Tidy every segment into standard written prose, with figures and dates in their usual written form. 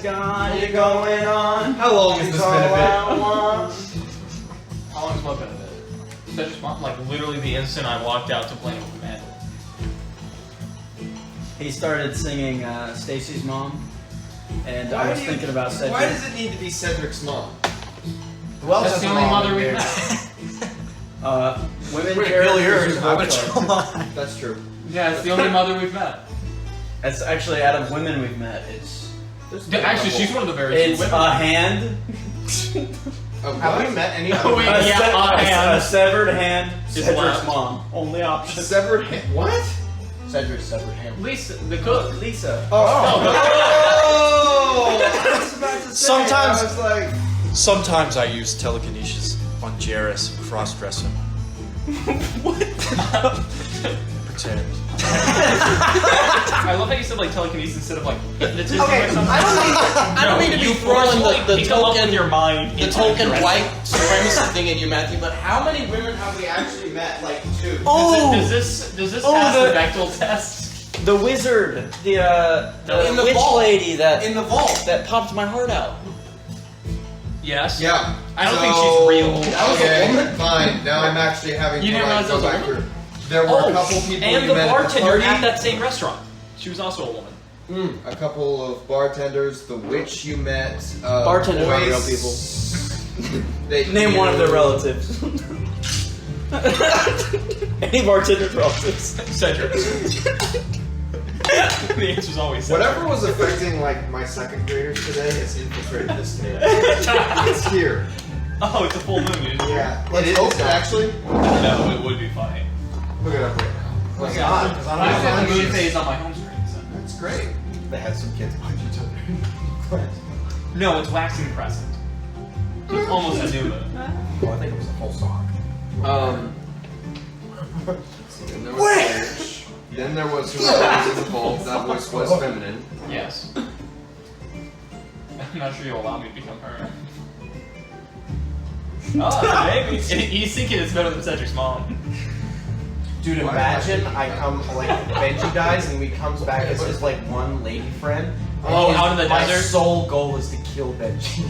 has got you going on. How long has this been a bit? How long has what been a bit? Cedric's mom, like literally the instant I walked out to play with Matt. He started singing Stacy's mom, and I was thinking about Cedric. Why does it need to be Cedric's mom? Well, That's the only mother we've met. Women Wait, carry Billy Earn's the avatar. That's true. Yeah, it's the only mother we've met. That's actually out of women we've met. Actually, she's one of the very few It's women. a hand. have we met any Oh, other? wait. A hand. severed hand. Just Cedric's left. mom. Only option. Severed hand. What? Cedric's severed hand. Lisa, the cook. Lisa. Oh! Oh! I was about to say, Sometimes- I was like, Sometimes I use telekinesis on Jairus and cross-dress him. Pretend. I love how you said like telekinesis instead of like hypnotism Okay, or something. I don't mean to be throwing the pick them up token with your mind. the token white supremacy thing in you, Matthew. But how many women have we actually met? Like 2. Oh! Does this Oh, pass the the- Bechtel test? The wizard. The In the witch vault. lady that In the vault. that popped my heart out. Yes. yeah. I don't think she's real. That was a Okay, woman? fine. Now I'm actually having You didn't to realize go that was a back woman? through. There were a couple people and you the met at the bartender party. at that same restaurant. She was also a woman. A couple of bartenders, the witch you met. Bartenders are real boys that Name you- one of their relatives. Any bartender's relatives. Cedric. The answer's always Cedric. Whatever was affecting like my second graders today has infiltrated this table. It's here. Oh, it's a full moon. You didn't Yeah, Let's it hope is not. actually. No, it would be funny. Look it up right now. Oh my god, because I'm I just had the moon not phase on my home screen. So. That's great. They had some kids punch each other. No, it's waxing crescent. So it's almost a new moon. Well, I think it was a full song. Then there was the witch. Then there was whoever was in the vault. That voice was feminine. Yes. I'm not sure you'll allow me to become her. Oh, maybe. He's thinking it's better than Cedric's mom. Dude, Why imagine not? I come, like, Benji dies and he comes back as his, like, one lady friend. and Oh, his- out in the my desert? sole goal is to kill Benji.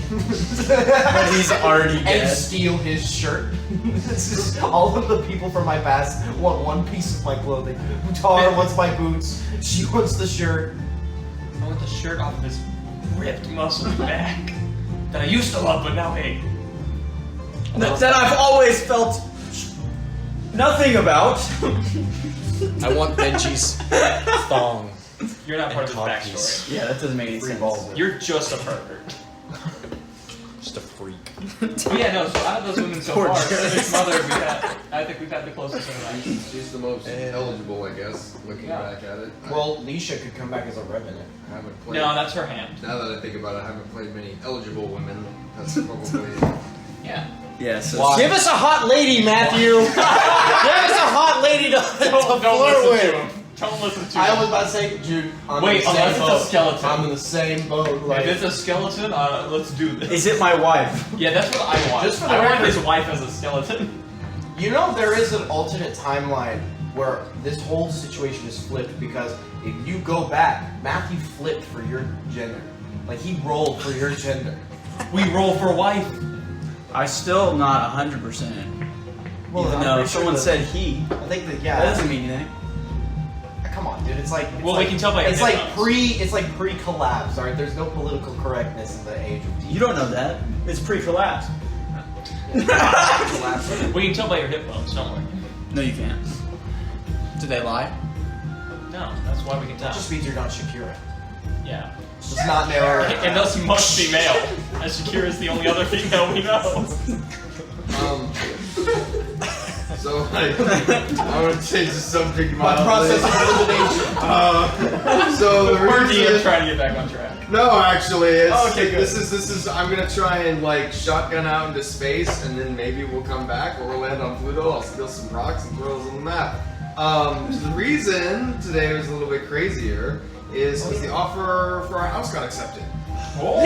But he's already And dead. steal his shirt. This is all of the people from my past want one piece of my clothing. Tara wants my boots. She wants the shirt. I want the shirt off of his ripped, muscly back that I used to love, but now hate. That I've always felt nothing about. I want Benji's thong. You're not part of this Top backstory. piece. Yeah, that doesn't make any sense. You're just a pervert. Just a freak. But yeah, no, so out of those women so Poor far, Jared. Cedric's mother, I think we've had the closest interaction. She's the most eligible, I guess, looking Yeah. back at it. Well, Leisha could come back as a revenant. I haven't played. No, that's her hand. Now that I think about it, I haven't played many eligible women. That's probably. Yeah. Yeah, so Why? Give us a hot lady, Matthew! Give us a hot lady to flirt with! Don't listen to I him. was about to say, dude, I'm Wait, in the same unless it's a boat. skeleton. I'm in the same boat. If Like, it's a skeleton, let's do this. is it my wife? Yeah, that's what I want. Just for the I want record- his wife as a skeleton. you know, there is an alternate timeline where this whole situation is flipped because if you go back, Matthew flipped for your gender. Like, he rolled for your gender. We roll for wife. I still not 100%. Well, Even I'm though pretty sure someone that- said he, I think that, that yeah. doesn't mean anything. Come on, dude. It's like. It's Well, like, we can tell by your It's like hip-ups. It's like pre-collapse. All right. There's no political correctness in the age of. You don't know that. It's pre-collapse. collapse. We can tell by your hip bones, don't worry. No, you can't. Did they lie? No, that's why we can tell. That just means you're not Shakira. Yeah. It's not narrow. And thus must be male. As Shakira is the only other female we know. So like, I want to change the subject. My process of elimination. So the We're reason. DM trying to get back on track. No, actually, it's Okay, good. this is. I'm gonna try and like shotgun out into space, and then maybe we'll come back, or we'll land on Pluto. I'll steal some rocks and throw those on the map. The reason today was a little bit crazier is because the offer for our house got accepted. Oh.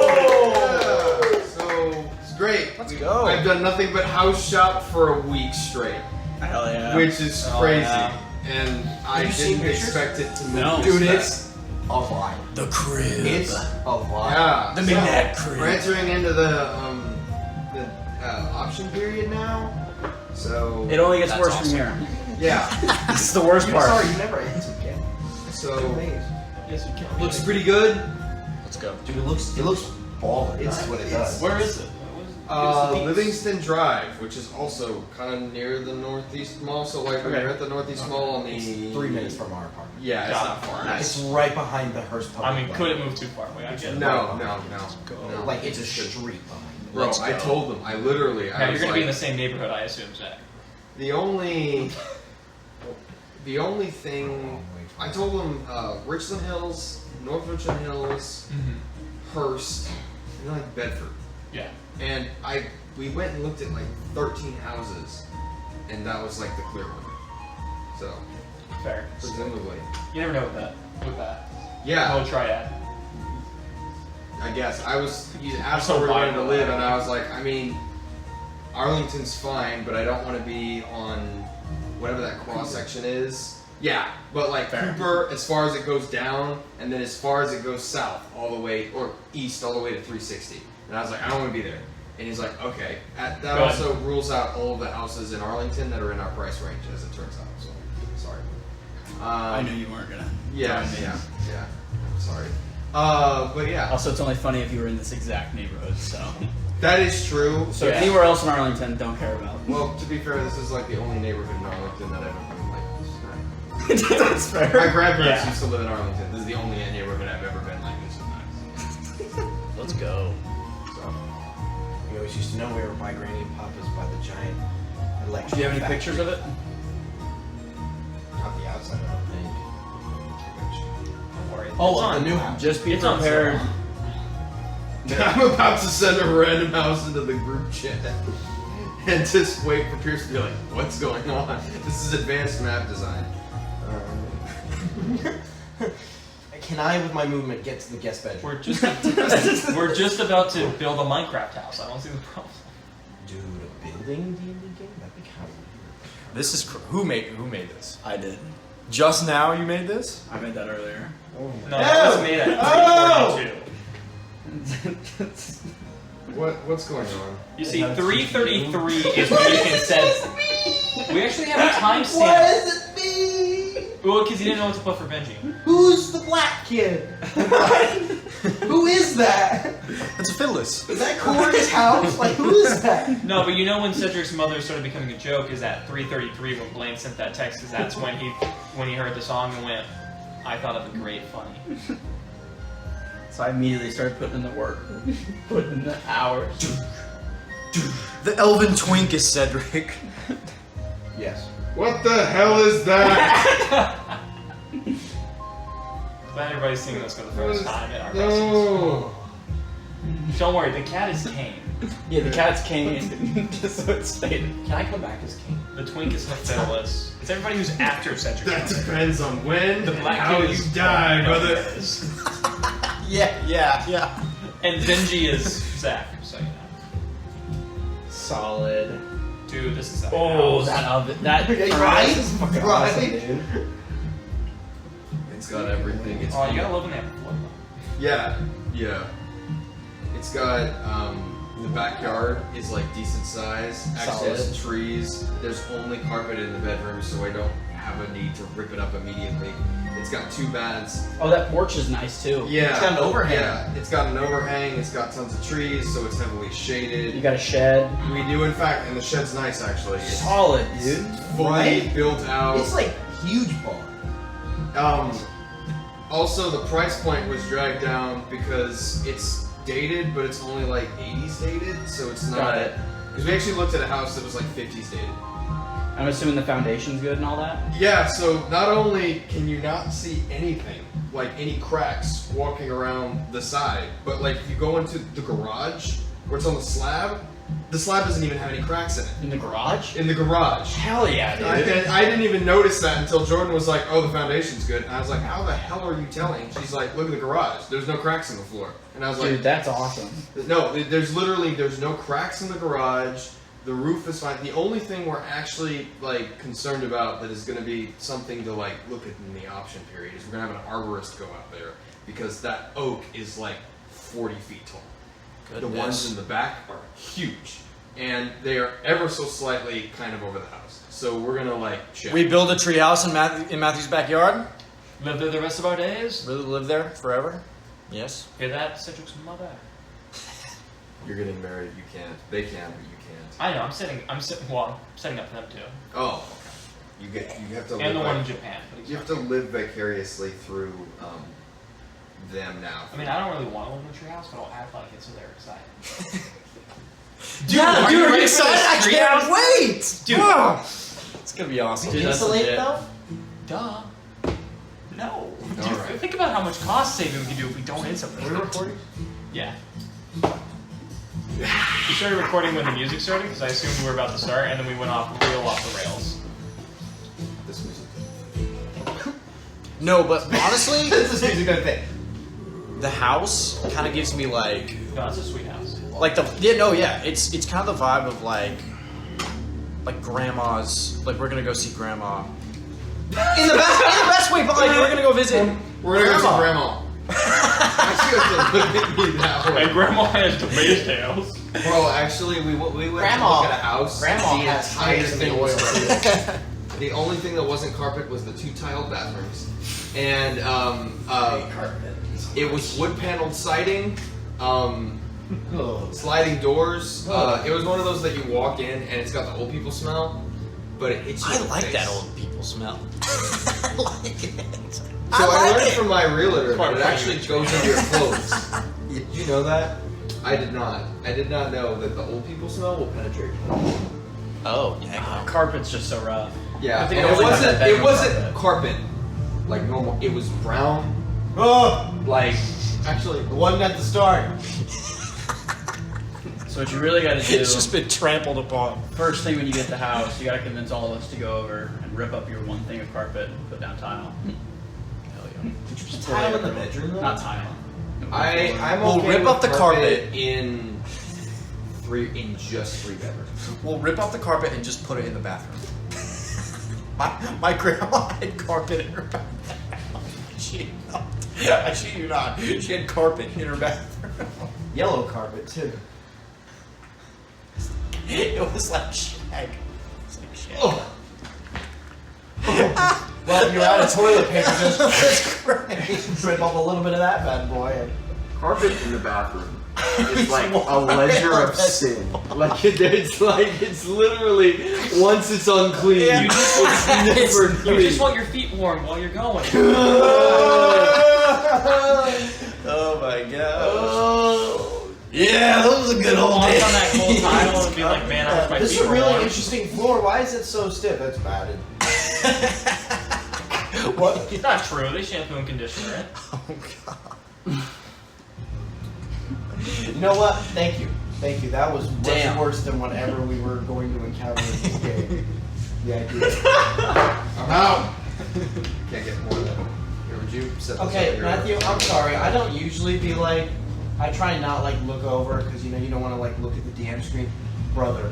Yeah, so it's great. Let's go. I've done nothing but house shop for a week straight, Hell yeah. which is Oh, crazy, yeah. and I you seen didn't pictures? expect it to move. No. this Dude, fast. a lot. The crib. It's a lot. Yeah. The midnight crib. We're entering into the option period now. So It only gets That's worse awesome. from here. yeah. This is the worst part. Sorry, you never answered again. So Yes, you can. looks pretty good. Let's go. Dude, it looks baller. It's what it does. Where is it? Give us the deets. Livingston Drive, which is also kind of near the Northeast Mall. So like when Okay. you're at the Northeast Mall on the 3 minutes from our apartment. Yeah, it's Got not it. far. Nice. It's right behind the Hearst Public I mean, Library. could it move too far away? I get it. No. Like it's a street behind. Bro, Let's I go. told them. I literally. Now I you're was gonna be in the like, same neighborhood, I assume, Zach. the only thing I told them Richland Hills, North Richland Hills, Hearst, and like Bedford. Yeah. And we went and looked at like 13 houses, and that was like the clear one. So Fair. presumably, You never know with that. yeah. Oh, triad. I guess he asked where we wanted to live, and I was like, I mean, Arlington's fine, but I don't want to be on whatever that cross section is. Yeah, but like Cooper, as far as it goes down, and then as far as it goes south, all the way or east, all the way to 360. And I was like, I don't want to be there. And he's like, okay. That Go also rules out all of the houses in Arlington that are in our price range, as it turns out. So sorry. I knew you weren't gonna. Yeah. Sorry. But yeah, Also, it's only funny if you were in this exact neighborhood. So, that is true. so Yeah. anywhere else in Arlington, don't care about. Well, to be fair, this is like the only neighborhood in Arlington that I've ever been like. That's fair. My grandparents Yeah. used to live in Arlington. This is the only neighborhood I've ever been like. This is nice. Let's go. So, We always used to know we were by Granny and Papa's by the giant electric. Do you have any factory. pictures of it? Not the outside, I don't think. Don't worry. Oh, It's on. the new house. Just be It's on prepared. I'm about to send a random house into the group chat and just wait for Pierce to be like, "What's going on?" This is advanced map design. Can I, with my movement, get to the guest bedroom? We're just about to build a Minecraft house. I don't see the problem. Dude, a building D&D game? That'd be kind of weird. This is who made this? I did. Just now you made this? I made that earlier. Oh No, that was made at 342. What's going on? You see, 333 is when you can set. We actually have a timestamp. does it mean? Well, because you didn't know what to put for Benji. Who's the black kid? Who is that? It's a Hifidiles. Is that Corey's house? Like, who is that? No, but you know when Cedric's mother started becoming a joke is at 333 when Blaine sent that text, because that's when he heard the song and went, I thought of a great funny. So I immediately started putting in the work, putting in the hours. The elven twink is Cedric. Yes. What the hell is that? Glad everybody's seeing this for the first time at our No. Don't worry, the cat is Kane. Yeah, the cat's Kane, just so it's stated. Can I come back as king? The twink is Hifidiles. It's everybody who's after Cedric. That depends on when The and black how kid you is die, brother. Yeah. And Benji is Zach, so you know. Solid. Dude, this is a Oh, house. that oven. That Right? furnace is fucking Right. awesome, dude. It's got everything. It's Oh, you gotta live in that flood. Yeah. It's got the backyard is like decent size. Access Solid. trees. There's only carpet in the bedroom, so I don't have a need to rip it up immediately. It's got 2 baths. Oh, that porch is nice too. Yeah. It's got an overhang. Yeah. It's got an overhang. It's got tons of trees, so it's heavily You shaded. got a shed. We do, in fact, and the shed's nice actually. It's Solid, dude. fully Right? built out. It's like huge bar. Also, the price point was dragged down because it's dated, but it's only like 80s dated, so it's not. Got it. Because we actually looked at a house that was like 50s dated. I'm assuming the foundation's good and all that. Yeah, so not only can you not see anything, like any cracks walking around the side, but like if you go into the garage where it's on the slab doesn't even have any cracks in it. In the garage? In the garage. Hell yeah, dude. I didn't even notice that until Jordan was like, "Oh, the foundation's good," and I was like, "How the hell are you telling?" She's like, "Look at the garage. There's no cracks in the floor," and I was Dude, like, that's awesome. "No, there's no cracks in the garage. The roof is fine. The only thing we're actually like concerned about that is going to be something to like look at in the option period is we're going to have an arborist go out there because that oak is like 40 feet tall. The ones in the back are huge, and they are ever so slightly kind of over the house. So we're gonna like check. We build a tree house in Matthew's backyard. Live there the rest of our days? Really live there forever? Yes. Hear that, Cedric's mother? You're getting married. You can't. They can, but you can't. I know, I'm setting up for them too. Oh, okay. You have to. And the one in Japan. But he's You have not to live vicariously through them now. I mean, I don't really want to live in a treehouse, but I'll act like it's so they're excited. Dude, are you ready for excited? this I can't treehouse? wait! Dude. Wow. It's gonna be awesome. Dude, that's Insulated legit. though? Duh. No. Dude, Alright. think about how much cost saving we can do if we don't insulate. Are we recording? Yeah. We started recording when the music started because I assumed we were about to start, and then we went off the rails. This music. No, but honestly, This is music gonna fit. the house kind of gives me like No, it's a sweet house. it's kind of the vibe of like grandma's, like we're gonna go see grandma in the best way, but like we're gonna go visit. We're gonna go see grandma. Actually, you have to look at me that way. And grandma has the biggest house. Bro, actually, we went Grandma- to look at a house. Grandma the has entire higher thing than was oil. carpet. The only thing that wasn't carpet was the 2 tiled bathrooms, and it was wood paneled siding, sliding doors. It was one of those that you walk in and it's got the old people smell, but it hits you. I in the like face. that old people smell. I like it. So I learned from my realtor Part that of it actually you. goes into your clothes. Did you know that? I did not. I did not know that the old people smell will penetrate. Oh, yeah. Carpet's just so rough. Yeah, I think and I it only have wasn't. that It bedroom wasn't carpet like normal. It was brown. Oh, Like actually, it wasn't at the start. So what you really got to do, It's just been trampled upon. first thing when you get the house, you got to convince all of us to go over and rip up your one thing of carpet and put down tile. Hell yeah. Tile in the bedroom though? Not tile. I'm We'll okay rip with up the carpet. in just 3 bedrooms. We'll rip up the carpet and just put it in the bathroom. my grandma had carpet in her bathroom. I shit you not. She had carpet in her bathroom. Yellow carpet too. It was like shag. It's like shag. Oh, Well, you're out of toilet paper. Just That's great. rip up a little bit of that bad boy. And carpet in the bathroom. It's like a Why? leisure of sin. Like it's literally once it's unclean, Yeah. it's never You clean. just want your feet warm while you're going. Oh my god. Yeah, those are good old Walk on days. that cold tile and be like, man, I wish my This feet is a were really warm. interesting floor. Why is it so stiff? That's bad. What? It's not true. They shampoo and conditioner it. Oh god. You know what? Thank you. Thank you. That was much Damn. worse than whatever we were going to encounter in this game. The idea. I'm out. Can't get more than. Here, would you set this Okay, over here? Matthew, I'm sorry. I don't usually be like, I try not like look over because you know you don't want to like look at the DM screen. Brother,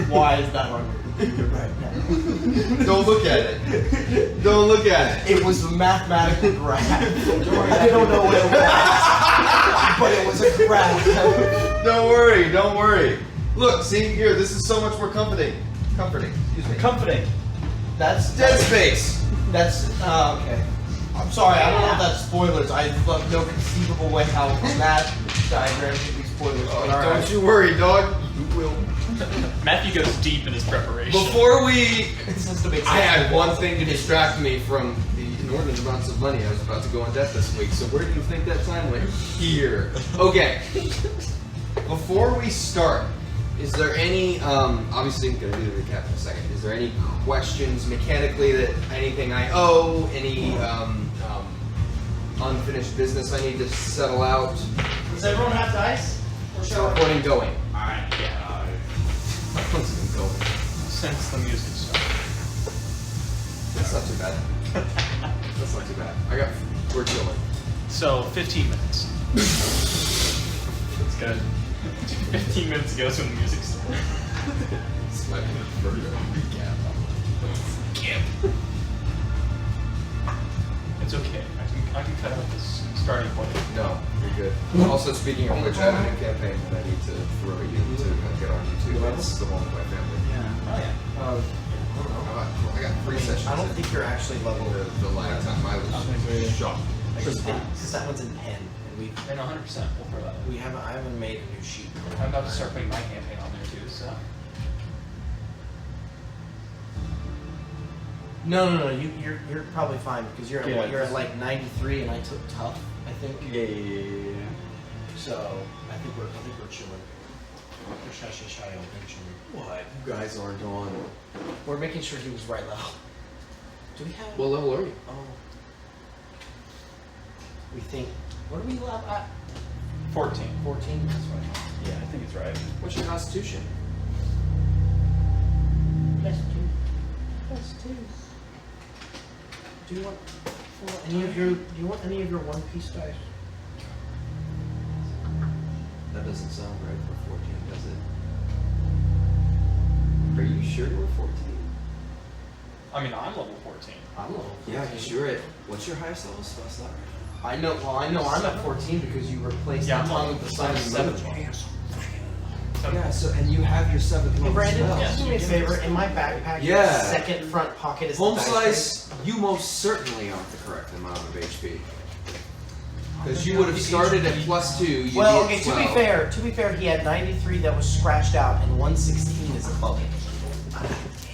why is that on your computer right now? Don't look at it. Don't look at it. It was a mathematical graph. I don't know what it was, but it was a graph. Don't worry. Don't worry. Look, see here. This is so much more comforting. Comforting. Excuse me. Comforting. That's Dead Space. That's okay. I'm sorry. I don't know if that's spoilers. I have no conceivable way how that diagram could be spoilers. But all right. Don't you worry, dog. You will. Matthew goes deep in his preparation. Before we, This is the big. I had one thing to distract me from the inordinate amounts of money I was about to go on debt this week. So where do you think that time went? Here. Okay. Before we start, is there any? Obviously, I'm gonna do the recap in a second. Is there any questions mechanically that anything I owe? Any unfinished business I need to settle out? Does everyone have dice? Or shall I? Recording going. Alright, yeah. What's it going? Since the music started. That's not too bad. That's not too bad. We're chilling. So, 15 minutes. It's good. 15 minutes ago is when the music started. Slightly further recap. It's okay. I can cut out this starting point. No, you're good. Also, speaking of which, I have a new campaign that I need to throw at you to get on YouTube. It's the one with my family. Yeah. Oh yeah. I got 3 sessions. I don't in. think you're actually level. The last time I was shocked. Because that one's in pen, and And 100%. We'll throw that. I haven't made a new sheet. I'm about to start putting my campaign on there too. So. No. You're probably fine because you're Yeah, at like 93, and I took tough. I think. Yeah. So I think we're chilling. We're shy on chilling. What? You guys aren't on. We're making sure he was right level. Do we have? What level are you? Oh. We think. What are we level at? 14. 14. That's right. Yeah, I think it's right. What's your constitution? +2. +2. Do you want any of your one piece dice? That doesn't sound right for 14, does it? Are you sure you were 14? I mean, I'm level 14. I'm low. Yeah, because you're at. What's your highest level? That's not right. I know. Well, I know I'm at 14 because you replaced Yeah, the tongue of the sun and moon. 7. Yeah, so and you have your 7th Hey level Brandon, spells. do me a favor. In my backpack, Yeah. your second front pocket is Home the dice slice, you most certainly aren't the correct amount of HP. Because you would have started at +2. tray. You'd Well, be okay. at To be fair, he had 93 that was scratched out, and 116 is above it.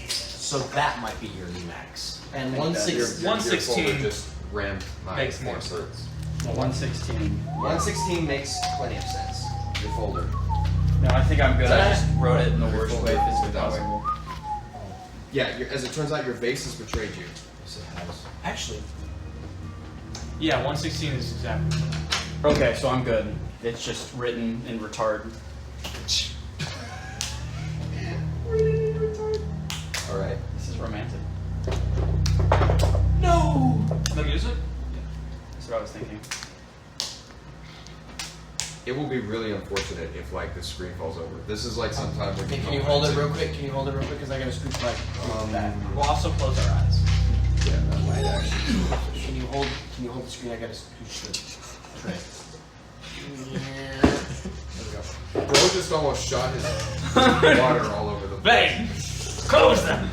So that might be your new max. And Your 116. 116 folder just rammed my makes more paper. sense. Well, 116. 116 makes plenty of sense. Your folder. No, I think I'm good. Did I I- just wrote it in the Your worst folder way physically does it. possible. Yeah, as it turns out, your vase has betrayed you. Yes, it has. Actually, Yeah, 116 is exactly. Okay, so I'm good. It's just written in retard. All right. This is romantic. no. The music? That's what I was thinking. It will be really unfortunate if like the screen falls over. This is like sometime when Okay, can you hold it real quick? Can you hold it real quick? Because I gotta scoop my back. We'll also close our eyes. Yeah, that might actually. Can you hold the screen? I gotta scoop the tray. There we go. Bro just almost shot his water all over the place. Bang! Close them!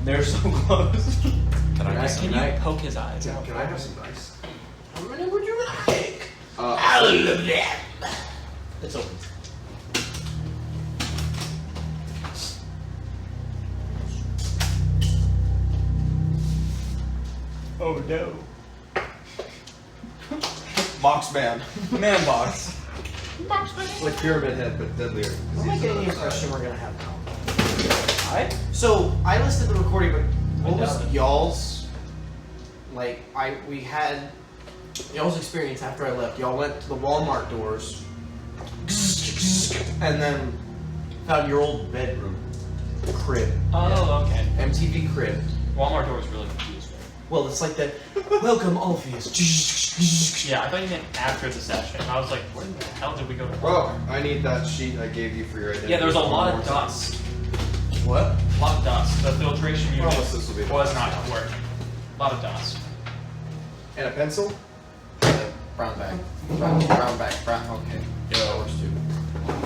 They're so close. Can I get Can some? you poke his eyes out? Can I have some dice? How many would you like? It's open. Oh no. Box man. Man box. Like Pyramid Head, but deadlier. I'm not getting the impression we're gonna have now. I? So I listed the recording, but what I was doubt it. y'all's like? We had y'all's experience after I left. Y'all went to the Walmart doors, and then found your old bedroom crib, Oh, okay. MTV crib. Walmart door was really confused me. Well, it's like that. Welcome, Alphues. Yeah, I thought you meant after the session. I was like, where the hell did we go to? Oh, I need that sheet I gave you for your identity. Yeah, there was a lot of dust. What? A lot of dust. The filtration unit Promise this will be the was last not time. working. A lot of dust. And a pencil? Brown bag. Brown bag. Brown. Okay. Yeah. That works too.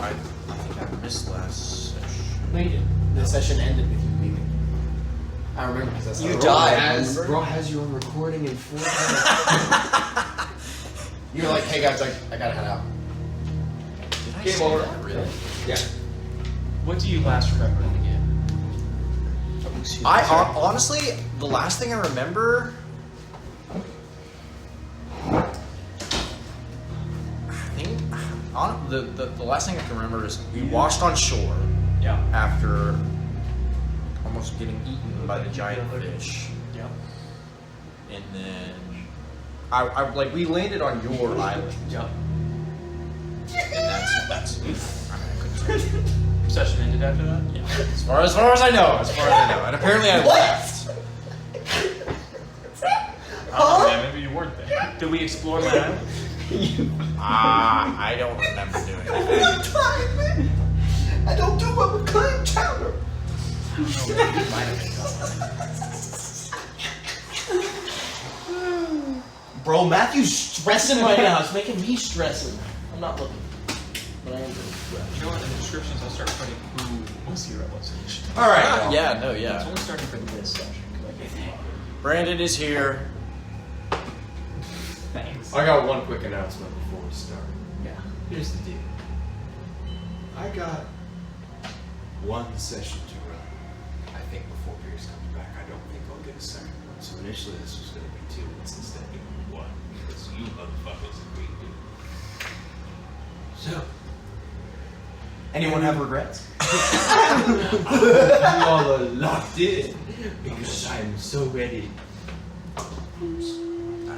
I think I missed last session. No, you didn't. The session ended with you leaving. I remember because that's how You it died. rolled. Bro has your own recording in 4 You were like, hey guys, I gotta head out. Did I Game say over. that? Really? Yeah. What do you last remember in the game? Honestly, the last thing I remember, I think the last thing I can remember is we washed on shore Yeah. after almost getting eaten by the giant fish, Yeah. and then I like we landed on your island, Yeah. and that's. I mean, I couldn't say. Session ended after that? Yeah, as far as I know, and apparently I left. Oh, man, maybe you weren't there. Did we explore my island? I don't remember doing that. I don't do well with clam chowder. I don't know, man. You might have been tough. Bro, Matthew's stressing right now. It's making me stressing. I'm not looking. But I am pretty stressed. You know what? In the descriptions, I'll start putting who was here at what stage. All right. Ah, yeah, no, It's yeah. only starting for this session. 'Cause I gave Brandon is here. Thanks. I got one quick announcement before we start. Yeah. Here's the deal. I got one session to run. I think before Pierce comes back, I don't think I'll get a second one. So initially this was going to be 2 weeks instead of 1. Because you motherfuckers agreed to. So, Anyone have regrets? you all are locked in because I'm so ready. Can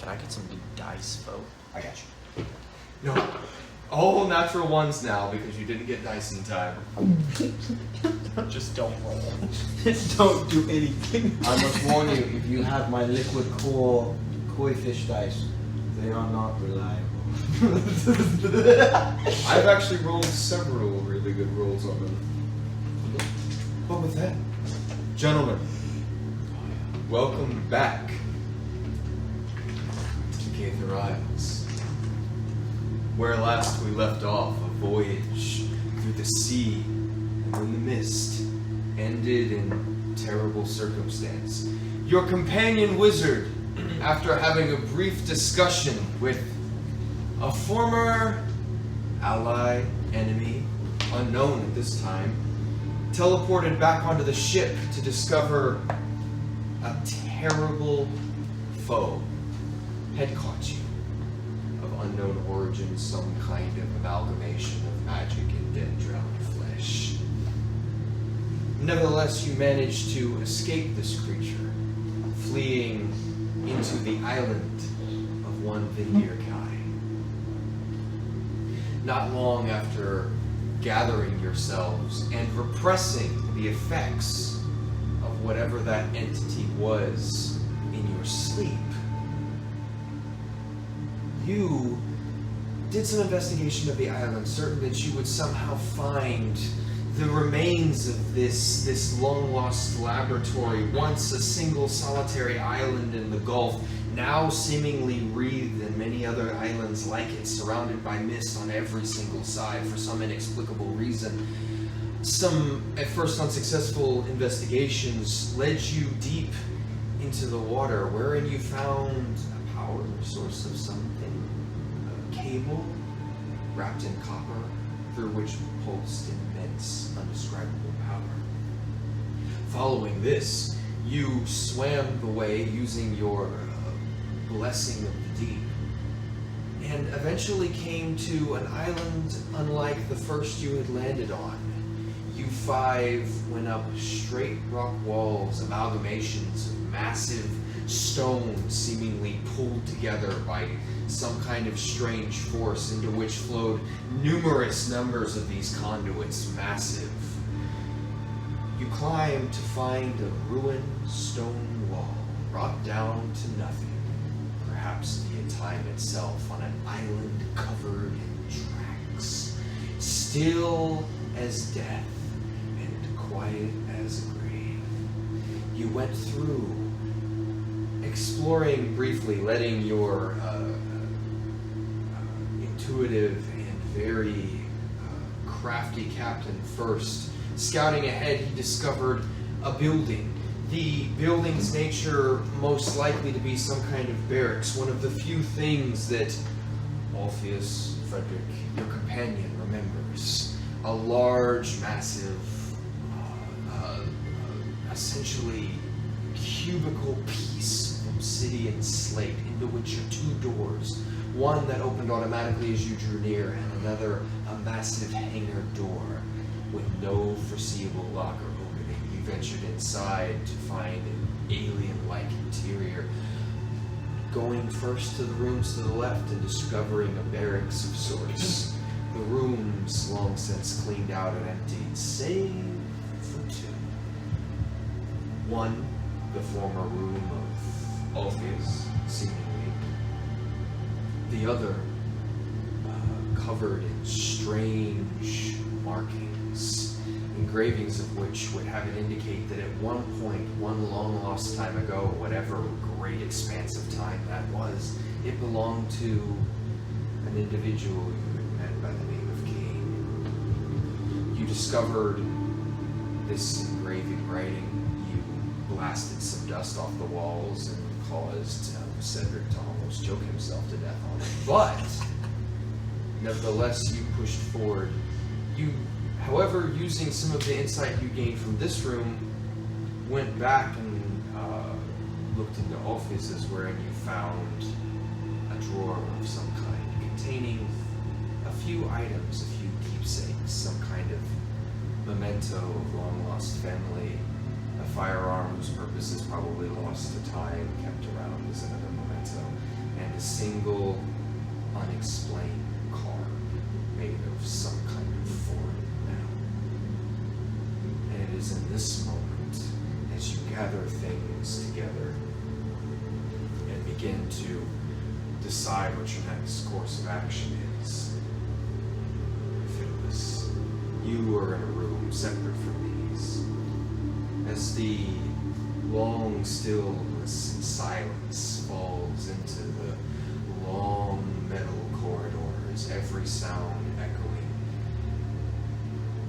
I get some new dice, Bo? I got you. No, all natural ones now because you didn't get dice in time. Just don't roll. Don't do anything. I must warn you, if you have my liquid core koi fish dice, they are not reliable. I've actually rolled several really good rolls on them. But with that, gentlemen, welcome back to Kaither Isles, where last we left off a voyage through the sea and in the mist ended in terrible circumstance. Your companion wizard, after having a brief discussion with a former ally, enemy, unknown at this time, teleported back onto the ship to discover a terrible foe had caught you, of unknown origin, some kind of amalgamation of magic and dead drowned flesh. Nevertheless, you managed to escape this creature, fleeing into the island of one Vindyr. Not long after gathering yourselves and repressing the effects of whatever that entity was in your sleep, you did some investigation of the island, certain that you would somehow find the remains of this long-lost laboratory, once a single solitary island in the Gulf, now seemingly wreathed in many other islands like it, surrounded by mist on every single side for some inexplicable reason. Some, at first unsuccessful investigations led you deep into the water, wherein you found a power source of something, a cable wrapped in copper, through which pulsed immense, undescribable power. Following this, you swam the way using your blessing of the deep, and eventually came to an island unlike the first you had landed on. You 5 went up straight rock walls, amalgamations of massive stones seemingly pulled together by some kind of strange force, into which flowed numerous numbers of these conduits, massive. You climbed to find a ruined stone wall, brought down to nothing. Perhaps the time itself on an island covered in tracks, still as death and quiet as a grave. You went through, exploring briefly, letting your intuitive and very crafty captain first. Scouting ahead, he discovered a building. The building's nature most likely to be some kind of barracks, one of the few things that Alphues, Frederick, your companion, remembers. A large, massive, essentially cubicle piece of obsidian slate, into which are 2 doors. One that opened automatically as you drew near, and another a massive hangar door with no foreseeable lock or opening. You ventured inside to find an alien-like interior, going first to the rooms to the left and discovering a barracks of sorts. The rooms long since cleaned out and emptied, save for 2. One, the former room of Alphues, seemingly. The other, covered in strange markings, engravings of which would have it indicate that at one point, one long lost time ago, whatever great expanse of time that was, it belonged to an individual you had met by the name of Cain. You discovered this engraving writing, you blasted some dust off the walls and caused Cedric to almost choke himself to death on it. But nevertheless, you pushed forward. You, however, using some of the insight you gained from this room, went back and looked into Alphues, wherein you found a drawer of some kind containing a few items, a few keepsakes, some kind of memento of long-lost family, a firearm whose purpose is probably lost to time, kept around as another memento, and a single unexplained card made of some kind of foreign metal. And it is in this moment, as you gather things together and begin to decide what your next course of action is, Hifidiles, you are in a room separate from these. As the long stillness and silence falls into the long metal corridors, every sound echoing.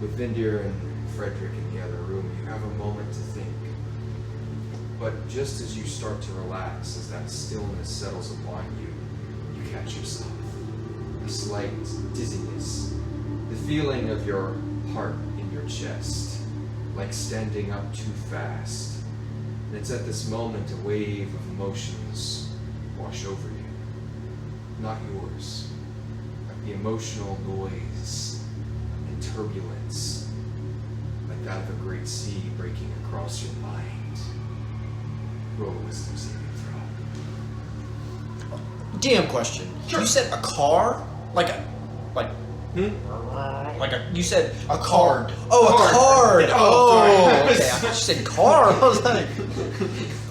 With Vindyr and Frederick in the other room, you have a moment to think. But just as you start to relax, as that stillness settles upon you, you catch yourself. A slight dizziness, the feeling of your heart in your chest, like standing up too fast. And it's at this moment a wave of emotions wash over you. Not yours, but the emotional noise and turbulence, like that of a great sea breaking across your mind. Roll a wisdom saving throw. DM question. Sure. You said a car? You said a card. Oh, a card. Oh, sorry. Okay. I thought you said car. I was like,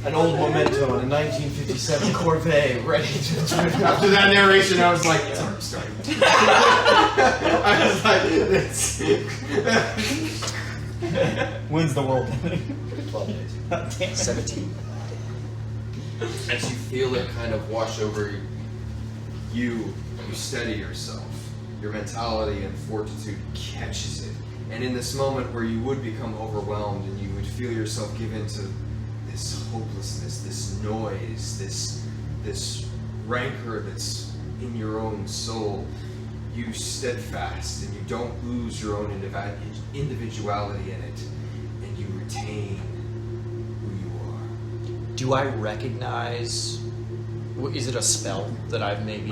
An old memento in a 1957 Corvette ready to After that narration, I was like, sorry. I was like, When's the world? 12 days. 17. as you feel it kind of wash over you, you steady yourself. Your mentality and fortitude catches it. And in this moment where you would become overwhelmed and you would feel yourself give into this hopelessness, this noise, this rancor that's in your own soul, you steadfast and you don't lose your own individuality in it, and you retain who you are. Do I recognize? Is it a spell that I've maybe?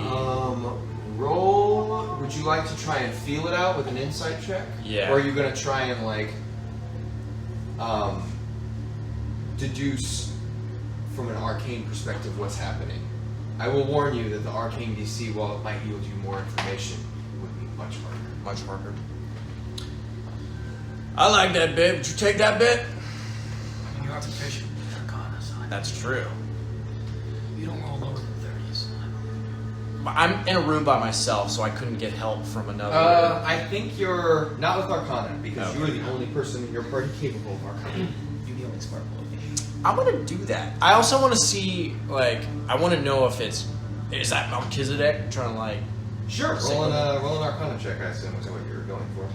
Roll. Would you like to try and feel it out with an insight check? Yeah. Or are you gonna try and deduce from an arcane perspective what's happening? I will warn you that the arcane DC, while it might yield you more information, would be much harder. Much harder. I like that bit. Would you take that bit? You have to fish it with Arcana, son. That's true. You don't roll lower than 30s. I'm in a room by myself, so I couldn't get help from another. I think you're not with Arcana, because Okay. you are the only person in your party capable of Arcana. You're the only smart boy. I'm gonna do that. I also want to see, I want to know if is that Melchizedek? I'm trying to Sure. Roll an Arcana check, I assume, is what you're going for.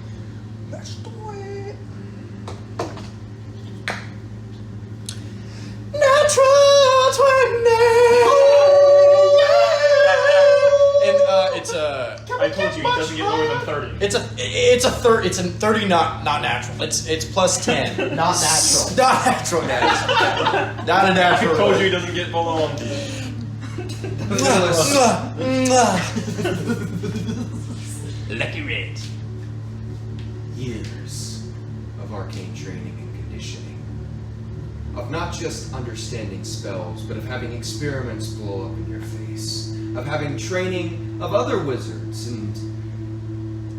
Let's do it. Natural 20. And it's a. I told you, he doesn't get lower than 30. It's a 30 not natural. It's plus 10. Not natural. Not natural, guys. Not a I natural. told you he doesn't get below 1. Lucky red. Years of arcane training and conditioning. Of not just understanding spells, but of having experiments blow up in your face. Of having training of other wizards and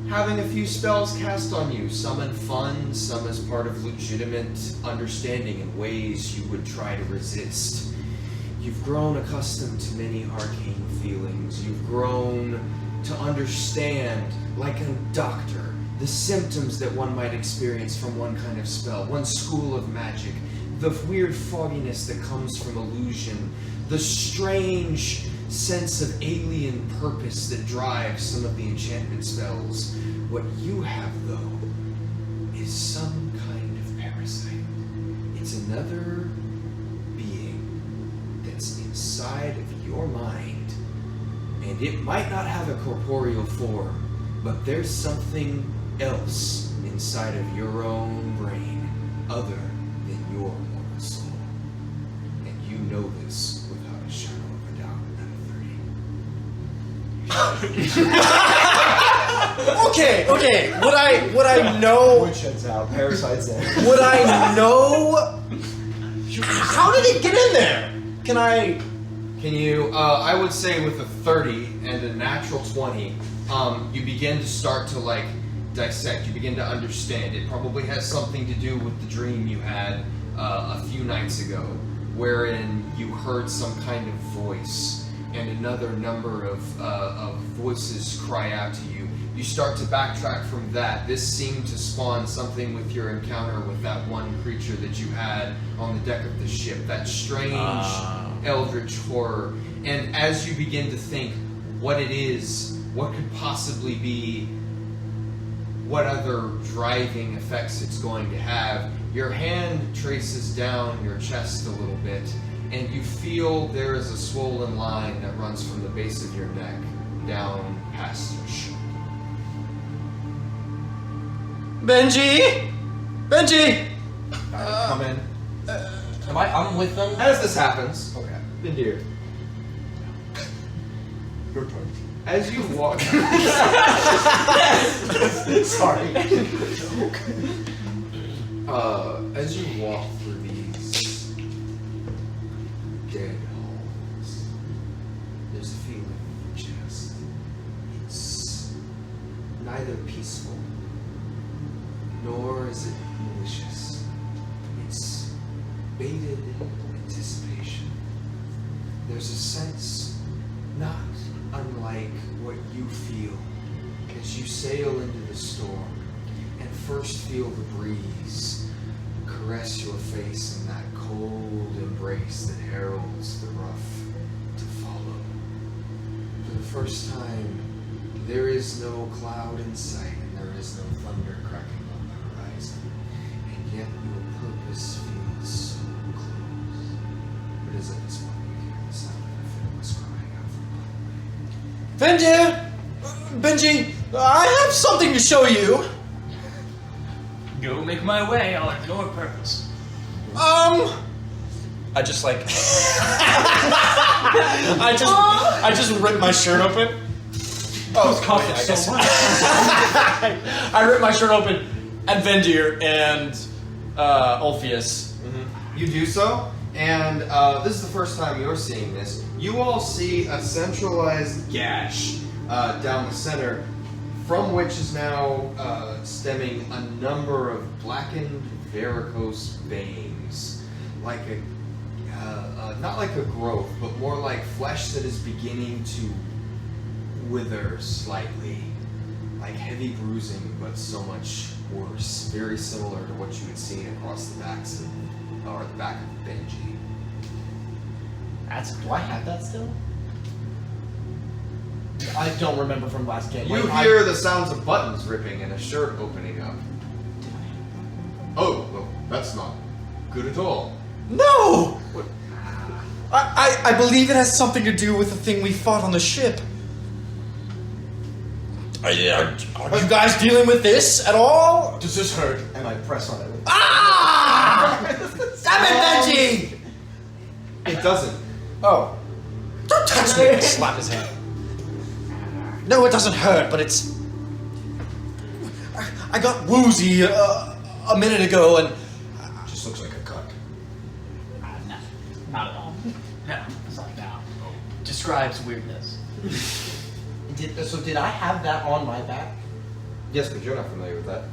having a few spells cast on you, some in fun, some as part of legitimate understanding in ways you would try to resist. You've grown accustomed to many arcane feelings. You've grown to to understand, like a doctor, the symptoms that one might experience from one kind of spell, one school of magic, the weird fogginess that comes from illusion, the strange sense of alien purpose that drives some of the enchantment spells. What you have, though, is some kind of parasite. It's another being that's inside of your mind, and it might not have a corporeal form, but there's something else inside of your own brain other than your mortal soul. And you know this without a shadow of a doubt Okay. Would I know? Woodshedd's out. Parasites in. Would I know? How did it get in there? Can I? Can you, I would say with a 30 and a natural 20, you begin to start to like dissect, you begin to understand. It probably has something to do with the dream you had a few nights ago, wherein you heard some kind of voice and another number of voices cry out to you. You start to backtrack from that. This seemed to spawn something with your encounter with that one creature that you had on the deck of the ship, that strange eldritch horror. And as you begin to think what it is, what could possibly be, what other driving effects it's going to have, your hand traces down your chest a little bit, and you feel there is a swollen line that runs from the base of your neck down past your shoulder. Benji! Come in. I'm with them. As this happens, Okay. Vindyr, Your turn. as you walk, Sorry. as you walk through these dead halls, there's a feeling in your chest. It's neither peaceful nor is it malicious. It's bated anticipation. There's a sense not unlike what you feel as you sail into the storm and first feel the breeze caress your face in that cold embrace that heralds the rough to follow. For the first time, there is no cloud in sight and there is no thunder cracking on the horizon, and yet your purpose feels so close. But as at this point you hear the sound of a Hifidiles crying out from behind. Benji, I have something to show you. Go make my way. I'll ignore purpose. I just like I just ripped my shirt open. Oh, it's coffee. I guess. I ripped my shirt open at Vindyr and Alphues. You do so, and this is the first time you're seeing this. You all see a centralized gash down the center, from which is now stemming a number of blackened varicose veins, like a not like a growth, but more like flesh that is beginning to wither slightly, like heavy bruising, but so much worse. Very similar to what you had seen across the backs of, or the back of Benji. Do I have that still? I don't remember from last game. You hear the sounds of buttons ripping and a shirt opening up. Oh, well, that's not good at all. No! I believe it has something to do with the thing we fought on the ship. Are you guys dealing with this at all? Does this hurt? And I press on it. Ah! Damn it, Benji! It doesn't. Oh. Don't touch me! Slap his hand. No, it doesn't hurt, but it's... I got woozy a minute ago, and... Just looks like a cut. No, not at all. No, it's like that. Describes weirdness. So did I have that on my back? Yes, but you're not familiar with that.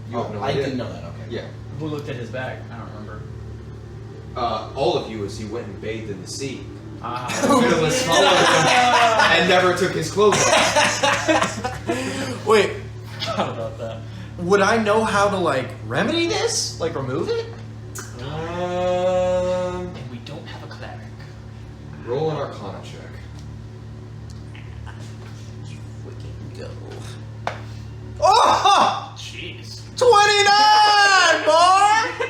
You have no I idea. didn't know that, okay. Yeah. Who looked at his bag? I don't remember. All of you as you went and bathed in the sea. Fiddle is smaller than him and never took his clothes off. Wait, How about that? would I know how to like remedy this? Like remove it? And we don't have a cleric. Roll an Arcana check. Freaking go. Oh! Jeez. 29, boy!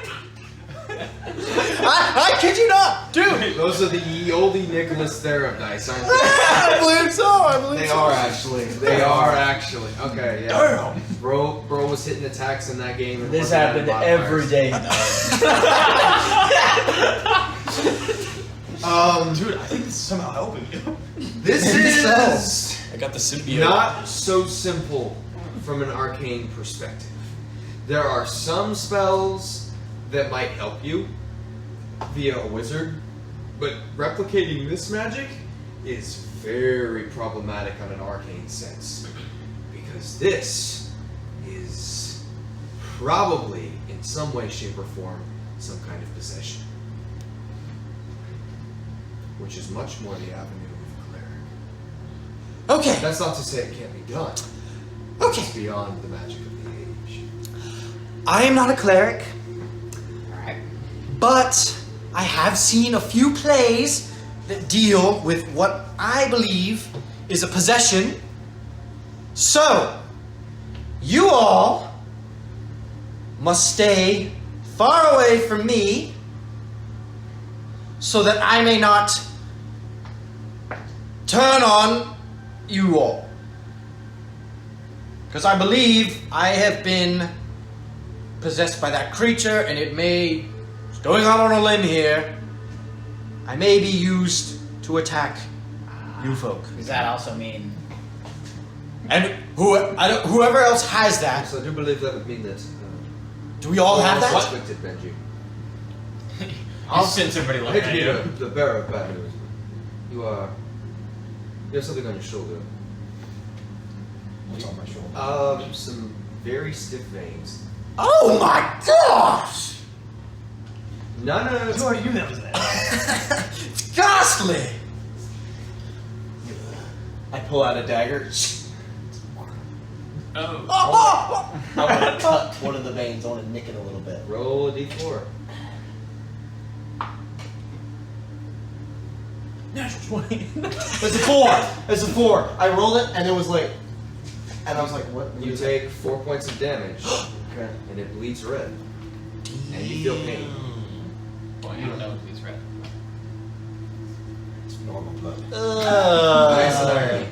I kid you not, dude. Those are the oldie Nicholas Theroux dice, aren't they? I believe so. I believe They so. are actually. They are actually. Okay, yeah. Damn. Bro was hitting attacks in that game. And This wasn't adding happened every modifiers. Dude, I think this is somehow helping you. This is I got the symbiote. not so simple from an arcane perspective. There are some spells that might help you via a wizard, but replicating this magic is very problematic on an arcane sense, because this is probably, in some way, shape, or form, some kind of possession, which is much more the avenue of a cleric. Okay. That's not to say it can't be done. Okay. It's beyond the magic of the age. I am not a cleric, but I have seen a few plays that deal with what I believe is a possession. So, you all must stay far away from me so that I may not turn on you all. Because I believe I have been possessed by that creature, and it may, going out on a limb here, I may be used to attack you folk. Does that also mean? And whoever else has that, So I do believe that would mean that. do we all have that? Expected, Benji. I'll send everybody I looking hate to at be you. the bearer of bad news. You have something on your shoulder. What's on my shoulder? Some very stiff veins. Oh my gosh! None of. Who are you that was that? It's ghastly! I pull out a dagger. Oh. Oh, I want to cut one of the veins. I want to nick it a little bit. Roll a d4. Natural 20. It's a 4. It's a 4. I rolled it, and it was like, and I was like, what? You take 4 points of damage, Okay. and it bleeds red. And you feel pain. Well, you don't know if he's red. It's normal, but. Nice and irony.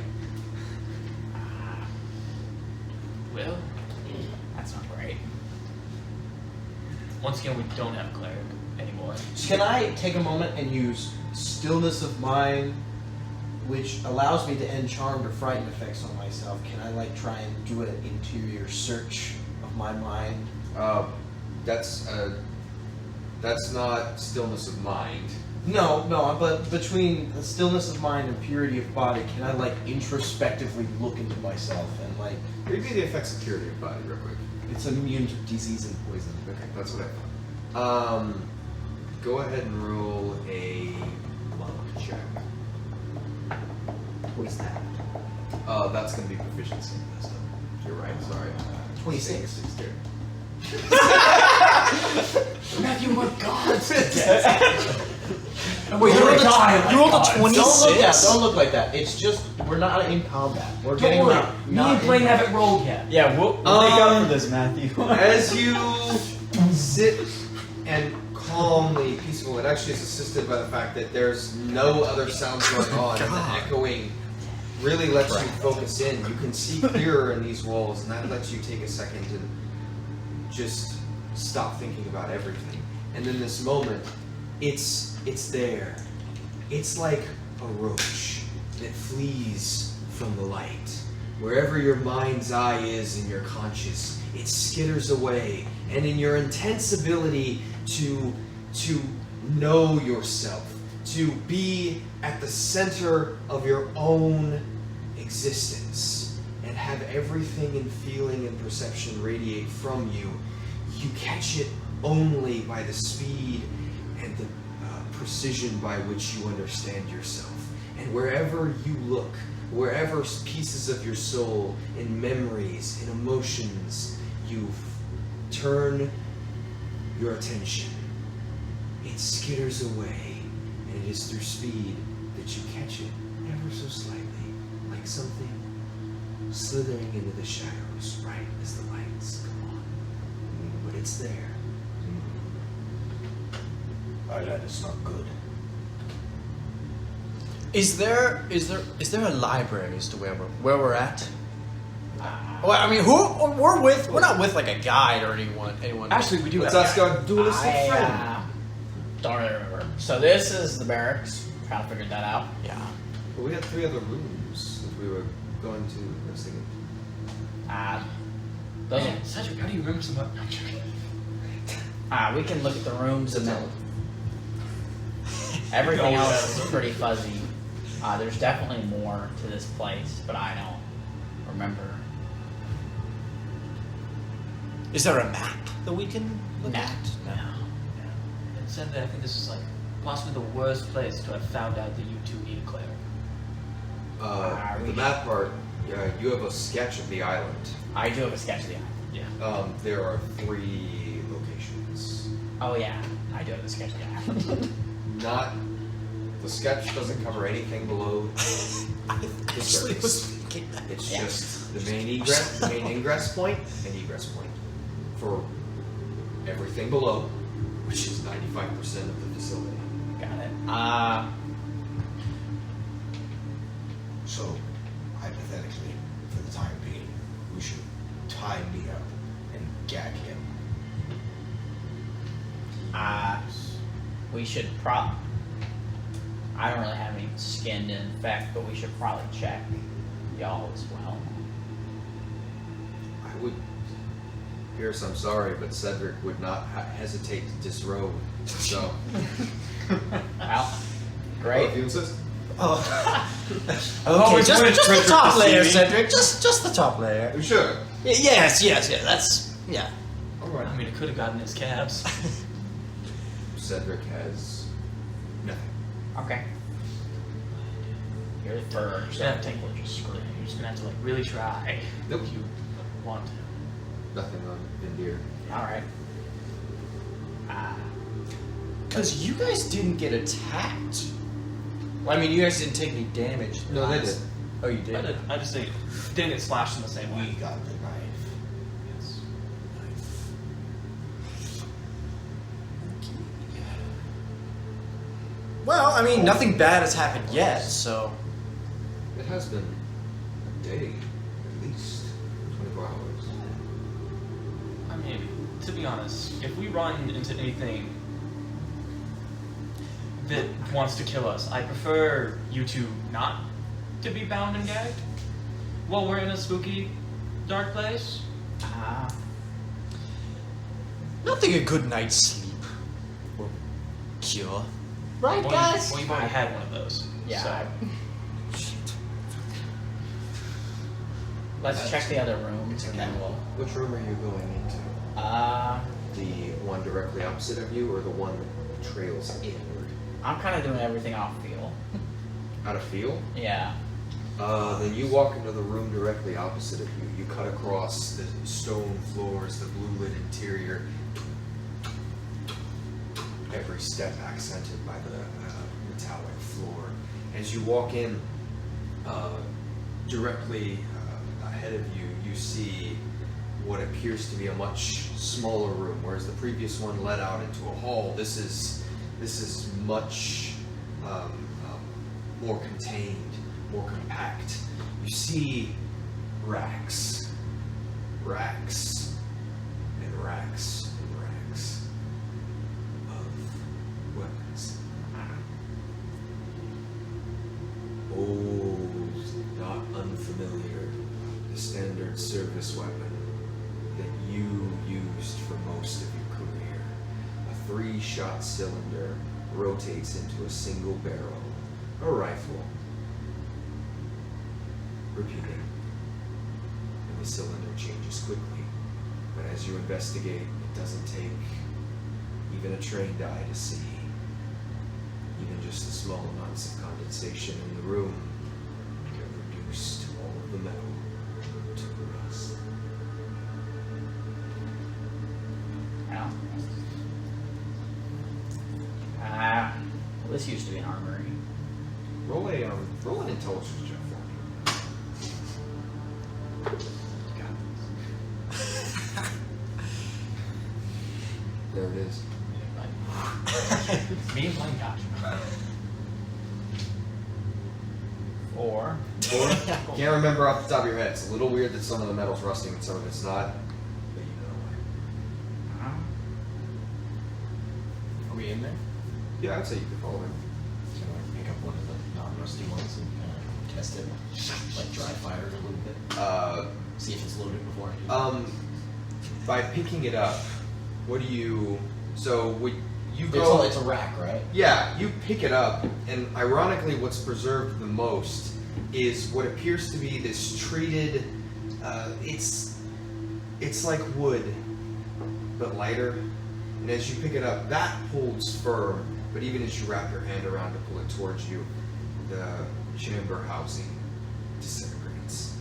Well, That's not great. once again, we don't have a cleric anymore. Can I take a moment and use stillness of mind, which allows me to end charmed or frightened effects on myself? Can I like try and do an interior search of my mind? That's not stillness of mind. No, but between the stillness of mind and purity of body, can I like introspectively look into myself and like Maybe the effects of purity of body, real quick. it's immune to disease and poison? Okay, that's what I thought. Go ahead and roll a luck check. What is that? That's going to be proficiency in wisdom. You're right, sorry. 26. Matthew, my God! Wait, you rolled a 26? Don't look like that. It's just we're not in combat. We're Don't getting worry. not Me and Blaine haven't rolled yet. Yeah, we'll make up for this, Matthew. As you sit and calmly, peaceful, it actually is assisted by the fact that there's no other sounds going on, and the echoing really lets you focus in. You can see clearer in these walls, and that lets you take a second to just stop thinking about everything. And in this moment, it's there. It's like a roach that flees from the light. Wherever your mind's eye is in your conscious, it skitters away. And in your intense ability to know yourself, to be at the center of your own existence, and have everything in feeling and perception radiate from you, you catch it only by the speed and the precision by which you understand yourself. And wherever you look, wherever pieces of your soul, in memories, in emotions, you turn your attention, it skitters away, and it is through speed that you catch it ever so slightly, like something slithering into the shadows right as the lights come on. But it's there. That is not good. Is there a library as to where we're at? Well, I mean, we're not with like a guide or anyone. Actually, we do Let's have ask our dualistic friend. Don't really remember. So this is the barracks. Trying to figure that out. Yeah. Well, we had 3 other rooms that we were going to investigate. Those Man, Cedric, how do you remember some of we can look at the rooms and then You everything always else have. is pretty fuzzy. There's definitely more to this place, but I don't remember. Is there a map that we can look Nah. at? No. And Cedric, I think this is like possibly the worst place to have found out that you two need a cleric. The map part, you have a sketch of the island. I do have a sketch of the island. Yeah. There are 3 locations. Oh yeah, I do have a sketch of the island. The sketch doesn't cover anything below I the actually was surface. thinking that. It's Yeah. just the main ingress point and egress point for everything below, which is 95% of the facility. Got it. So, hypothetically, for the time being, we should tie me up and gag him. We should I don't really have any skin in effect, but we should probably check y'all as well. I would, Pierce, I'm sorry, but Cedric would not hesitate to disrobe. So, Well, if great. you insist. Oh. Okay, Always just went the Frederick top layer, receiving. Cedric. Just the top layer. You sure? Yes. That's yeah. All right. I mean, it could have gotten his calves. Cedric has nothing. Okay. You're the first. Yeah. I think we're just screwed. You're just gonna have to like really try Nope. if you want to. Nothing on Vindyr. All right. Because you guys didn't get attacked. Well, I mean, you guys didn't take any damage. No, they did. Oh, you did. I just think didn't get slashed in the same We way. got the knife. Yes. Well, I mean, nothing bad has happened yet, so. It has been a day, at least 24 hours. I mean, to be honest, if we run into anything that wants to kill us, I prefer you two not to be bound and gagged while we're in a spooky, dark place. Nothing a good night's sleep will cure. Right, Well, guys? well, you've already had one of those. Yeah. So. Shit. Let's check the other rooms and then we'll. Which room are you going into? The one directly opposite of you, or the one that trails inward? I'm kind of doing everything off feel. Out of feel? Yeah. Then you walk into the room directly opposite of you. You cut across the stone floors, the blue lit interior. Every step accented by the metallic floor. As you walk in, directly ahead of you, you see what appears to be a much smaller room, whereas the previous one led out into a hall. This is much more contained, more compact. You see racks, racks, and racks, and racks of weapons. Old, not unfamiliar, the standard service weapon that you used for most of your career. A 3-shot cylinder rotates into a single barrel, a rifle. Repeating. And the cylinder changes quickly, but as you investigate, it doesn't take even a trained eye to see. and just the small amounts of condensation in the room have reduced all of the metal to rust. Well, well, this used to be an armory. Roll an intelligence check for me. There it is. Me and Blaine got you. 4. Can't remember off the top of your head. It's a little weird that some of the metal's rusting and some of it's not. But you know. Are we in there? Yeah, I'd say you could follow him. Can I pick up one of the non-rusty ones and test it, like dry fire it a little bit? See if it's loaded before I do. By picking it up, what do you? So would you go? It's a rack, right? Yeah, you pick it up, and ironically, what's preserved the most is what appears to be this treated. It's like wood, but lighter. And as you pick it up, that holds firm. But even as you wrap your hand around to pull it towards you, the chamber housing disintegrates.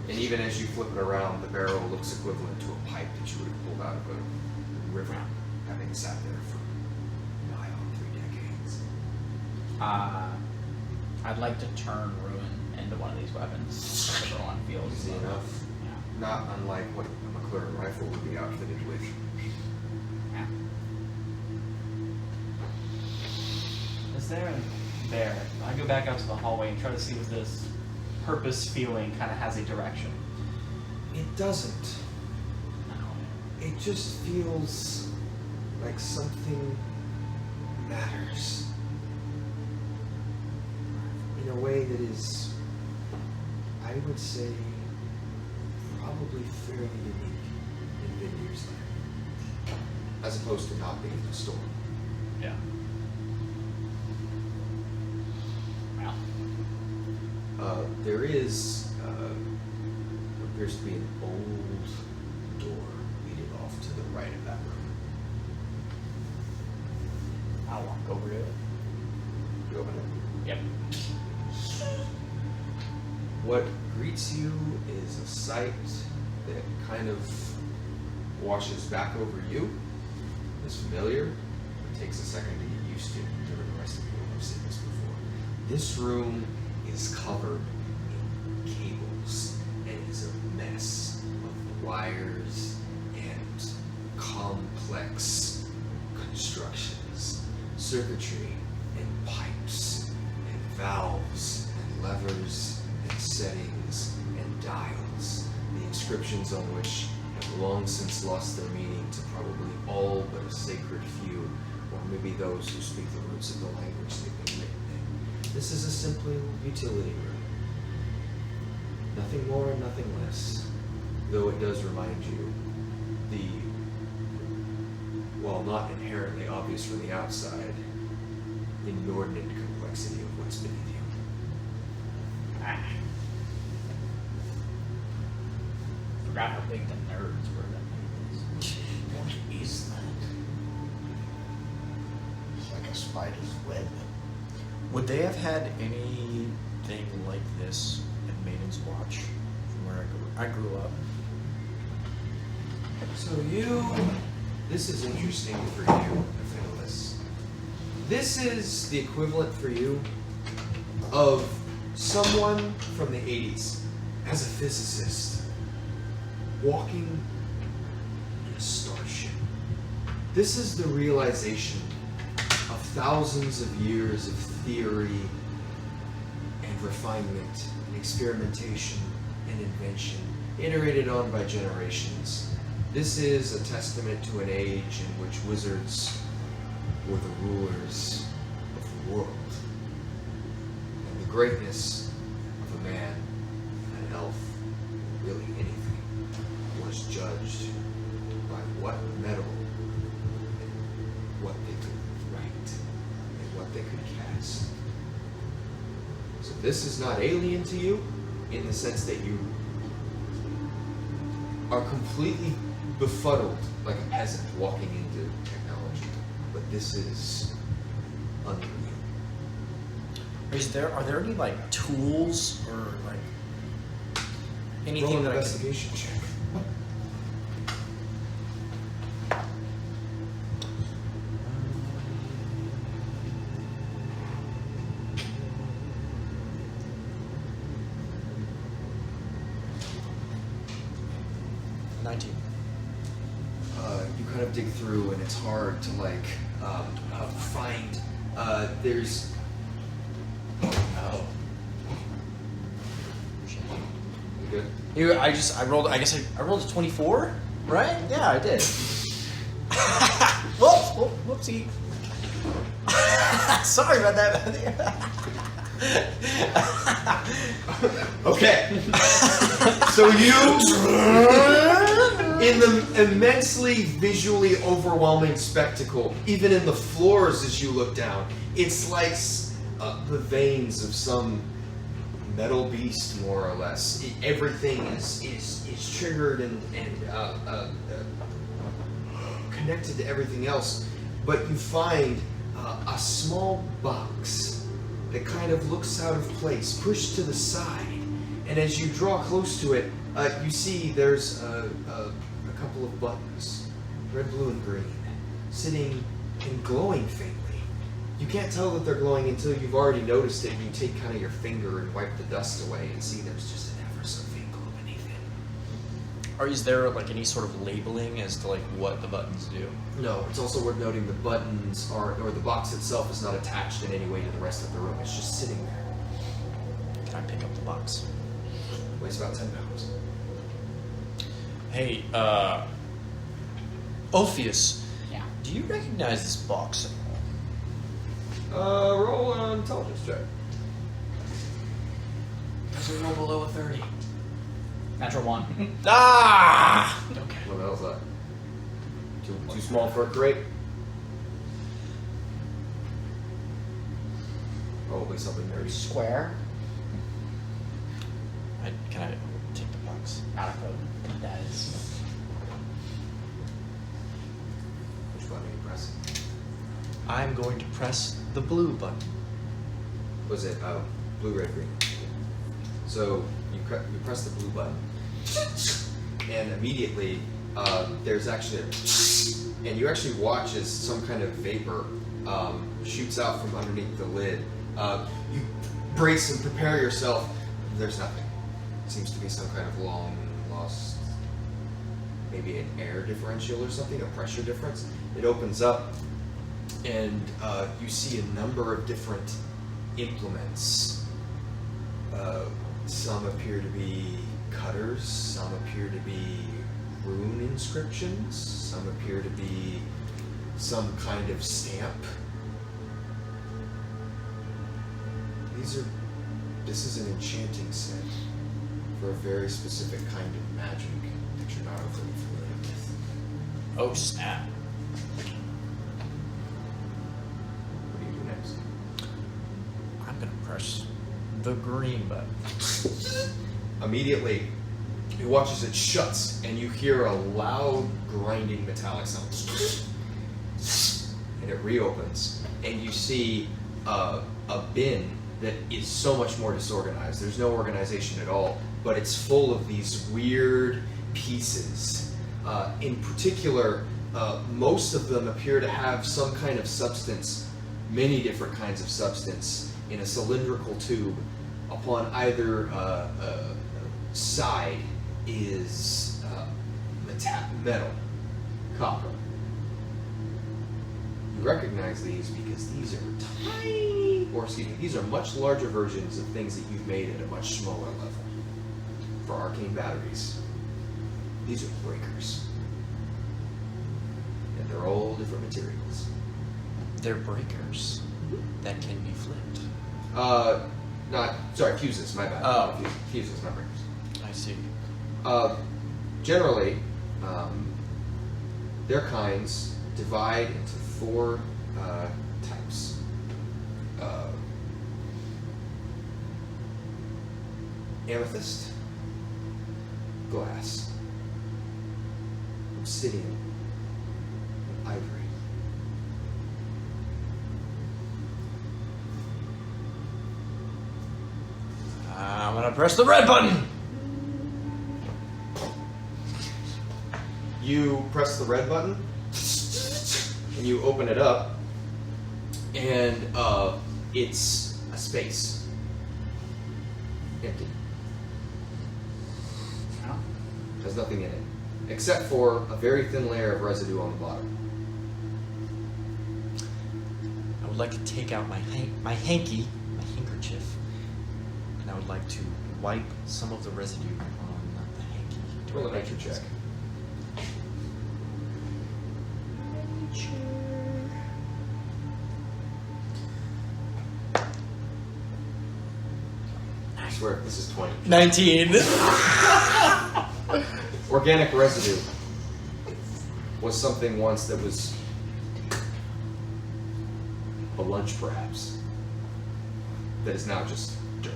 And even as you flip it around, the barrel looks equivalent to a pipe that you would have pulled out of a river, having sat there for nigh on 3 decades. I'd like to turn Ruin into one of these weapons. Everyone feels Easy enough. Yeah. Not unlike what a McLaren rifle would be outfitted with. Yeah. Is there I go back out to the hallway and try to see if this purpose feeling kind of has a direction. It doesn't. It just feels like something matters. In a way that is, I would say, probably fairly unique in Vindyr's land. As opposed to not being in the storm. Yeah. Well, There is, appears to be an old door leading off to the right of that room. I'll walk over to it. You open it. Yep. What greets you is a sight that kind of washes back over you. It's familiar. It takes a second to get used to. Never the rest of you have seen this before. This room is covered in cables and is a mess of wires and complex constructions, circuitry and pipes and valves and levers and settings and dials, the inscriptions on which have long since lost their meaning to probably all but a sacred few, or maybe those who speak the roots of the language they've been written in. This is a simple utility room. Nothing more and nothing less, though it does remind you the, while not inherently obvious from the outside, inordinate complexity of what's beneath you. Forgot how big the nerds were that made this. What is that? It's like a spider's web. Would they have had anything like this in Maiden's Watch from where I grew up? So this is interesting for you, Hifidiles. This is the equivalent for you of someone from the 80s as a physicist walking in a starship. This is the realization of thousands of years of theory and refinement and experimentation and invention, iterated on by generations. This is a testament to an age in which wizards were the rulers of the world. And the greatness of a man, an elf, really anything, was judged by what metal and what they could write and what they could cast. So this is not alien to you in the sense that you are completely befuddled like a peasant walking into technology. But this is unreal. Are there any like tools or like anything Roll an that I can? investigation check. You kind of dig through, and it's hard to like find. There's. Oh. You good? I rolled. I guess I rolled a 24, right? Yeah, I did. Whoopsie. Sorry about that. Okay. So you, in the immensely visually overwhelming spectacle, even in the floors as you look down, it's like the veins of some metal beast, more or less. Everything is triggered and connected to everything else. But you find a small box that kind of looks out of place, pushed to the side. And as you draw close to it, you see there's a couple of buttons, red, blue, and green, sitting and glowing faintly. You can't tell that they're glowing until you've already noticed it, and you take kind of your finger and wipe the dust away and see there's just an ever so faint glow beneath it. Or is there like any sort of labeling as to like what the buttons do? No, it's also worth noting the buttons or the box itself is not attached in any way to the rest of the room. It's just sitting there. Can I pick up the box? Weighs about 10 pounds. Hey, Alphues, Yeah. do you recognize this box? Roll an intelligence check. Does it roll below a 30? Natural 1. Ah! Okay. What the hell's that? Too small for a crate? Probably something very Square. Can I take the box? Out of code. That is. Which button are you pressing? I'm going to press the blue button. Was it blue, red, green? So you press the blue button, and immediately there's actually and you actually watch as some kind of vapor shoots out from underneath the lid. You brace and prepare yourself. There's nothing. It seems to be some kind of long lost, maybe an air differential or something, a pressure difference. It opens up, and you see a number of different implements. Some appear to be cutters, some appear to be rune inscriptions, some appear to be some kind of stamp. This is an enchanting set for a very specific kind of magic that you're not overly familiar with. Oh, snap. What do you do next? I'm going to press the green button. Immediately, you watch as it shuts, and you hear a loud, grinding metallic sound. And it reopens, and you see a bin that is so much more disorganized. There's no organization at all, but it's full of these weird pieces. In particular, most of them appear to have some kind of substance, many different kinds of substance, in a cylindrical tube. Upon either side is metal, copper. You recognize these because these are tiny, or excuse me, these are much larger versions of things that you've made at a much smaller level. For arcane batteries, these are breakers. And they're all different materials. They're breakers that can be flipped. Fuses, my bad. Oh. Fuses, not breakers. I see. Generally, their kinds divide into 4 types. Amethyst, glass, obsidian, and ivory. press the red button. You press the red button, and you open it up, and it's a space. Empty. Oh. There's nothing in it. Except for a very thin layer of residue on the bottom. I would like to take out my hanky, my handkerchief, and I would like to wipe some of the residue on the hanky. Roll a nature check. I swear, this is 20. 19. Organic residue was something once that was a lunch, perhaps, that is now just dirt.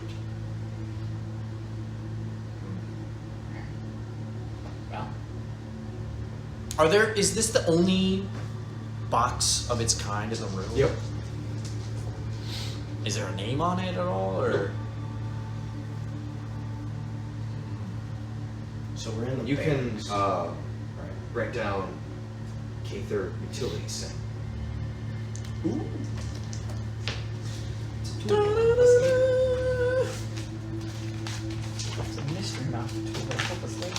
Well, Is this the only box of its kind in the room? Yep. Is there a name on it at all, or? So we're in the You can barracks. write down Kaither utility set. Ooh. it's a mystery mouth tool that help us later.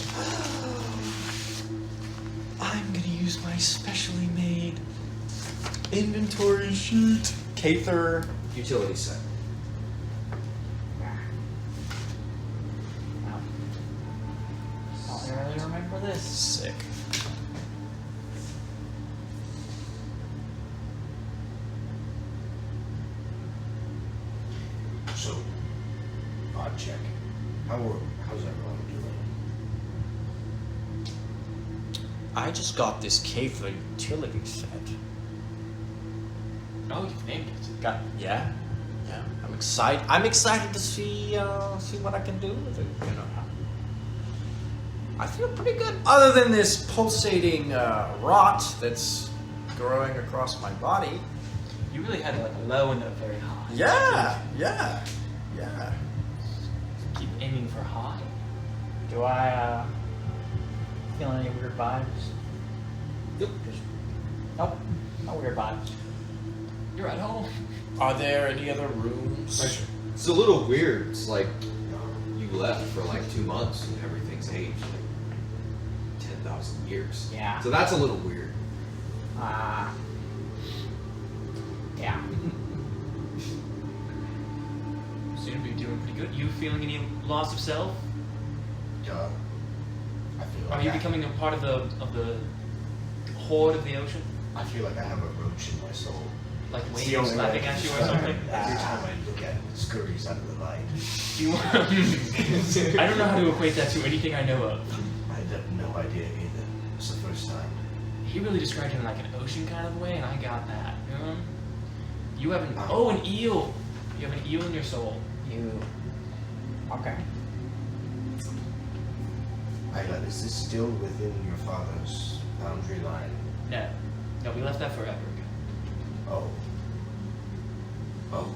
I'm gonna use my specially made inventory sheet. Kaither. Utility set. Well, I don't really remember this. Sick. So, odd check. How's everyone doing? I just got this Kaither utility set. Oh, you've named it. Yeah. I'm excited. I'm excited to see what I can do with it. You know, I feel pretty good. Other than this pulsating rot that's growing across my body. You really had like a low and a very high. Yeah. Keep aiming for high. Do I feel any weird vibes? Yep. Nope. No weird vibes. You're at home. Are there any other rooms? It's a little weird. It's like you left for like 2 months and everything's aged like 10,000 years. Yeah. So that's a little weird. Yeah. Seem to be doing pretty good. You feeling any loss of self? I feel like Are you becoming a part of the horde of the ocean? I feel like I have a roach in my soul. Like It's waves the only slapping way I at can you or describe something? it. Every time I look at it, it scurries out of the light. Do you, I don't know how to equate that to anything I know of. I have no idea either. It's the first time. He really described it in like an ocean kind of way, and I got that. You know? You have an eel. You have an eel in your soul. Okay. Isla, is this still within your father's boundary line? No, we left that forever ago. Oh.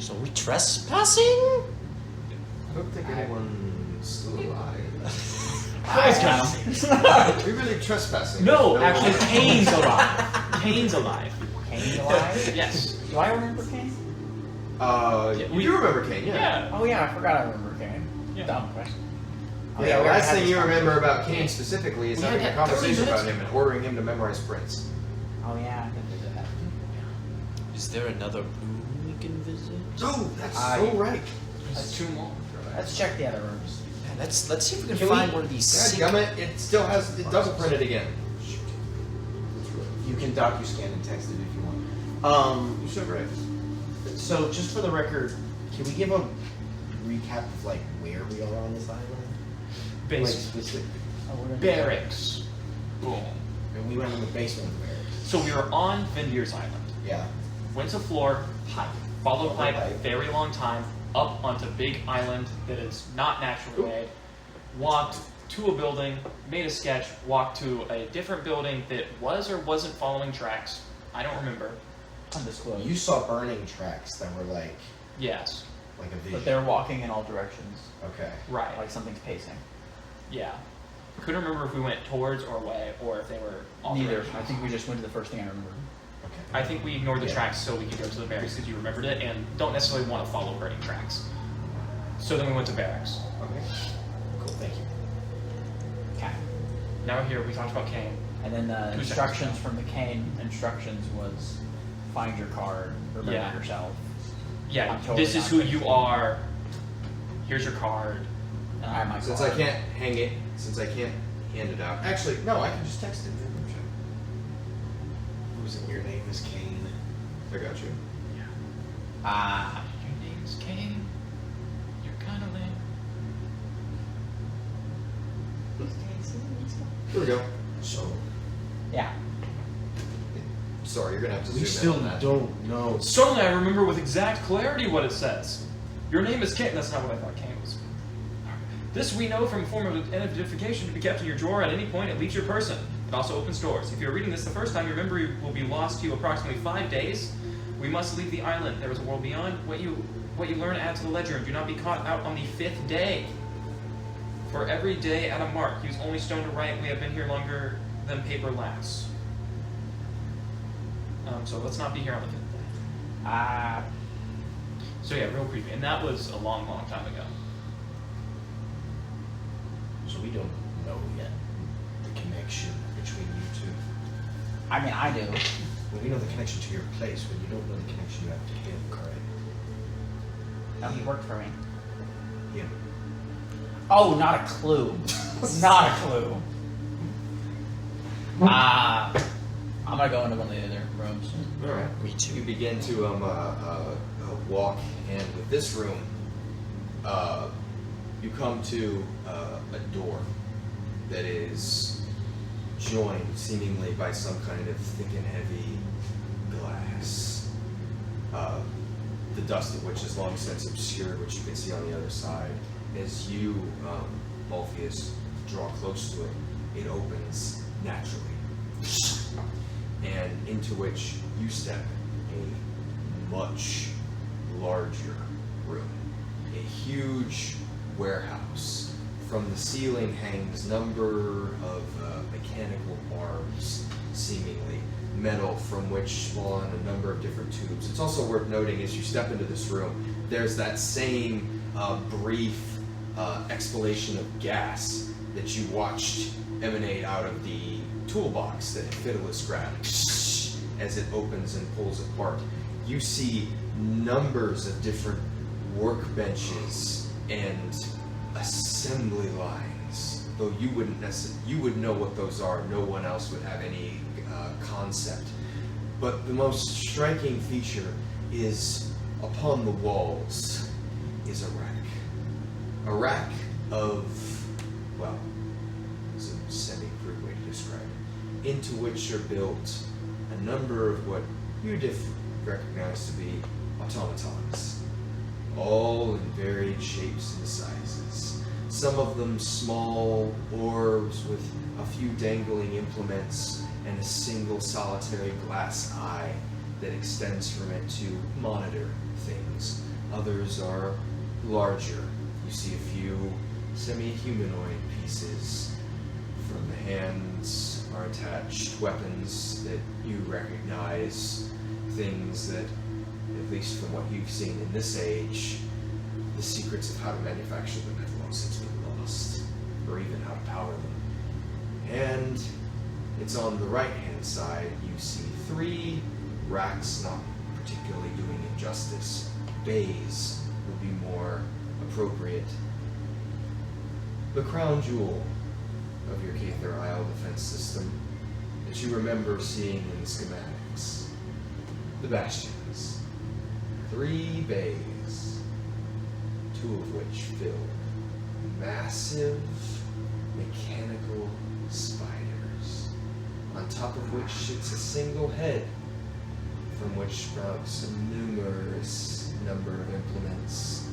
So we trespassing? I don't think anyone's still alive. Guys, count. We're really trespassing. No, There's actually, Kane's alive. Kane's alive. Kane alive? Yes. Do I remember Kane? You do remember Kane, yeah. Yeah. Oh yeah, I forgot I remember Kane. Yeah. Dumb question. Yeah, we the already last had thing this you remember conversation. about Kane specifically is We having had a that 30 conversation about minutes him and ordering him to memorize prints. Oh yeah, I did that. Is there another room we can visit? Oh, that's I- so right. There's 2 more. Let's check the other rooms. Man, let's see if we can, Can find we- one of these sick. Dadgummit, it still has, it doesn't print it again. You can docu-scan and text it if you want. You said right. So just for the record, can we give a recap of like where we are on this island? Like Base. specific. Oh, we're gonna Barracks. Boom. And we went in the basement of the barracks. So we were on Vindyr's Island. Yeah. Went to floor, pipe. Followed Followed pipe, pipe. very long time, up onto big island that is not naturally made. Walked to a building, made a sketch, walked to a different building that was or wasn't following tracks. I don't remember. Undisclosed. You saw burning tracks that were like Yes. Like a vision. But they're walking in all directions, Okay. Right. like something's pacing. Yeah. Couldn't remember if we went towards or away, or if they were all Neither. directions. I think we just went to the first thing I remember. Okay. I think we ignored the tracks so we could go to the barracks because you remembered it and don't necessarily want to follow burning tracks. So then we went to barracks. Okay. Cool. Thank you. Okay. Now here we talked about Kane. And then the 2 seconds. instructions from the Kane instructions was find your card, remember Yeah. yourself. Yeah, I'm totally this is not who gonna you do are. Here's your card. And I have my Since card. I can't hang it, since I can't hand it out. Actually, no, I can just text it. Who's in your name is Kane? I got you. Your name's Kane. You're kind of lame. Here we go. So Yeah. Sorry, you're gonna have to we zoom still in on that. don't know. Suddenly I remember with exact clarity what it says. Your name is Kane. That's not what I thought Kane was. This we know from a form of identification to be kept in your drawer at any point it leaves your person. It also opens doors. If you're reading this the first time, your memory will be lost to you approximately 5 days. We must leave the island. There is a world beyond. What you learn add to the ledger, and do not be caught out on the 5th day. For every day at a mark, use only stone to write. We have been here longer than paper lasts. So let's not be here on the 5th day. So yeah, real creepy. And that was a long, long time ago. So we don't know yet the connection between you two. I mean, I do. Well, we know the connection to your place, but you don't know the connection you have to him, correct? No, he worked for me. Him. Oh, not a clue. Not a clue. I'm gonna go into one of the other rooms. All right. Me too. You begin to walk, and with this room, you come to a door that is joined seemingly by some kind of thick and heavy glass. The dust of which is long since obscured, which you can see on the other side. As you, Alphues, draw close to it, it opens naturally. And into which you step a much larger room. A huge warehouse. From the ceiling hangs number of mechanical arms, seemingly metal, from which spawn a number of different tubes. It's also worth noting as you step into this room, there's that same brief exhalation of gas that you watched emanate out of the toolbox that Hifidiles grabbed as it opens and pulls apart. You see numbers of different workbenches and assembly lines. Though you wouldn't you would know what those are. No one else would have any concept. But the most striking feature is upon the walls is a rack. A rack of, well, it's a semi-crude way to describe it, into which are built a number of what you recognize to be automatons, all in varied shapes and sizes. Some of them small orbs with a few dangling implements and a single solitary glass eye that extends from it to monitor things. Others are larger. You see a few semi-humanoid pieces. From the hands are attached weapons that you recognize, things that, at least from what you've seen in this age, the secrets of how to manufacture them have long since been lost, or even how to power them. And it's on the right-hand side, you see 3 racks, not particularly doing it justice. Bays would be more appropriate. The crown jewel of your Kaither Isle defense system that you remember seeing in the schematics. The bastions. 3 bays, 2 of which fill massive mechanical spiders, on top of which sits a single head, from which sprouts a numerous number of implements,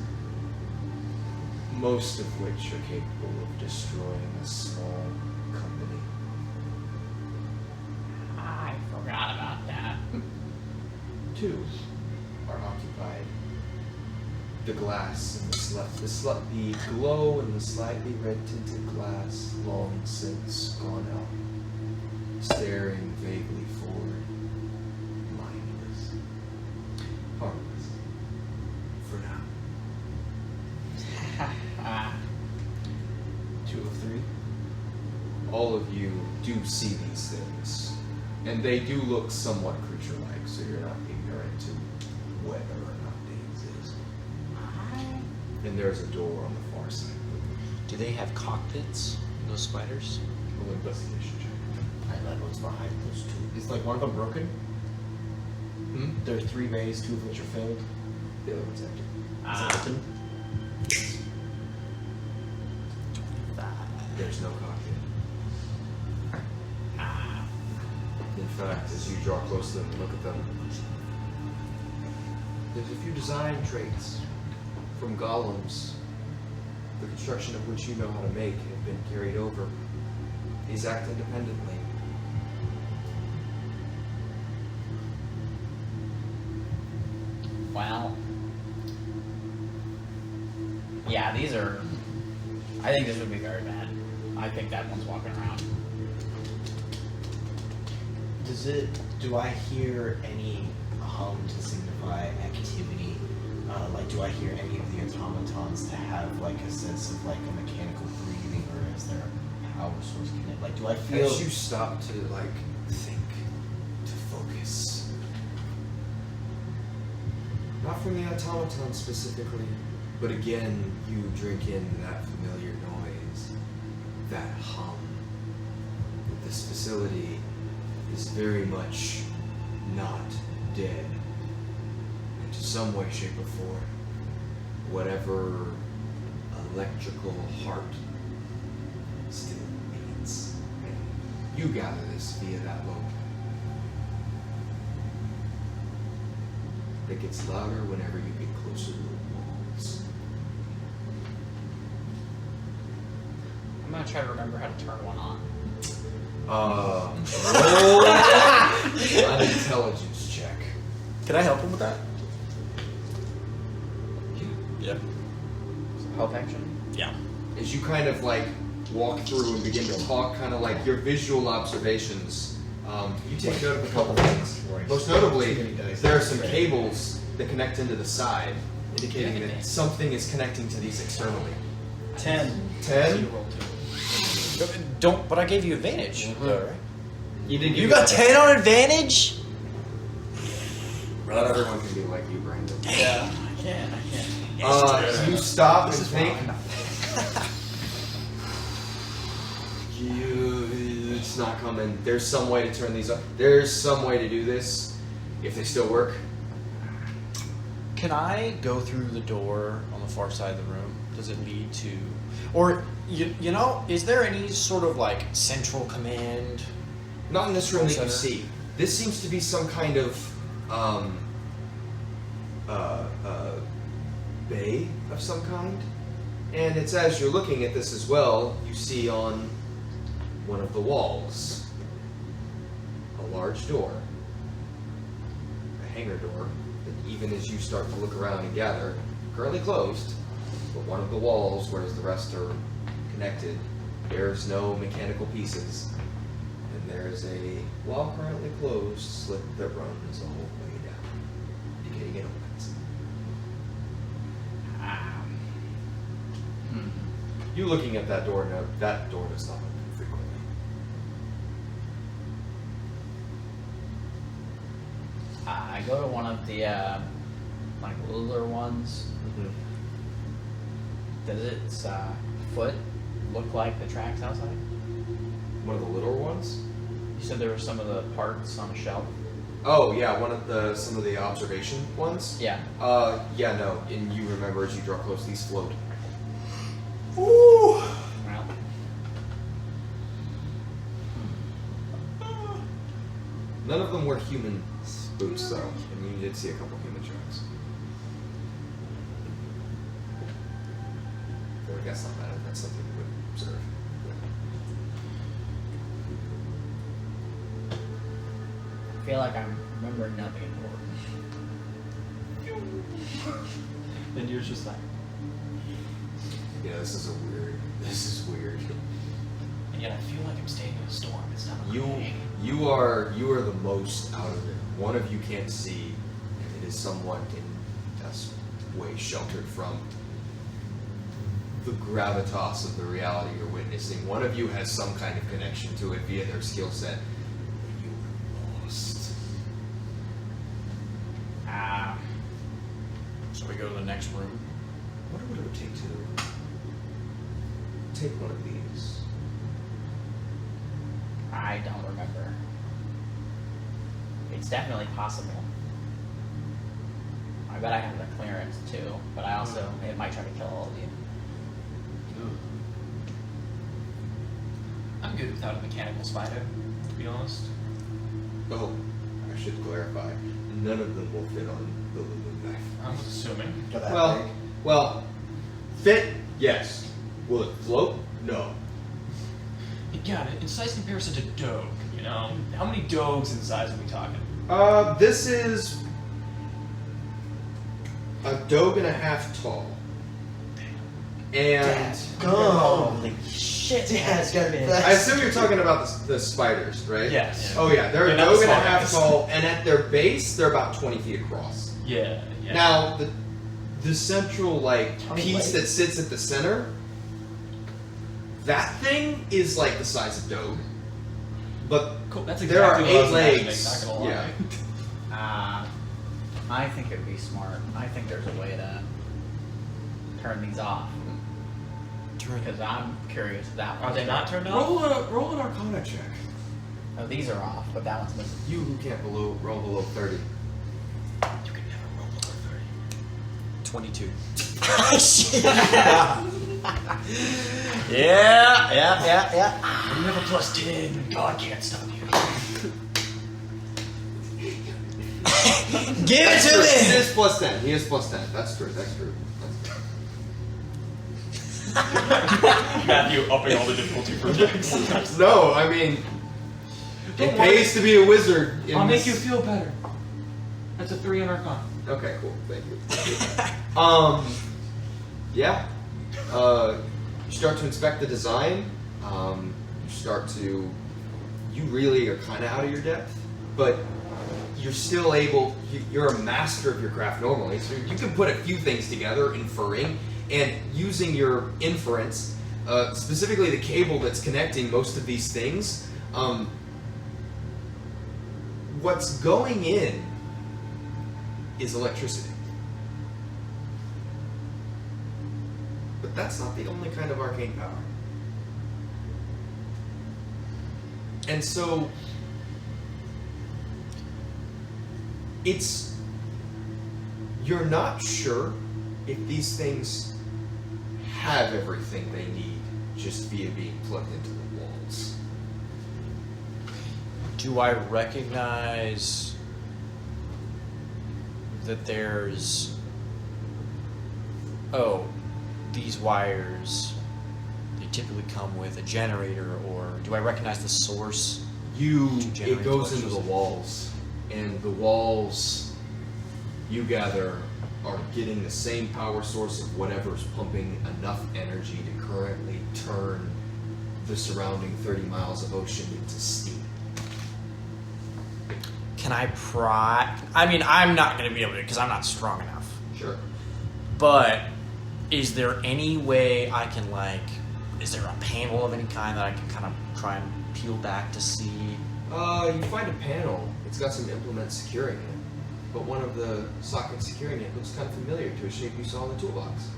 most of which are capable of destroying a small company. I forgot about that. 2 are occupied the glass and the glow in the slightly red tinted glass long since gone out, staring vaguely forward, mindless, harmless, for now. 2 of 3. All of you do see these things, and they do look somewhat creature-like, so you're not ignorant to whether or not they exist. And there's a door on the far side. Do they have cockpits? Those spiders? Roll investigation check. Alright, that one's behind those 2. Is like one of them broken? There are 3 bays, 2 of which are filled. The other one's empty. Is it open? There's no cockpit. In fact, as you draw close to them and look at them, there's a few design traits from golems, the construction of which you know how to make, have been carried over. These act independently. Well, yeah, these are. I think this would be very bad. I think that one's walking around. Do I hear any hum to signify activity? Like, do I hear any of the automatons to have like a sense of like a mechanical breathing, or is there a power source connected? Like, do I feel? As you stop to like think, to focus, not from the automaton specifically, but again, you drink in that familiar noise, that hum. This facility is very much not dead. In some way, shape, or form, whatever electrical heart still beats. And you gather this via that lobe. It gets louder whenever you get closer to the walls. I'm gonna try to remember how to turn one on. Roll an intelligence check. Can I help him with that? Yeah. Help action? Yeah. As you kind of like walk through and begin to talk, kind of like your visual observations, you take note of a couple things. Most notably, there are some cables that connect into the side, indicating that something is connecting to these externally. 10. 10? Don't. But I gave you advantage. Right? You did. You got 10 on advantage. Not everyone can be like you, Brandon. Yeah, I can't. You stop and think. It's not coming. There's some way to turn these up. There's some way to do this. If they still work. Can I go through the door on the far side of the room? Does it lead to, or you know, is there any sort of like central command? Not in this room that you Center. see. This seems to be some kind of bay of some kind. And it's as you're looking at this as well, you see on one of the walls a large door, a hangar door, that even as you start to look around and gather, currently closed, but one of the walls, whereas the rest are connected, bears no mechanical pieces. And there's a, while currently closed, slit that runs all the way down, indicating it opens. You looking at that door, no, that door does not open frequently. I go to one of the like littler ones. Does its foot look like the tracks outside? One of the littler ones? You said there were some of the parts on a shelf. Oh yeah, some of the observation ones? Yeah. Yeah, no, and you remember as you draw close, these float. Ooh. Well, None of them were human boots though, and you did see a couple human tracks. But I guess not that, that's something you would observe. I feel like I'm remembering nothing important. Vindyr's just like, Yeah, this is weird. and yet I feel like I'm staying in a storm. It's not You are the most out of it. One of you can't see, and it is somewhat in best way sheltered from the gravitas of the reality you're witnessing. One of you has some kind of connection to it via their skill set, and you are lost. So we go to the next room. What would it take to take one of these? I don't remember. It's definitely possible. I bet I have the clearance too, but I also it might try to kill all of you. I'm good without a mechanical spider, to be honest. Oh, I should clarify. None of them will fit on the Lulu knife. I was assuming. They're that big. Well, fit, yes. Will it float? No. Yeah, in size comparison to Doge, you know? How many Doges in size are we talking? This is a dog and a half tall. And Holy shit! Dad's got it. I assume you're talking about the spiders, right? Yes. Oh yeah, they're a They're not dog and a small half guys. tall, and at their base, they're about 20 feet across. Yeah. Now, the central Tony piece Blake. that sits at the center, that thing is like the size of Doge. But Cool. That's there are exactly what I 8 was imagining, legs. not gonna lie. Yeah. I think it would be smart. I think there's a way to turn these off. Because I'm curious if that Are one's they not turned off? Roll an Arcana check. Oh, these are off, but that one's missing. You who can't roll below 30. You can never roll below 22. Shit. Yeah.30. You have a plus 10. God can't stop you. Give it to He me! is plus 10. He is plus 10. That's true. Matthew upping all the difficulty for Jax. No, I mean, Don't it pays to be a wizard. I'll make you feel better. That's a 3 on Arcana. Okay, cool. Thank you. Yeah. You start to inspect the design. You really are kind of out of your depth, but you're still able. You're a master of your craft normally, so you can put a few things together, inferring, and using your inference, specifically the cable that's connecting most of these things. What's going in is electricity. But that's not the only kind of arcane power. And so you're not sure if these things have everything they need just via being plugged into the walls. Do I recognize that there's... Oh, these wires, they typically come with a generator, or do I recognize the source? It goes into the walls, and the walls, you gather, are getting the same power source of whatever's pumping enough energy to currently turn the surrounding 30 miles of ocean into steam. Can I pry? I mean, I'm not going to be able to because I'm not strong enough. Sure. But is there any way I can, is there a panel of any kind that I can kind of try and peel back to see? You find a panel. It's got some implements securing it, but one of the sockets securing it looks kind of familiar to a shape you saw in the toolbox.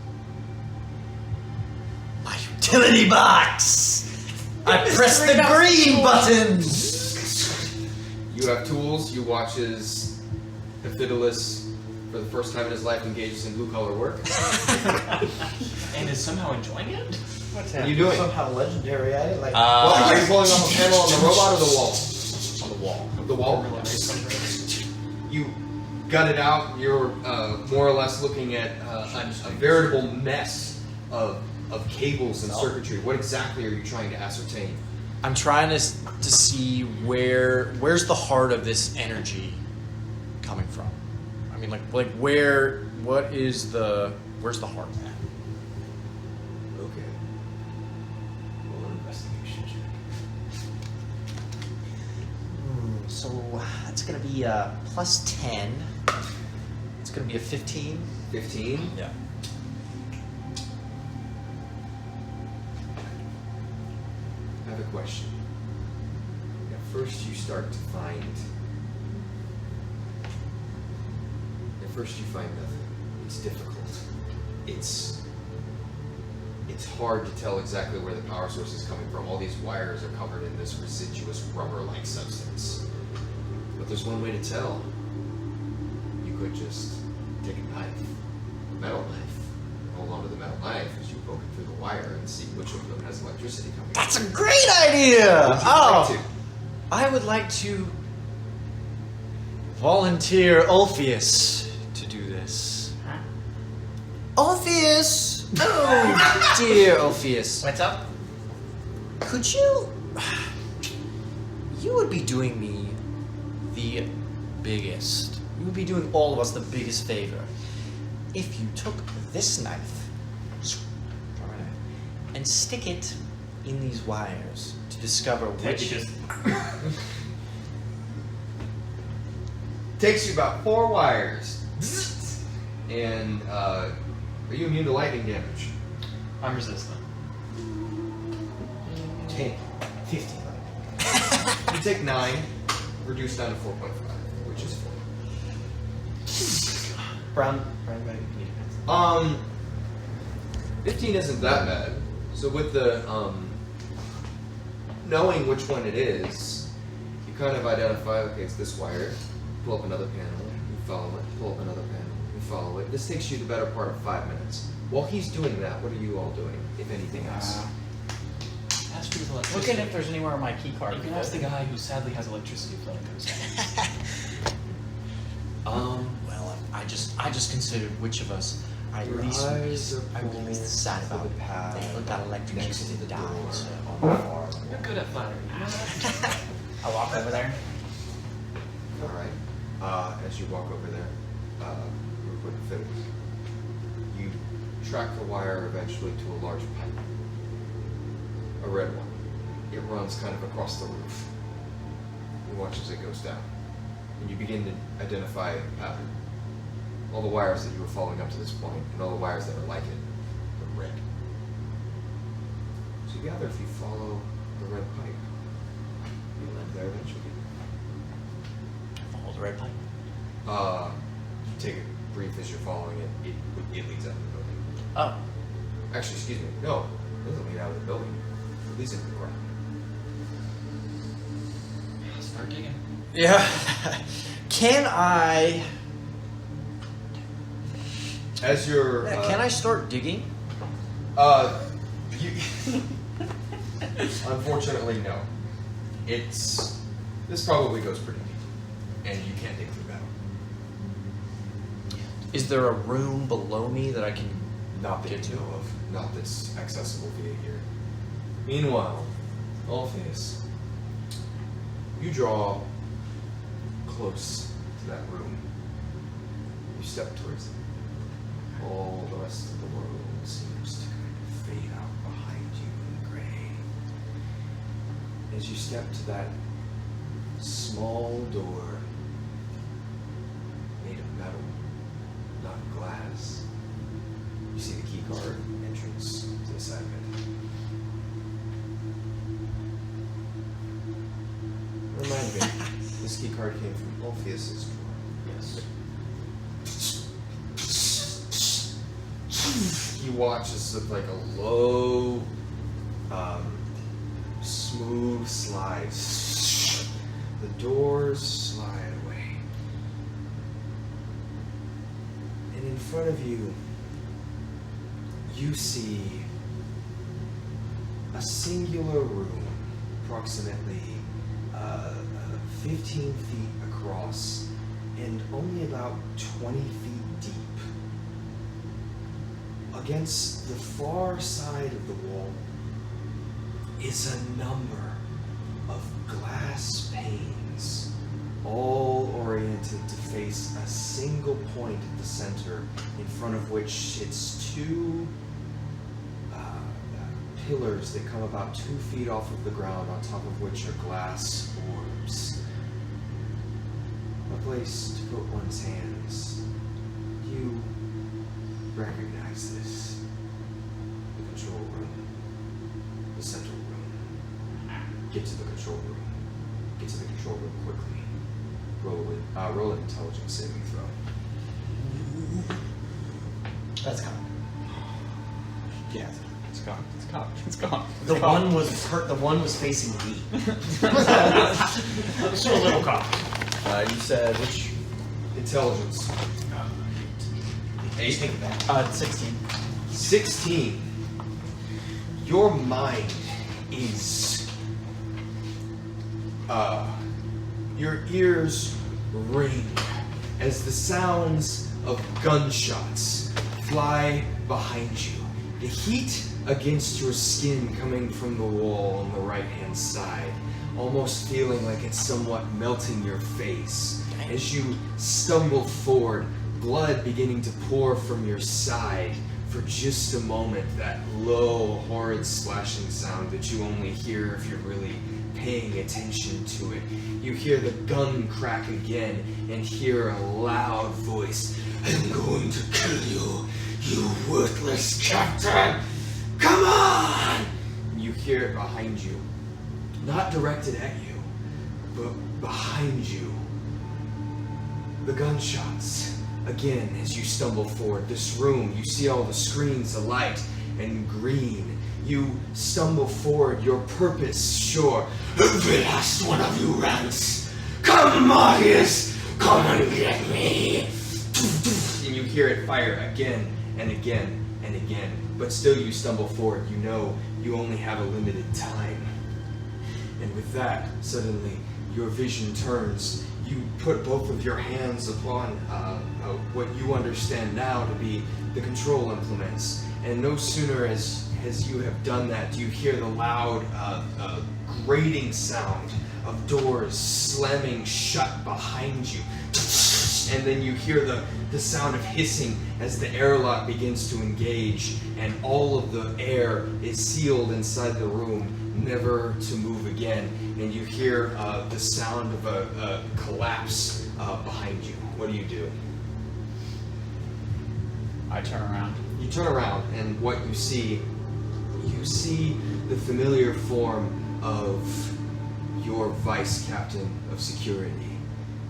My utility box! I press the green button! You have tools. You watch as Hifidiles, for the first time in his life, engages in blue-collar work. And is somehow enjoying it? What's What are you doing? Somehow legendary at it. Well, are you pulling off a panel on the robot or the wall? On the wall. The wall? You gut it out. You're more or less looking at a veritable mess of cables and circuitry. What exactly are you trying to ascertain? I'm trying to see where's the heart of this energy coming from. I mean, like where where's the heart at? Okay. Roll an investigation check. So that's gonna be plus 10. It's gonna be a 15. 15. Yeah. I have a question. At first you start to find... At first you find nothing. It's difficult. It's hard to tell exactly where the power source is coming from. All these wires are covered in this residuous rubber-like substance. But there's one way to tell. You could just take a knife, a metal knife, hold onto the metal knife as you poke it through the wire and see which of them has electricity coming from. That's a great idea! Would you like to? I would like to volunteer Alphues to do this. Huh? Alphues! Oh, dear Alphues. What's up? Could you... You would be doing me the biggest. You would be doing all of us the biggest favor if you took this knife and stick it in these wires to discover which... Just Takes you about 4 wires. And, are you immune to lightning damage? I'm resistant. Take 50. You take 9, reduced down to 4.5, which is 4. Brown. 15 isn't that bad. So with the, knowing which one it is, you kind of identify, okay, it's this wire. Pull up another panel, you follow it, pull up another panel, you follow it. This takes you the better part of 5 minutes. While he's doing that, what are you all doing, if anything else? Ask for his electricity. Looking if there's anywhere my key card You would can be ask the good. guy who sadly has electricity flowing through his hands. Well, I just considered which of us I Your least eyes are I would be least sad to about the path that electricity next to the died. door So. on the far You're wall. good at flattery. I'll walk over there. Alright. As you walk over there, real quick, Hifidiles. You track the wire eventually to a large pipe. A red one. It runs kind of across the roof. You watch as it goes down. And you begin to identify a pattern. All the wires that you were following up to this point, and all the wires that are like it, are red. So you gather if you follow the red pipe, you'll end there eventually. Follow the red pipe. You take a brief as you're following it, it leads out of the building. Oh. Actually, excuse me, no, it doesn't lead out of the building. It leads into the ground. Start digging. Yeah. Can I? As you're... Can I start digging? You... Unfortunately, no. This probably goes pretty deep, and you can't dig through metal. Is there a room below me that I can Not that get you to? know of. Not that's accessible via here. Meanwhile, Alphues, you draw close to that room. You step towards it. All the rest of the world seems to kind of fade out behind you in gray. As you step to that small door made of metal, not glass, you see the key card entrance to the side of it. Remind me, this key card came from Alphues' drawer. Yes. You watch as like a low, smooth slide. The doors slide away. And in front of you, you see a singular room, approximately 15 feet across and only about 20 feet deep. Against the far side of the wall is a number of glass panes, all oriented oriented to face a single point at the center, in front of which sits two pillars that come about 2 feet off of the ground, on top of which are glass orbs. A place to put one's hands. You recognize this. The control room. The central room. Get to the control room. Get to the control room quickly. Roll an intelligence saving throw. That's gone. Yeah. It's gone. It's gone. It's gone. The one was hurt. The one was facing me. So a little cough. You said which? Intelligence. 8. 16. 16. Your mind is. Your ears ring as the sounds of gunshots fly behind you. The heat against your skin coming from the wall on the right-hand side, almost feeling like it's somewhat melting your face. As you stumble forward, blood beginning to pour from your side. For just a moment, that low, horrid splashing sound that you only hear if you're really paying attention to it. You hear the gun crack again and hear a loud voice. I'm going to kill you, you worthless captain! Come on! You hear it behind you. Not directed at you, but behind you. The gunshots. Again, as you stumble forward, this room, you see all the screens alight and green. You stumble forward, your purpose sure. The last one of you rants. Come, Marius! Come and get me! And you hear it fire again and again and again. But still you stumble forward. You know you only have a limited time. And with that, suddenly, your vision turns. You put both of your hands upon what you understand now to be the control implements. And no sooner as you have done that, do you hear the loud grating sound of doors slamming shut behind you. And then you hear the sound of hissing as the airlock begins to engage, and all of the air is sealed inside the room, never to move again. And you hear the sound of a collapse behind you. What do you do? I turn around. You turn around, and what you see the familiar form of your vice captain of security,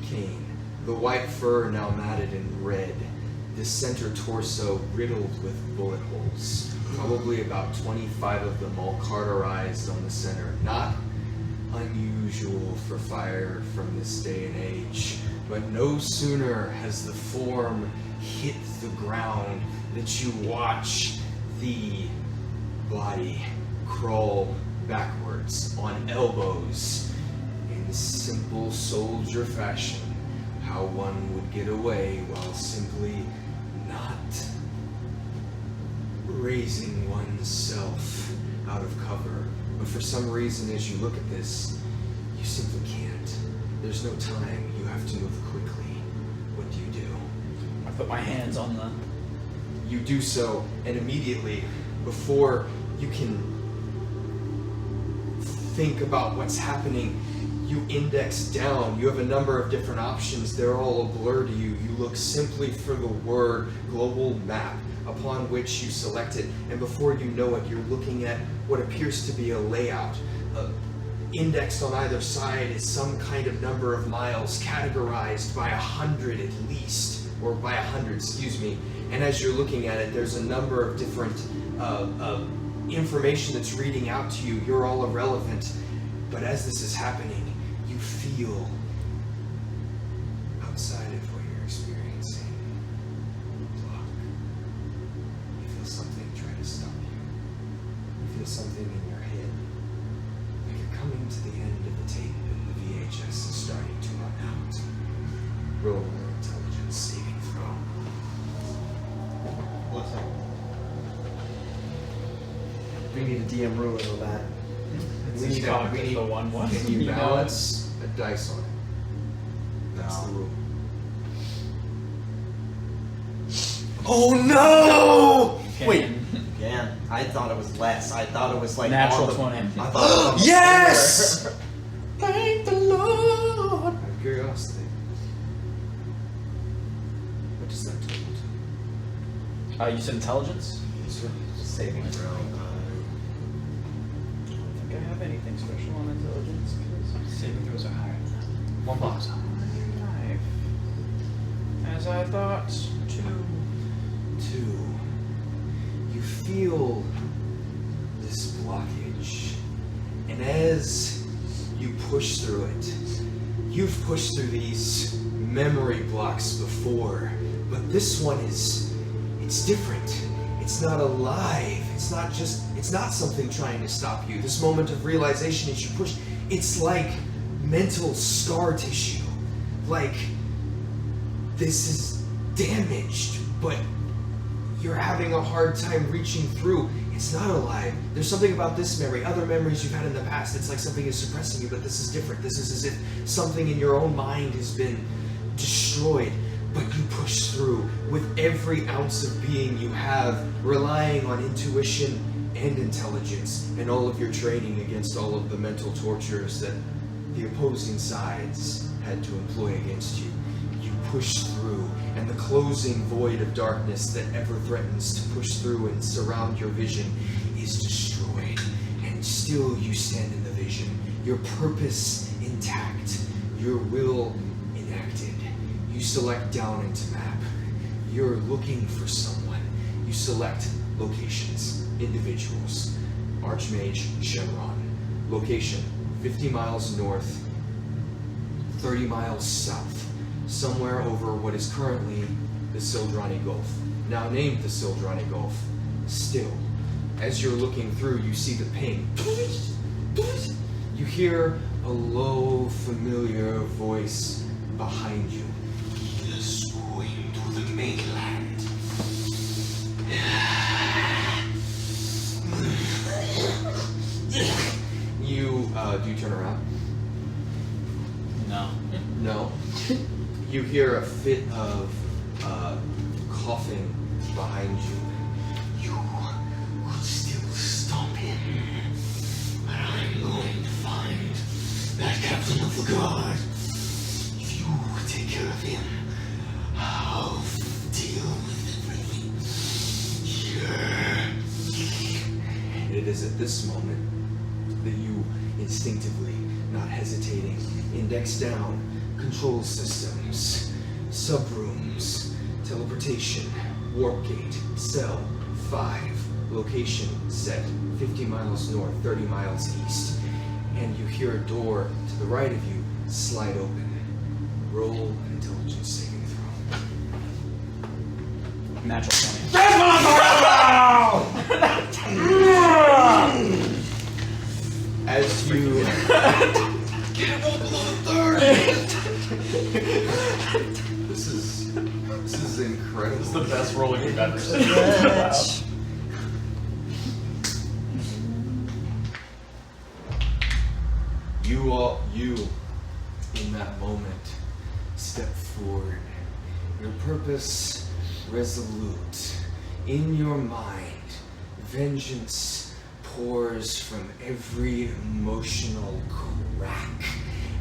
Kane. The white fur now matted in red, the center torso riddled with bullet holes, probably about 25 of them all cauterized on the center. Not unusual for fire from this day and age, but no sooner has the form hit the ground that you watch the body crawl backwards on elbows in simple soldier fashion. How one would get away while simply not raising oneself out of cover. But for some reason, as you look at this, you simply can't. There's no time. You have to move quickly. What do you do? I put my hands on the... You do so, and immediately, before you can think about what's happening, you index down. You have a number of different options. They're all a blur to you. You look simply for the word global map, upon which you select it, and before you know it, you're looking at what appears to be a layout. Indexed on either side is some kind of number of miles, categorized by 100 at least, or by 100, excuse me. And as you're looking at it, there's a number of different information that's reading out to you. You're all irrelevant. But as this is happening, you feel outside of what you're experiencing. Block. You feel something try to stop you. You feel something in your head. Like you're coming to the end of the tape and the VHS is starting to run out. Roll an intelligence saving throw. We need a DM ruler of that. We need the one. Can you balance a dice on it? That's the rule. Oh no! Can- Wait. Again, I thought it was less. I thought it was like Natural on the, 20. I thought it was on the Yes! floor. Thank the Lord. Out of curiosity, what does that total You said intelligence? to? Saving throw. I don't think I have anything special on intelligence. Saving throws are higher than that. 1 box. 5. As I thought, 2. 2. You feel this blockage, and as you push through it, you've pushed through these memory blocks before, but this one it's different. It's not alive. It's not something trying to stop you. This moment of realization as you push, it's like mental scar tissue. Like, this is damaged, but you're having a hard time reaching through. It's not alive. There's something about this memory, other memories you've had in the past, it's like something is suppressing you, but this is different. This is as if something in your own mind has been destroyed, but you push through with every ounce of being you have, relying on intuition and intelligence and all of your training against all of the mental tortures that the opposing sides had to employ against you. You push through, and the closing void of darkness that ever threatens to push through and surround your vision is destroyed, and still you stand in the vision, your purpose intact, your will enacted. You select down into map. You're looking for someone. You select locations, individuals. Archmage Chevron. Location, 50 miles north, 30 miles south, somewhere over what is currently the Sildrani Gulf, now named the Sildrani Gulf. Still, as you're looking through, you see the ping. You hear a low, familiar voice behind you. He is going to the mainland. Do you turn around? No. No. You hear a fit of coughing behind you. You will still stop him, but I'm going to find that captain of the guard. If you take care of him, I'll deal with everything here. And it is at this moment that you instinctively, not hesitating, index down, control systems, subrooms, teleportation, warp gate, cell, 5, location set, 50 miles north, 30 miles east, and you hear a door to the right of you slide open. Roll an intelligence saving throw. Natural 20. As you get well below 30. This is incredible. This is the best rolling we've ever seen. You in that moment step forward, your purpose resolute. In your mind, vengeance pours from every emotional crack,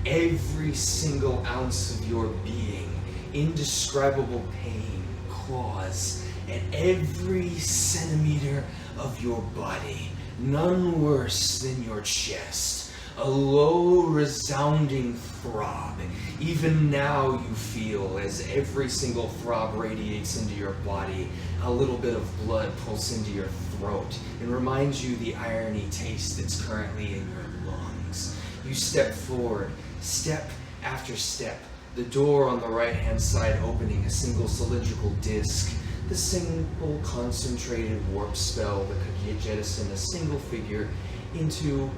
every single ounce of your being, indescribable pain claws at every centimeter of your body, none worse than your chest. A low, resounding throb. Even now you feel, as every single throb radiates into your body, a little bit of blood pulls into your throat and reminds you the irony taste that's currently in your lungs. You step forward, step after step, the door on the right-hand side opening, a single cylindrical disc, the single concentrated warp spell that could jettison a single figure into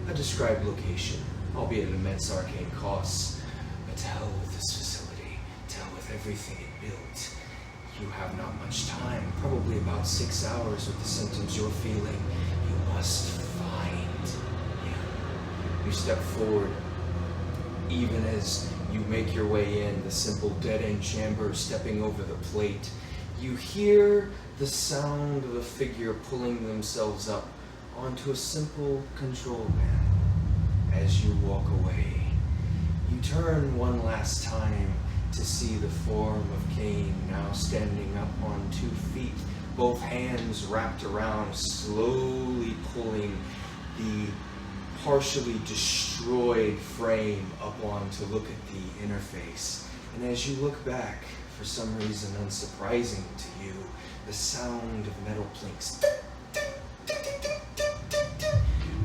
a described location, albeit at immense arcane costs. But to hell with this facility, to hell with everything it built. You have not much time, probably about 6 hours with the symptoms you're feeling. You must find him. You step forward, even as you make your way in, the simple dead-end chamber stepping over the plate. You hear the sound of a figure pulling themselves up onto a simple control panel. As you walk away, you turn one last time to see the form of Cain now standing up on 2 feet, both hands wrapped around, slowly pulling the partially destroyed frame up on to look at the interface. And as you look back, for some reason unsurprising to you, the sound of metal plinks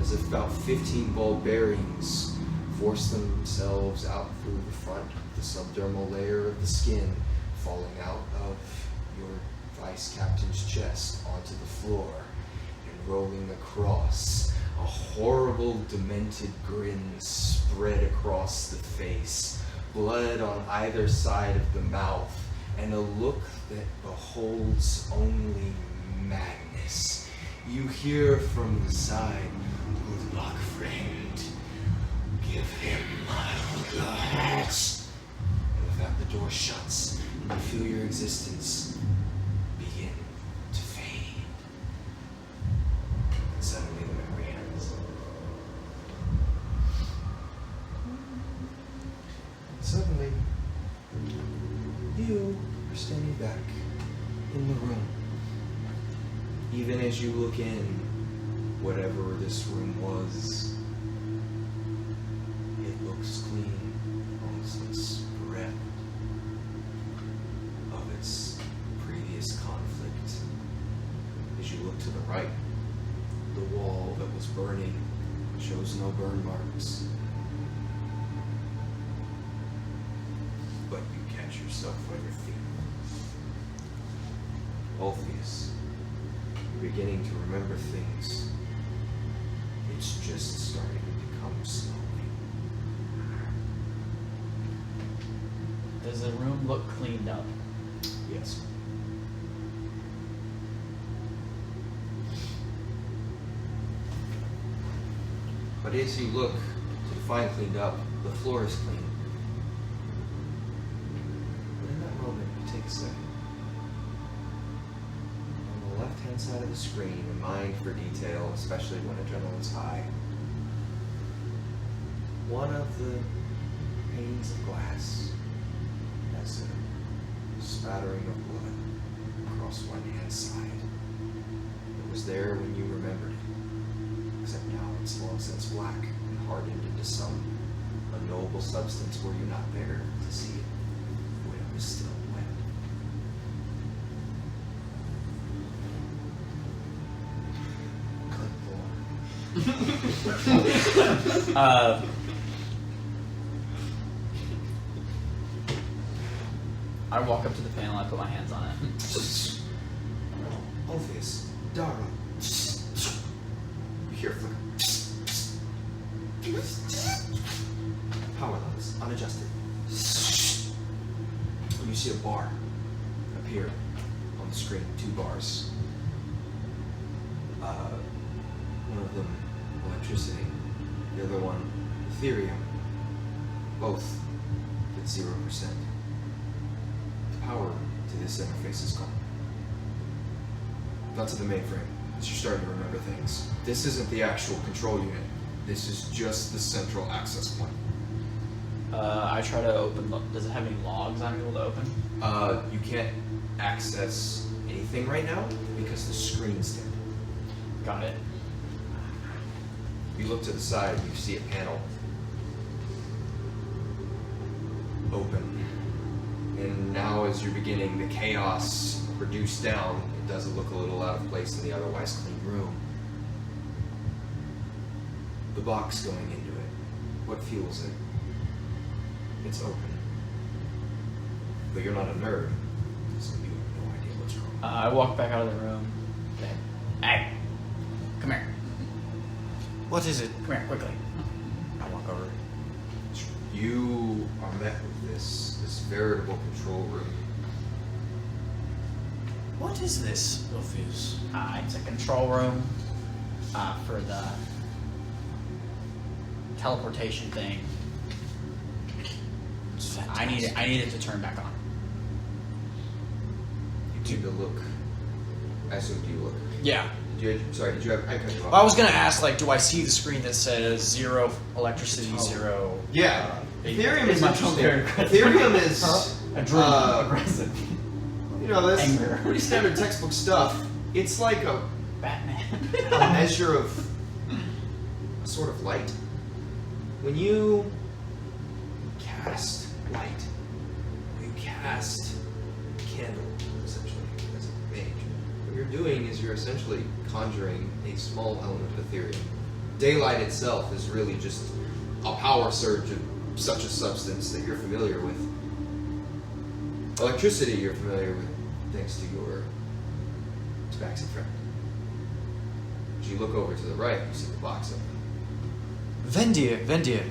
as if about 15 ball bearings force themselves out through the front of the subdermal layer of the skin, falling out of your vice captain's chest onto the floor and rolling across. A horrible, demented grin spread across the face, blood on either side of the mouth, and a look that beholds only madness. You hear from the side, "Good luck, friend. Give him my blood." And with that, the door shuts, and you feel your existence begin to fade. And suddenly the memory ends. And suddenly, you are standing back in the room. Even as you look in, whatever this room was, it looks clean, almost looks bereft of its previous conflict. As you look to the right, the wall that was burning shows no burn marks. But you catch yourself on your feet. Alphues, you're beginning to remember things. It's just starting to come slowly. Does the room look cleaned up? Yes. But as you look to find cleaned up, the floor is clean. But in that moment, you take a second. On the left-hand side of the screen, and mind for detail, especially when adrenaline's high, one of the panes of glass has a spattering of blood across one hand side. It was there when you remembered it, except now it's long since black and hardened into some unknowable substance were you not there to see it when it was still wet. I walk up to the panel, I put my hands on it. Alphues, Dara. You hear a flicker. Power levels unadjusted. You see a bar appear on the screen. 2 bars. One of them electricity, the other one Ethereum. Both at 0%. The power to this interface is gone. Not to the mainframe, as you're starting to remember things. This isn't the actual control unit. This is just the central access point. I try to open. Does it have any logs I'm able to open? You can't access anything right now because the screen's dead. Got it. You look to the side, you see a panel open. And now as you're beginning the chaos reduce down, it does look a little out of place in the otherwise clean room. The box going into it, what fuels it? It's open. But you're not a nerd, so you have no idea what's wrong. I walk back out of the room. Hey, come here. What is it? Come here, quickly. I walk over. You are met with this veritable control room. What is this, Alphues? It's a control room for the teleportation thing. It's I need fantastic. it to turn back on. You need to look. I assume you look. Yeah. Did you have? I cut you off. I was gonna ask, like, do I see the screen that says 0 electricity, 0? Yeah. Ethereum is much interesting. very Ethereum is aggressive. you know, that's Anger. pretty standard textbook stuff. It's like a Batman. measure of a sort of light. When you cast light, you cast a candle, essentially, as a mage. What you're doing is you're essentially conjuring a small element of Ethereum. Daylight itself is really just a power surge of such a substance that you're familiar with. Electricity you're familiar with, thanks to your tabaxi friend. As you look over to the right, you see the box open. Vindyr.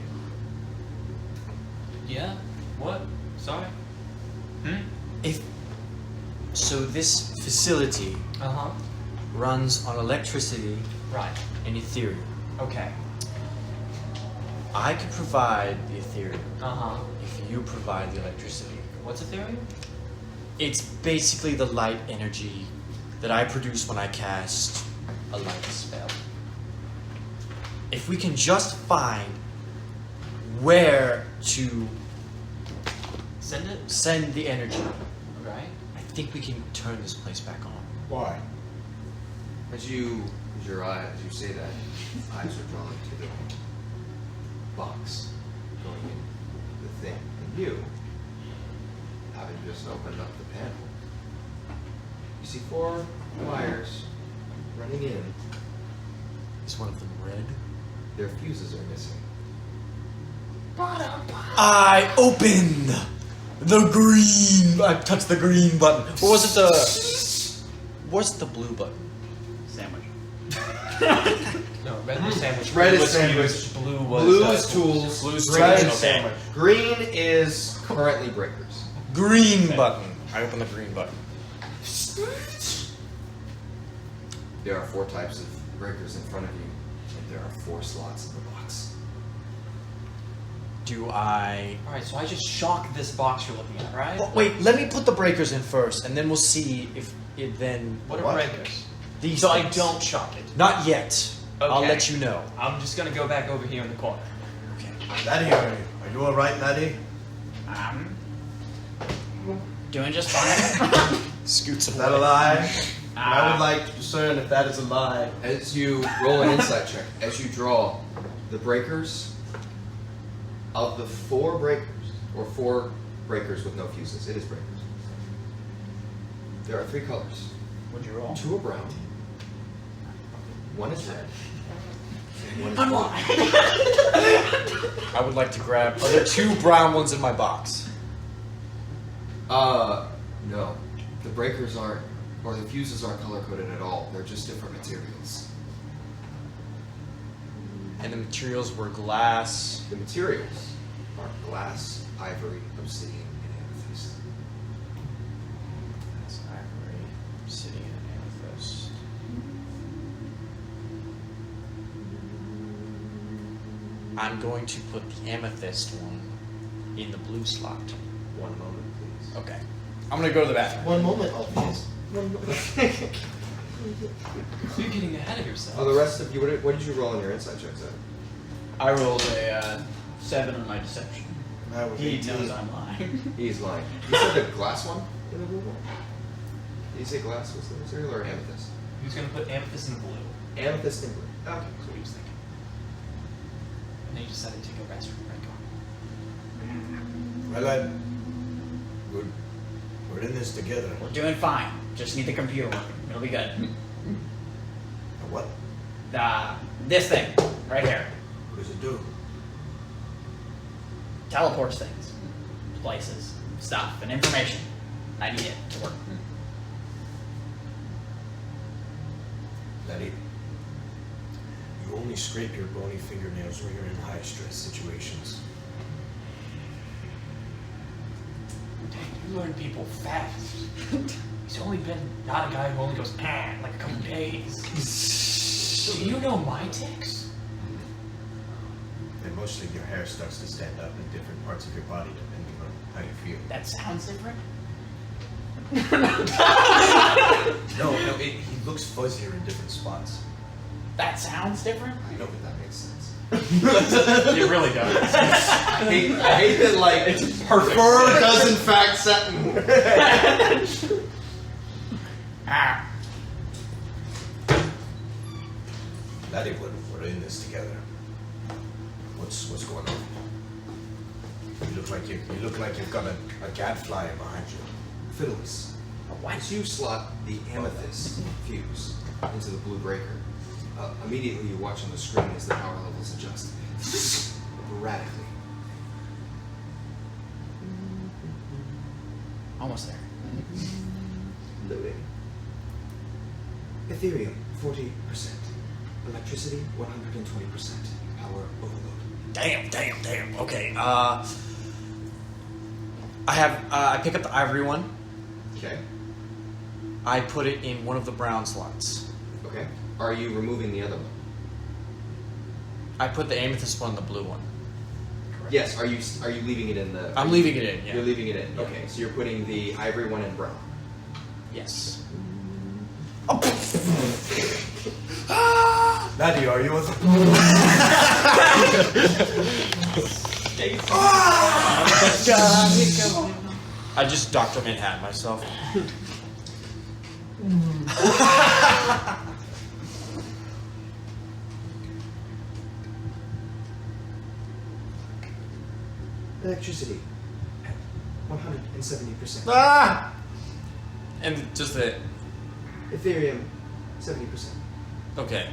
Yeah? What? Sorry? If so, this facility Uh-huh. runs on electricity Right. and Ethereum. Okay. I could provide the Ethereum Uh-huh. if you provide the electricity. What's Ethereum? It's basically the light energy that I produce when I cast a light spell. If we can just find where to Send it? send the energy, Right. I think we can turn this place back on. Why? As you say that, eyes are drawn to the box going in the thing. And you, having just opened up the panel, you see 4 wires running in. Is one of them red? Their fuses are missing. I open the green. I touch the green button. Or was it the? What's the blue button? Sandwich. No, red was sandwich. Red is was sandwich. fused, blue was Blue is tools. Blue is Green tools. is Okay. sandwich. Green is currently breakers. Green button. I open the green button. There are 4 types of breakers in front of you, and there are 4 slots in the box. Do I? Alright, so I just shock this box you're looking at, right? Well, wait. Let me put the breakers in first, and then we'll see if it then. What are What? breakers? These So I things. don't shock it. Not yet. I'll Okay. let you know. I'm just gonna go back over here in the corner. Okay. Laddie, are you alright, Laddie? Doing just fine. Scoots Is away. that a lie? I would like to discern if that is a lie. As you roll an insight check, as you draw the breakers, of the 4 breakers, or 4 breakers with no fuses, it is breakers. There are 3 colors. What'd you roll? 2 are brown, 1 is red, and 1 is black. I would like to grab. Are there 2 brown ones in my box? No. The breakers aren't, or the fuses aren't color coded at all. They're just different materials. And the materials were glass. The materials are glass, ivory, obsidian, and amethyst. Glass, ivory, obsidian, and amethyst. I'm going to put the amethyst one in the blue slot. 1 moment, please. Okay. I'm gonna go to the bathroom. One moment, Alphues. So you're getting ahead of yourself. Oh, the rest of you, what did you roll on your insight checks at? I rolled a 7 on my deception. That was He 18. knows I'm lying. He's lying. You said the glass one in the blue one? Did you say glass was the material or amethyst? He was gonna put amethyst in the blue. Amethyst and blue. Okay. That's what he was thinking. And then he decided to take a rest from Franco. Well, lad, we're in this together. We're doing fine. Just need the computer working. It'll be good. What? This thing, right here. What does it do? Teleports things. Places. Stuff. And information. I need it to work. Laddie, you only scrape your bony fingernails when you're in high stress situations. You learn people fast. He's only been not a guy who only goes like a couple days. So you know my tics? And mostly your hair starts to stand up in different parts of your body depending on how you feel. That sounds different. No, he looks fuzzier in different spots. That sounds different. I know, but that makes sense. It really does. I hate that, like, It's perfect. fur does in fact satin. Laddie, we're in this together. What's going on? You look like you've got a gadfly behind you. Hifidiles, once you slot the amethyst fuse into the blue breaker, immediately you watch on the screen as the power levels adjust radically. Almost there. Loading. Ethereum, 40%. Electricity, 120%. Power overload. Damn. Okay. I pick up the ivory one. Okay. I put it in one of the brown slots. Okay. Are you removing the other one? I put the amethyst one in the blue one. Yes. Are you leaving it in the? I'm leaving it in. Yeah. You're leaving it in. Yeah. Okay. So you're putting the ivory one in brown. Yes. Laddie, are you I just Dr. Manhattan myself. Electricity, 170%. Ah! And just the Ethereum, 70%. okay.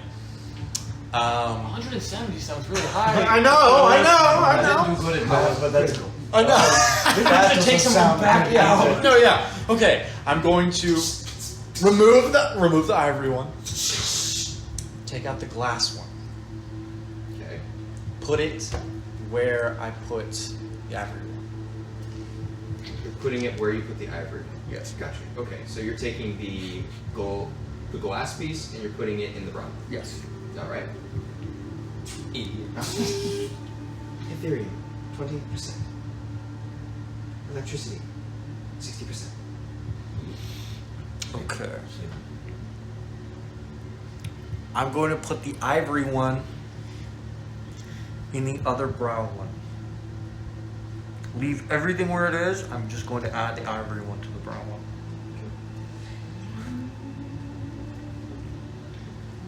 170 sounds really high. I know. I didn't do good at math, but that's cool. I know. That doesn't take someone sound back good out. either. No, yeah. Okay, I'm going to remove the ivory one. Take out the glass one. Okay. Put it where I put the ivory one. You're putting it where you put the ivory. Yes. Gotcha. Okay. So you're taking the glass piece and you're putting it in the brown. Yes. All right. Ethereum, 20%. Electricity, 60%. Okay. I'm going to put the ivory one in the other brown one. Leave everything where it is. I'm just going to add the ivory one to the brown one.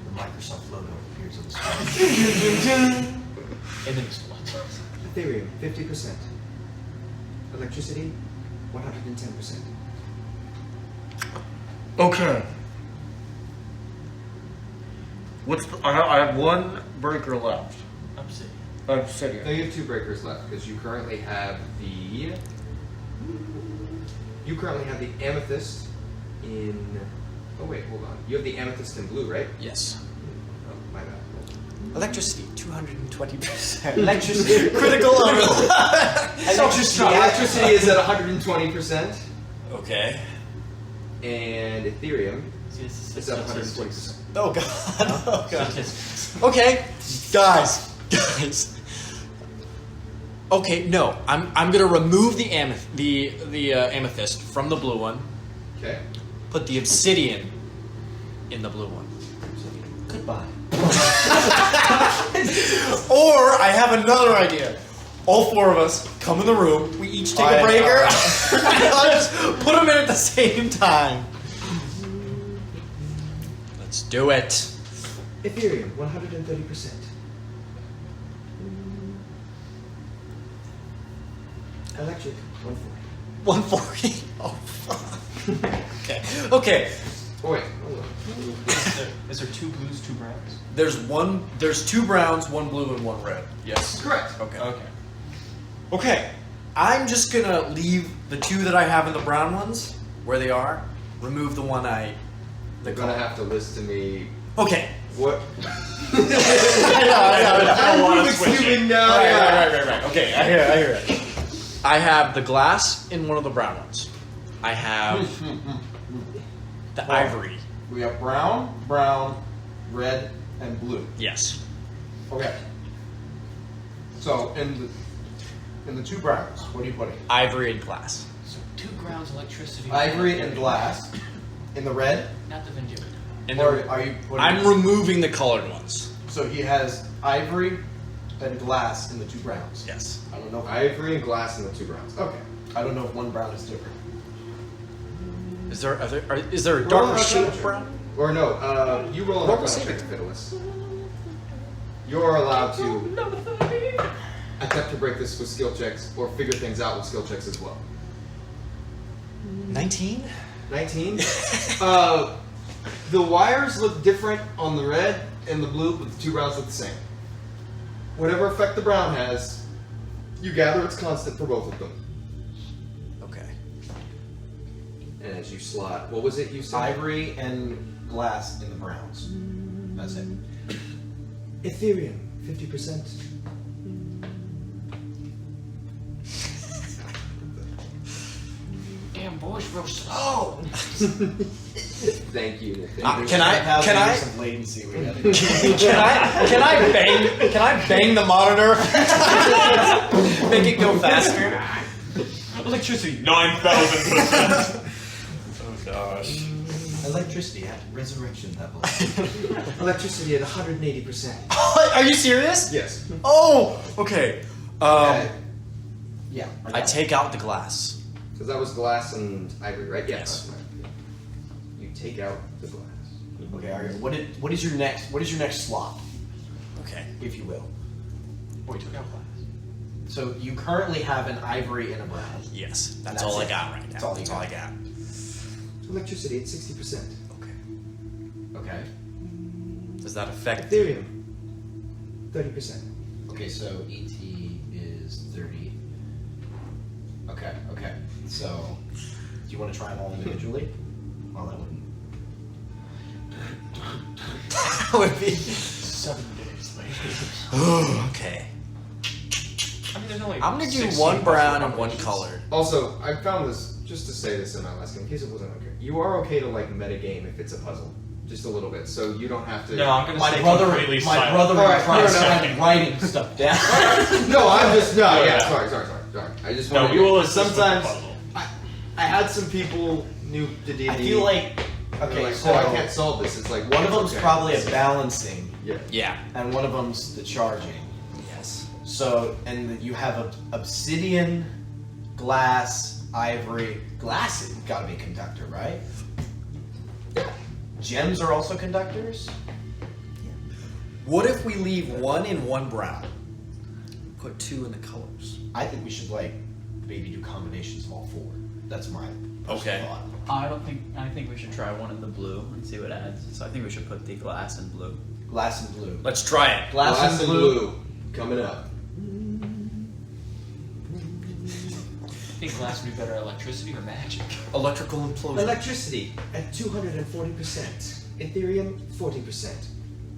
The Microsoft logo appears on the screen. And then it's what? Ethereum, 50%. Electricity, 110%. Okay. I have one breaker left. Obsidian. Obsidian. No, you have 2 breakers left because you currently have the amethyst in. Oh wait, hold on. You have the amethyst in blue, right? Yes. Oh, my bad. Electricity, 220%. Electricity. Critical level. Electricity is at 120%, Okay. and Ethereum See, this is at 120%. Oh god. Oh god. Statistics. Okay, guys. Okay, no. I'm gonna remove the amethyst from the blue one. Okay. Put the obsidian in the blue one. Goodbye. Or I have another idea. All 4 of us come in the room. We each take a breaker. I'll just put them in at the same time. Let's do it. Ethereum, 130%. Electric, 140. 140. Oh fuck. Okay. Oh wait, hold on. Is there 2 blues, 2 browns? There's 2 browns, 1 blue, and 1 red. Yes. Correct. Okay. Okay. Okay. I'm just gonna leave the 2 that I have in the brown ones where they are. Remove the one They're gonna have to list to me Okay. what. I know. A lot of I'm switching. assuming now. Right. Yeah. Okay, I hear it. I have the glass in one of the brown ones. I have the ivory. We have brown, red, and blue. Yes. Okay. So in the 2 browns, what are you putting? Ivory and glass. So 2 grounds electricity. Ivory and glass. In the red? Not the Vindyr. And Or are you putting... I'm removing the colored ones. So he has ivory and glass in the 2 browns. Yes. I don't know. Ivory and glass in the 2 browns. Okay. I don't know if 1 brown is different. Is there a Roll darker an shade Arcana of check. brown? Or no, you roll an Roll Arcana a check, saving. Hifidiles. You're allowed to attempt to break this with skill checks, or figure things out with skill checks as well. 19. 19. The wires look different on the red and the blue, but the 2 browns look the same. Whatever effect the brown has, you gather it's constant for both of them. Okay. And as you slot, what was it you said? Ivory and glass in the browns. That's it. Ethereum, 50%. Damn boy's real slow. Thank you, Nick. Can I Some latency we had. can I bang the monitor? Make it go faster. Electricity, 9,000%. Oh gosh. Electricity at resurrection level. Electricity at 180%. Are you serious? Yes. Oh, okay. Okay. Yeah. I take out the glass. Because that was glass and ivory, right? Yes. That's right. You take out the glass. Okay, Arya, what is your next slot, Okay. if you will? Boy took out glass. So you currently have an ivory and a brown. Yes, that's That's all I it. got right now. That's all you That's all I got. Electricity at 60%. Okay. Okay. Does that affect? Ethereum, 30%. Okay, so ET is 30. Okay, okay. So, do you want to try them all individually? Well, that wouldn't. That would be. 7 days later. Okay. I mean, there's only I'm gonna do 16 1 brown and possible 1 combinations. colored. Also, I found this, just to say this in my last game, in case it wasn't okay. You are okay to like metagame if it's a puzzle. Just a little bit, so you don't have to. No, I'm gonna My stay brother, completely my silent. brother Alright, tried no. started writing stuff down. No, I'm just no. No, Yeah, yeah. sorry. I just No, wanted we will to. assist with the Sometimes puzzle. I had some people new to D&D. I feel like, they're okay, like, so oh, I can't solve this. It's like one of them's okay. probably a balancing, Yeah. Yeah. and one of them's the charging. Yes. So, and you have obsidian, glass, ivory. Glass has got to be a conductor, right? Gems are also conductors? What if we leave 1 in 1 brown? Put 2 in the colors. I think we should, like, maybe do combinations of all 4. That's my personal Okay. thought. I think we should try one in the blue and see what adds. So I think we should put the glass in blue. Glass and blue. Let's try it. Glass, and blue. coming up. I think glass would be better at electricity or magic. Electrical implosion. Electricity at 240%. Ethereum 40%.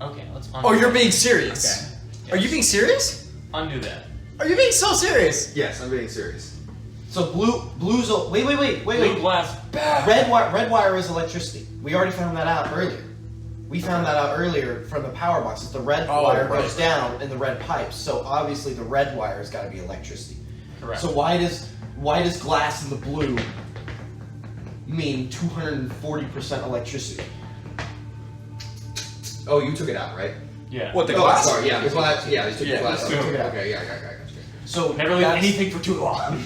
Okay, let's Oh, you're being serious. Okay. Are you being serious? undo that. Are you being so serious? Yes, I'm being serious. So blue's wait. Blue glass, bad. Red wire is electricity. We already found that out earlier. We found that out earlier from the power box. That the red wire right, goes down in the red pipes. So obviously the red wire has got to be electricity. Correct. So why does glass in the blue mean 240% electricity? Oh, you took it out, right? yeah. What the Oh, glass? sorry. Yeah, the glass. Yeah, they took Yeah, the glass let's out. do it. Okay, yeah, I got you. So Never leave that's- anything for too long.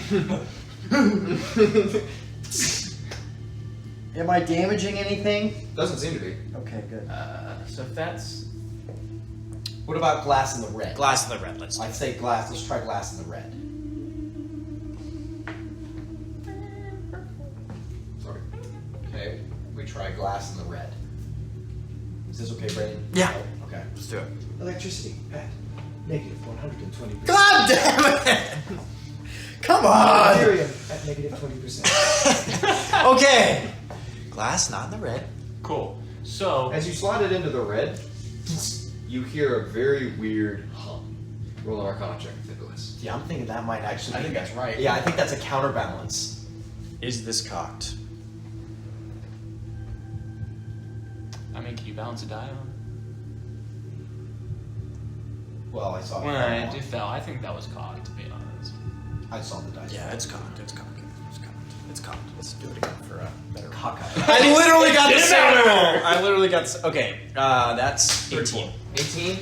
Am I damaging anything? Doesn't seem to be. Okay, good. So if that's What about glass in the red? Glass in the red. Let's. I'd say glass. Let's try glass in the red. Sorry. Okay, we try glass in the red. Is this okay, Brandon? Yeah. Okay. Let's do it. Electricity at negative 120%. God damn it! Come on. Ethereum at negative 20%. Okay. Glass, not in the red. Cool. So, As you slide it into the red, you hear a very weird hum. Roll an Arcana check, Hifidiles. Yeah, I'm thinking that might actually. I think that's right. Yeah, I think that's a counterbalance. Is this cocked? I mean, can you balance a die on? Well, I saw. Well, it fell. I think that was cocked, to be honest. I saw the dice. Yeah, it's cocked. It's cocked. It's cocked. It's cocked. Let's do it again for a better. Cockeye. I literally got the same roll. I literally got. Okay, that's 18. 18.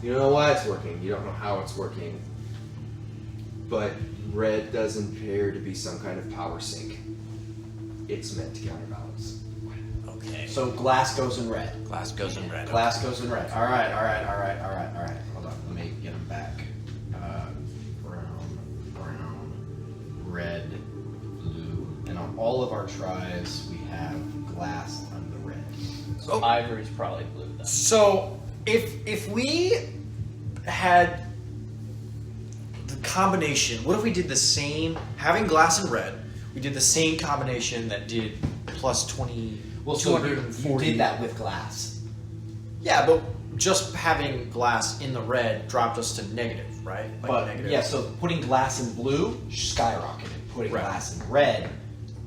You know why it's working. You don't know how it's working. But red doesn't appear to be some kind of power sink. It's meant to counterbalance. Okay. So glass goes in red. Glass goes in red. Glass goes in red. All right. Hold on. Let me get them back. Brown, red, blue, and on all of our tries we have glass on the red. So ivory's probably blue then. So if we had the combination, what if we did the same, having glass and red, we did the same combination that did plus 20, Well, so you 240. did that with glass. Yeah, but just having glass in the red dropped us to negative, right? Like But negative. yeah, so putting glass in blue skyrocketed. Putting Right. glass in red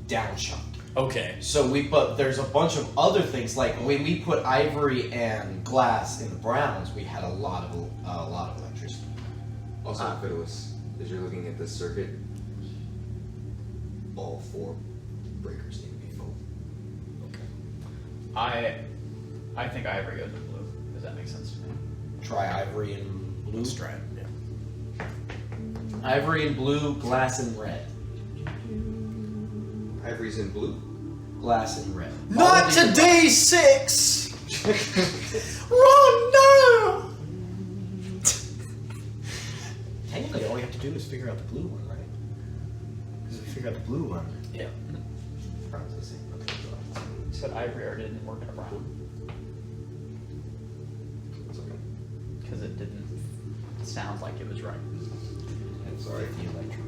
downshot. Okay. So but there's a bunch of other things like when we put ivory and glass in the browns, we had a lot of electricity. Also, Hifidiles, as you're looking at this circuit, all 4 breakers need to be full. I think ivory goes with blue. Does that make sense to me? Try ivory and blue. Let's try it. Yeah. Ivory and blue, glass and red. Ivory's in blue. Glass and red. All Not of these are today, 6! Run now! Technically, all we have to do is figure out the blue one, right? Because if we figure out the blue one, Yeah. processing. Okay, so You said ivory already didn't work in a brown. Because it didn't sound like it was right. I'm sorry. the electric.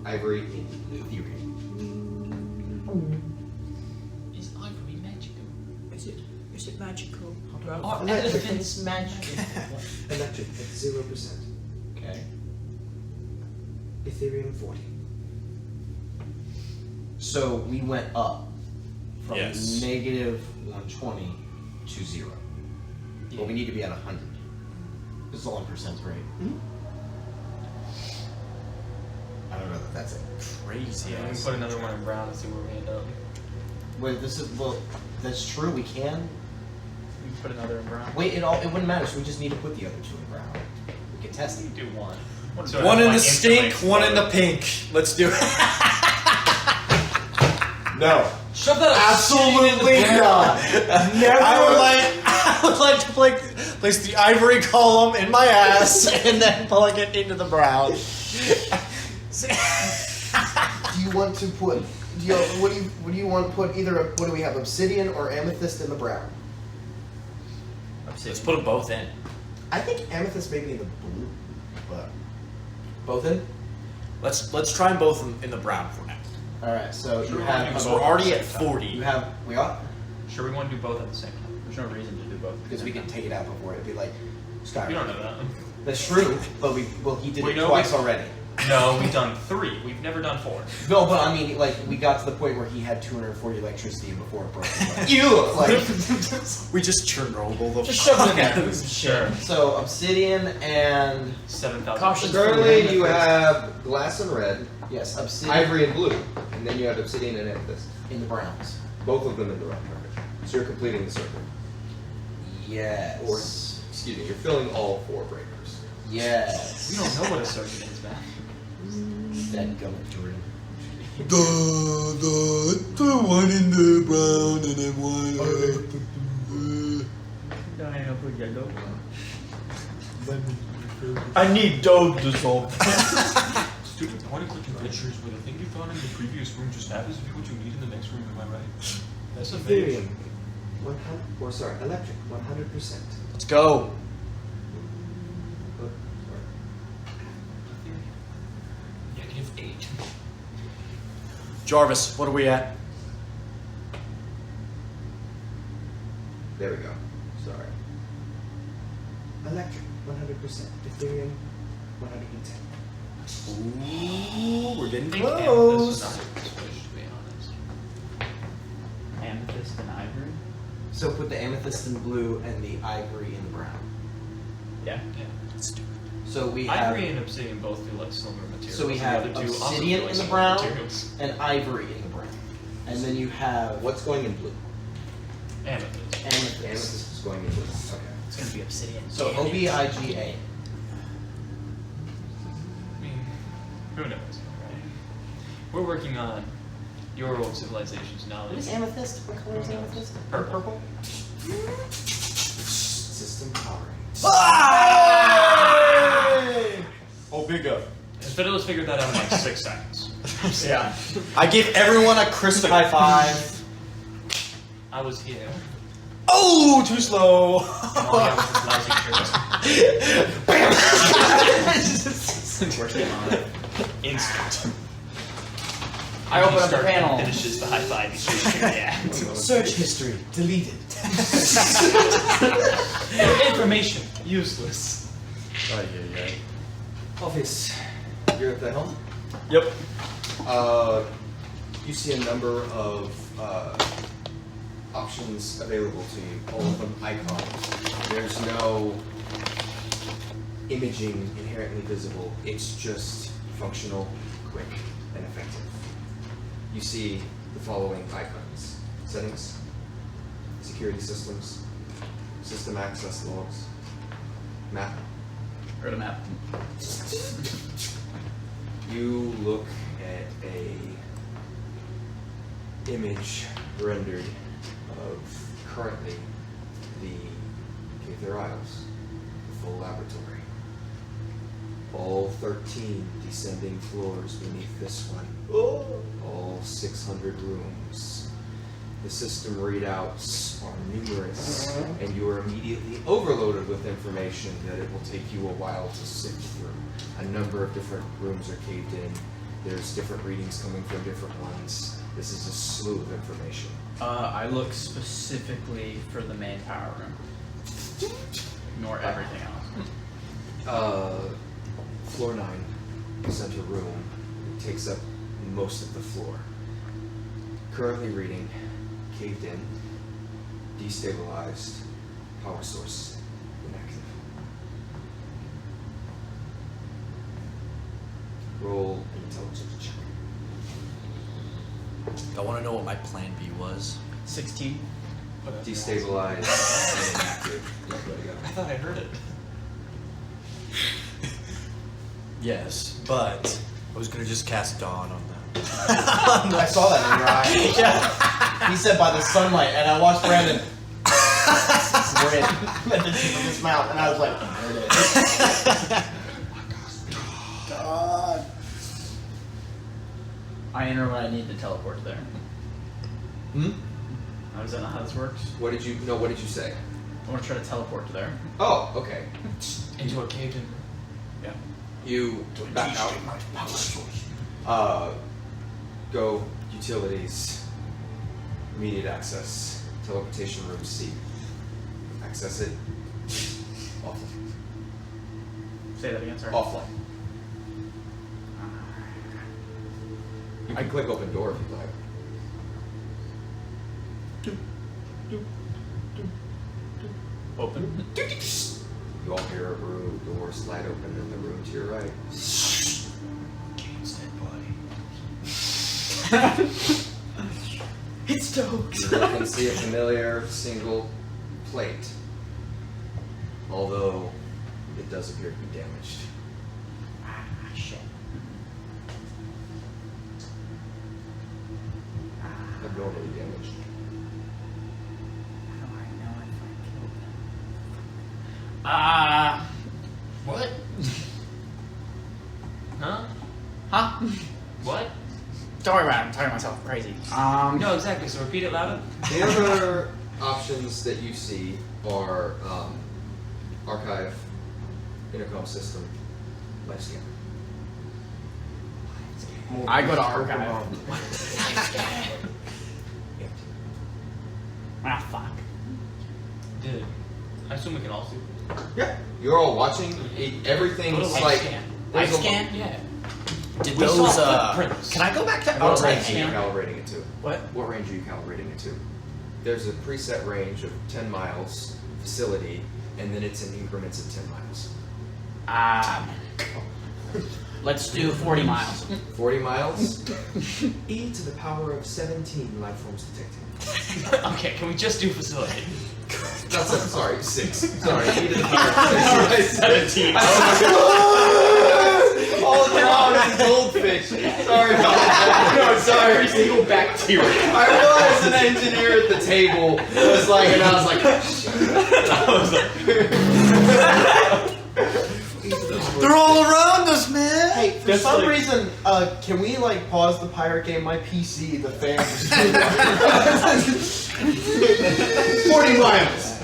Ivory in blue. Is ivory magical? Is it magical? Are elephants magical? Electric at 0%. Okay. Ethereum 40. So we went up from Yes. negative 120 to 0. But we need to be at 100. This is all in percent rate. I don't know that that's it. Crazy Yeah, we can ass. put another one in brown and see where we end up. Wait, that's true. We can. You put another in brown. Wait, it wouldn't matter. So we just need to put the other 2 in brown. We can test it. Do one. One in the stink, one in the pink. Let's do it. No. Shove that Absolutely not. Never. I would like to place the ivory column in my ass and then plug it into the brown. Do you want to put? What do you want to put? What do we have? Obsidian or amethyst in the brown? Let's put them both in. I think amethyst may be in the blue, but both in. Let's try them both in the brown for now. All right. So you Sure, have. because So we're already at You 40. have. We are Sure, we want to do both at the same time. There's no reason to do both. because we can take it out before it'd be like. Sky. You don't know that. That's true, but he did We it know twice we- already. No, we've done 3. We've never done 4. No, but I mean, like, we got to the point where he had 240 electricity before it broke. You like, We just Chernobyl the just shove it in there. Sure. So obsidian and 7,000. Cautious. Currently, you have glass and red, yes, obsidian ivory and blue, and then you have obsidian and amethyst. in the browns. Both of them in the round target. So you're completing the circle. Yes. Or, excuse me, you're filling all 4 breakers. Yes. We don't know what a circuit is, man. That going through. The one in the brown and then one. I need dough to solve. Stupid point-and-click adventures where the thing you found in the previous room just happens to be what you need in the next room, am I right? That's a Ethereum, 100, electric, 100%. Let's go. -8. Jarvis, what are we at? There we go. Sorry. Electric, 100%. Ethereum, 110. Ooh, we're getting I think close. amethyst is not a switch, to be honest. Amethyst and ivory? So put the amethyst in the blue and the ivory in the brown. Yeah. Yeah. Let's do it. So we have Ivory and obsidian both feel like silver materials. So we have the other two also obsidian feel like in the silver brown materials. and ivory in the brown. And then you have What's going in blue? Amethyst. amethyst. Amethyst is going in blue. Okay. It's gonna be obsidian. So Damn it. OBIGA. I mean, who knows, right? We're working on your old civilization's knowledge. What is amethyst? What color is amethyst? Purple. System powering. Oh, big up. Hifidiles figured that out in like 6 seconds. Yeah. I give everyone a crisp high five. I was here. Oh, too slow. And all I got was this lousy shirt. Worst game on it. Instant. I open up the Start panel. Finishes the high five. You should yeah. Search history. Deleted. Information useless. Office. You're at the helm? Yep. You see a number of options available to you, all of them icons. There's no imaging inherently visible, it's just functional, quick, and effective. You see the following icons: settings, security systems, system access logs, map. Or the map. You look at a image rendered of currently the Kaither Isles, the full laboratory. All 13 descending floors beneath this one. All 600 rooms. The system readouts are numerous, and you are immediately overloaded with information that it will take you a while to sift through. A number of different rooms are caved in. There's different readings coming from different ones. This is a slew of information. I look specifically for the main power room. Ignore everything else. Floor 9, center room, takes up most of the floor. Currently reading, caved in, destabilized, power source inactive. Roll an intelligence check. I want to know what my plan B was. 16. Destabilized and inactive. I thought I heard it. Yes, but I was gonna just cast Dawn on them. I saw that in your eye. Yeah. He said by the sunlight, and I watched Brandon grin at the tip of his mouth, and I was like, there it is. God. I enter when I need to teleport there. Hmm? Is that not how this works? What did you say? I want to try to teleport to there. Oh, okay. Into a cave in. Yeah. You back out. Go utilities, immediate access, teleportation room C. Access it. Offline. Say that again, sorry. Offline. You can click open door if you'd like. Open. You all hear a room door slide open in the room to your right. Kane's dead body. It's stoked. You can see a familiar single plate, although it does appear to be damaged. Ah, shit. Abnormally damaged. How do I know if I killed them? What? Huh? Huh? What? Don't worry about it. I'm talking myself crazy. No, exactly. So repeat it louder. The other options that you see are archive, intercom system, life scan. I go to archive. Ah, fuck. Did I assume we can all see? Yeah, you're all watching. Everything's Go to life like scan. there's Life a- scan? Yeah. Did We those saw footprints. Can I go back to What outside range are you camp? calibrating it to? What? What range are you calibrating it to? There's a preset range of 10 miles facility, and then it's in increments of 10 miles. Let's do 40 miles. 40 miles. E to the power of 17 life forms detected. Okay, can we just do facility? That's it. Sorry, 6. Sorry, E to the power of 6. 17. All wrong, it's goldfish. Sorry about that. No, sorry. Every single bacteria. I realized an engineer at the table was like, and I was like, They're all around us, man. Hey, for That's some like- reason, can we like pause the pirate game? My PC, the fan. 40 miles.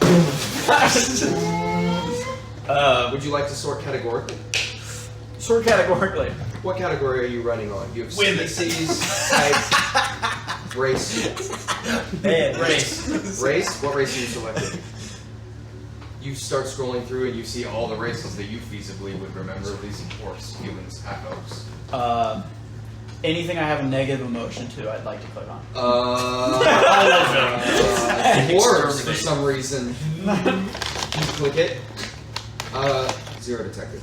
Would you like to sort categorically? Sort categorically. What category are you running on? You have Women. species, type, race. Race. Race? What race are you selecting? You start scrolling through and you see all the races that you feasibly would remember. These orcs, humans, half-elves. Anything I have a negative emotion to, I'd like to click on. Dwarves, for some reason. You click it. 0 detected.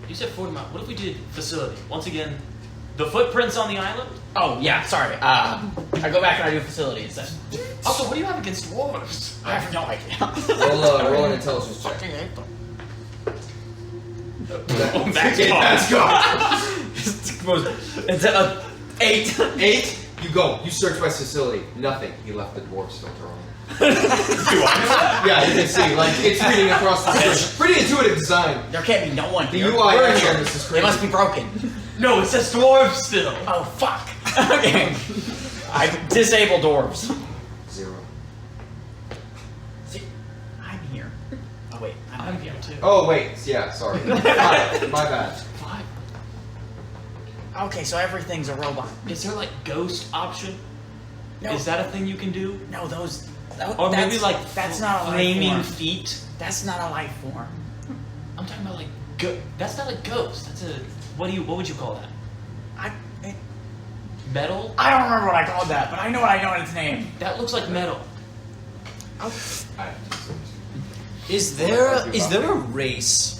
You said 40 miles. What if we did facility? Once again, the footprints on the island? Oh, yeah, sorry. I go back and I do facility instead. Also, what do you have against dwarves? I have no idea. Roll an intelligence check. That's gone. It's a 8. 8. You go. You search by facility. Nothing. He left the dwarves filter on. Yeah, you can see. Like it's reading across the screen. Pretty intuitive design. There can't be no one The here. UI We're on here. this is It crazy. must be broken. No, it says dwarves still. Oh, fuck. Okay. I disable dwarves. 0. See, I'm here. Oh, wait. I'm here too. Oh wait. Yeah. Sorry. 5. My bad. 5. Okay, so everything's a robot. Is there like ghost option? No. Is that a thing you can do? No, those... Or maybe like that's not a life flaming form. feet? That's not a life form. I'm talking about like that's not a ghost. That's a what would you call that? Metal? I don't remember what I called that, but I know its name. That looks like metal. Is there a race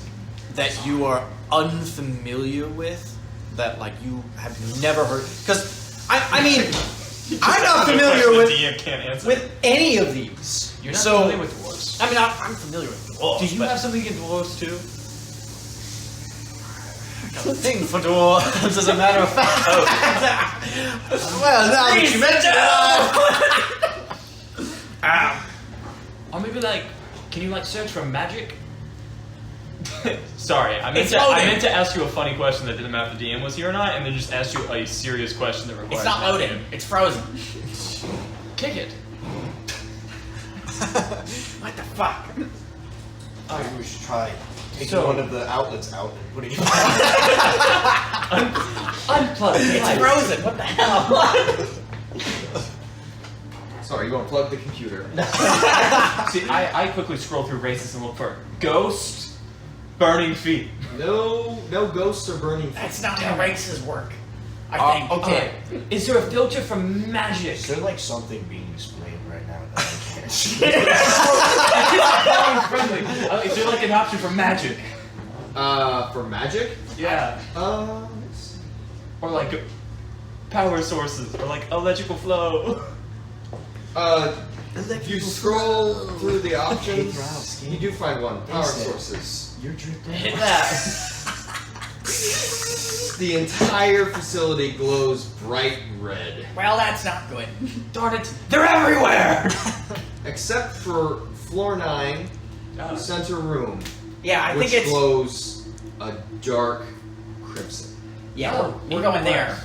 that you are unfamiliar with that like you have never heard? Because I mean, I'm not familiar with DM can't answer. with any of these. You're not so, familiar with dwarves. I mean, I'm familiar with dwarves. Do you but have something against dwarves too? a thing for dwarves, as a matter of fact? Well, now that you mention it. Or maybe like, can you like search for magic? Sorry, I meant to ask you a funny question that didn't matter if the DM was here or not, and then just ask you a serious question that requires. It's not an loading. It's frozen. Kick it. What the fuck? I think we should try taking So- one of the outlets out and putting it. Unplug. It's frozen. What the hell? Sorry. You unplugged the computer. See, I quickly scroll through races and look for ghost burning feet. No ghosts or burning. That's not how races work. I think. Okay. Is there a filter for magic? Is there like something being explained right now that I can't? Friendly. Is there like an option for magic? For magic. Yeah. Let's see. Or like power sources, or like electrical flow. If you scroll through the options, Kaither you do find one. Power Is it? sources. You're drifting. Hit that. The entire facility glows bright red, Well, that's not good. Darn it! They're everywhere. except for floor 9, center room, Yeah, I which think it's. glows a dark crimson. Yeah, Oh, we're going there.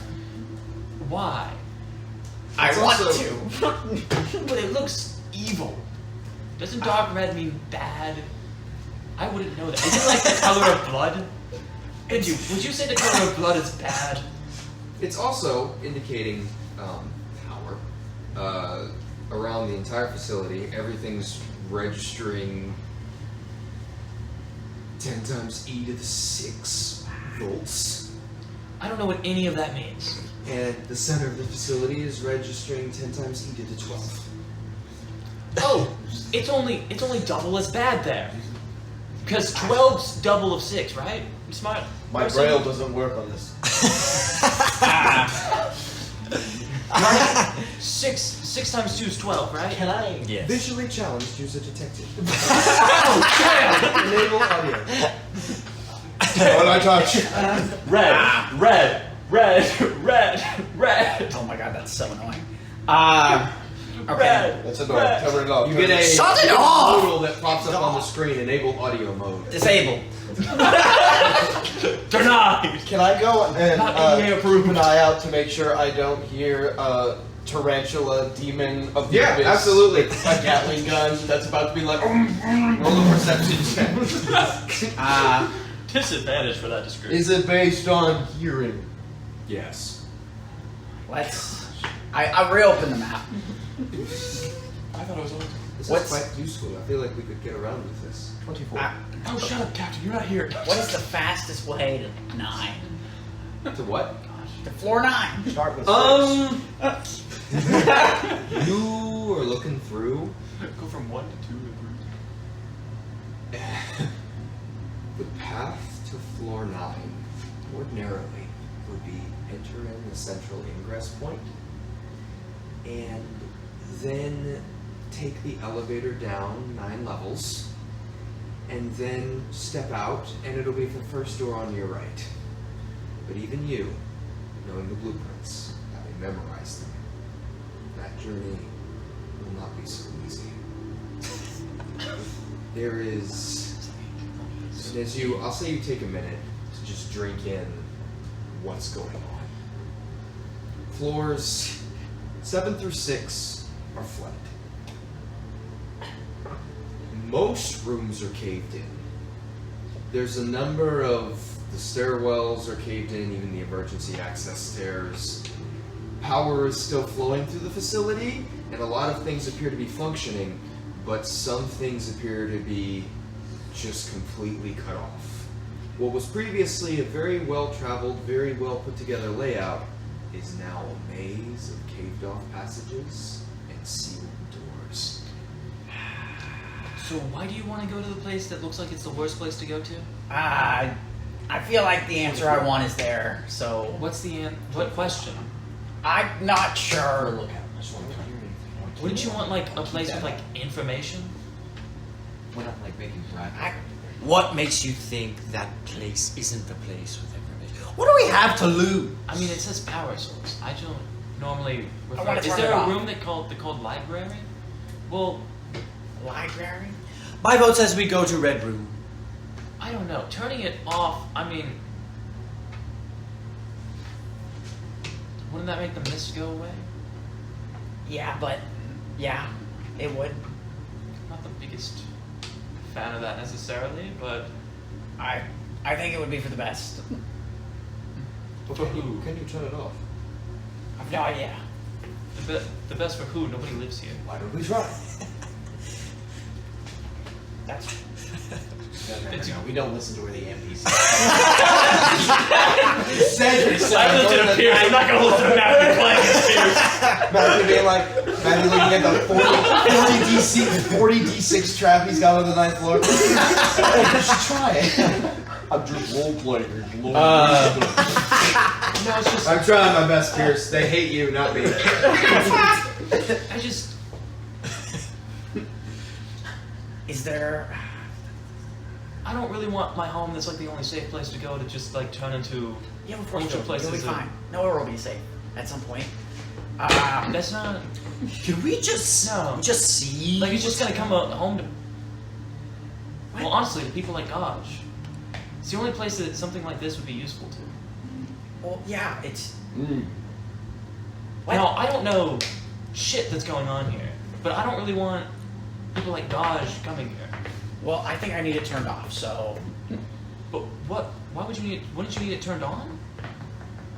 Why? I It's want also- to. But it looks evil. Doesn't dark red mean bad? I wouldn't know that. Is it like the color of blood? Would you say the color of blood is bad? It's also indicating power around the entire facility. Everything's registering 10 times e to the 6 volts. I don't know what any of that means. And the center of the facility is registering 10 times e to the 12. Oh, it's only double as bad there. Because 12's double of 6, right? You smart. My person? braille doesn't work on this. Right? 6 times 2 is 12, right? Can I Yes. visually challenged use a detective? Oh, damn! Enable audio. What I touch? Red. Oh my god, that's so annoying. Okay. Red. That's annoying. Cover it up. You get a Shut it off! doodle that pops up on the screen. Enable audio mode. Disable. Denied! Can I go and Not EA approved. keep an eye out to make sure I don't hear tarantula demon of the Yeah, abyss, absolutely. with a Gatling gun that's about to be like, roll a perception check. Disadvantage for that description. Is it based on hearing? Yes. Let's. I reopen the map. I thought it was always. This What's- is quite useful. I feel like we could get around with this. 24. Oh, shut up, Captain. You're not here. What is the fastest way to 9? To what? To floor 9. Start with You are looking through. Go from 1 to 2 to 3. The path to floor 9 ordinarily would be enter in the central ingress point and then take the elevator down 9 levels and then step out and it'll be the first door on your right. But even you, knowing the blueprints, having memorized them, that journey will not be so easy. There is... And as you, I'll say you take a minute to just drink in what's going on. Floors 7 through 6 are flooded. Most rooms are caved in. There's a number of the stairwells are caved in, even the emergency access stairs. Power is still flowing through the facility, and a lot of things appear to be functioning, but some things appear to be just completely cut off. What was previously a very well-traveled, very well-put-together layout is now a maze of caved-off passages and sealed doors. So why do you want to go to the place that looks like it's the worst place to go to? I feel like the answer I want is there, so What's the what question? I'm not sure. Look at. I just want to hear anything. Wouldn't you want like a place with like information? We're not like making private. I- What makes you think that place isn't the place with information? What do we have to lose? I mean, it says power source. I don't normally refer. wanna Is turn there it a off. room called library? Well, Library? My vote says we go to Red Room. I don't know. Turning it off. I mean, wouldn't that make the mist go away? Yeah, but yeah, it would. Not the biggest fan of that necessarily, but I think it would be for the best. But can you turn it off? I've no idea. the best for who? Nobody lives here. Why don't we try? That's No, we don't listen to where the NPCs. I lived in a pier. I'm not gonna listen to Matthew playing his piers. Matthew being like, Matthew looking at the 40 D6 trap he's got on the 9th floor. Hey, you should try it. I'm just role playing. No, it's just I'm trying my best, Pierce. They hate you, not me. I just is there. I don't really want my home that's like the only safe place to go to just like turn into Yeah, of bunch course of you'll be places that- fine. Nowhere will be safe at some point. That's not Can we just see? like it's just gonna come home to. Well, honestly, to people like Gaj, it's the only place that something like this would be useful to. Well, yeah, it's. What? Now, I don't know shit that's going on here, but I don't really want people like Gaj coming here. Well, I think I need it turned off. So But what? Why would you need? Wouldn't you need it turned on?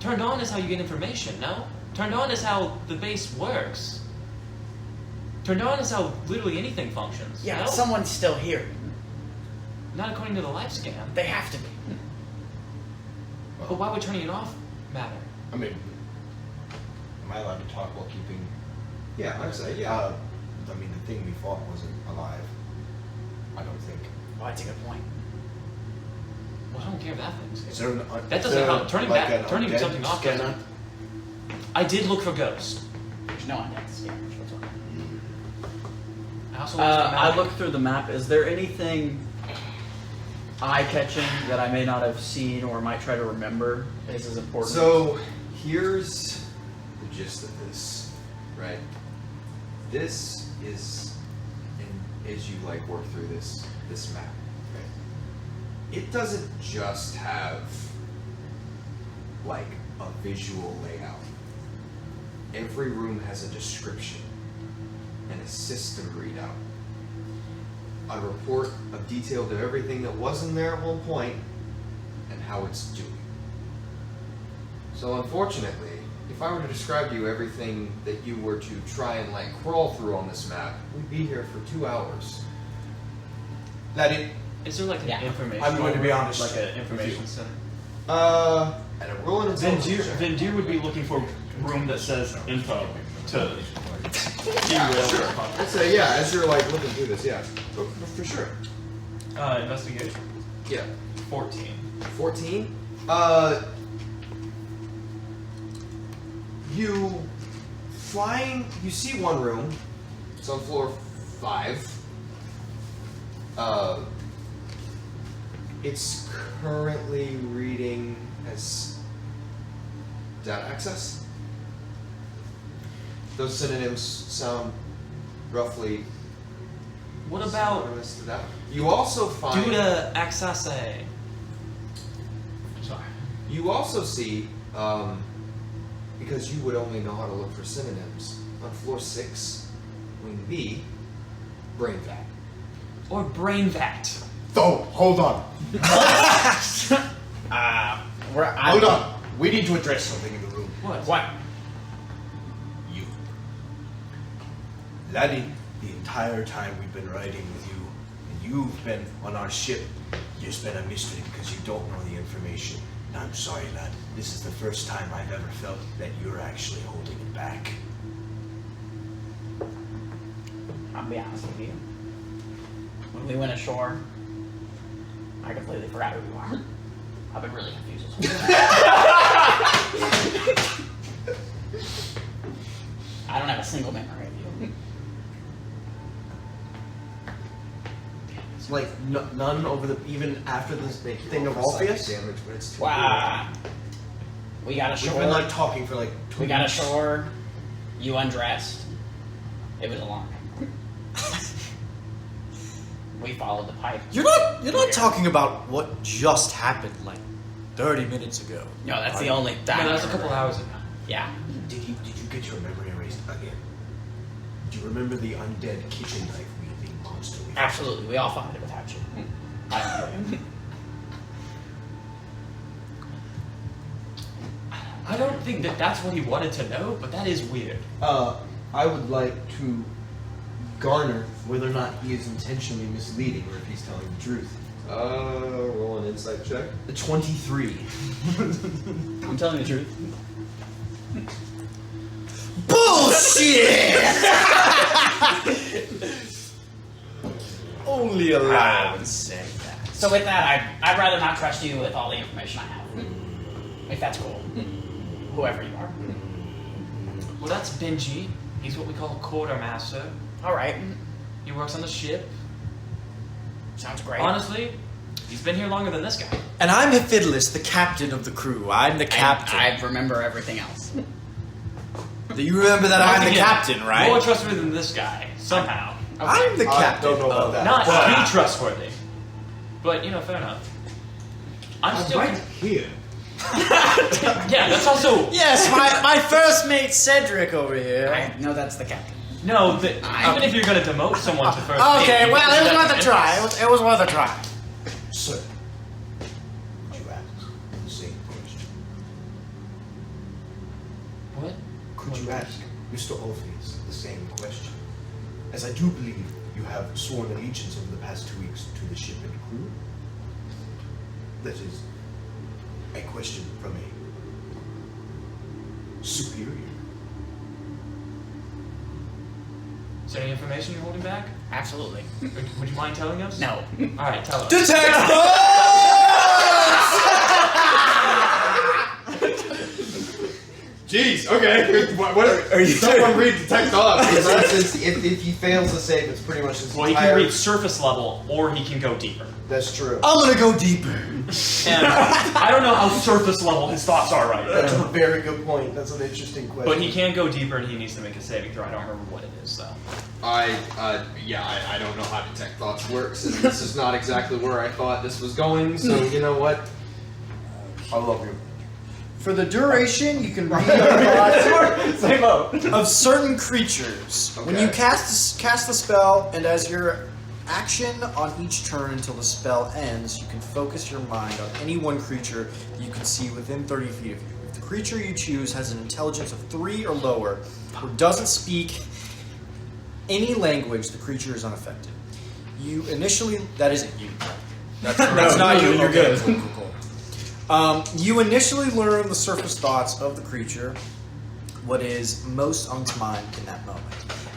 Turned on is how you get information. No, turned on is how the base works. Turned on is how literally anything functions. yeah, no? someone's still here. Not according to the life scan. They have to be. But why would turning it off matter? I mean, am I allowed to talk while keeping Yeah, I'd say, yeah. I mean, the thing we fought wasn't alive. I don't think. Oh, that's a good point. Well, I don't care if that thing's. Is there an, That is doesn't there help. Turning like back, an turning undead something off. scanner? I did look for ghosts. There's no undead scanners. What's on? I also looked for I magic. looked through the map. Is there anything eye-catching that I may not have seen or might try to remember is as important? So here's the gist of this, right? This is, as you like work through this map, right? It doesn't just have like a visual layout. Every room has a description and a system readout. A report of detail of everything that wasn't there at one point and how it's doing. So unfortunately, if I were to describe to you everything that you were to try and like crawl through on this map, we'd be here for 2 hours. Is there like an Yeah. information? I'm going to be honest Like an with information you. center. And a roll an intelligence check. Vindyr would be looking for a room that says info to Yeah, derail sure. the I'd conversation. say, yeah, as you're like looking through this, yeah. For sure. Investigation. Yeah. 14. 14. You see one room. It's on floor 5. It's currently reading as data access. Those synonyms sound roughly What about synonymous to that. You also find due to access A? Sorry. You also see, because you would only know how to look for synonyms, on floor 6, wing B, brain vat. Or brain vat. Oh, hold on. Hold on. We need to address something in the room. What? You. Laddie, the entire time we've been riding with you, and you've been on our ship, there's been a mystery because you don't know the information. And I'm sorry, lad. This is the first time I've ever felt that you're actually holding it back. I'll be honest with you. When we went ashore, I completely forgot who you are. I've been really confused this whole time. I don't have a single memory of you. Like none over the even after this thing of Alphues. Damage, but it's too Wow. We got We've ashore. been like talking for like 2 We got weeks. ashore. You undressed. It was alarming. We followed the pipe. You're not talking about what just happened like 30 minutes ago. No, that's the only time. Yeah, that was I a couple remember. hours ago. Yeah. Did you get your memory erased again? Do you remember the undead kitchen knife wielding monster? we fought? Absolutely. We all found it without you. I don't know. I don't think that that's what he wanted to know, but that is weird. I would like to garner whether or not he is intentionally misleading or if he's telling the truth. Roll an insight check. 23. I'm telling the truth. Bullshit! Only a liar would say that. So with that, I'd rather not trust you with all the information I have. If that's cool. Whoever you are. Well, that's Benji. He's what we call a quartermaster. All right. He works on the ship. Sounds great. Honestly, he's been here longer than this guy. And I'm Hifidiles, the captain of the crew. I'm the captain. I remember everything else. Do you remember that I'm the Again, captain, right? More trustworthy than this guy, somehow. I'm the I captain. don't know about that. Not But- too trustworthy. But, you know, fair enough. I'm still... right here. Yeah, that's also... Yes, my first mate Cedric over here. I know that's the captain. No, even if you're going to demote someone to first Okay, mate, well, it was that's worth a try. It was worth a try. Sir, could you ask the same question? What? Could you ask Mr. Alphues the same question? As I do believe you have sworn allegiance over the past 2 weeks to the ship and crew. That is a question from a superior. Is there any information you're holding back? Absolutely. Would you mind telling us? No. Alright, tell us. Detect Jeez, okay. What are you someone read Detect Thoughts? If he fails to save, it's pretty much his Well, he entire... can reach surface level, or he can go deeper. That's true. I'm gonna go deeper. And I don't know how surface level his thoughts are right That's now. a very good point. That's an interesting question. But he can go deeper, and he needs to make a saving throw. I don't remember what it is, so. I don't know how Detect Thoughts works, and this is not exactly where I thought this was going, so you know what? I love you. For the duration, you can read the Same boat. thoughts of certain creatures. When you Okay. cast the spell, and as your action on each turn until the spell ends, you can focus your mind on any one creature that you can see within 30 feet of you. If the creature you choose has an intelligence of 3 or lower, or doesn't speak any language, the creature is unaffected. You initially... That isn't you. That's not you. You're good. Cool. You initially learn the surface thoughts of the creature, what is most on its mind in that moment.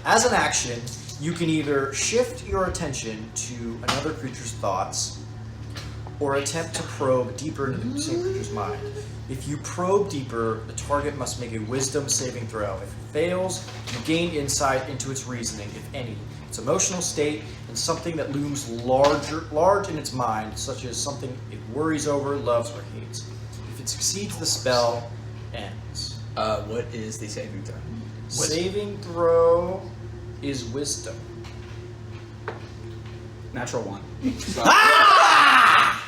As an action, you can either shift your attention to another creature's thoughts, or attempt to probe deeper into the same creature's mind. If you probe deeper, the target must make a wisdom saving throw. If it fails, you gain insight into its reasoning, if any, its emotional state, and something that looms large in its mind, such as something it worries over, loves, or hates. If it succeeds, the spell ends. What is the saving throw? Saving throw is wisdom. Natural 1. Stop.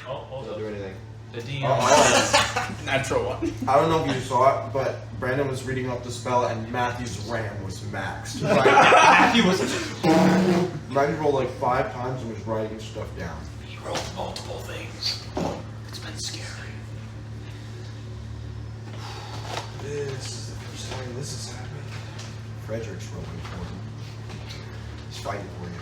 Oh, hold Don't up. do anything. The DM. Natural 1. I don't know if you saw it, but Brandon was reading up the spell, and Matthew's RAM was maxed. Matthew was. Matthew rolled like 5 times and was writing stuff down. He rolled multiple things. It's been scary. This is the first time this is happening. Frederick's rolling for him. He's fighting for you.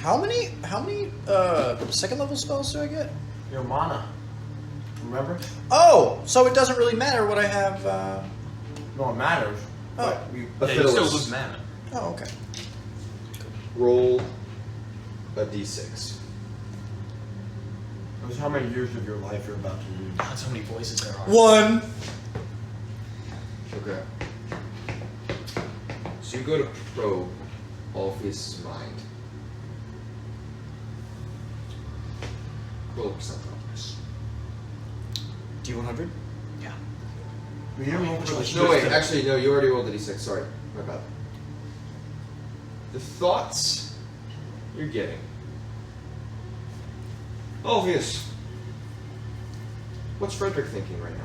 How many second level spells do I get? Your mana. Remember? Oh, so it doesn't really matter what I have. No, it matters. Oh. But you, Yeah, you still lose mana. Oh, okay. Roll a d6. That's how many years of your life you're about to lose. That's how many voices there are. 1. Okay. So you go to probe Alphues' mind. Roll a percent bonus. D100? Yeah. We didn't roll for the No, wait, actually, no, you already rolled a d6, sorry. My bad. The thoughts you're getting. Alphues. What's Frederick thinking right now?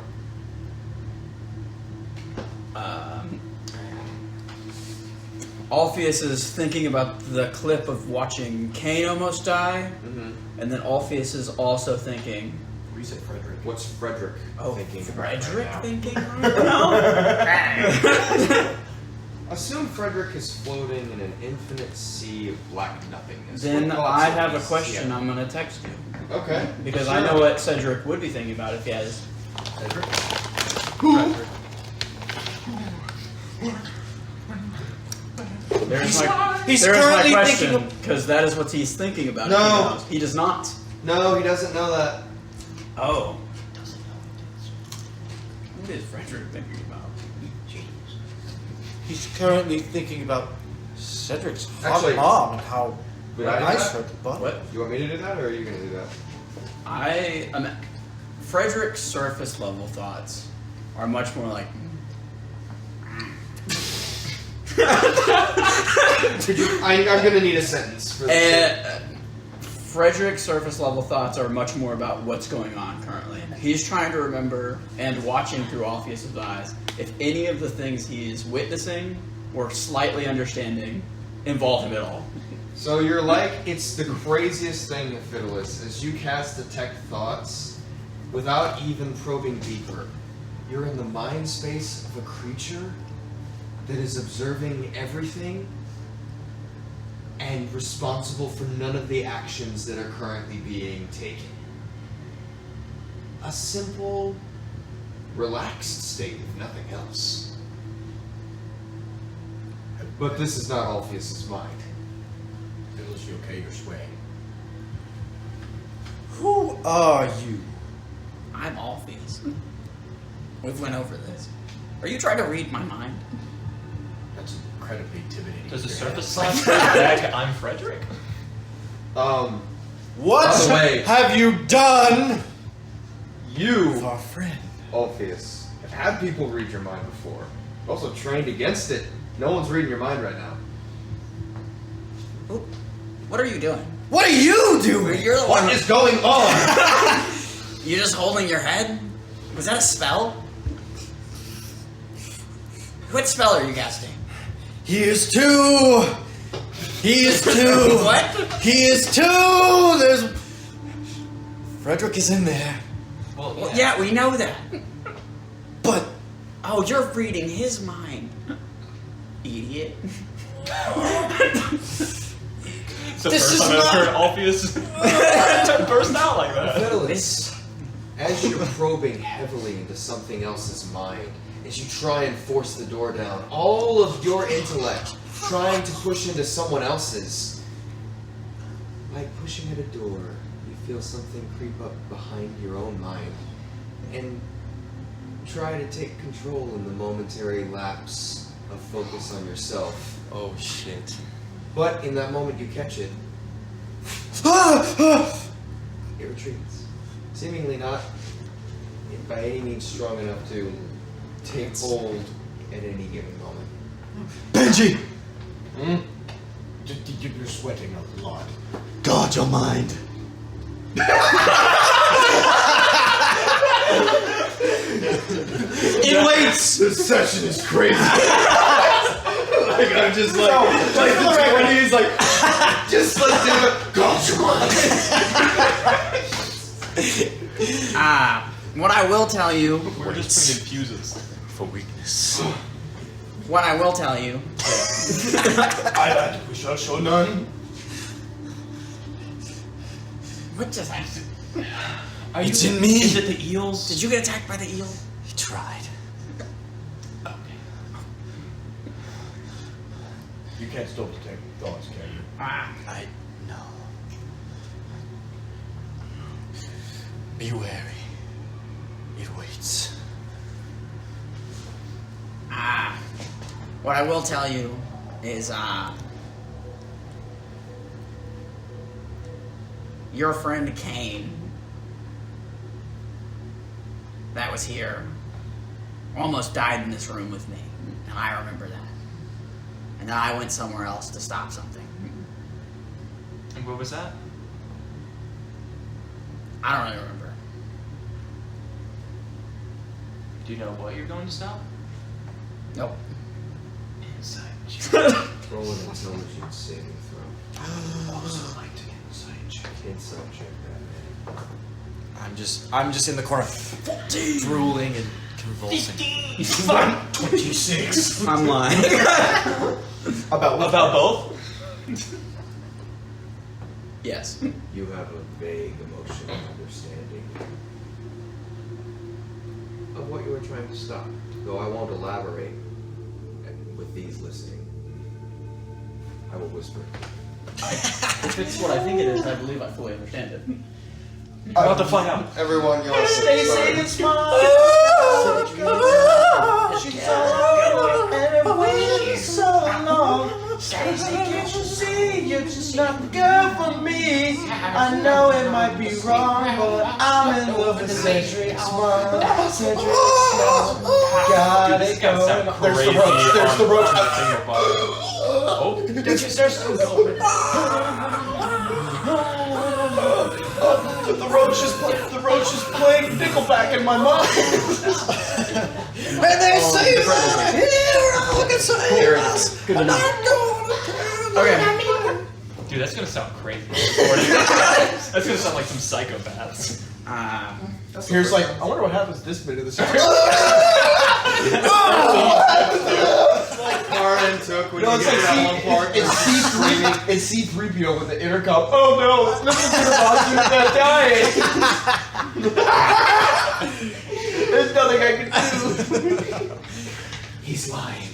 Alpheus is thinking about the clip of watching Cain almost die, and then Alpheus is also thinking, We said Frederick. What's Frederick thinking about Frederick right now? thinking right now? Assume Frederick is floating in an infinite sea of black nothingness. Then What thoughts I of have a these? question Yeah. I'm going to text you. Okay. Because Sure. I know what Cedric would be thinking about if he has. Frederick? Frederick. There's my, He's there's my currently question, thinking because that is what he's thinking about. No. He knows. He does not. No, he doesn't know that. Oh. What is Frederick thinking about? He's currently thinking about Cedric's hot Actually- mom and how Would I do nice that? her butt. What? You want me to do that, or are you going to do that? Frederick's surface level thoughts are much more like. I'm going to need a sentence for this. Frederick's surface level thoughts are much more about what's going on currently. He's trying to remember and watching through Alpheus' eyes if any of the things he is witnessing or slightly understanding involve him at all. So you're like, it's the craziest thing, Hifidiles, as you cast Detect Thoughts without even probing deeper. You're in the mind space of a creature that is observing everything and responsible for none of the actions that are currently being taken. A simple relaxed state, if nothing else. But this is not Alpheus' mind. Feels you okay? You're swaying. Who are you? I'm Alphues. We've went over this. Are you trying to read my mind? That's incredibly intimidating. Does the Your surface head. slap back? I'm Frederick. What By the way- have you done? You, Our friend. Alpheus, have had people read your mind before. You've also trained against it. No one's reading your mind right now. What are you doing? What are you doing? You're the one. What is going on? You just holding your head? Was that a spell? What spell are you casting? He is two. He is two. What? He is two. There's. Frederick is in there. Well, Well, yeah, we know that. But Oh, you're reading his mind. Idiot. It's the This first is time I've not- heard Alpheus burst out like that. Fiddles, as you're probing heavily into something else's mind, as you try and force the door down, all of your intellect trying to push into someone else's. Like pushing at a door, you feel something creep up behind your own mind and try to take control in the momentary lapse of focus on yourself. oh shit. But in that moment you catch it, it retreats. Seemingly not by any means strong enough to take hold at any given moment. Benji, You're sweating a lot. guard your mind. It waits. This session is crazy. Like I'm just like the Japanese, like just like doing it. God, What I will tell you. We're just putting in fuses. For weakness. What I will tell you. We shall show none. What just happened? It's in me. Is it the eels? Did you get attacked by the eel? He tried. You can't still detect thoughts, can you? I know. Be wary. It waits. What I will tell you is, your friend Kane, that was here, almost died in this room with me, and I remember that. And then I went somewhere else to stop something. And what was that? I don't really remember. Do you know what you're going to stop? Nope. Inside. Roll an intelligence saving throw. Also like to inside check. Insight check that, man. I'm just in the corner, drooling and convulsing. 26. I'm lying. About what? About both? Yes. You have a vague emotional understanding of what you are trying to stop, though I won't elaborate with these listening. I will whisper. If it's what I think it is, I believe I fully understand it. About to find out. Everyone, y'all Stay sorry. safe and smile. She's so long, and it waits so long. Stacy, can't you see you're just not good for me? I know it might be wrong, but I'm in love with Cedric Smile. Cedric Smile. Got This it is gonna sound going. crazy. There's the roach. on the finger button. Oh, There's still going. The roach is playing Nickelback in my mind. And they say that here I can say us. And I'm Okay. dude, that's gonna sound crazy. That's gonna sound like some psychopaths. Here's like, I wonder what happens this bit of the story. Karen took when No, you it's get like to that one part. it's C3. It's C3PO with the intercom. Oh no, it's Mr. Boss that There's nothing I can do. He's lying.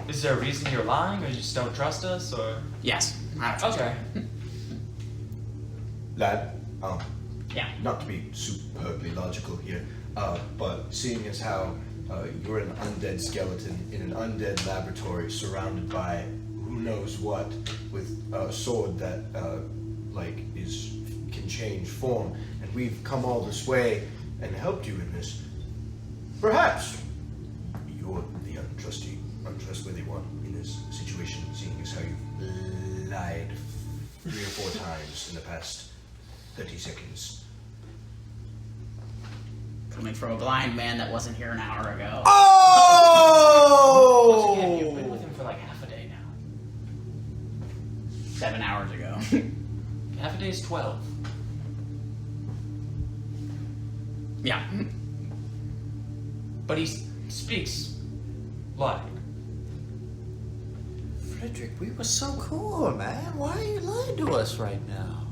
Is there a reason you're lying, or you just don't trust us, or? Yes. Okay. Lad, Yeah. not to be superbly logical here, but seeing as how you're an undead skeleton in an undead laboratory surrounded by who knows what, with a sword that can change form, and we've come all this way and helped you in this, perhaps you're the untrustworthy one in this situation, seeing as how you've lied 3 or 4 times in the past 30 seconds. Coming from a blind man that wasn't here an hour ago. Once again, you've been with him for like half a day now. 7 hours ago. Half a day is 12. Yeah. But he speaks lying. Frederick, we were so cool, man. Why are you lying to us right now?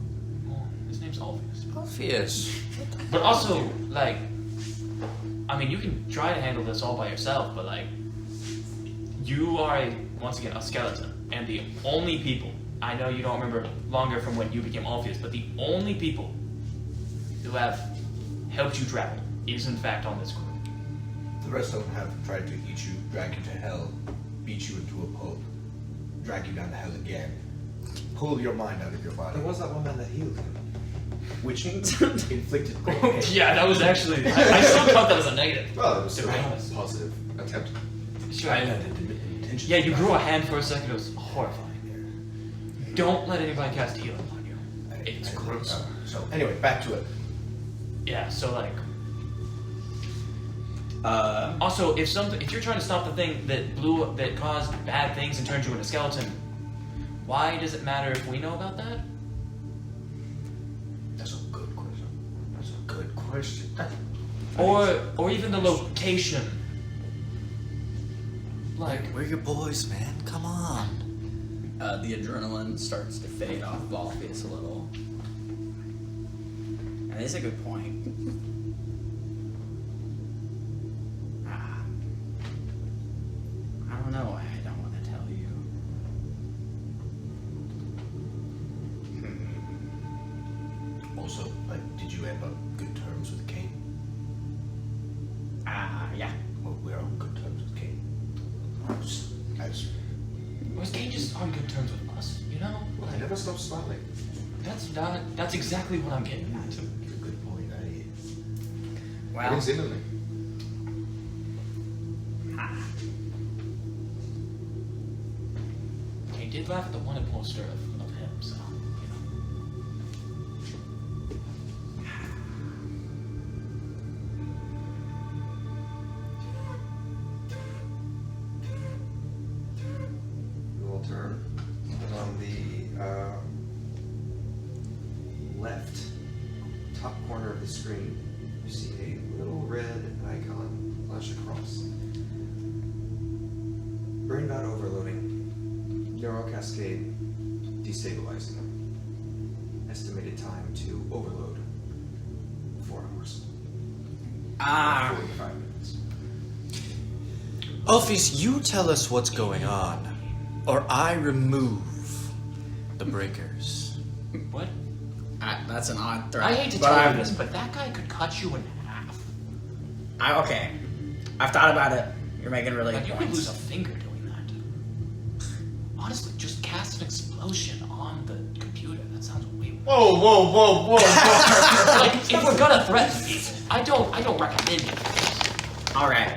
Well, his name's Alphues. Obvious. But also, like, I mean, you can try to handle this all by yourself, but like, you are once again a skeleton, and the only people, I know you don't remember longer from when you became Alphues, but the only people who have helped you travel is in fact on this group. The rest of them have tried to eat you, drag you to hell, beat you into a pulp, drag you down to hell again, pull your mind out of your body, There was that one man that healed him. which inflicted great pain. Yeah, that was actually, I still count that as a negative. Well, it was To still be a honest. positive attempt. Sure. I had intentions. Yeah, you grew a hand for a second, it was horrifying. Don't let anybody cast healing on you. It's gross. So anyway, back to it. Yeah, so like, also, if you're trying to stop the thing that caused bad things and turned you into a skeleton, why does it matter if we know about that? That's a good question. That's a good question. Or even the location. Like, We're your boys, man. Come on. The adrenaline starts to fade off Alpheus a little. That is a good point. I don't know. I don't want to tell you. Also, did you end on good terms with Cain? Yeah. Well, we're on good terms with Cain. As was Kane just on good terms with us? You know? Well, he Like, never stopped smiling. that's exactly what I'm getting at. good point, Well, Brings in on me. Kane did laugh at the wanted poster of him, so, you We will turn. And on the left top corner of the screen, you see a little red icon flash across. Brain dot overloading. Neural cascade destabilizing. Estimated time to overload 4 hours. 45 minutes. Alpheus, you tell us what's going on, or I remove the breakers. know. What? that's an odd threat. I hate to but tell I'm- you this, but that guy could cut you in half. Okay. I've thought about it. You're making really Like, good you could lose points. a finger doing that. Honestly, just cast an explosion on the computer. That sounds way worse. Whoa. Like, if we're gonna threaten people, I don't recommend it. All right.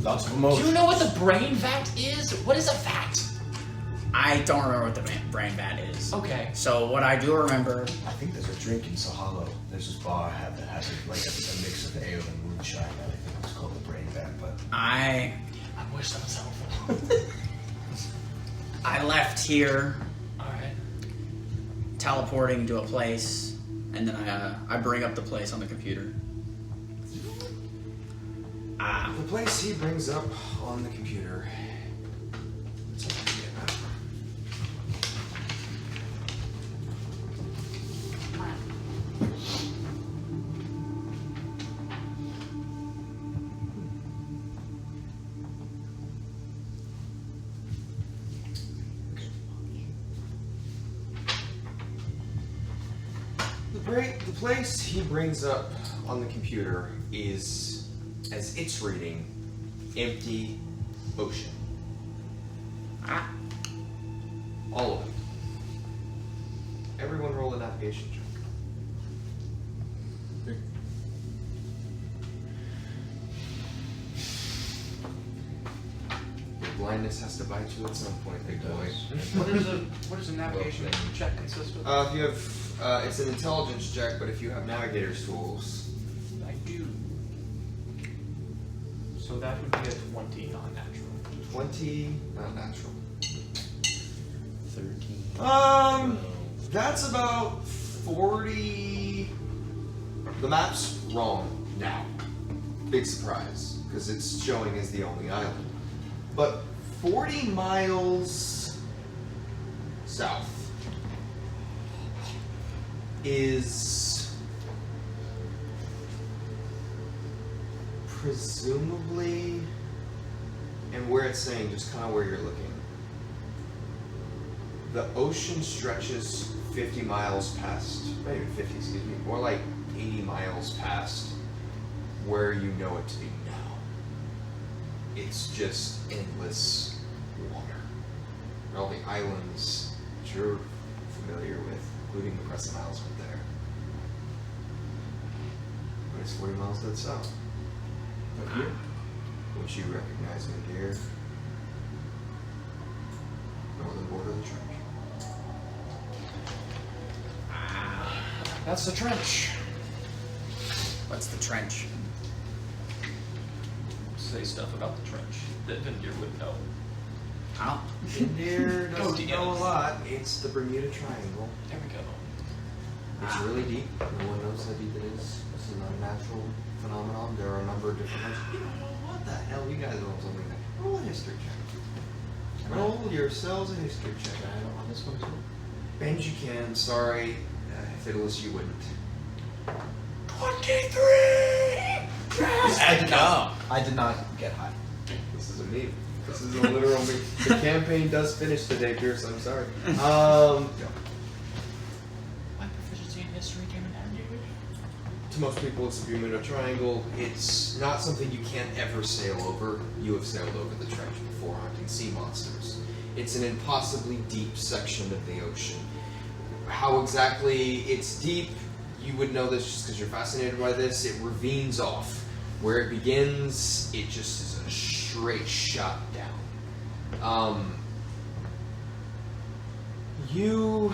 Lots of Do emotion. you know what the brain vat is? What is a vat? I don't remember what the brain bat is. Okay. So what I do remember, I think there's a drink in Sahalo. There's this bar I have that has a mix of ale and moonshine. I think it's called the Brain Bat. But I wish that was helpful. left here, Alright. teleporting to a place, and then I bring up the place on the computer. The place he brings up on the computer. Let's see if I can get that. The place he brings up on the computer is, as it's reading, empty ocean. All of it. Everyone roll a navigation check. Your blindness has to bite you at some point, big boy. What does a navigation check consist of? If you have, it's an intelligence check, but if you have navigator's tools, I do. So that would be a 20 non-natural. 20, not natural. 13. That's about 40. The map's wrong now. Big surprise, because it's showing as the only island. But 40 miles south is presumably, and where it's saying, just kind of where you're looking. The ocean stretches 50 miles past, not even 50, excuse me, more like 80 miles past where you know it to be now. It's just endless water. All the islands that you're familiar with, including the Crescent Isles right there. But it's 40 miles dead south. But here, which you recognize, Vindyr, northern border of the trench. That's the trench. What's the trench? Say stuff about the trench that Vindyr would know. How? Vindyr Go doesn't together. know a lot. It's the Bermuda Triangle. There we go. It's really deep. No one knows how deep it is. It's an unnatural phenomenon. There are a number of different ones. You don't know what the hell you guys know something like that. Roll a history check. Roll yourselves a history check. I don't want this one too. Benji can. Sorry, Hifidiles, you wouldn't. 23! I did not get high. This is a meme. This is a literal meme. The campaign does finish today, Pierce. I'm sorry. My proficiency in history came in handy. To most people, it's the Bermuda Triangle. It's not something you can't ever sail over. You have sailed over the trench before hunting sea monsters. It's an impossibly deep section of the ocean. How exactly it's deep, you would know this just because you're fascinated by this. It ravines off. Where it begins, it just is a straight shot down. You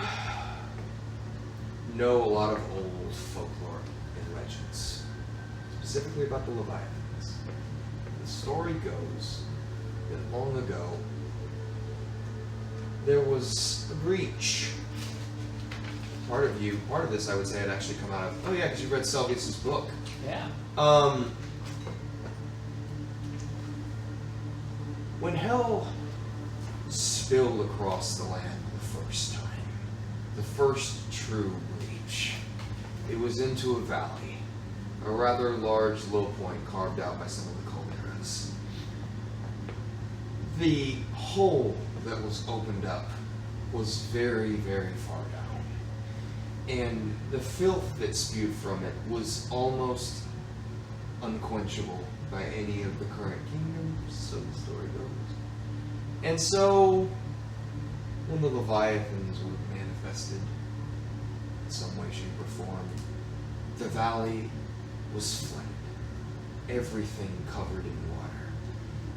know a lot of old folklore and legends, specifically about the Leviathans. The story goes that long ago, there was a breach. Part of this I would say had actually come out of, oh yeah, because you read Selvius' book. Yeah. When hell spilled across the land the first time, the first true breach, it was into a valley, a rather large low point carved out by some of the calderas. The hole that was opened up was very, very far down, and the filth that spewed from it was almost unquenchable by any of the current kingdoms, so the story goes. And so, when the Leviathans were manifested in some way, shape, or form, the valley was flooded. Everything covered in water,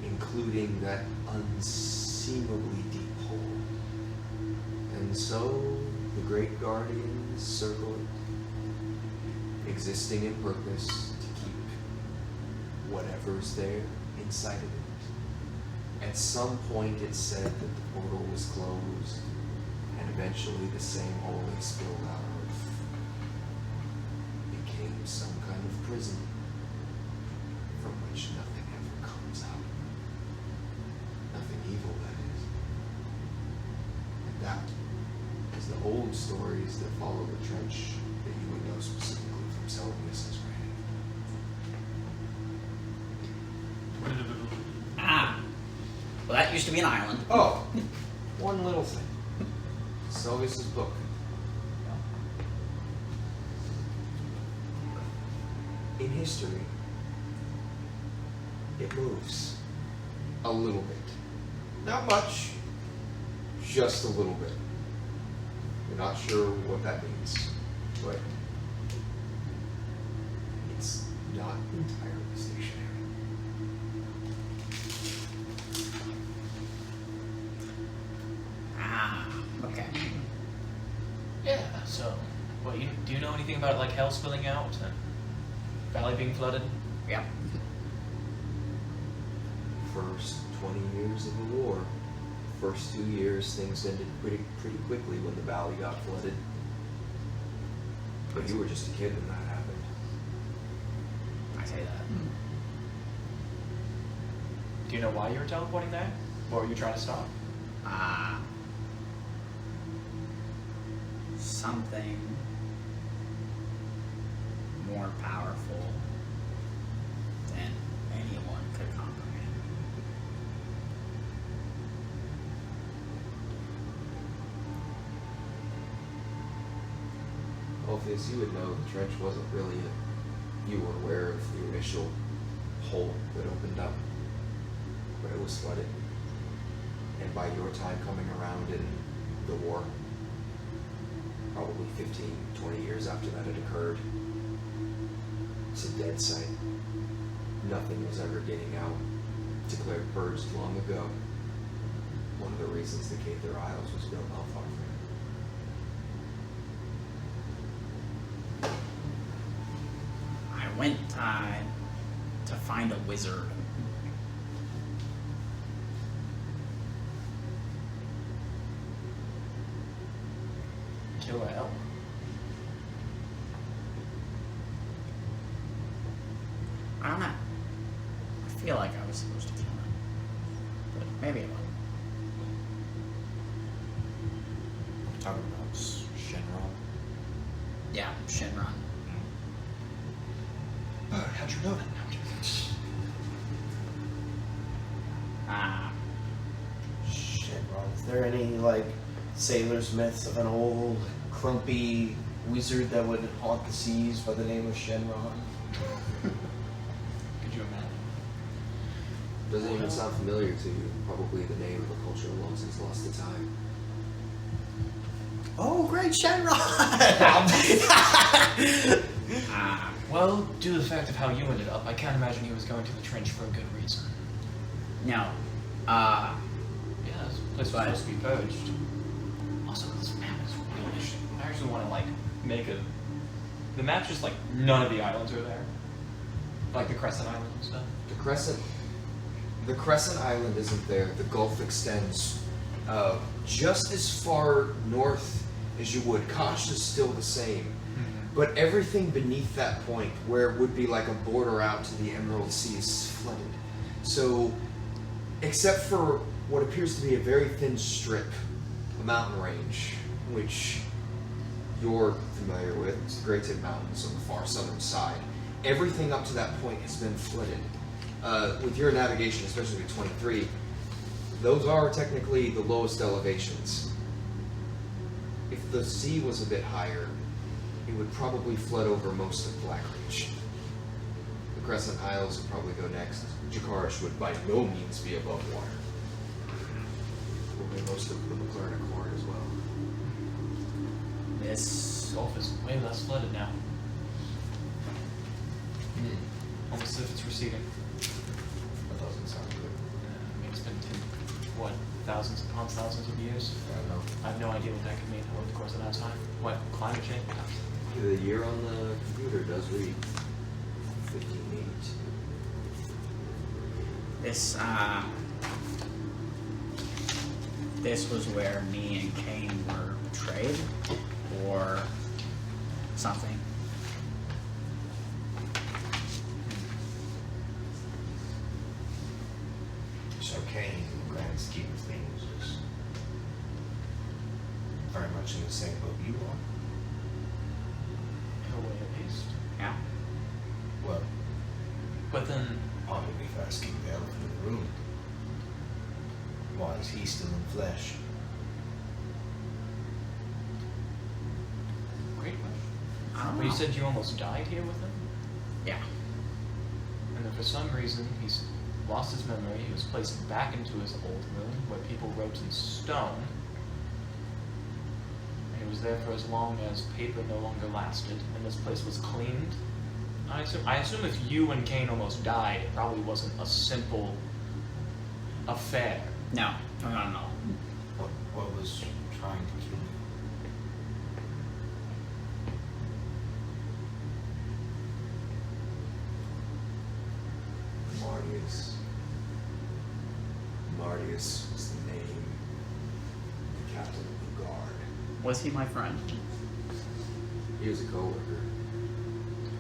including that unseemably deep hole. And so, the great guardians circle it, existing in purpose to keep whatever's there inside of it. At some point it said that the portal was closed, and eventually the same hole they spilled out of became some kind of prison from which nothing ever comes out. Nothing evil, that is. And that is the old stories that follow the trench that you would know specifically from Selvius' writing. Well, that used to be an island. Oh, one little thing. Selvius' book. in history, it moves. A little bit. Not much, just a little bit. You're not sure what that means, but it's not entirely stationary. Okay. Yeah, so, what, do you know anything about, like, hell spilling out and valley being flooded? Yep. First 20 years of the war, first 2 years, things ended pretty quickly when the valley got flooded. But you were just a kid when that happened. I say that. Do you know why you were teleporting there? What were you trying to stop? Something more powerful than anyone could comprehend. Alphues, you would know the trench wasn't really you were aware of the initial hole that opened up, but it was flooded. And by your time coming around in the war, probably 15, 20 years after that had occurred, it's a dead site. Nothing was ever getting out. Declared purged long ago. One of the reasons the Kaither Isles was built not far from it. I went to find a wizard. Kill a elk. I don't know. I feel like I was supposed to kill him. But maybe it wasn't. Talking about Shenron. Yeah, Shenron. How'd you know that? Shenron. Is there any like sailor's myths of an old clumpy wizard that would haunt the seas by the name of Shenron? Could you imagine? Doesn't even sound familiar to you. Probably the name of a culture long since lost to time. Oh, great Shenron! Well, due to the fact of how you ended up, I can't imagine he was going to the trench for a good reason. No. Yeah, this place was But- supposed to be purged. Also, this map is really shit. I actually want to, like, make a... The map's just, like, none of the islands are there. Like the Crescent Island and stuff. The Crescent Island isn't there. The Gulf extends just as far north as you would. Kosh is still the same. But everything beneath that point, where it would be like a border out to the Emerald Sea, is flooded. So, except for what appears to be a very thin strip, a mountain range, which you're familiar with, it's the Great Tip Mountains on the far southern side, everything up to that point has been flooded. With your navigation, especially with 23, those are technically the lowest elevations. If the sea was a bit higher, it would probably flood over most of Blackreach. The Crescent Isles would probably go next. Jakarish would by no means be above water. Probably most of the McLaren Accord as well. This. Gulf is way less flooded now. Almost as if it's receding. That doesn't sound good. I mean, it's been, thousands upon thousands of years. I don't know. I have no idea what that could mean over the course of that time. What, climate change? The year on the computer does read 1580. This was where me and Kane were betrayed, or something. So Kane, in the grand scheme of things, is very much in the same boat you are. In a way, at least. Yeah. Well, But then, pardon me for asking the elephant in the room. Why is he still in flesh? great question. I don't But you know. said you almost died here with him? Yeah. And then for some reason, he's lost his memory. He was placed back into his old room where people wrote in stone. And he was there for as long as paper no longer lasted, and this place was cleaned. I assume if you and Kane almost died, it probably wasn't a simple affair. No, not at all. What was trying to kill you? Martius was the name. The captain of the guard. Was he my friend? He was a co-worker.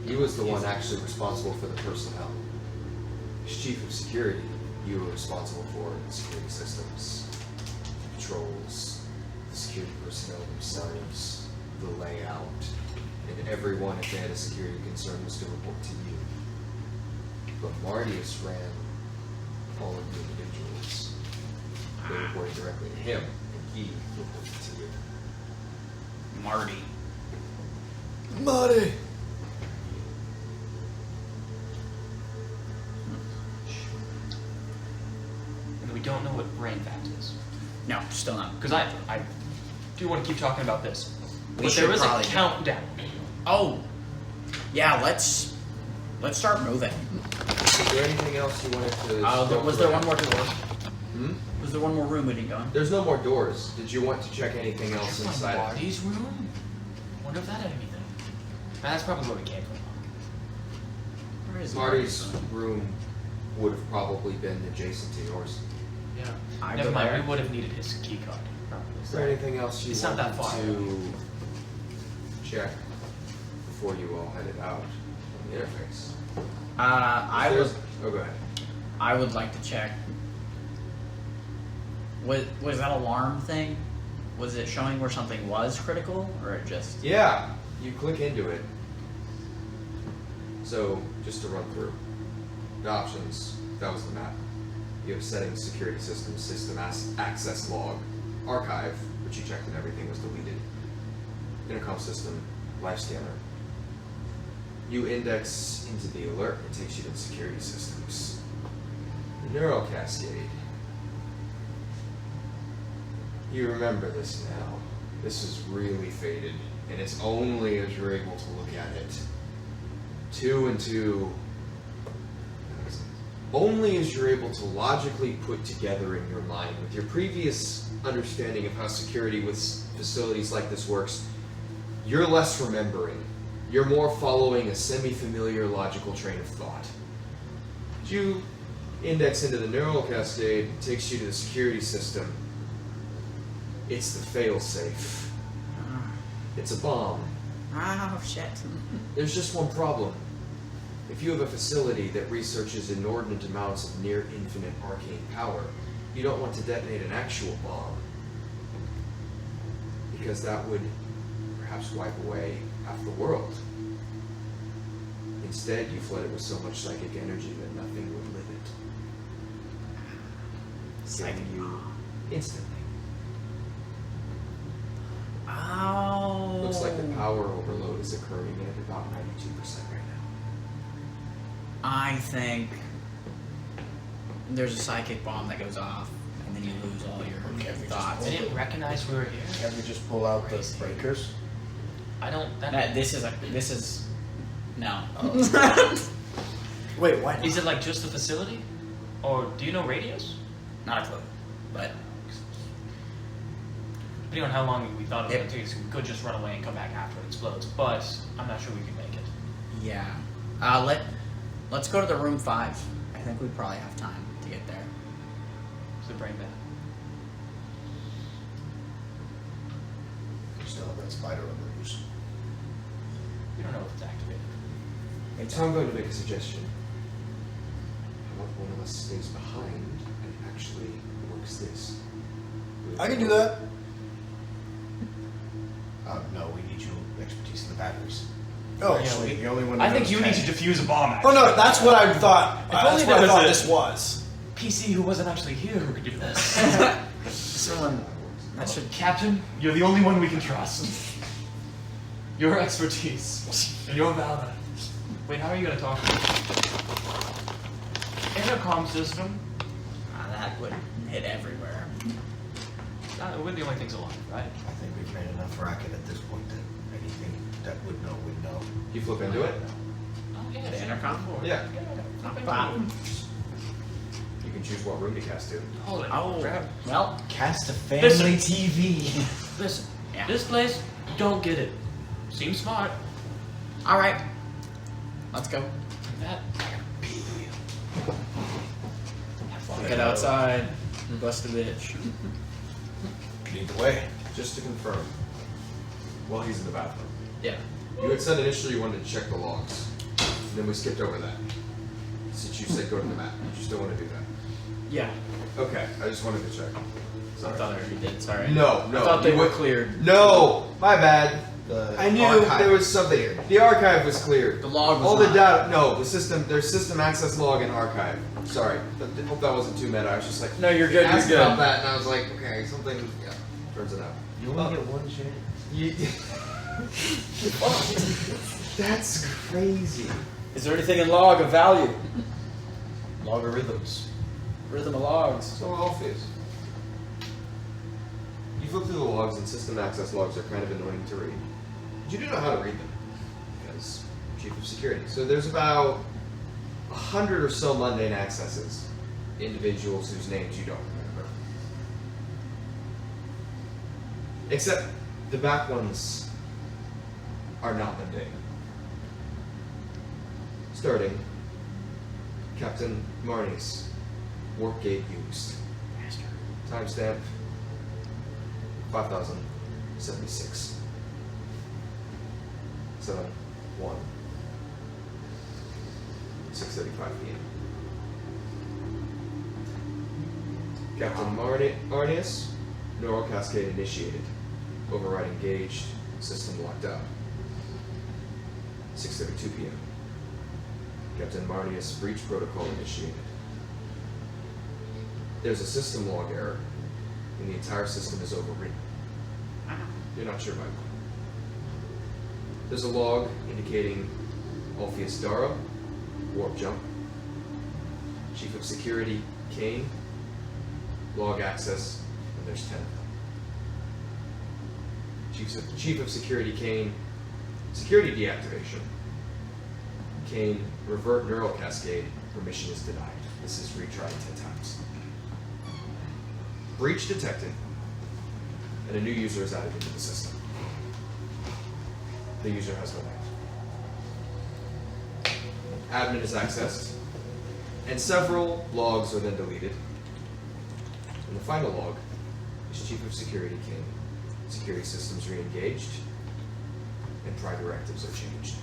He was the one actually responsible for the personnel. As chief of security, you were responsible for the security systems, the patrols, the security personnel themselves, the layout, and everyone if they had a security concern was to report to you. But Martius ran all of the individuals. They reported directly to him, and he reported to you. Marty. Marty! And we don't know what brain fact is. No, still not. Because I do want to keep talking about this. We But should there is a probably do. countdown. Oh, yeah. Let's start moving. Is there anything else you wanted to? Was there one more door? Hmm? Was there one more room we didn't go in? There's no more doors. Did you want to check anything else Check my inside? Marty's room? Wonder if that had anything. That's probably where we came from. Where is Marty's room would have probably been adjacent to yours. Yeah. I Never go mind. there. We would have needed his key card. Is there anything else you It's not wanted that far. to check before you all headed out on the interface? I There's- would. Oh, go ahead. I would like to check. Was that alarm thing? Was it showing where something was critical, or it just? Yeah, you click into it. So, just to run through the options, that was the map. You have settings, security system, system access log, archive, which you checked and everything was deleted, intercom system, life scanner. You index into the alert, it takes you to the security systems. The neural cascade. You remember this now. This is really faded, and it's only as you're able to look at it. 2 and 2. Only as you're able to logically put together in your mind, with your previous understanding of how security with facilities like this works, you're less remembering. You're more following a semi-familiar logical train of thought. You index into the neural cascade, it takes you to the security system. It's the fail-safe. It's a bomb. Oh shit. There's just one problem. If you have a facility that researches inordinate amounts of near infinite arcane power, you don't want to detonate an actual bomb. Because that would perhaps wipe away half the world. Instead, you flood it with so much psychic energy that nothing would live it. Killing you instantly. Oh. Looks like the power overload is occurring at about 92% right now. I think there's a psychic bomb that goes off, and then you lose all your thoughts. They didn't recognize we were here. Can't we just pull out the breakers? I don't. This is no. Wait, why Is it like just the facility, or do you know radios? Not a clue, but Depending on how long we thought it was going to take, so we could just run away and come back after it explodes. But I'm not sure we can make it. yeah. Let's go to the room 5. I think we probably have time to get there. It's the brain bed. You still have that spider on the loose. We don't know if it's activated. So I'm going to make a suggestion. How about one of us stays behind and actually works this? I can do that. No, we need your expertise in the batteries. Oh, actually, the only one. I think you need to defuse a bomb. Oh no, that's what I thought. only That's there what I was thought a- this was. PC who wasn't actually here who could do this. Someone that should. Captain, you're the only one we can trust. Your expertise and your valor. Wait, how are you gonna talk to me? Intercom system. That would hit everywhere. We're the only things alive, right? I think we've made enough racket at this point that anything that would know would know. You flip into it? Oh, yeah. The intercom? Yeah. Bottom. You can choose what room to cast to. Holy Oh, crap. well, Cast a family Listen. TV. Listen, Yeah. this place, don't get it. Seems smart. all right. Let's go. That. Get outside and bust a bitch. Lead the way. Just to confirm, while he's in the bathroom, Yeah. you had said initially you wanted to check the logs, and then we skipped over that. Since you said go to the map, you still want to do that? Yeah. Okay, I just wanted to check. I Sorry. thought I already did. Sorry. No, no. I thought they you were would- cleared. No, my bad. The I knew archive. there was something. The archive was cleared. The log was All the not. data. No, the system. There's system access log and archive. Sorry. I hope that wasn't too meta. I was just like, No, you're good. asked You're about good. that, and I was like, okay, something. Yeah, turns it out. You only get one chance. You, that's crazy. Is there anything in log of value? Logarithms. Rhythm of logs. So Alphues. You flip through the logs, and system access logs are kind of annoying to read. But you do know how to read them, because Chief of Security. So there's about 100 or so mundane accesses, individuals whose names you don't remember. Except the back ones are not mundane. Starting, Captain Marnies, warp gate used. Timestamp 5076. 7-1. 6:35 p.m. Captain Marnius, neural cascade initiated. Override engaged. System locked out. 6:32 p.m. Captain Marnius, breach protocol initiated. There's a system log error, and the entire system is overwritten. You're not sure by what. There's a log indicating Alpheus Dara, warp jump. Chief of Security, Kane, log access, and there's 10 of them. Chief of Security, Kane, security deactivation. Kane, revert neural cascade, permission is denied. This is retried 10 times. Breach detected, and a new user is added into the system. The user has no name. Admin is accessed, and several logs are then deleted. And the final log is Chief of Security King. Security systems re-engaged, and prior directives are changed.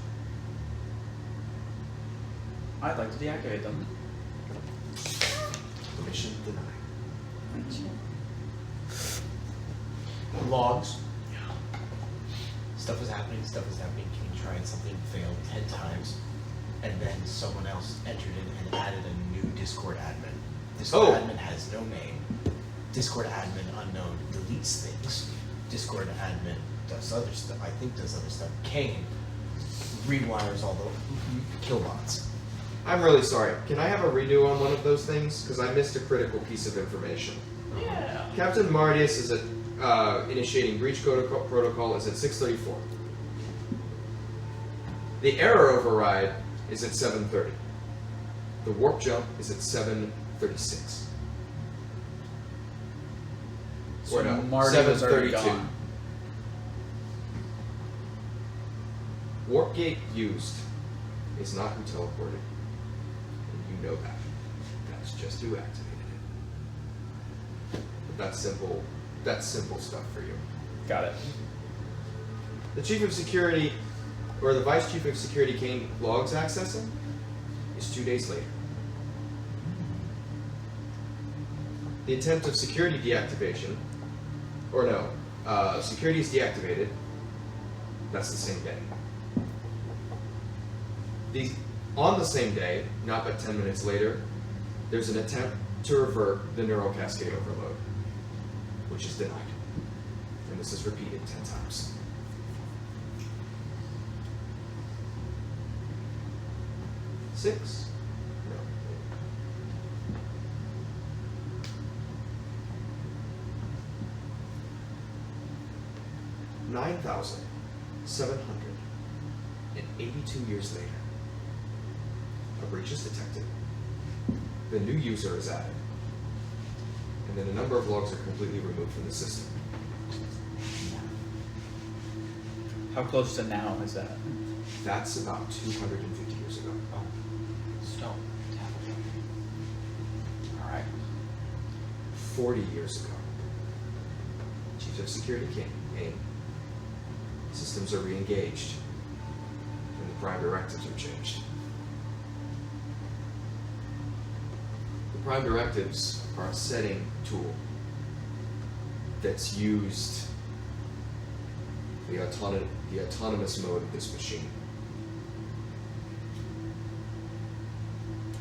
I'd like to deactivate them. Permission denied. Logs. Stuff was happening, Can you try and something failed 10 times? And then someone else entered in and added a new Discord admin. Discord Oh. admin has no name. Discord admin unknown deletes things. Discord admin does other stuff. I think does other stuff. Kane rewires all the killbots. I'm really sorry. Can I have a redo on one of those things? Because I missed a critical piece of information. Yeah. Captain Mardius is at initiating breach protocol is at 6:34. The error override is at 7:30. The warp jump is at 7:36. So Or no, Marty was already 7:32. gone. Warp gate used is not who teleported. And you know that. That's just who activated it. But that's simple stuff for you. Got it. The Chief of Security, or the Vice Chief of Security Kane logs accessing is 2 days later. The attempt of security deactivation, or no, security is deactivated, that's the same day. On the same day, not but 10 minutes later, there's an attempt to revert the neural cascade overload, which is denied. And this is repeated 10 times. 6? No. 9,782 years later, a breach is detected. The new user is added, and then a number of logs are completely removed from the system. How close to now is that? That's about 250 years ago. Stone. Alright. 40 years ago, Chief of Security came. Systems are re-engaged, and the prime directives are changed. The prime directives are a setting tool that's used for the autonomous mode of this machine.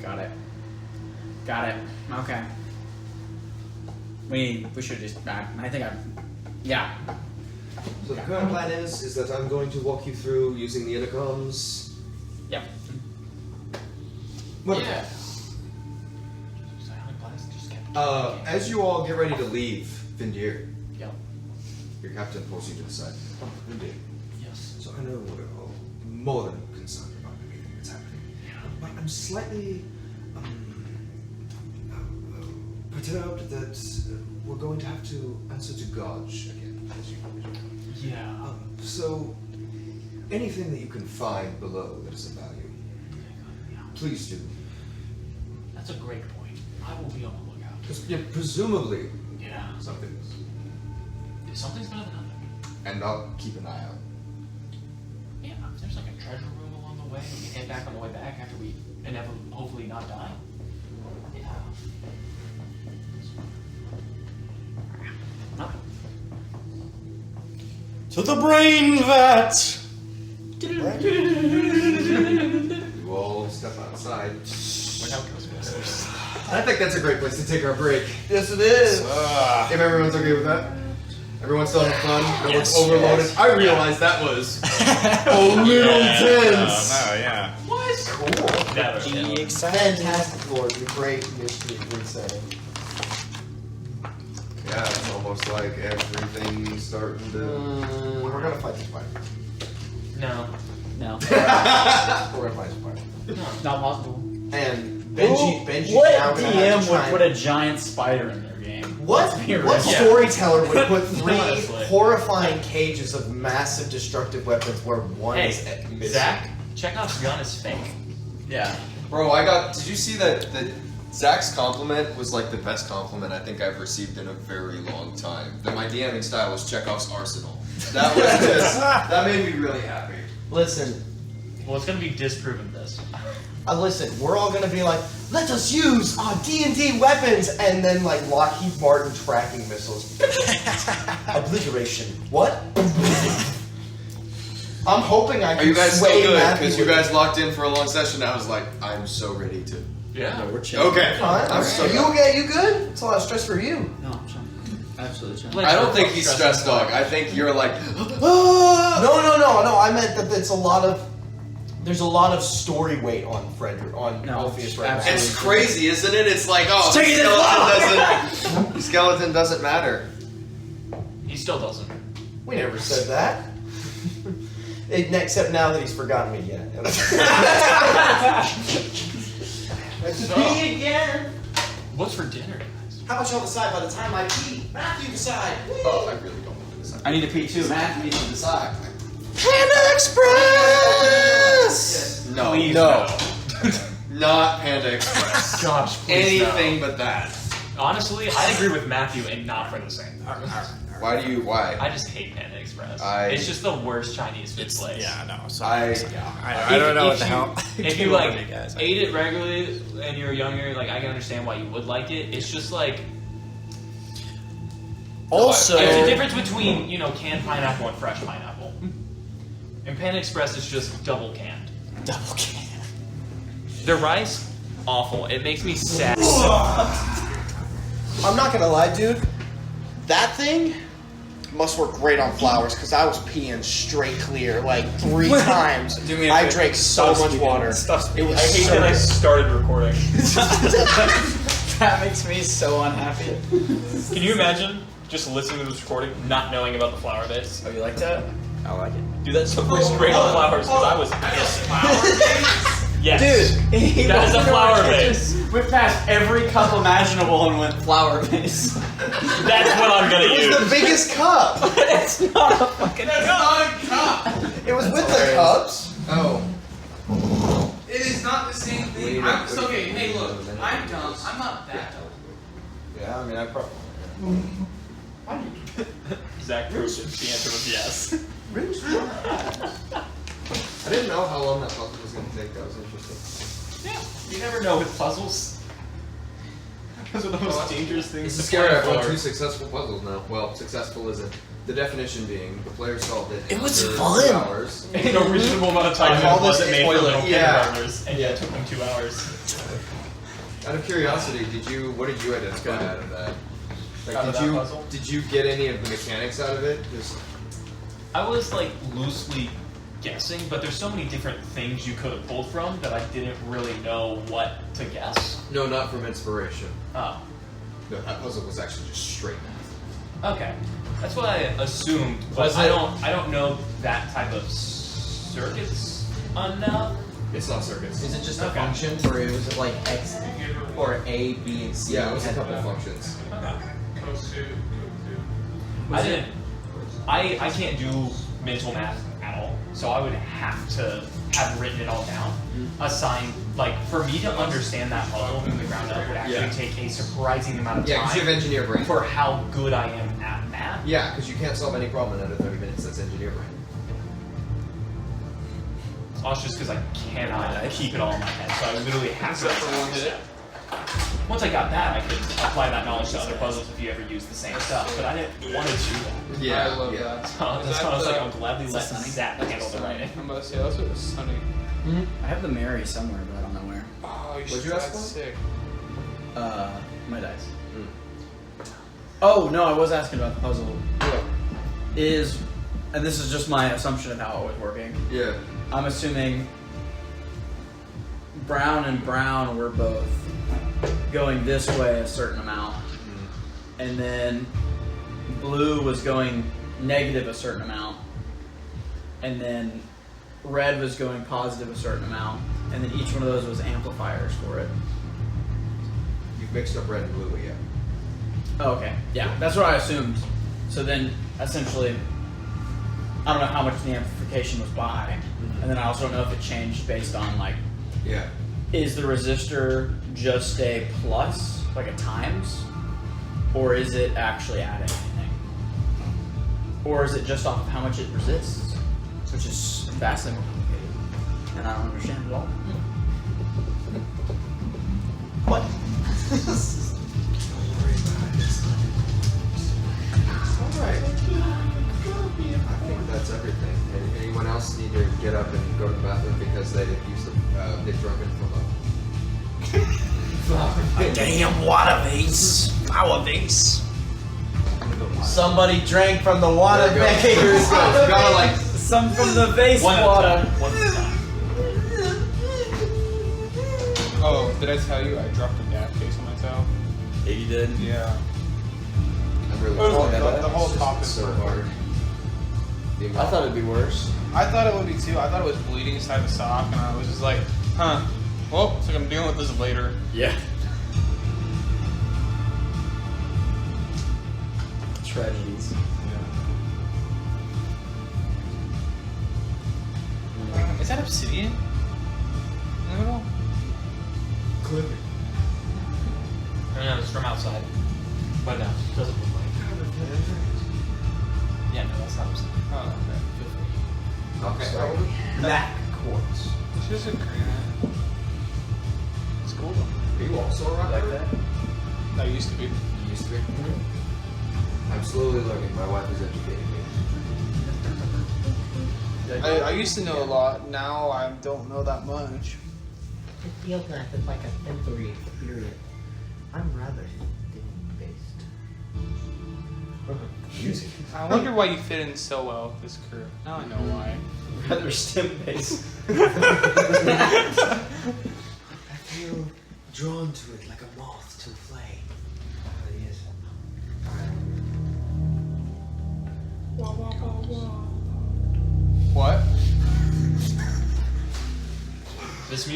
Got it. Got it. Okay. We should just. I think yeah. So the current plan is that I'm going to walk you through using the intercoms. Yep. Yeah. Silent blast just kept. As you all get ready to leave Vindyr, Yep. your captain pulls you to the side. Oh, Vindyr. Yes. So I know we're all more than concerned about everything that's happening. But I'm slightly perturbed that we're going to have to answer to Gauge again, as you know. Yeah. So anything that you can find below that is of value, please do. That's a great point. I will be on the lookout. Because presumably Yeah. something's. Something's better than nothing. And I'll keep an eye out. Yeah. If there's like a treasure room along the way, we can head back on the way back after we inevitably, hopefully not die. Yeah. To the brain vat! You all step outside. I think that's a great place to take our break. Yes, it is. If everyone's okay with that. Everyone's still having fun. No one's Yes, overloaded. yes. I realized that was a little tense. No, yeah. Cool. Never. Fantastic, Lord. The great mystery setting. Yeah, it's almost like everything's starting to. We're gonna fight the spider. No. No. We're gonna fight the spider. Not possible. And Benji What now gonna have DM to would try put a giant spider in their game? What Let's be what real. storyteller would put three Honestly. horrifying cages of massive destructive weapons where one Hey, is missing? Zach, Chekhov's gun is fake. Yeah. Bro, did you see that Zach's compliment was like the best compliment I think I've received in a very long time. That my DMing style was Chekhov's arsenal. That was that made me really happy. Listen, Well, it's gonna be disproven this. listen. We're all gonna be like, let us use our D&D weapons, and then like Lockheed Martin tracking missiles. Obliteration. What? I'm hoping I can Are you guys sway still good? Matthew Because you with- guys locked in for a long session. I was like, I'm so ready to. Yeah. We're chilling. Okay. Fine. I'm so Are you okay? You good? It's a lot of stress for you. No, I'm chilling. Absolutely chilling. I don't think he's stressed, dog. I think you're like. No. I meant that it's a lot of. There's a lot of story weight on Frederick, on No, Alphues right now. absolutely. It's crazy, isn't it? It's like, oh, Take it skeleton doesn't matter. He still doesn't. We never said that. Except now that he's forgotten me again. So, Me again. what's for dinner, guys? How about y'all decide by the time I pee? Matthew decide. Oh, I really don't want to decide. I need to pee too. Matthew needs to decide. Panda Express! No, Please no, not Panda Express. Gosh, please Anything but that. no. Honestly, I agree with Matthew and not for the same. Why? I just hate Panda Express. I- It's just the worst Chinese food place. Yeah, no. So, I I don't know what the hell. If came you over like me, guys. ate it regularly and you're younger, like I can understand why you would like it. It's just like Also, there's a difference between canned pineapple and fresh pineapple. And Panda Express is just double canned. double can. Their rice, awful. It makes me sad. I'm not gonna lie, dude. That thing must work great on flowers because I was peeing straight clear like 3 times. Do me a I favor. drank so Stop much speaking. water. Stop It speaking. was I hate so that I started recording. That makes me so unhappy. Can you imagine just listening to this recording, not knowing about the flower base? Oh, you like that? I like it. Dude, that's so straight on flowers because I was pissed. Yes. Dude, he That is a walked into flower our kitchen, vase. went past every cup imaginable and went flower vase. That's what I'm gonna It was the use. biggest cup. It's not a fucking cup. It was with the cups. Oh. It is not the same thing. Okay, hey, look, I'm dumb. I'm not that dumb. Yeah, I mean, I probably. Zach proved it. The answer was yes. I didn't know how long that puzzle was going to take. That was interesting. Yeah. You never know with puzzles. Those are the most dangerous things. This to is scary. I've plan won for. 2 successful puzzles now. Well, successful isn't. The definition being the player solved it. It was after fun. 2 hours. In a reasonable amount of time, I call it wasn't this made for spoiler. little Yeah. kindergartners, and yet it took them 2 hours. Out of curiosity, what did you identify out of that? Like, Out of that puzzle? did you get any of the mechanics out of it? Just I was like loosely guessing, but there's so many different things you could have pulled from that I didn't really know what to guess. no, not from inspiration. Oh, No, that puzzle was actually just straight math. okay. That's what I assumed, but Was I it- don't know that type of circuits enough. It's not circuits. Is it just a Okay. function, or was it like X or A, B, and C? Yeah, it was a And- couple functions. Okay. I can't do mental math at all, so I would have to have written it all down. Assign, like, for me to understand that puzzle from the ground up would actually Yeah. take a surprising amount of Yeah, because you have time engineer brain. for how good I am at math. Yeah, because you can't solve any problem in under 30 minutes. That's engineer brain. Also, just because I cannot keep it all in my head, so I literally have to. Except for one hit. Once I got that, I could apply that knowledge to other puzzles if you ever use the same stuff. But I didn't want to do that. Yeah, I love yeah. that. So that's why I was like, I'll gladly let Sunny? Zach handle the writing. I'm about to say, that's what was sunny. I have the Mary somewhere, but I don't know where. Oh, you What'd should you ask that's for? sick. My dice. Oh no, I was asking about the puzzle. Is, and this is just my assumption of how it was working. Yeah. I'm assuming brown and brown were both going this way a certain amount, and then blue was going negative a certain amount, and then red was going positive a certain amount, and then each one of those was amplifiers for it. You've mixed up red and blue, yeah. Oh, okay. Yeah, that's what I assumed. So then, essentially, I don't know how much the amplification was by, and then I also don't know if it changed based on, like, Yeah. is the resistor just a plus, like a times, or is it actually adding anything? Or is it just off of how much it resists, which is vastly more complicated, and I don't understand at all. What? Alright. I think that's everything. Anyone else need to get up and go to the bathroom because they used to get drunken from a Damn water vase. Flower vase. Somebody drank from the water There it goes. vase. Here it goes. You gotta like Some from the vase One at a water. time. One at a time. Oh, did I tell you I dropped a gap case on myself? Yeah, you did. Yeah. I'm really The whole It's just top is so purple. hard. The I amount- thought it'd be worse. I thought it would be too. I thought it was bleeding inside the sock, and I was just like, huh. Well, it's like I'm dealing with this later. Yeah. Tragedies. Is that obsidian? In the middle? No, it's from outside. But no, it doesn't look like. Yeah, no, that's not upside. Oh, Okay. Black quartz. okay. It's just a granite. It's cool though. Are you also a rock Like art? that? That used to be. You used to be. I'm slowly learning. My wife is educating me. I used to know a lot. Now I don't know that much. It feels like a sensory experience. I'm rather based. music. I wonder why you fit in so well with this crew. Now I know why. Rather stem based. I feel drawn to it like a moth to a flame. It is. What? This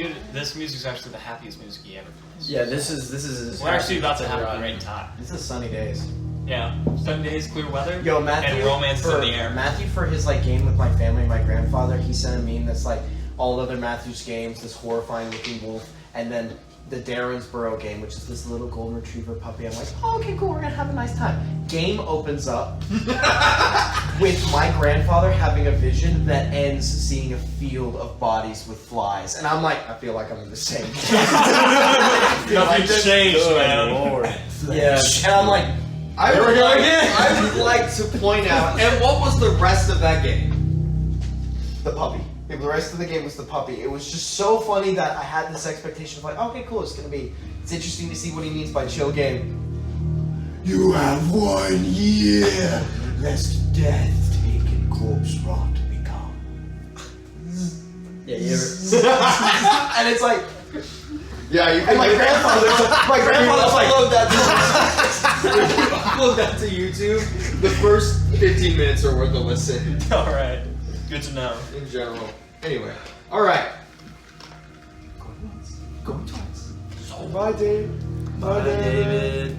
music's actually the happiest music he ever plays. Yeah, this is. We're actually about to have a great time. This is sunny days. Yeah, 7 days, clear weather, Yo, Matthew, and romance is in the air. Matthew, for his like game with my family and my grandfather, he sent a meme that's like all other Matthew's games, this horrifying looking wolf, and then the Darrensboro game, which is this little golden retriever puppy. I'm like, oh, okay, cool, we're gonna have a nice time. Game opens up with my grandfather having a vision that ends seeing a field of bodies with flies, and I'm like, I feel like I'm in the same game. Nothing's changed, man. Lord. Yeah, and I'm like, I would like to point out, and what was the rest of that game? the puppy. The rest of the game was the puppy. It was just so funny that I had this expectation of like, okay, cool, it's interesting to see what he means by chill game. You have 1 year, lest death take and corpse rot become. Yeah, you ever? And it's like, Yeah, you and can my grandfather's like, upload that to YouTube. The first 15 minutes are worth a listen All right, good to know. in general. Anyway, all right. go twice. Bye, Dave. Bye, David.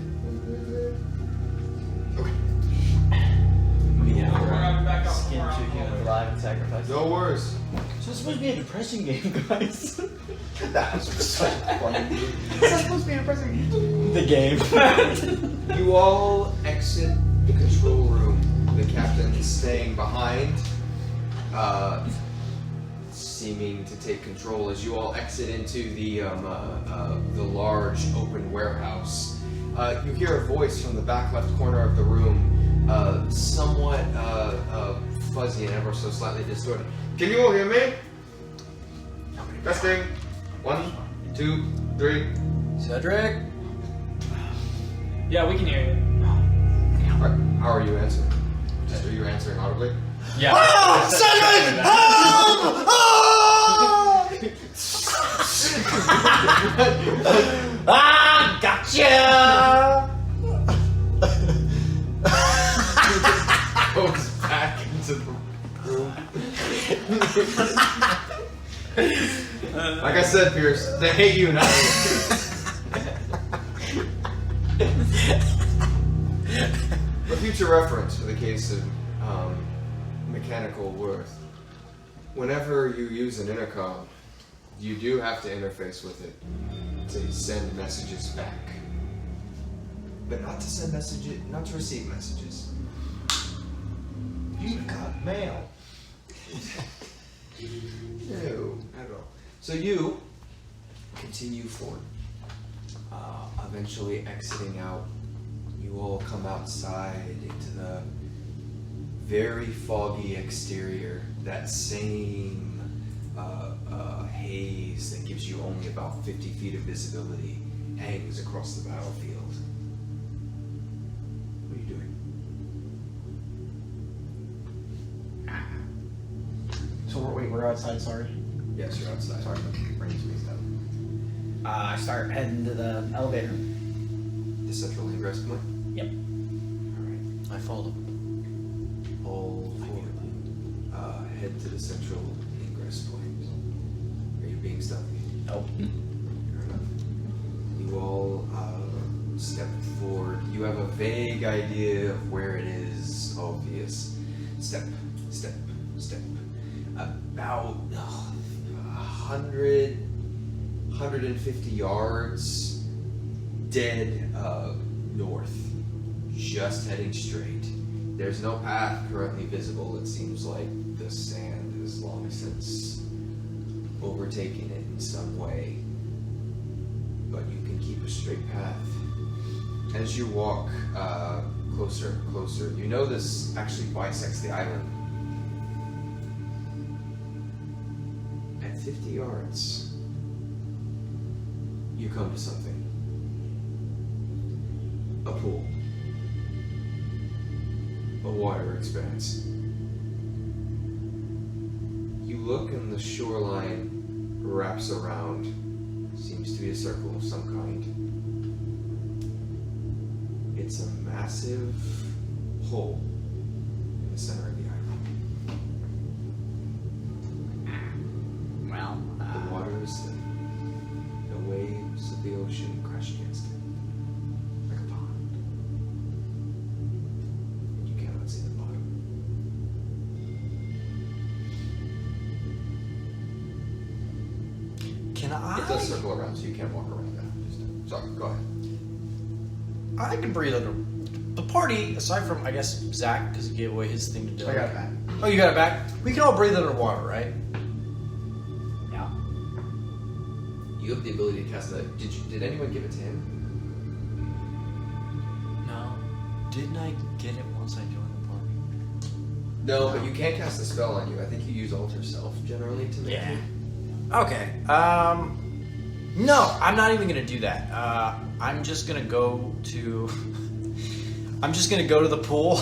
Skin chicken alive and sacrifice. No worries. So it's supposed to be a depressing game, guys. That was such a funny game. That's supposed to be a depressing game. The game. You all exit the control room. The captain is staying behind, seeming to take control as you all exit into the large open warehouse. You hear a voice from the back left corner of the room, somewhat fuzzy and ever so slightly distorted. Can you all hear me? Testing. 1, 2, 3. Cedric. Yeah, we can hear you. Alright, how are you answering? Are you answering audibly? Yeah. Oh, Cedric! Ah, gotcha! Goes back into the room. Like I said, Pierce, they hate you now. For future reference, for the case of mechanical worth, whenever you use an intercom, you do have to interface with it to send messages back, but not to send messages, not to receive messages. You got mail. No, not at all. So you continue forward, eventually exiting out. You all come outside into the very foggy exterior, that same haze that gives you only about 50 feet of visibility hangs across the battlefield. What are you doing? So we're outside, sorry. Yes, you're outside. Sorry, bringing space down. I start heading to the elevator. The central ingress point? Yep. Alright. I follow. All four head to the central ingress point. Are you being stealthy? Nope. Fair enough. You all step forward. You have a vague idea of where it is. Obvious. Step, step, step. About 100, 150 yards dead north. Just heading straight. There's no path currently visible. It seems like the sand has long since overtaken it in some way. But you can keep a straight path. As you walk closer and closer, you know this actually bisects the island. At 50 yards, you come to something. A pool. a water expanse. You look and the shoreline wraps around. Seems to be a circle of some kind. It's a massive hole in the center of the island. Well, The water is thin. The waves of the ocean crash against it, like a pond. And you cannot see the bottom. Can It does circle around, so you can't walk around that. Sorry, go ahead. I can breathe under. The party, aside from I guess Zach, because he gave away his thing to do. I got it back. Oh, you got it back. We can all breathe underwater, right? yeah. You have the ability to cast that. Did anyone give it to him? No. Didn't I get it once I joined the party? No, but you can't cast a spell on you. I think you use Alter Self generally to make it. Okay. No, I'm not even gonna do that. I'm just gonna go to. I'm just gonna go to the pool.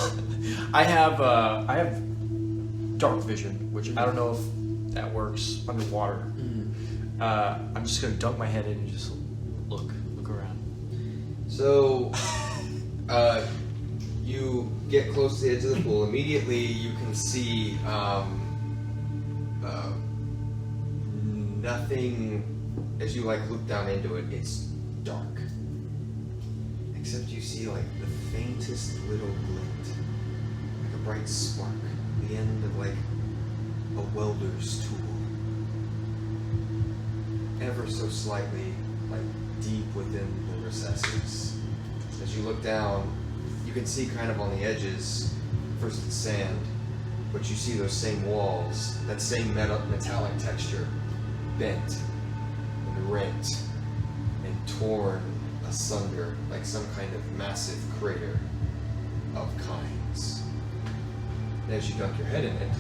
I have dark vision, which I don't know if that works underwater. I'm just gonna dunk my head in and just look around. So, you get close to the edge of the pool. Immediately, you can see nothing. As you look down into it, it's dark. Except you see the faintest little glint, like a bright spark, the end of a welder's tool, ever so slightly, deep within the recesses. As you look down, you can see kind of on the edges, first it's sand, but you see those same walls, that same metallic texture, bent and rent and torn asunder like some kind of massive crater of kinds. And as you dunk your head in it,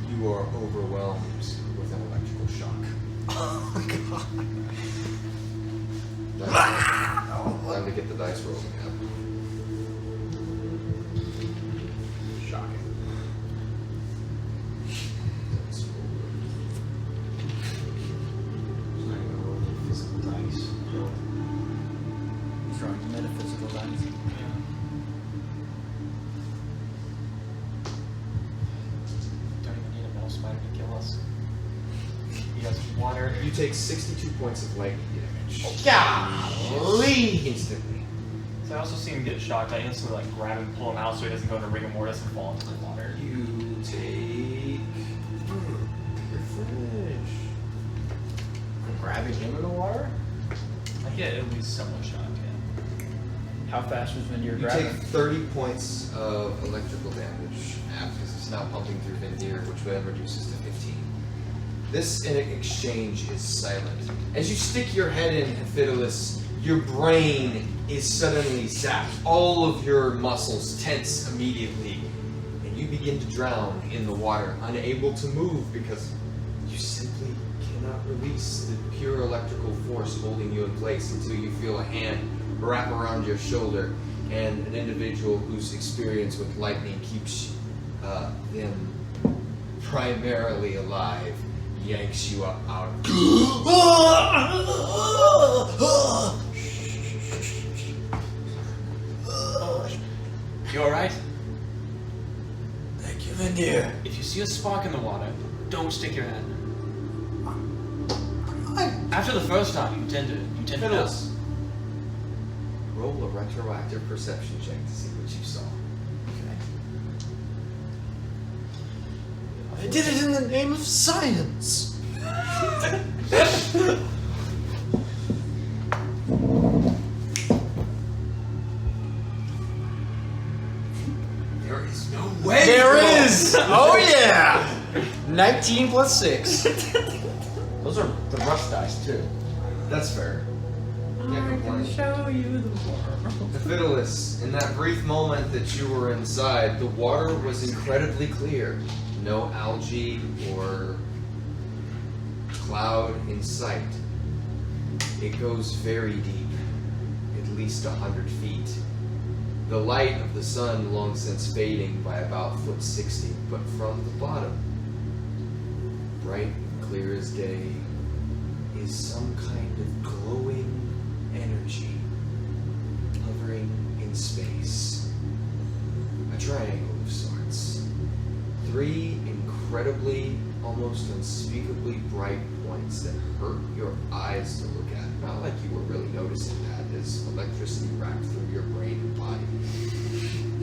you are overwhelmed with an electrical shock. Oh god. Time to get the dice rolling up. Shocking. Dice roll. Physical dice. Throwing metaphysical dice. Don't even need a metal spider to kill us. He has water. You take 62 points of lightning damage. Golly! Instantly. So I also see him get shocked. I instantly grab him, pull him out so he doesn't go into rigor mortis and fall into the water. You take. You're fresh. Grabbing him in the water? I get at least somewhat shocked, yeah. How fast was Vindyr You grabbing? take 30 points of electrical damage because it's now pumping through Vindyr, which then reduces to 15. This in exchange is silent. As you stick your head in, Hifidiles, your brain is suddenly zapped. All of your muscles tense immediately, and you begin to drown in the water, unable to move because you simply cannot release the pure electrical force holding you in place until you feel a hand wrap around your shoulder, and an individual whose experience with lightning keeps them primarily alive yanks you up out of You alright? Thank you, Vindyr. If you see a spark in the water, don't stick your head. After the first time, you tend to know. Hifidiles. Roll a retroactive perception check to see what you saw. I did it in the name of science. There is no way. There is! Oh yeah! 19 plus 6. Those are the rush dice, too. That's fair. Can't complain. Show you the world. Hifidiles, in that brief moment that you were inside, the water was incredibly clear. No algae or cloud in sight. It goes very deep, at least 100 feet. The light of the sun long since fading by about 1.60 foot, but from the bottom, bright and clear as day, is some kind of glowing energy hovering in space. A triangle of sorts. 3 incredibly, almost unspeakably bright points that hurt your eyes to look at. Not like you were really noticing that as electricity racked through your brain and body.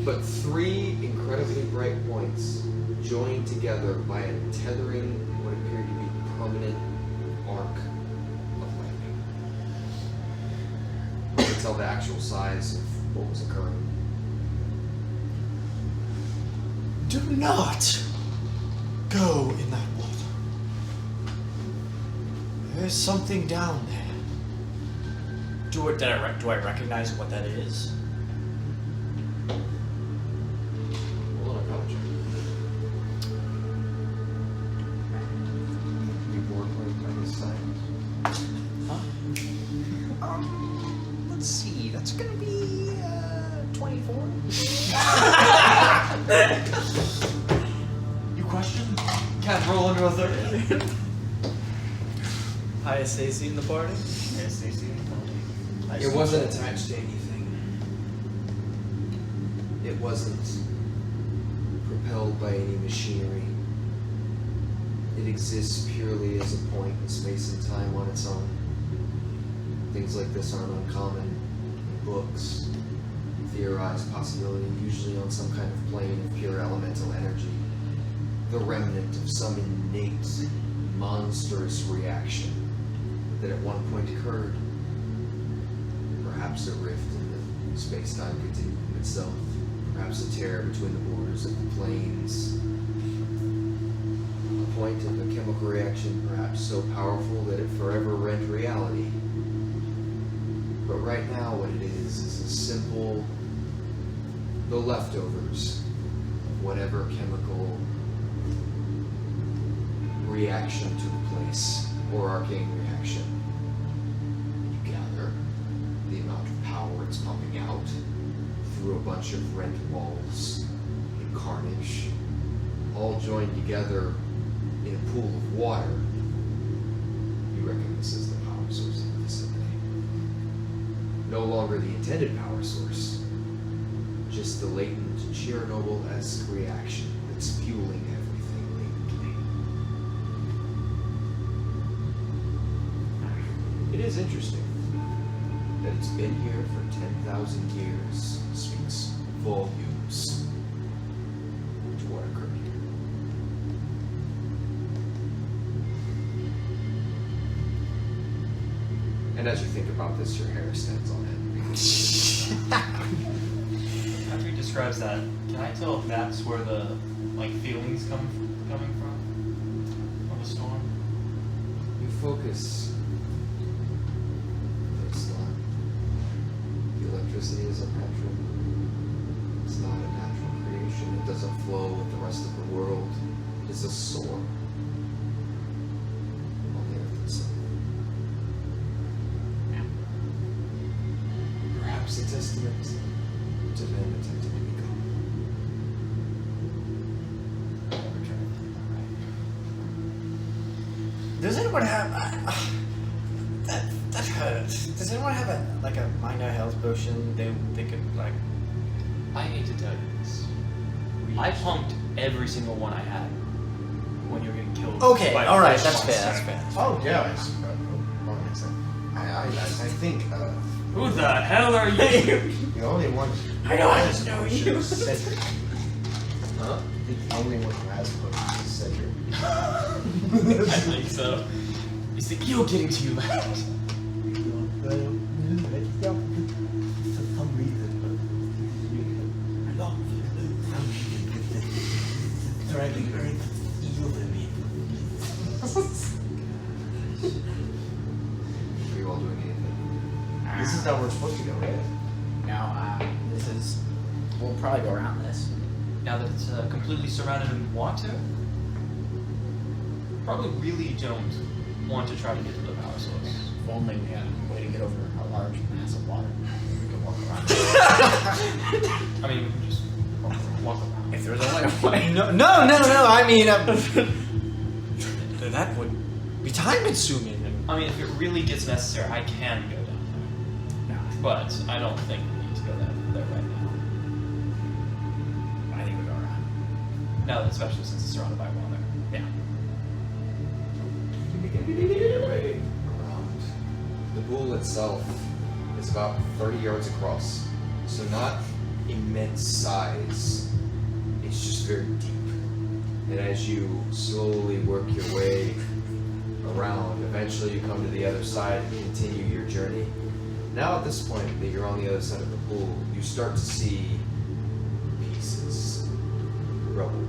But 3 incredibly bright points joined together by a tethering what appeared to be permanent arc of lightning. You can tell the actual size of what was occurring. Do not go in that water. There's something down there. Do I recognize what that is? Roll an Arcana check. You bored by this science? Let's see. That's gonna be 24. You question? Can't roll under a 30. Highest AC in the party? Yes, they see. It wasn't attached to anything. It wasn't propelled by any machinery. It exists purely as a point in space and time on its own. Things like this aren't uncommon in books. Theorized possibility, usually on some kind of plane of pure elemental energy. The remnant of some innate, monstrous reaction that at one point occurred. Perhaps a rift in the space-time continuum itself. Perhaps a tear between the borders of the planes. A point of a chemical reaction perhaps so powerful that it forever rent reality. But right now what it is a simple, the leftovers of whatever chemical reaction took place, or arcane reaction. You gather the amount of power it's pumping out through a bunch of rent walls and carnage, all joined together in a pool of water. You reckon this is the power source of the facility. No longer the intended power source, just the latent Chernobyl-esque reaction that's fueling everything latently. It is interesting that it's been here for 10,000 years, speaks volumes to what occurred here. And as you think about this, your hair stands on end. After he describes that, can I tell if that's where the feelings coming from of the storm? You focus. It's not. The electricity is unnatural. It's not a natural creation. It doesn't flow with the rest of the world. It's a storm on the earth itself. Perhaps a testament to men attempting to become. Does anyone have that hurts? Does anyone have a minor health potion they could like? I hate to tell you this. I pumped every single one I had when you were getting killed. Okay, by all right, fish that's fair. monster. That's fair. Oh, yeah. I think Who the hell are you? the only one. I know, I just know you. is Cedric. Huh? I think the only one who has potions is Cedric. I think so. Is the eel getting to you, lad? For some reason, I love thriving earth eel in me. Are you all doing anything? This is how we're supposed to go, right? Now, we'll probably go around this. Now that it's completely surrounded in water, probably really don't want to try to get to the power source. If only we had a way to get over a large mass of water. We could walk around. way. No. I mean, that would be time consuming. I mean, if it really gets necessary, I can go down there. But I don't think we need to go there right now. I think we're alright. No, especially since it's surrounded by water. Yeah. You begin to make your way around. The pool itself is about 30 yards across, so not immense size. It's just very deep. And as you slowly work your way around, eventually you come to the other side and continue your journey. Now at this point that you're on the other side of the pool, you start to see pieces, rubble,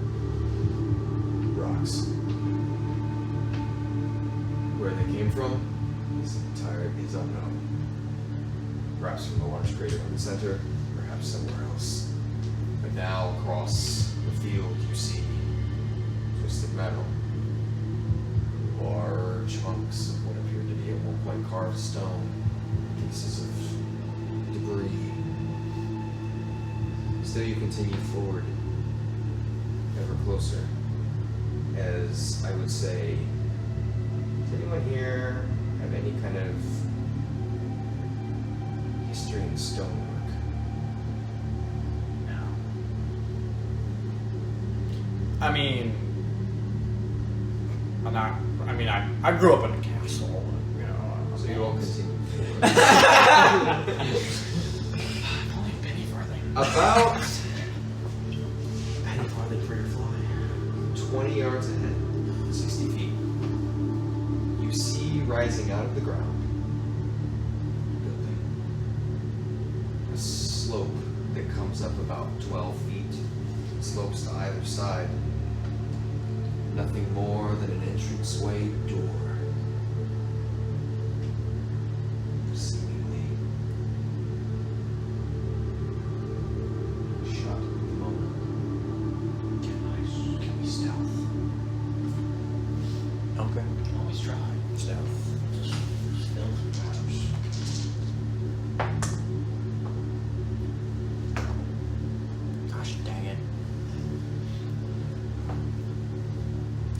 rocks. Where they came from is unknown. Perhaps from the large crater in the center, perhaps somewhere else. But now across the field you see twisted metal, large hunks of what appeared to be at one point carved stone, pieces of debris. Still you continue forward, ever closer, as I would say, does anyone here have any kind of history in stonework? No. I mean, I grew up in a castle, you know. So you all continue forward. I've only been any farthing. About Penny farthing for your fly. 20 yards ahead, 60 feet, you see rising out of the ground building. A slope that comes up about 12 feet, slopes to either side. Nothing more than an entranceway door. Seemingly shut at the moment. Can we stealth? Okay. We can always try. Stealth. Gosh dang it.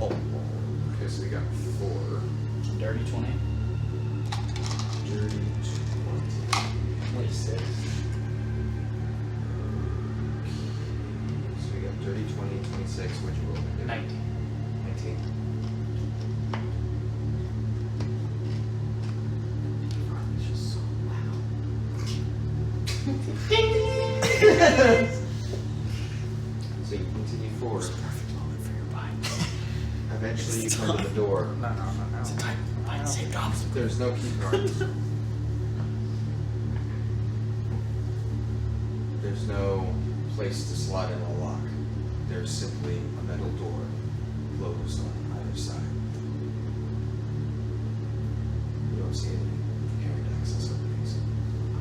Oh. Okay, so we got 4. Dirty 20. Dirty 26. So we got dirty 20, 26. What'd you roll? 19. 19. It's just so loud. So you continue forward. Perfect moment for your bite. Eventually you come to the door. No. It's a time to find saved obstacle. There's no key card. There's no place to slot in a lock. There's simply a metal door closed on either side. You don't see any hammered access openings.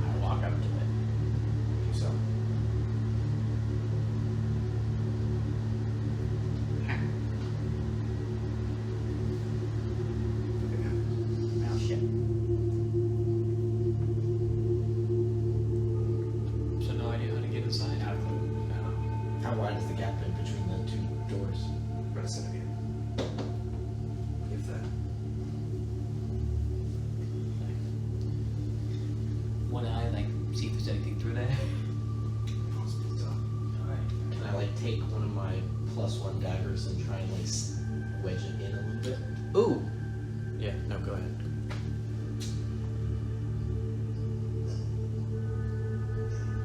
I walk up to it. So Oh shit. So no idea how to get inside. How wide is the gap in between the two doors? about a centimeter. If that. Want to see if there's anything through there? Possibly so. Alright. Can I take one of my +1 daggers and try and wedge it in a little bit? Ooh. Yeah, no, go ahead.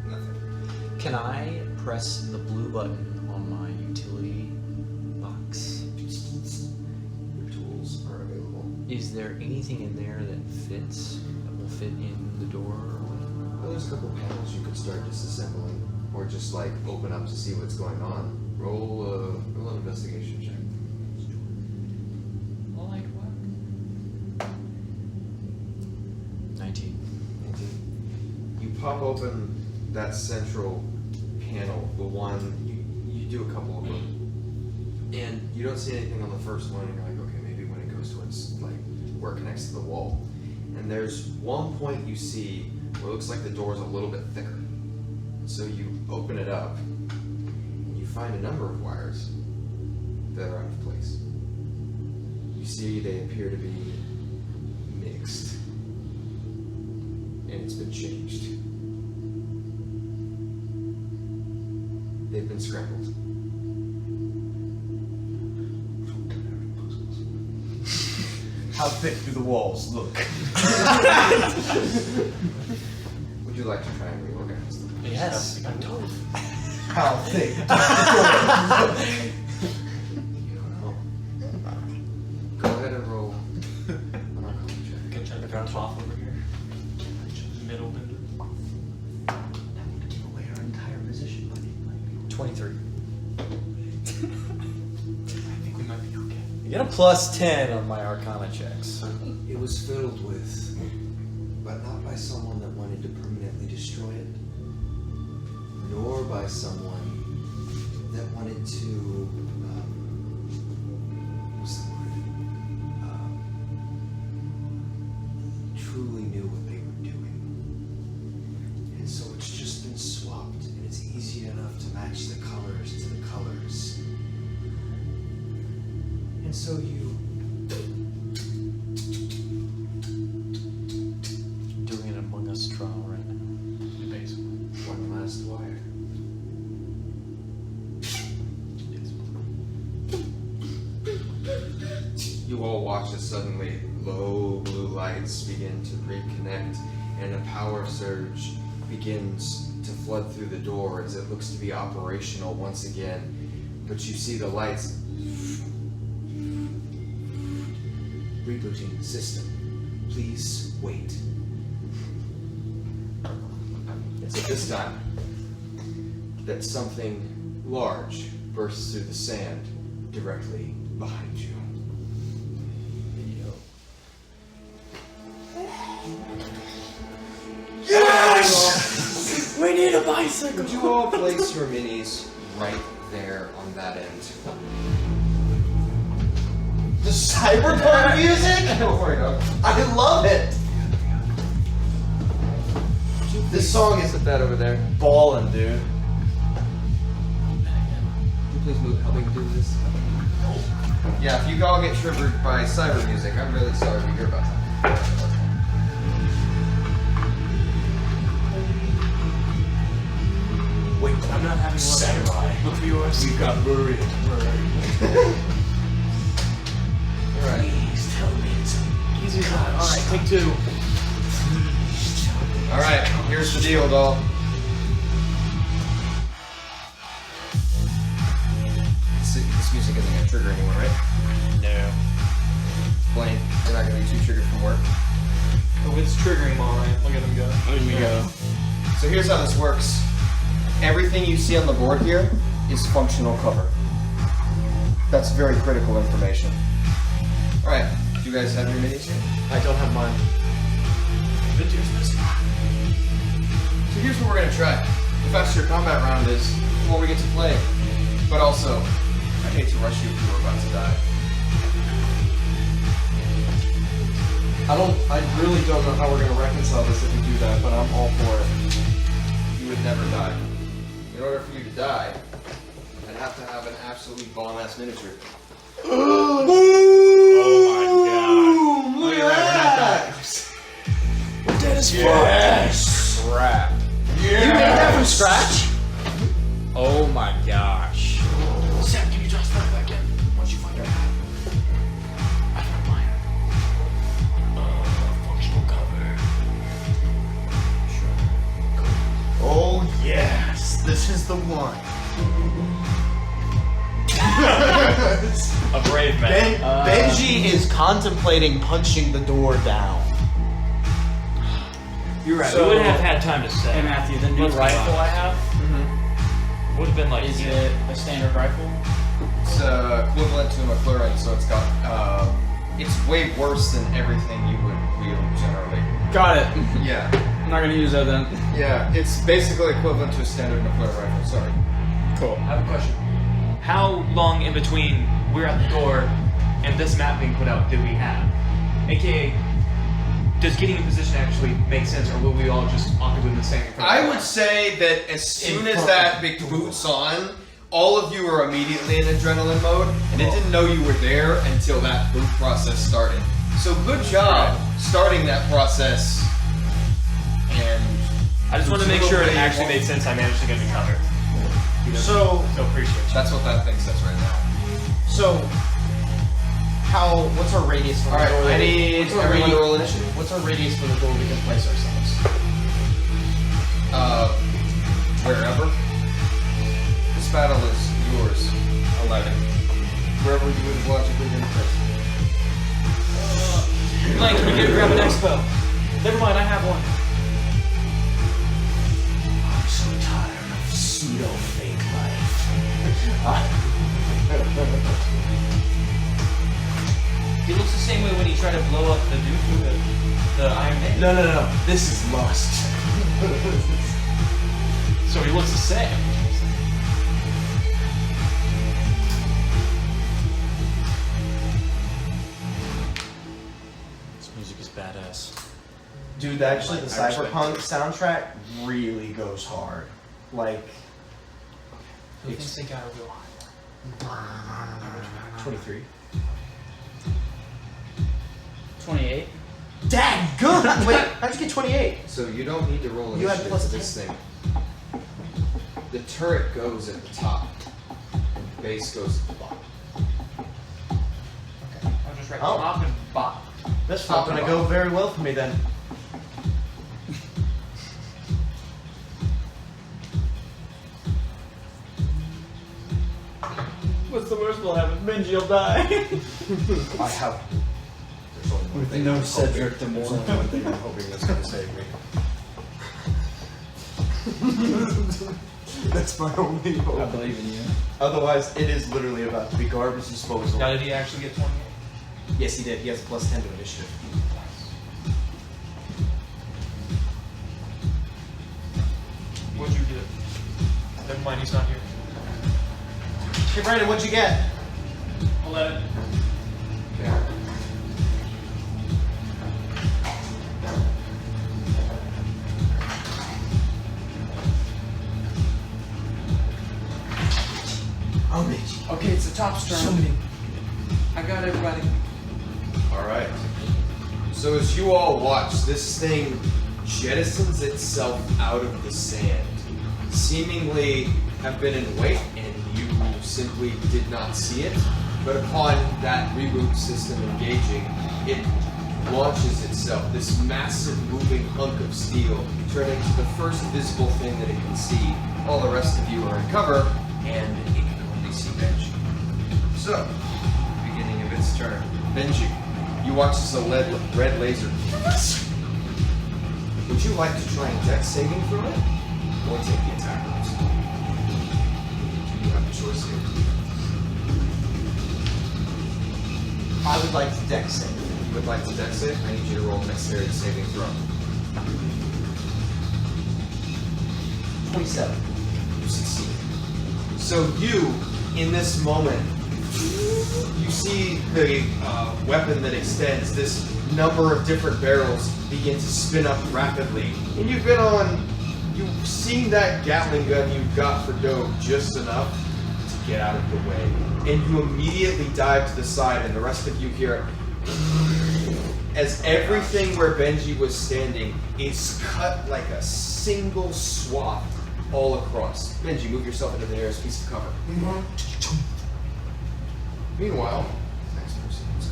Nothing. Can I press the blue button on my utility box? Your tools are available. Is there anything in there that fits, that will fit in the door or whatever? Well, there's a couple panels you could start disassembling, or just like open up to see what's going on. Roll an investigation check. Light work. 19. You pop open that central panel, the one you do a couple of them, and you don't see anything on the first one. And you're like, okay, maybe when it goes towards like where it connects to the wall. And there's one point you see where it looks like the door is a little bit thicker. So you open it up, and you find a number of wires that are out of place. You see they appear to be mixed. And it's been changed. They've been scrambled. How thick do the walls look? Would you like to try and reorganize them? Yes, I'm told. How thick? You don't know. Go ahead and roll an arcane check. Can check the ground off over here. Middle Vindyr. That would give away our entire position, buddy. 23. I think we might be okay. You get a +10 on my Arcana checks. It was filled with, but not by someone that wanted to permanently destroy it, nor by someone that wanted to, what's the word? Truly knew what they were doing. And so it's just been swapped, and it's easy enough to match the colors to the colors. And so you Doing an Among Us trial right now. Basically. one last wire. You all watch as suddenly low blue lights begin to reconnect and a power surge begins to flood through the door as it looks to be operational once again. But you see the lights Rebooting system. Please wait. It's at this time that something large bursts through the sand directly behind you. Yes! We need a bicycle! Would you all place your minis right there on that end? The cyberpunk music? Go for it, dog. I love it! This song is Put that over there. ballin', dude. Can you please move, help me do this? Yeah, if you all get triggered by cyber music, I'm really sorry to hear about that. Wait, I'm not having one. samurai. Look for yours. We've got Murray. Alright. Please tell me it's Easy time. Alright, take 2. Alright, here's the deal, doll. This music isn't gonna trigger anyone, right? No. Blaine, you're not gonna be too triggered from work. Oh, it's triggering them alright. Look at them go. Here we go. So here's how this works. Everything you see on the board here is functional cover. That's very critical information. Alright, do you guys have your minis here? I don't have mine. Vindyr's missing. So here's what we're gonna try. The faster your combat round is, the more we get to play. But also, I hate to rush you if you were about to die. I really don't know how we're gonna reconcile this if we do that, but I'm all for it. You would never die. In order for you to die, I'd have to have an absolutely bomb-ass miniature. Oh my god. Look at that, we're not Dead as Yes! Crap. You made that from scratch? Oh my gosh. Sam, can you toss that back in once you find out? I found mine. Functional cover. Oh yes, this is the one. A brave man. Benji is contemplating punching the door down. You're right. So- we wouldn't have had time to say. Hey Matthew, the new Let's rifle go. I have, Would have been like. is it a standard rifle? It's equivalent to a McLaren, so it's got, it's way worse than everything you would wield generally. Got it. Yeah. I'm not gonna use that then. Yeah, it's basically equivalent to a standard McLaren rifle, sorry. Cool. I have a question. How long in between we're at the door and this map being put out do we have? AKA, does getting in position actually make sense, or will we all just awkwardly stand in front of I the would door? say that as soon as that big boot's on, all of you are immediately in adrenaline mode, and it didn't know you were there until that boot process started. So good job starting that process. And I just wanted to make sure it actually made sense. I managed to get it covered. So appreciate you. that's what that thing says right now. So, what's our radius for Alright, the door? I need everyone to roll initiative. What's our radius for the door we can place ourselves? Wherever. This battle is yours. 11. Wherever you would have logically been placed. Mike, can you get grab an expo? Never mind, I have one. I'm so tired of pseudo fake life. He looks the same way when he tried to blow up the dude with the Iron Man. No. This is lust. So he looks the same. This music is badass. Dude, actually, the I respect Cyberpunk soundtrack really goes hard. Like, Who thinks they got a real high? 23. 28. Dang, good! Wait, how'd you get 28? So you don't need to roll You had initiative plus for this thing. The turret goes at the top. And the base goes at the bottom. Okay, I'll just write Oh. top and bottom. That's not gonna go very well for me then. What's the worst will happen? Benji will die. I have. There's only one With thing no I'm Cedric hoping- to There's mourn. only one thing I'm hoping that's going to save me. That's my only hope. I believe in you. Otherwise, it is literally about to be garbage disposal. Now, did he actually get 28? Yes, he did. He has a plus 10 to initiative. What'd you get? Never mind, he's not here. Hey, Brandon, what'd you get? 11. Oh, Benji. Okay, it's the top's turn. So many. I got everybody. Alright. So as you all watch, this thing jettisons itself out of the sand. Seemingly have been in wait, and you simply did not see it. But upon that reboot system engaging, it launches itself, this massive moving hunk of steel, turning to the first visible thing that it can see. All the rest of you are in cover, and it can only see Benji. So, beginning of its turn. Benji, you watch as a red laser. Would you like to try and dex saving throw it? Or take the attack rolls? You have a choice here. I would like to dex save. You would like to dex save? I need you to roll dexterity saving throw. 27. You succeed. So you, in this moment, you see the weapon that extends, this number of different barrels begin to spin up rapidly. And you've seen that Gatling gun you got for Doe just enough to get out of the way. And you immediately dive to the side, and the rest of you hear it. As everything where Benji was standing is cut like a single swath all across. Benji, move yourself into the nearest piece of cover. Meanwhile, next person is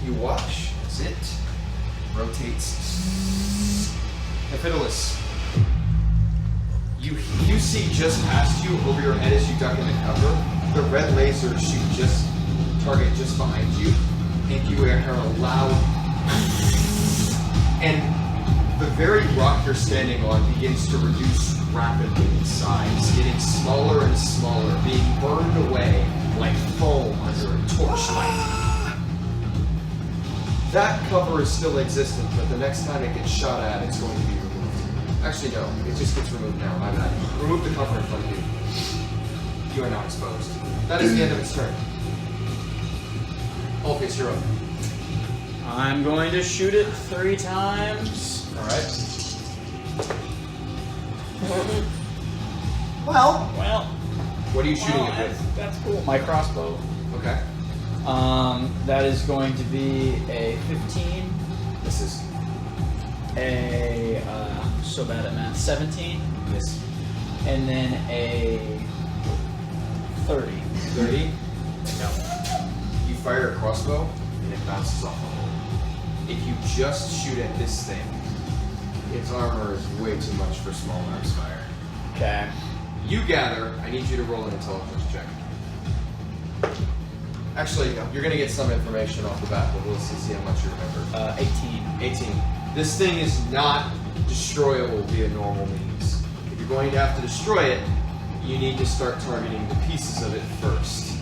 you watch as it rotates. Hifidiles, you see just past you, over your head as you duck into cover, the red laser shoot target just behind you, and you hear a loud, and the very rock you're standing on begins to reduce rapidly in size, getting smaller and smaller, being burned away like foam under a torchlight. That cover is still existent, but the next time it gets shot at, it's going to be removed. Actually, no, it just gets removed now. My bad. Remove the cover in front of you. You are now exposed. That is the end of its turn. Alphues, you're up. I'm going to shoot it 3 times. Alright. Well, What are you shooting it with? That's cool. My crossbow. Okay. That is going to be a 15. This is A so bad at math. 17, miss. and then a 30. 30. No. You fire a crossbow and it bounces off the hole. If you just shoot at this thing, its armor is way too much for small arms fire. Okay. You gather, I need you to roll an intelligence check. Actually, you're going to get some information off the bat, but we'll see how much you remember. 18. 18. This thing is not destroyable via normal means. If you're going to have to destroy it, you need to start targeting the pieces of it first.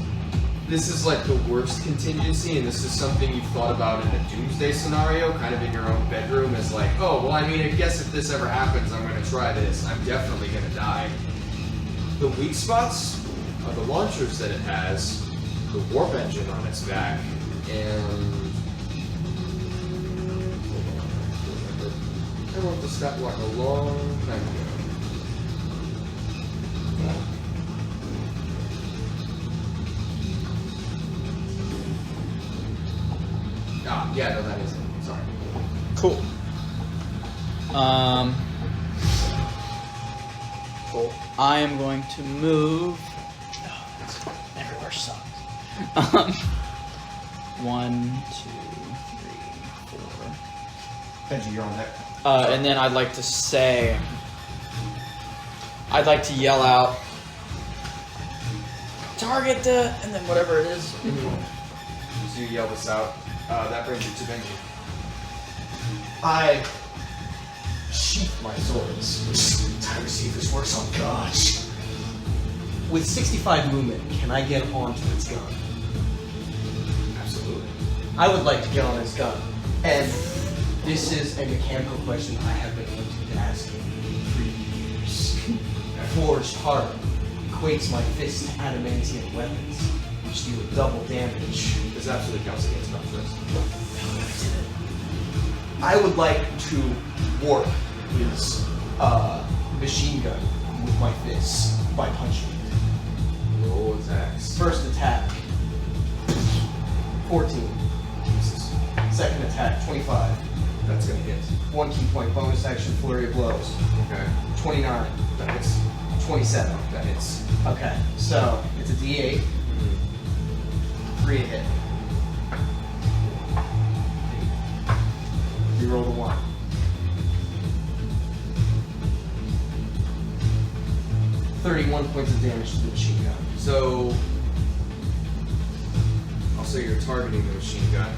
This is like the worst contingency, and this is something you've thought about in a doomsday scenario, kind of in your own bedroom, as like, oh, well, I mean, I guess if this ever happens, I'm going to try this. I'm definitely going to die. The weak spots are the launchers that it has, the warp engine on its back, and... I wrote the stat block a long time ago. Ah, yeah, no, that is it. Sorry. Cool. Cool. I am going to move. Oh, everywhere sucks. 1, 2, 3, 4. Benji, you're on deck. And then I'd like to say, I'd like to yell out, target the, and then whatever it is. So you yell this out. That brings you to Benji. I sheath my swords. Time to see if this works on gosh. With 65 movement, can I get onto its gun? Absolutely. I would like to get on its gun. And this is a mechanical question I have been wanting to ask you for years. Forged heart equates my fist to adamantium weapons, which deal double damage. This absolutely counts against contrast. I would like to warp his machine gun with my fists by punching it. Roll attacks. First attack, 14. Misses. Second attack, 25. That's gonna hit. 1 key point bonus action, flurry of blows. Okay. 29. That hits. 27. That hits. Okay, so it's a D8, 3 to hit. You roll the 1. 31 points of damage to the machine gun. So, I'll say you're targeting the machine gun.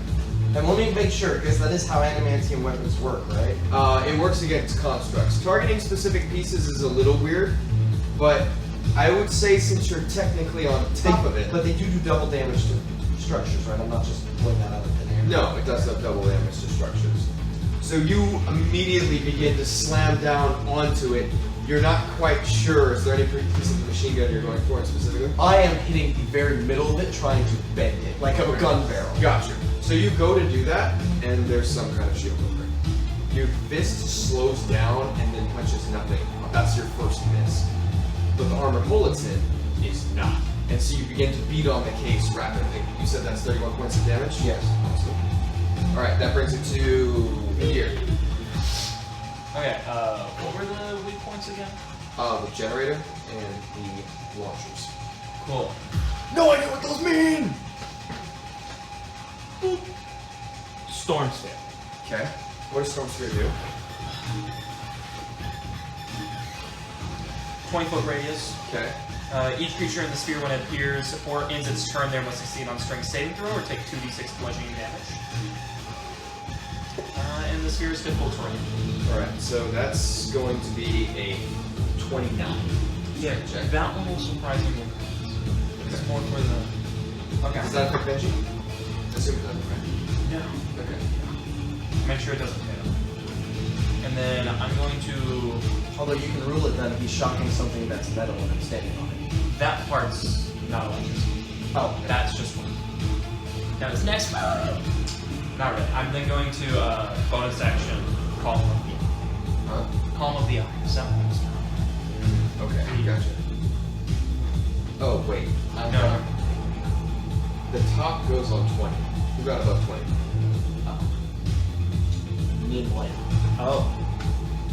And let me make sure, because that is how adamantium weapons work, right? It works against constructs. Targeting specific pieces is a little weird, but I would say since you're technically on top of it. But they do double damage to structures, right? I'm not just pulling that out of thin air. No, it does have double damage to structures. So you immediately begin to slam down onto it. You're not quite sure. Is there any piece of the machine gun you're going for specifically? I am hitting the very middle of it, trying to bend it, like a gun barrel. Gotcha. So you go to do that, and there's some kind of shield over it. Your fist slows down and then punches nothing. That's your first miss. But the armored hole it's in is not. And so you begin to beat on the case rapidly. You said that's 31 points of damage? Yes. Awesome. Alright, that brings it to Vindyr. Okay, what were the weak points again? The generator and the launchers. Cool. No idea what those mean! Storm Sphere. Okay. What does Storm Sphere do? 20-foot radius. Okay. Each creature in the sphere, when it appears or ends its turn there, must succeed on strength saving throw or take 2d6 bludgeoning damage. And the sphere is fit full terrain. Alright, so that's going to be a 29. Yeah, check. that one will surprise you. It's more for the... Okay. Does that affect Benji? I assume it doesn't, right? No. Okay. Make sure it doesn't hit him. And then I'm going to... Although you can rule it then if he's shocking something that's metal and I'm standing on it. That part's not electricity. Oh, That's just one. Now this next one. Not really. I'm then going to bonus action Calm of the Huh? Calm of the Eye. Is that what it's called? Okay, gotcha. Oh, wait. No. The top goes on 20. Who got above 20? Me and Blaine. Oh.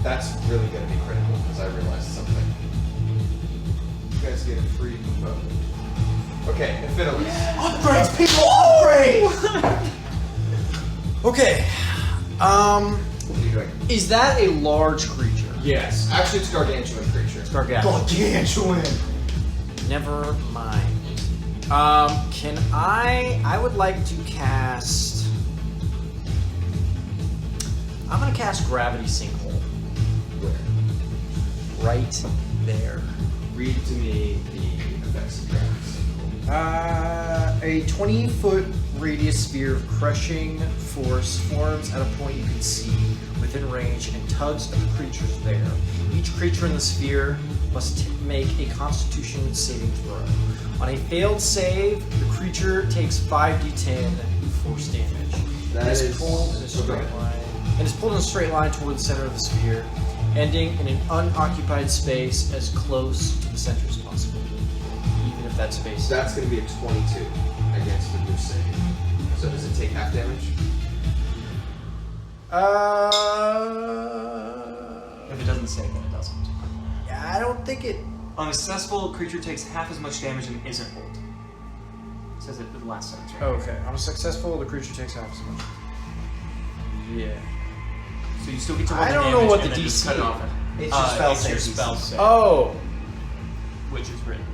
That's really going to be critical because I realized something. You guys get a free move up. Okay, Hifidiles. Upgrades, people, upgrade! Okay. What are you doing? Is that a large creature? Yes. Actually, it's a gargantuan creature. Gargantuan. Never mind. Can I would like to cast. I'm gonna cast Gravity Sinkhole. Where? Right there. Read to me the effects of gravity. A 20-foot radius sphere of crushing force forms at a point you can see within range and tugs at the creatures there. Each creature in the sphere must make a Constitution saving throw. On a failed save, the creature takes 5d10 force damage. That It is is- pulled in a straight line. And is pulled in a straight line toward the center of the sphere, ending in an unoccupied space as close to the center as possible. Even if that space. That's going to be a 22 against the new save. So does it take half damage? If it doesn't save, then it doesn't. I don't think it. On a successful, creature takes half as much damage and isn't pulled. It says it in the last sentence, right? Okay, on a successful, the creature takes half as much. Yeah. So you still get to roll I the don't damage know what and the then just DC cut it is. off. It's your spell It's your save. spell save, Oh. which is written.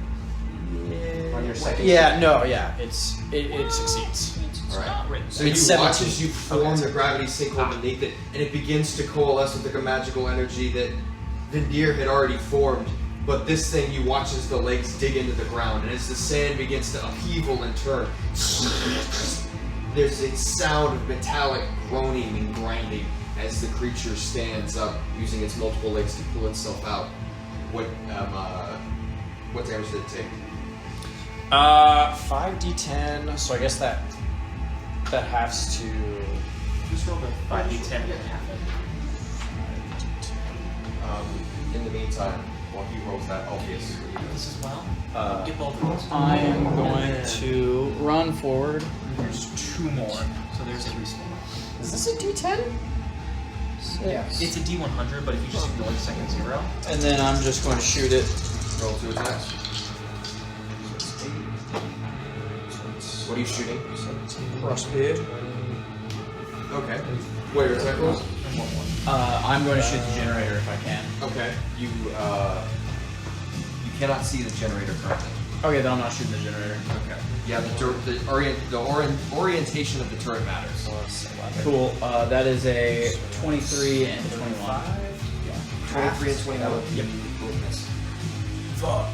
On your second. Yeah. No. Yeah. It succeeds. It's Alright. not written. So It's you watch 17. as you form the gravity sinkhole beneath it, and it begins to coalesce with like a magical energy that Vindyr had already formed. But this thing, you watch as the legs dig into the ground, and as the sand begins to upheaval and turn, there's a sound of metallic groaning and grinding as the creature stands up, using its multiple legs to pull itself out. What damage did it take? 5d10. So I guess that halves to. Just roll the 5d10 and half it. In the meantime, while he rolls that, Alphues. This as well? Get both of those. I am going to run forward. There's 2 more, so there's 3 small. Is this a d10? Yes. It's a D100, but if you just ignore the second 0. And then I'm just going to shoot it. Roll 2 attacks. What are you shooting? Crossbeard. Okay. What are your attack rolls? I'm going to shoot the generator if I can. Okay. You cannot see the generator currently. Okay, then I'm not shooting the generator. Okay. Yeah, the orientation of the turret matters. Cool. That is a 23 and 21. 23 and 21. Yep. Fuck.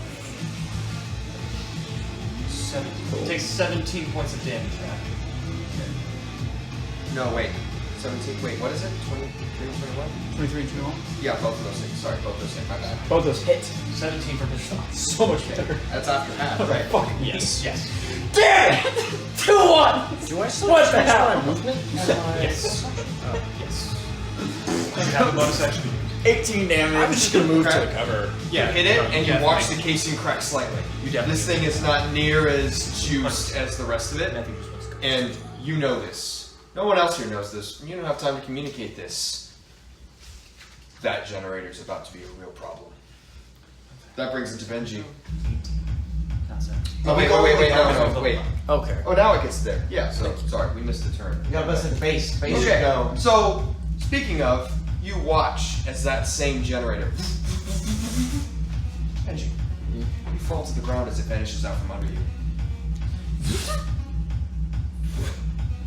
It takes 17 points of damage, right? No, wait. 17. Wait, what is it? 23 and 21? 23 and 21? Yeah, both of those things. Sorry, both those things. My bad. Both those hit. 17 for his shot. So much better. That's after half, right? Fucking yes. Yes. Damn it! 2-1! Do I still What the change hell? my movement? Yes. Yes. You have a bonus action. 18 damage. I'm just gonna move Okay. to the cover. You hit it, and you watch the casing crack slightly. You definitely This thing is not near as juiced as the rest of it, I think you're supposed to go. and you know this. No one else here knows this. You don't have time to communicate this. That generator's about to be a real problem. That brings it to Benji. That's it. Oh, wait. Okay. Oh, now it gets there. Yeah, so, sorry, we missed a turn. You gotta listen to base. Base Okay, go. so, speaking of, you watch as that same generator. Benji, you fall to the ground as it vanishes out from under you.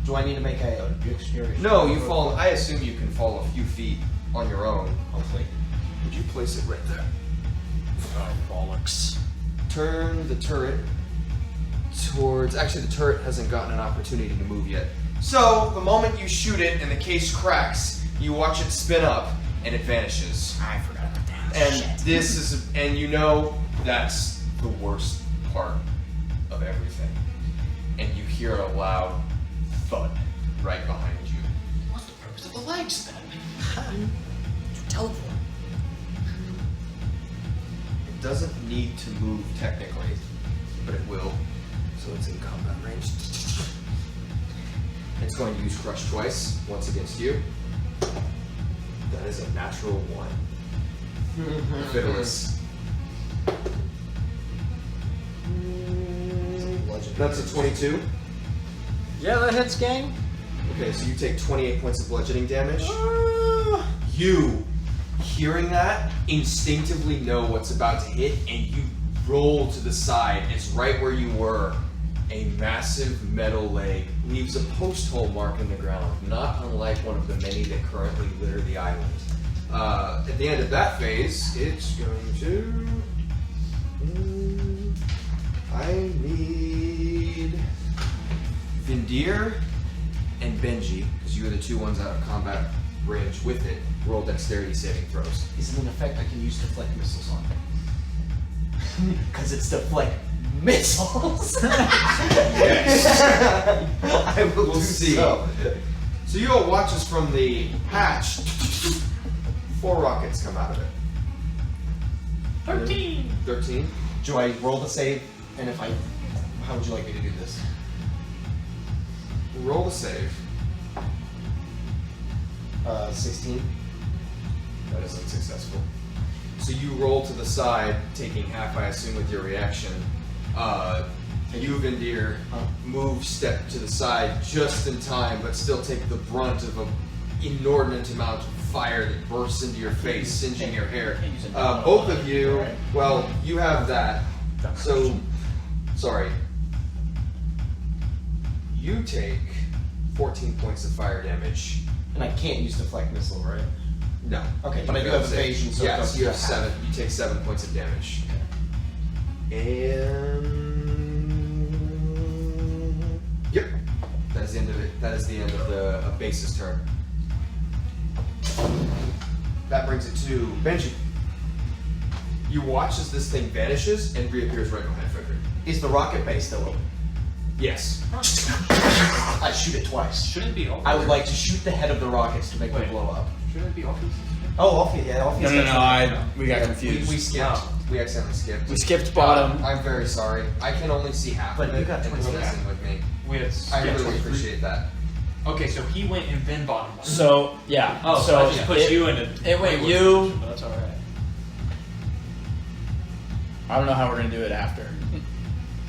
Do I need to make a dexterity? No, you fall. I assume you can fall a few feet on your own, hopefully. Would you place it right there? Oh, bollocks. Turn the turret towards. Actually, the turret hasn't gotten an opportunity to move yet. So, the moment you shoot it and the case cracks, you watch it spin up and it vanishes. I forgot about that. And this is. And you know that's the worst part of everything. And you hear a loud thud right behind you. What's the purpose of the legs then? Teleport. doesn't need to move technically, but it will. So it's in combat range. It's going to use Crush twice, once against you. That is a natural 1. Hifidiles. That's a 22. Yeah, that hits, gang. Okay, so you take 28 points of bludgeoning damage. You, hearing that, instinctively know what's about to hit, and you roll to the side. It's right where you were. A massive metal leg leaves a post hole mark in the ground, not unlike one of the many that currently litter the island. At the end of that phase, it's going to... I need Vindyr and Benji, because you are the two ones out of combat range with it. Roll dexterity saving throws. Is it an effect I can use deflect missiles on? Because it's deflect missiles. Yes. I will We'll do see. so. So you all watch as from the hatch, 4 rockets come out of it. 13. 13. Do I roll the save? And if I, how would you like me to do this? Roll the save. 16. That is unsuccessful. So you roll to the side, taking half, I assume, with your reaction. You, Vindyr, move step to the side just in time, but still take the brunt of an inordinate amount of fire that bursts into your face, singeing your hair. Both of you, well, you have that. So, sorry. You take 14 points of fire damage. And I can't use deflect missile, right? No. Okay, but I do have evasion, so it yes, goes you have to half. 7. You take 7 points of damage. And yep, that is the end of it. That is the end of the base's turn. That brings it to Benji. You watch as this thing vanishes and reappears right behind Frederick. Is the rocket base still open? Yes. I shoot it twice. Shouldn't it be Alphues? I would like to shoot the head of the rockets to make them Wait. blow up. Shouldn't it be Alphues? Oh, Alpheus, yeah, Alpheus. We got We confused. skipped. We accidentally skipped. We skipped bottom. I'm very sorry. I can only see half But of you it. got and it's 27. messing with me. We had I yeah, really 23. appreciate that. Okay, so he went in Vin bottom one. So yeah. Oh, so I just put you in a. It went you. But that's alright. I don't know how we're gonna do it after,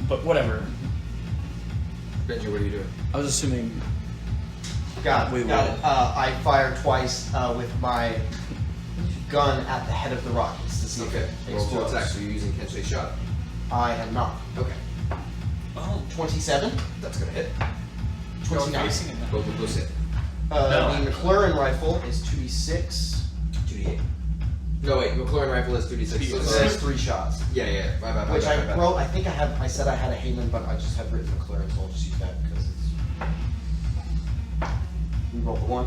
but whatever. Benji, what are you doing? I was assuming. Got We it. will. I fire twice with my gun at the head of the rockets to see Okay. if it Roll to explodes. attack. So you're using Kenshei shot. I am not. Okay. Oh, 27, That's gonna hit. 29. facing it now. Both of those hit. No. The McLaren rifle is 2d6, 2d8. No wait, McLaren rifle is 2d6. So so that's 3 shots. yeah. My bad. Which I wrote, I think I said I had a Halen, but I just have written McLaren, so I'll just use that because it's... We roll the 1.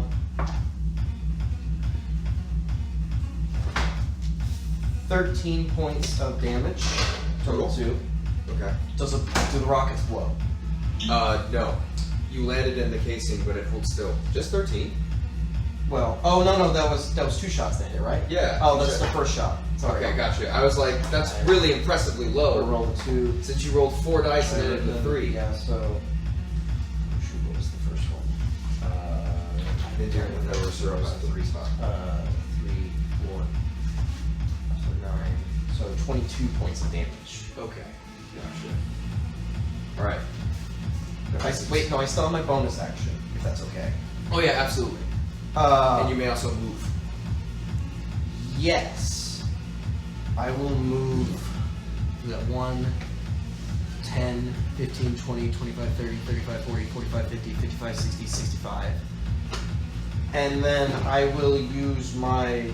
$13 points of damage. Total 2. Okay. Do the rockets blow? No. You landed in the casing, but it holds still. Just 13. Well, oh no, that was 2 shots that hit, right? Yeah. Oh, that's the first shot. Sorry. Okay, gotcha. I was like, that's really impressively I low. rolled a 2. Since you rolled 4 dice and ended with a 3. Yeah, so. Shoot, what was the first one? Then you're in the reserve about the 3 spot. 3, 4. So 9. So 22 points of damage. Okay. Gotcha. Alright. Wait, no, I still have my bonus action, if that's okay. Oh yeah, absolutely. And you may also move. Yes. I will move that 1, 10, 15, 20, 25, 30, 35, 40, 45, 50, 55, 60, 65. And then I will use my...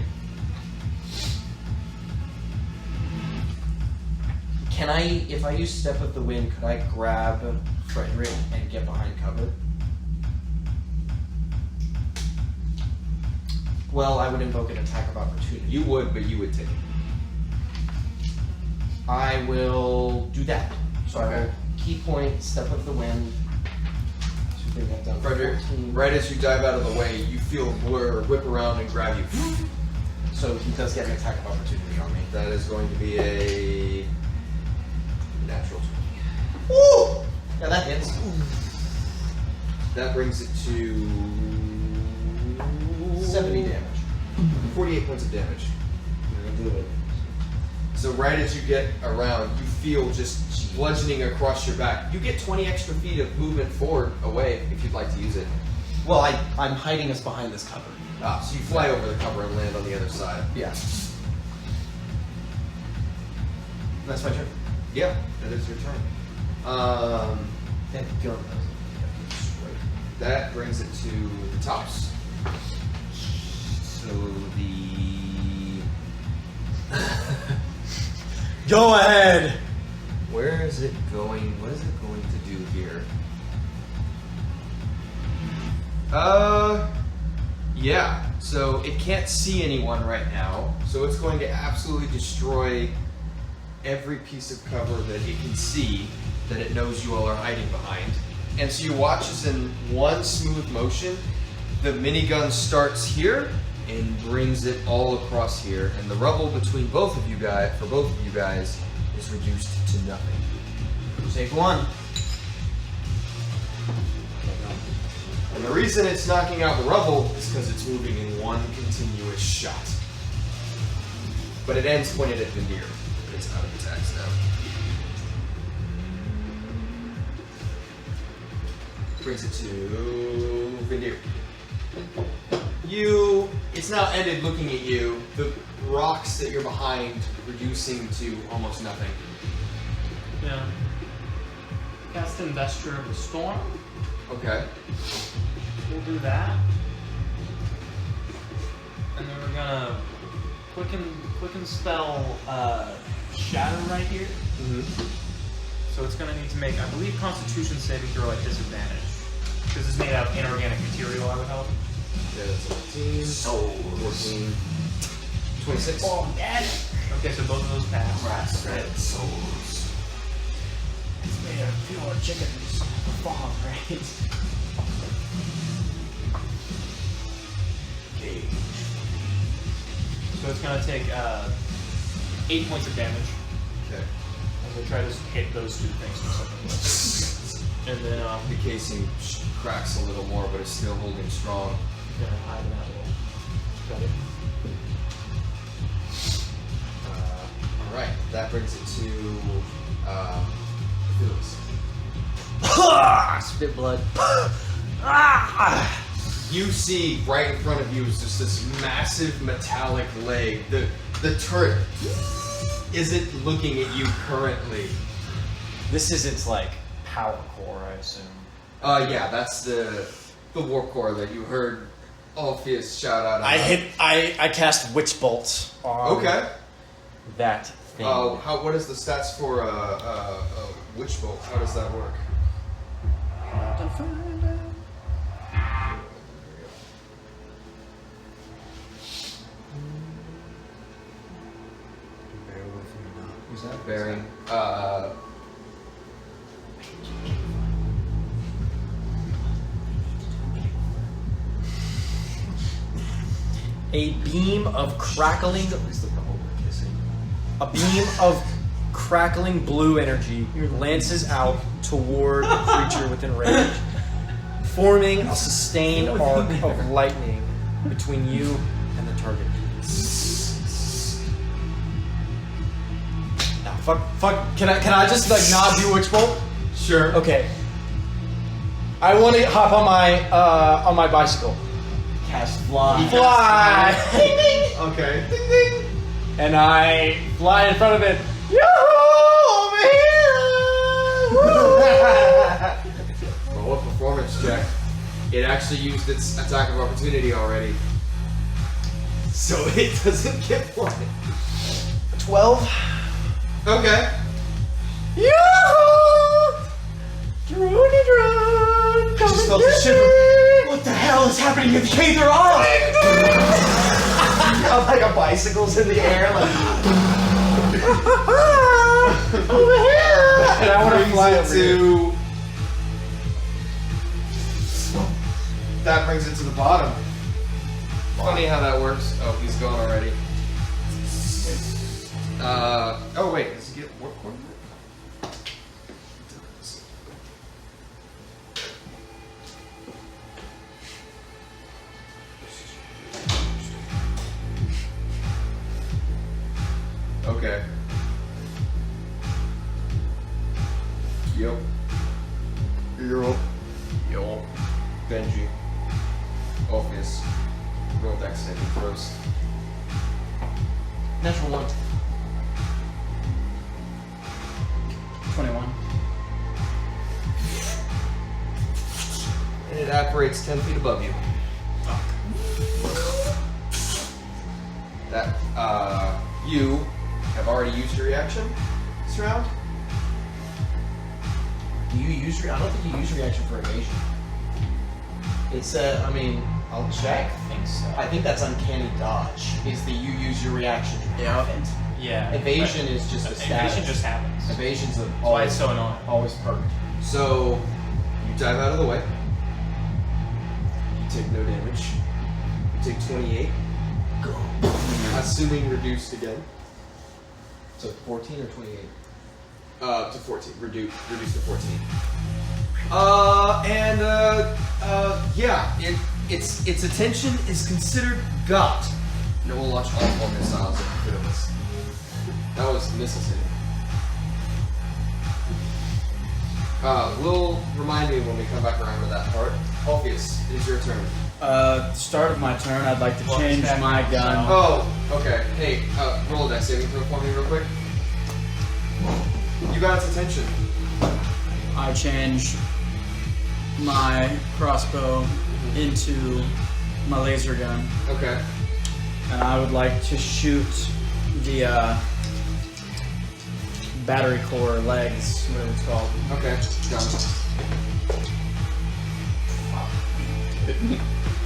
Can I, if I use Step of the Wind, could I grab Frederick and get behind cover? Well, I would invoke an attack of opportunity. You would, but you would take it. I will do that. So I Okay. will key point, Step of the Wind. So bring that down. Frederick, 14. right as you dive out of the way, you feel a blur whip around and grab you. So he does get an attack of opportunity on me. That is going to be a natural 20. Woo! Yeah, that hits. That brings it to 70 damage. 48 points of damage. Do it. So right as you get around, you feel just bludgeoning across your back. You get 20 extra feet of movement forward away if you'd like to use it. Well, I'm hiding us behind this cover. So you fly over the cover and land on the other side. Yeah. That's my turn. Yeah, that is your turn. Yeah, kill him. That brings it to the tops. So the Go ahead. where is it going? What is it going to do here? Yeah. So it can't see anyone right now. So it's going to absolutely destroy every piece of cover that it can see that it knows you all are hiding behind. And so you watch as in one smooth motion, the minigun starts here and brings it all across here, and the rubble between both of you guys, is reduced to nothing. Save one. And the reason it's knocking out the rubble is because it's moving in one continuous shot. But it ends pointed at Vindyr. It's out of attacks now. Brings it to Vindyr. It's now ended looking at you. The rocks that you're behind reducing to almost nothing. Yeah. Cast Investor of the Storm. Okay. We'll do that. And then we're gonna quicken spell Shatter right here. Mm-hmm. So it's going to need to make, I believe, Constitution saving throw at disadvantage. Because it's made out of inorganic material, I would hope. Yeah, that's 14. 14. 26. Oh, Dad! Okay, so both of those pass. Red souls. It's made of pure chickens. Bomb, right? So it's going to take 8 points of damage. Okay. And we'll try to hit those two things specifically. And then The casing cracks a little more, but it's still holding strong. gonna hide in that little. Got it. Alright, that brings it to Hifidiles. Spit blood. You see right in front of you is just this massive metallic leg. The turret isn't looking at you currently. This isn't like power core, I assume. Yeah, that's the warp core that you heard Alphues shout out about. I cast Witch Bolt on Okay. that thing. What is the stats for Witch Bolt? How does that work? Who's that? Bearing. A beam of crackling Please look the whole kissing. A beam of crackling blue energy lances out toward the creature within range, forming a sustained arc of lightning between you and the target. Now, fuck. Can I just like not do Witch Bolt? Sure. Okay. I want to hop on my bicycle. Cast fly. Fly. Ding ding. Okay. Ding ding. And I fly in front of it. Yoo-hoo! Over here! Roll a performance check. It actually used its attack of opportunity already. So it doesn't get one. 12. Okay. Yoo-hoo! Drone, Just felt the shiver. What the hell is happening in the Kaither Isles? Got like a bicycle's in the air, like over here! And I want to fly over here. That brings it to the bottom. Funny how that works. Oh, he's gone already. Oh wait, does he get warp coordinate? Okay. Yep. Earl. Yo. Benji. Alphues. Roll dex saving throws. Natural 1. 21. And it apparates 10 feet above you. That, you have already used your reaction this round? Do you use I don't think you use reaction for evasion. It's I mean, I'll check. I think so. I think that's uncanny dodge. Is that you use your reaction to Yeah. have it. Yeah. Evasion is just a status. Evasion just happens. Evasion's a That's why it's so annoying. always perk. So, you dive out of the way. You take no damage. You take 28. Assuming reduced again. So 14 or 28? To 14. Reduced to 14. Yeah. Its attention is considered got. And it will launch all 4 missiles at Hifidiles. That was missile hitting. Will remind me when we come back around to that part. Alpheus, it is your turn. Start of my turn, I'd like to change my gun. Oh, okay. Hey, roll a dex saving throw for me real quick. You got its attention. I change my crossbow into my laser gun. Okay. And I would like to shoot the battery core legs, whatever it's called. Okay. Done.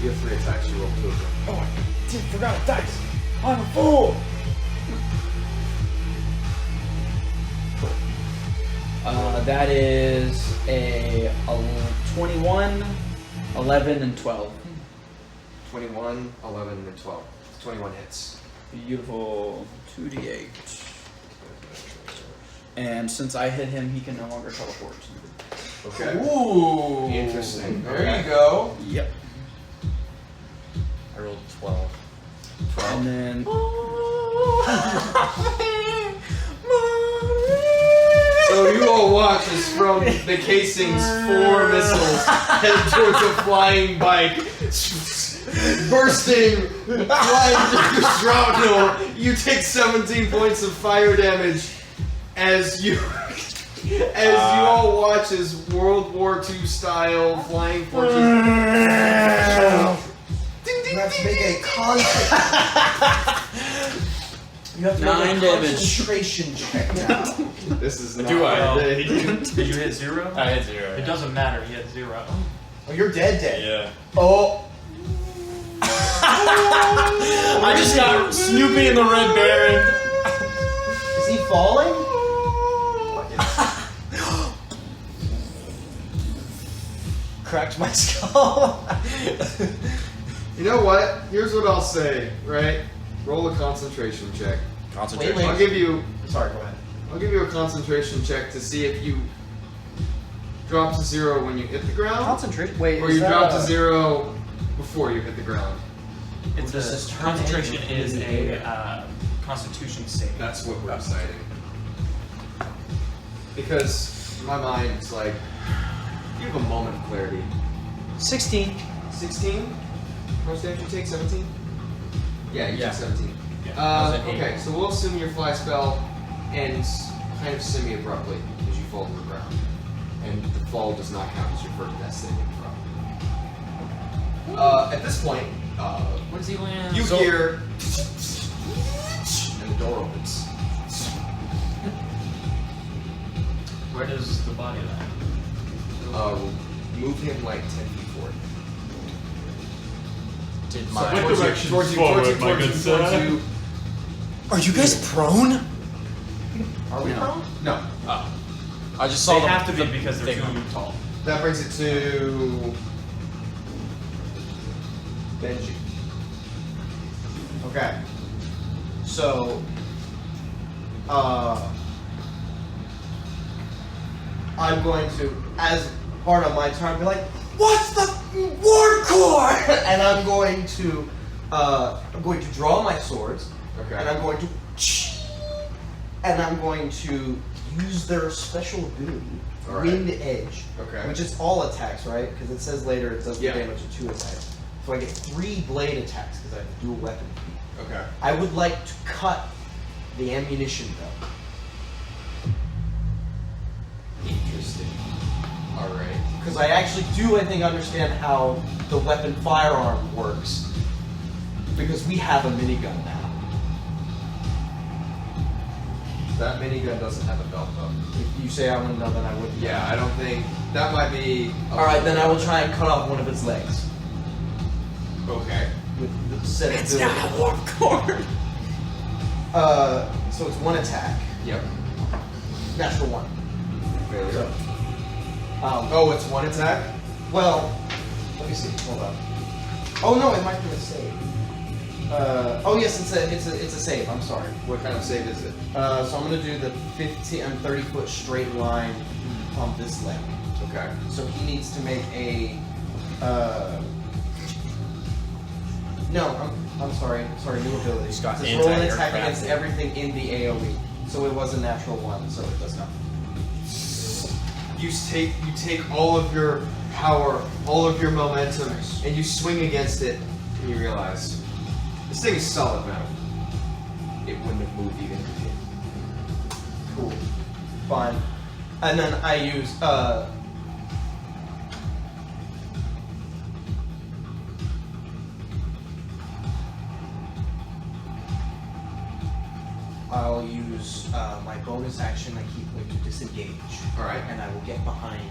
You have 3 attacks. You roll 2 of them. Oh, I forgot a dice. I'm a fool. That is a 21, 11, and 12. 21, 11, and 12. 21 hits. Beautiful. 2d8. And since I hit him, he can no longer teleport. Okay. Ooh. Interesting. There Okay. you go. Yep. I rolled 12. And then So you all watch as from the casings 4 missiles head towards a flying bike, bursting, flying through the shrapnel. You take 17 points of fire damage as you all watch as World War II style flying fortress. Let's make a concentrate. You have to 9 make a damage. concentration check now. This is not Do I? my day. Did you hit 0? I hit 0. It doesn't matter. He hit 0. Oh, you're dead. Yeah. Oh. I just got Snoopy and the Red Baron. Is he falling? Cracked my skull. You know what? Here's what I'll say, right? Roll a concentration check. Concentration. Wait. I'll give you Sorry, go ahead. a concentration check to see if you drop to 0 when you hit the ground, Concentration. Wait, or is you that drop to a- 0 before you hit the ground. It's Does a this turn concentration into is the a Constitution save. That's what we're deciding. Because in my mind, it's like you have a moment of clarity. 16. 16. How much damage you take? 17. Yeah, you Yeah. took 17. Yeah, I was at 8. Okay, so we'll assume your fly spell ends kind of semi-abruptly as you fall to the ground. And the fall does not count as your first death saving throw. At this point, What does he land? you hear and the door opens. Where does the body land? Move him like 10 feet forward. Did So my towards you, towards you. Are you guys prone? Are we prone? No. I just saw They them. have to be because they're thing. too tall. That brings it to Benji. Okay. So, I'm going to, as part of my turn, be like, "What's the word core?" And I'm going to draw my swords, Okay. and I'm going to use their special ability, All right. Wind Edge, Okay. which is all attacks, right? Because it says later it does the Yeah. damage of 2 attacks. So I get 3 blade attacks because I have dual weapon. Okay. I would like to cut the ammunition belt. Interesting. All right. Because I actually do, I think, understand how the weapon firearm works. Because we have a minigun now. That minigun doesn't have a belt though. If you say I want to know, then I wouldn't. Yeah, I don't think that might be. Alright, then I will try and cut off one of its legs. Okay. With the set It's ability. not a warp core. So it's 1 attack. Yep. Natural 1. Failure. So, Oh, it's 1 attack. well, let me see. Hold on. Oh no, it might be a save. Oh yes, it's a save. I'm sorry. What kind of save is it? So I'm gonna do the 15 and 30-foot straight line on this leg. Okay. So he needs to make a. No, I'm sorry. Sorry, new ability. He's got Just roll an anti-aircraft. attack against everything in the AOE. So it was a natural 1, so it does nothing. You take all of your power, all of your momentum, and you swing against it, and you realize this thing is solid metal. It wouldn't have moved even if it did. Cool. Fine. And then I use I'll use my bonus action. I keep going to disengage. All right. And I will get behind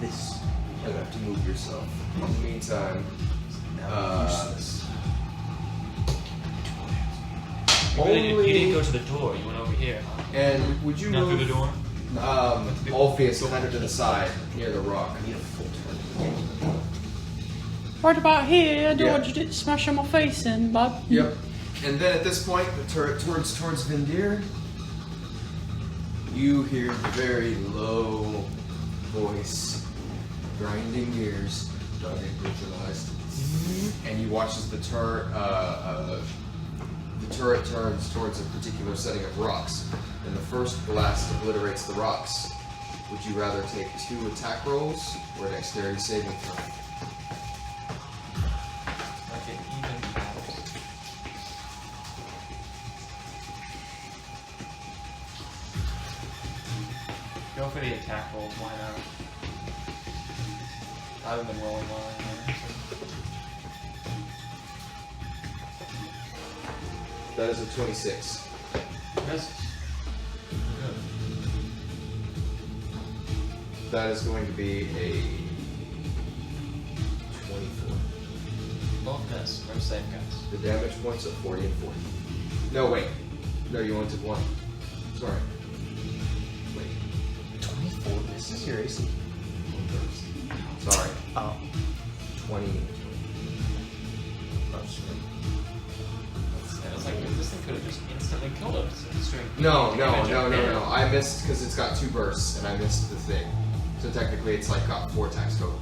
this. You have to move yourself. In the meantime, Useless. You didn't go to the door. You went over here. Huh? and would you Not move through the door. Alpheus kind of to the side near the rock? I need a full turn. Right about here, I Yeah. dodged it, smash on my face in, bud. Yep. And then at this point, the turret turns towards Vindyr. You hear the very low voice, grinding gears, dogged visualized, and you watch as the turret turns towards a particular setting of rocks. And the first blast obliterates the rocks. Would you rather take 2 attack rolls or a dexterity saving throw? Like it even matters. Go for the attack rolls. Why not? I haven't been rolling well in there. That is a 26. Misses. That is going to be a 24. Both miss. We're safe, guys. The damage points are 40 and 40. No, wait. No, you only took 1. Sorry. Wait. 24 misses your AC. 1 burst. Sorry. Oh. 20 and 20. It was like this thing could have just instantly killed us. It's doing No. damage up there. I missed because it's got 2 bursts and I missed the thing. So technically it's like got 4 attacks total.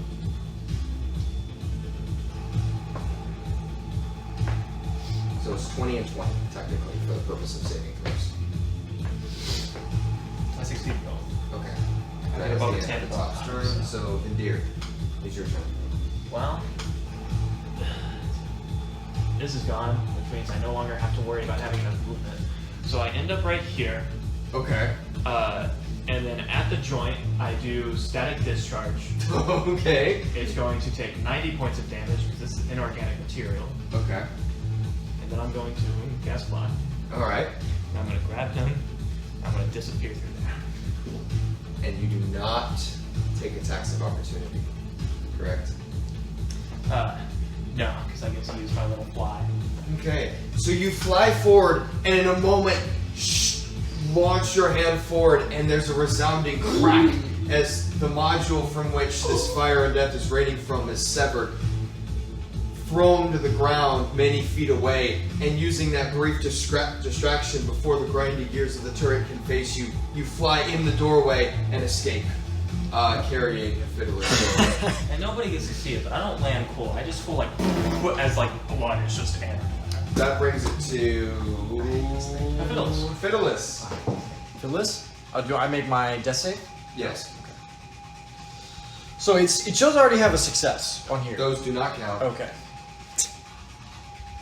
So it's 20 and 20, technically, for the purpose of saving throws. I succeeded though. Okay. I That got is about the a end 10 of the top bucks. turn, so Vindyr, it's your turn. Well, this is gone, which means I no longer have to worry about having enough movement. So I end up right here, Okay. and then at the joint, I do static discharge. Okay. It's going to take 90 points of damage because this is inorganic material. Okay. And then I'm going to gas block. Alright. And I'm going to grab him. I'm going to disappear through there. And you do not take attacks of opportunity, correct? No, because I get to use my little fly. Okay. So you fly forward, and in a moment, launch your hand forward, and there's a resounding crack as the module from which this fire and death is raining from is severed. thrown to the ground many feet away, and using that brief distraction before the grindy gears of the turret can face you, you fly in the doorway and escape, carrying Hifidiles. And nobody gets to see it, but I don't land cool. I just feel like as like blood is just in. That brings it to Hifidiles. Hifidiles. Phyllis? Do I make my death save? Yes. So it shows I already have a success on here. Those do not count. Okay.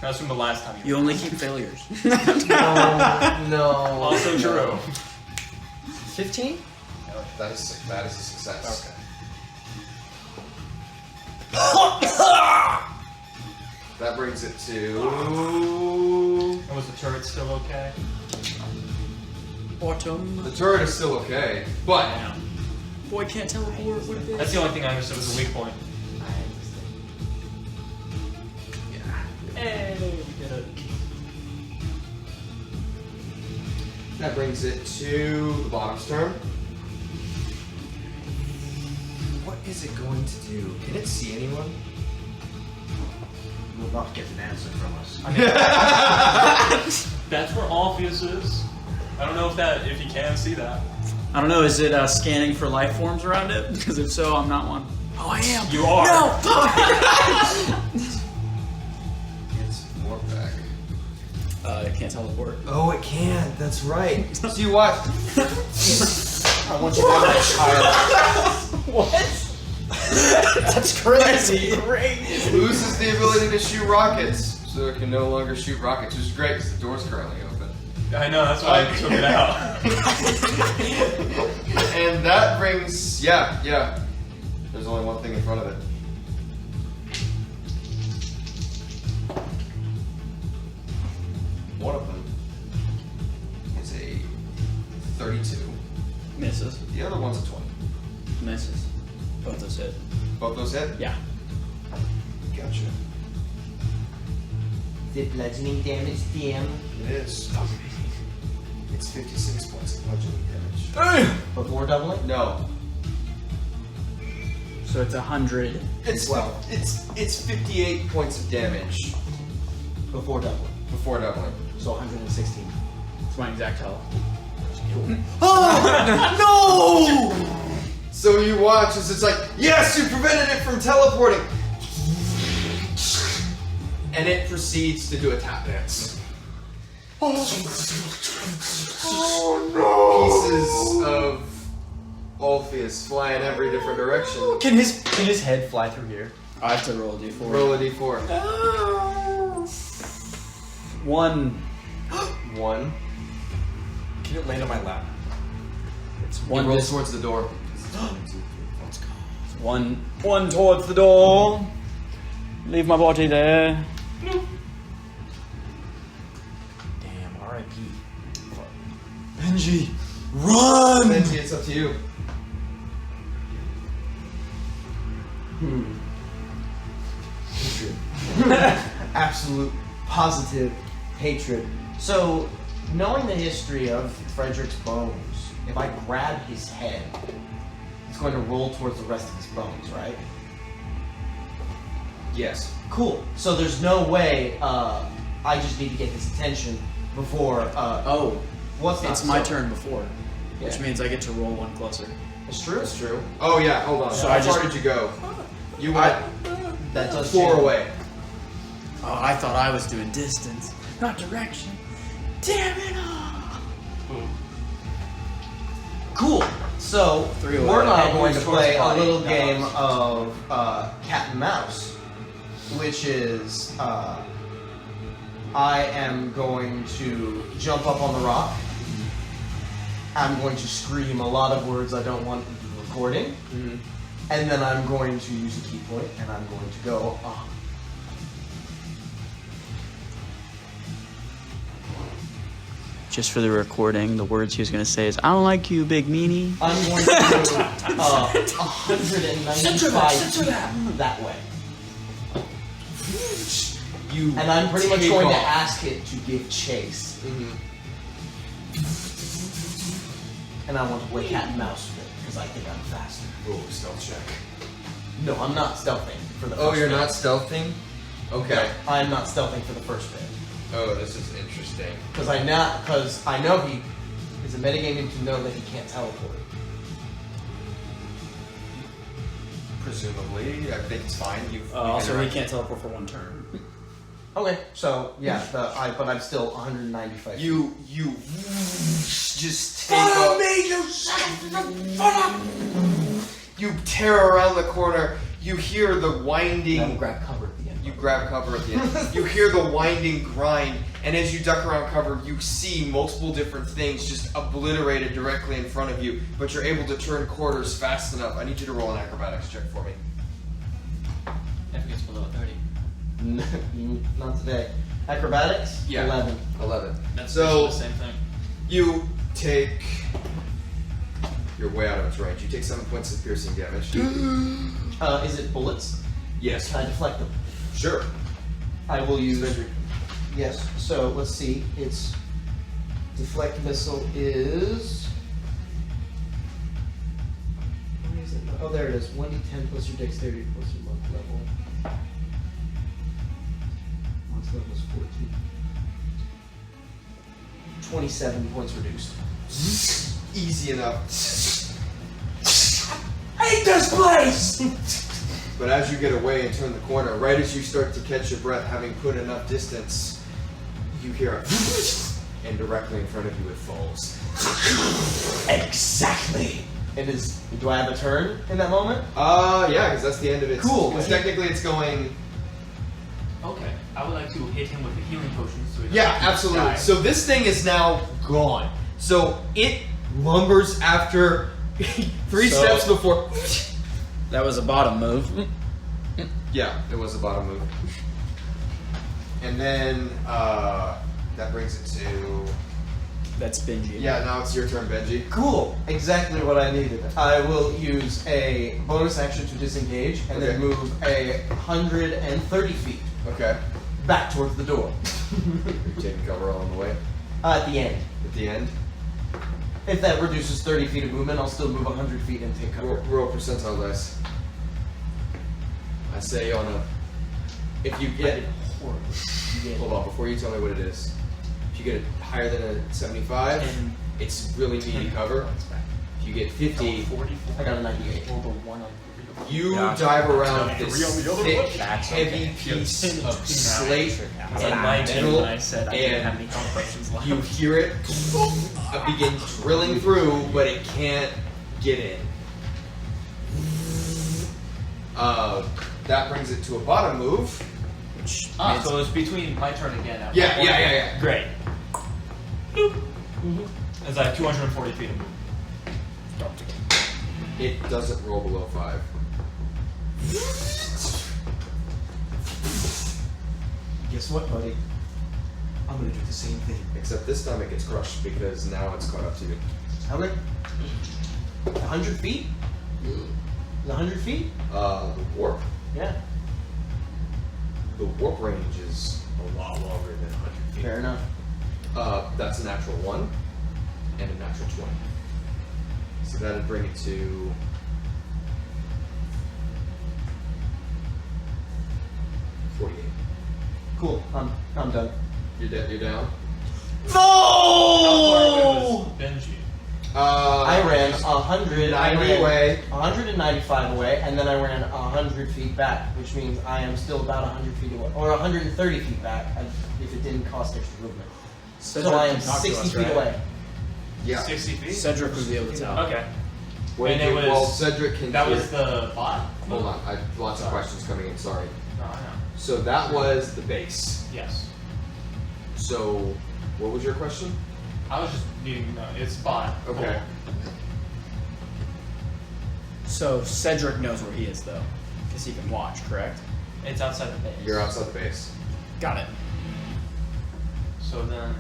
That's from the last time You only keep failures. No. Also true. 15? That is a success. Okay. That brings it to And was the turret still okay? Autumn. the turret is still okay, but Yeah. Boy can't teleport. What a That's the only thing I understood was a weak point. Hey, we did it. that brings it to the bottom's turn. What is it going to do? Can it see anyone? You will not get an answer from us. I mean, that's where Alphues is. I don't know if he can see that. I don't know. Is it scanning for life forms around it? Because if so, I'm not one. Oh, I am. You are. No. It's warp back. It can't teleport. Oh, it can. That's right. So you watch. I want you to have that child. That's crazy. It loses the ability to shoot rockets, so it can no longer shoot rockets, which is great because the door's currently open. I know, that's why I took it out. And that brings, yeah. There's only one thing in front of it. One of them is a 32. Misses. The other one's a 20. Misses. Both those hit. Both those hit? Yeah. Gotcha. Is it bludgeoning damage, DM? It is. It's 56 points of bludgeoning damage. Before doubling? No. So it's 100. It's 58 points of damage Before doubling. before doubling. So 116. It's my exact health. So you watch as it's like, yes, you prevented it from teleporting! And it proceeds to do a tap dance. Pieces of Alpheus fly in every different direction. Can his head fly through here? I have to roll a d4. Roll a d4. 1. 1. Can it land on my lap? It's One one. rolls towards the door. One towards the door. Leave my body there. Damn, R.I.P. Benji, run! Benji, it's up to you. Hatred. Absolute, positive hatred. So, knowing the history of Frederick's bones, if I grab his head, it's going to roll towards the rest of his bones, right? Yes. Cool. So there's no way I just need to get his attention before. Oh, What's it's not my so- turn before, which Yeah. means I get to roll one closer. It's true. That's true. Oh yeah, hold on. So How I far just- did you go? You went That does 4 change. away. Oh, I thought I was doing distance, not direction. Damn it! Cool. So 3 away. we're now And going to moves towards play a body. little No, game it's- of cat and mouse, which is I am going to jump up on the rock. I'm going to scream a lot of words I don't want in the recording, and then I'm going to use a key point, and I'm going to go. Just for the recording, the words he was going to say is, I don't like you, big meanie. I'm going to do 195 that way. You And I'm pretty much take going to off. ask it to give chase. And I want to play cat and mouse with it, because I think I'm faster. Ooh, stealth check. No, I'm not stealthing for the Oh, first you're bit. not stealthing? Okay. I'm not stealthing for the first bit. Oh, this is interesting. Because I know he is a metagaming to know that he can't teleport. Presumably, I think it's fine. Also, he can't teleport for 1 turn. Okay, so yeah, but I'm still 195. You just take off. me, you son You tear around the corner. You hear the winding. Now grab cover at the end. You grab cover at the end. You hear the winding grind, and as you duck around cover, you see multiple different things just obliterated directly in front of you. But you're able to turn corners fast enough. I need you to roll an acrobatics check for me. If it gets below 30. Not today. Acrobatics? Yeah. 11. 11. That's So- the same thing. You take. You're way out of its range. You take 7 points of piercing damage. Is it bullets? Yes. Can I deflect them? Sure. I will use. Yes. So let's see. Its deflect missile is. Where is it? Oh, there it is. 1d10 plus your dexterity plus your monk level. Monk's level is 14. 27 points reduced. Easy enough. hate this place! But as you get away and turn the corner, right as you start to catch your breath, having put enough distance, you hear a and directly in front of you it falls. Exactly. It is. Do I have a turn in that moment? Yeah, because that's the end of it. Cool. Because technically it's going. Okay, I would like to hit him with a healing potion. So he Yeah, doesn't absolutely. die. So this thing is now gone. So it lumbers after 3 So- steps before. That was a bottom move. Yeah, it was a bottom move. And then that brings it to. That's Benji. Yeah, now it's your turn, Benji. Cool. Exactly what I needed. I will use a bonus action to disengage and then Okay. move 130 feet Okay. back towards the door. You're taking cover along the way. At the end. At the end, If that reduces 30 feet of movement, I'll still move 100 feet and take cover. roll percentile dice. I say on a. If you get. Hold on, before you tell me what it is. If you get it higher than a 75, it's really meaty cover. If you get 50, I got a 98. you Yeah. dive around this Three on the other thick, foot? That's heavy okay. piece of slate And and I did metal, when I said I didn't have and any complications left. you hear it begin drilling through, but it can't get in. That brings it to a bottom move. Which Ah, so it's between my turn again. At Yeah, one yeah, point. yeah, yeah. Great. As I have 240 feet of movement. It doesn't roll below 5. Guess what, buddy? I'm gonna do the same thing. Except this time it gets crushed because now it's caught up to you. Okay. 100 feet? 100 feet? The warp. Yeah. The warp range is a lot longer than 100 feet. Fair enough. That's a natural 1 and a natural 20. So that'd bring it to 48. Cool. I'm done. You're dead. You're down. How far away was Benji? I ran 100. 90 away. 195 away, and then I ran 100 feet back, which means I am still about 100 feet away, or 130 feet back, if it didn't cost extra movement. So I am 60 feet away. Yeah. 60 feet? Cedric would be able to tell. Okay. What And did it you- was- well, Cedric can That hear. was the bot? Hold on. I have lots of questions coming in. Sorry. No, I know. So that was the base. Yes. So, what was your question? I was just needing to know. It's bot. Okay. So Cedric knows where he is, though, because he can watch. Correct. It's outside the base. You're outside the base. Got it. So then.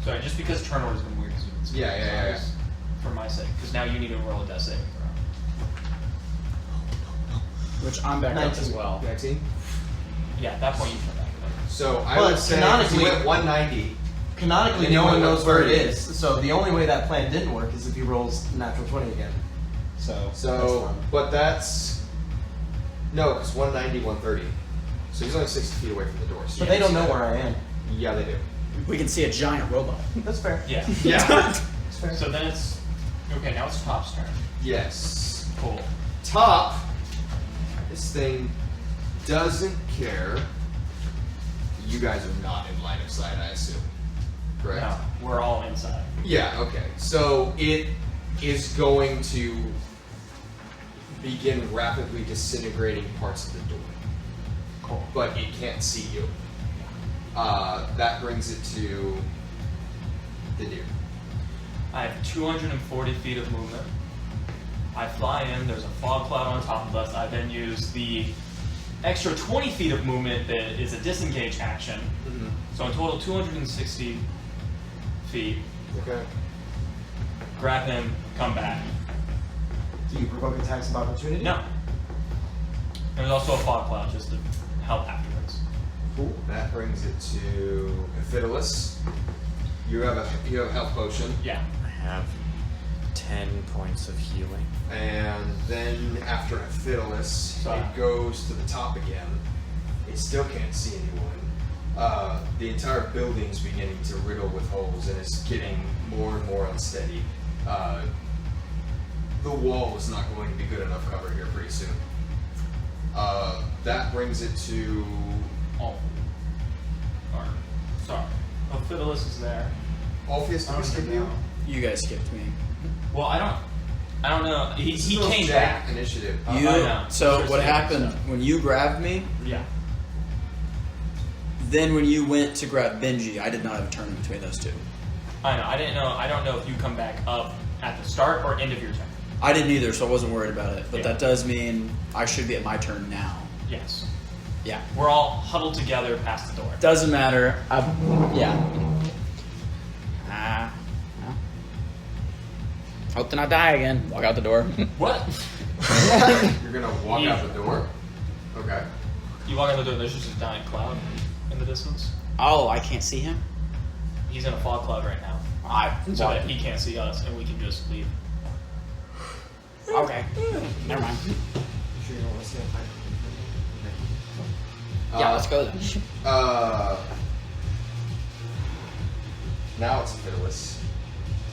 Sorry, just because turn order's been weird. 'Cause it's Yeah, yeah, yeah. For my sake. Because now you need to roll a death saving throw. Which I'm back up as well. 19. Yeah, at that point you turn back. So I But would say canonically- you went 190. Canonically, And no you one went knows where it 30. is, so the only way that plan didn't work is if he rolls natural 20 again. So that's So, fun. but that's no, because 190, 130. So he's only 60 feet away from the door. So But they don't know where I am. Yeah, they do. We can see a giant robot. That's fair. Yeah. Yeah. That's fair. So then it's okay. Now it's Top's turn. Yes. Cool. Top. This thing doesn't care. You guys are not in line of sight, I assume. Correct? No, we're all inside. Yeah, okay. So it is going to begin rapidly disintegrating parts of the door. Cool. But it can't see you. That brings it to the deer. I have 240 feet of movement. I fly in, there's a fog cloud on top of us. I then use the extra 20 feet of movement that is a disengage action. Mm-hmm. So in total, 260 feet. Okay. Grab him, come back. Do you provoke attacks of opportunity? No. There's also a fog cloud just to help afterwards. Cool. That brings it to Hifidiles. You have a health potion. Yeah. I have 10 points of healing. And then after Hifidiles, Sorry. it goes to the top again. It still can't see anyone. The entire building's beginning to riddle with holes and it's getting more and more unsteady. The wall is not going to be good enough cover here pretty soon. That brings it to Sorry. Hifidiles is there. Alphues. Did we skip you? You guys skipped me. Well, I don't know. He came Jack back. initiative. You. I know. So First what thing, happened so- when you grabbed me? Yeah. Then when you went to grab Benji, I did not have a turn between those two. I know. I didn't know. I don't know if you come back up at the start or end of your turn. I didn't either, so I wasn't worried about it. But Yeah. that does mean I should be at my turn now. Yes. Yeah. We're all huddled together past the door. Doesn't matter. Yeah. Well. Hope to not die again. Walk out the door. What? You're gonna walk out the door. Okay. You walk out the door. There's just a giant cloud in the distance. Oh, I can't see him? He's in a fog cloud right now, so that he can't see us, and we can just leave. Okay. Never mind. You sure you don't want to see a fight? Yeah, let's go then. Now it's Hifidiles.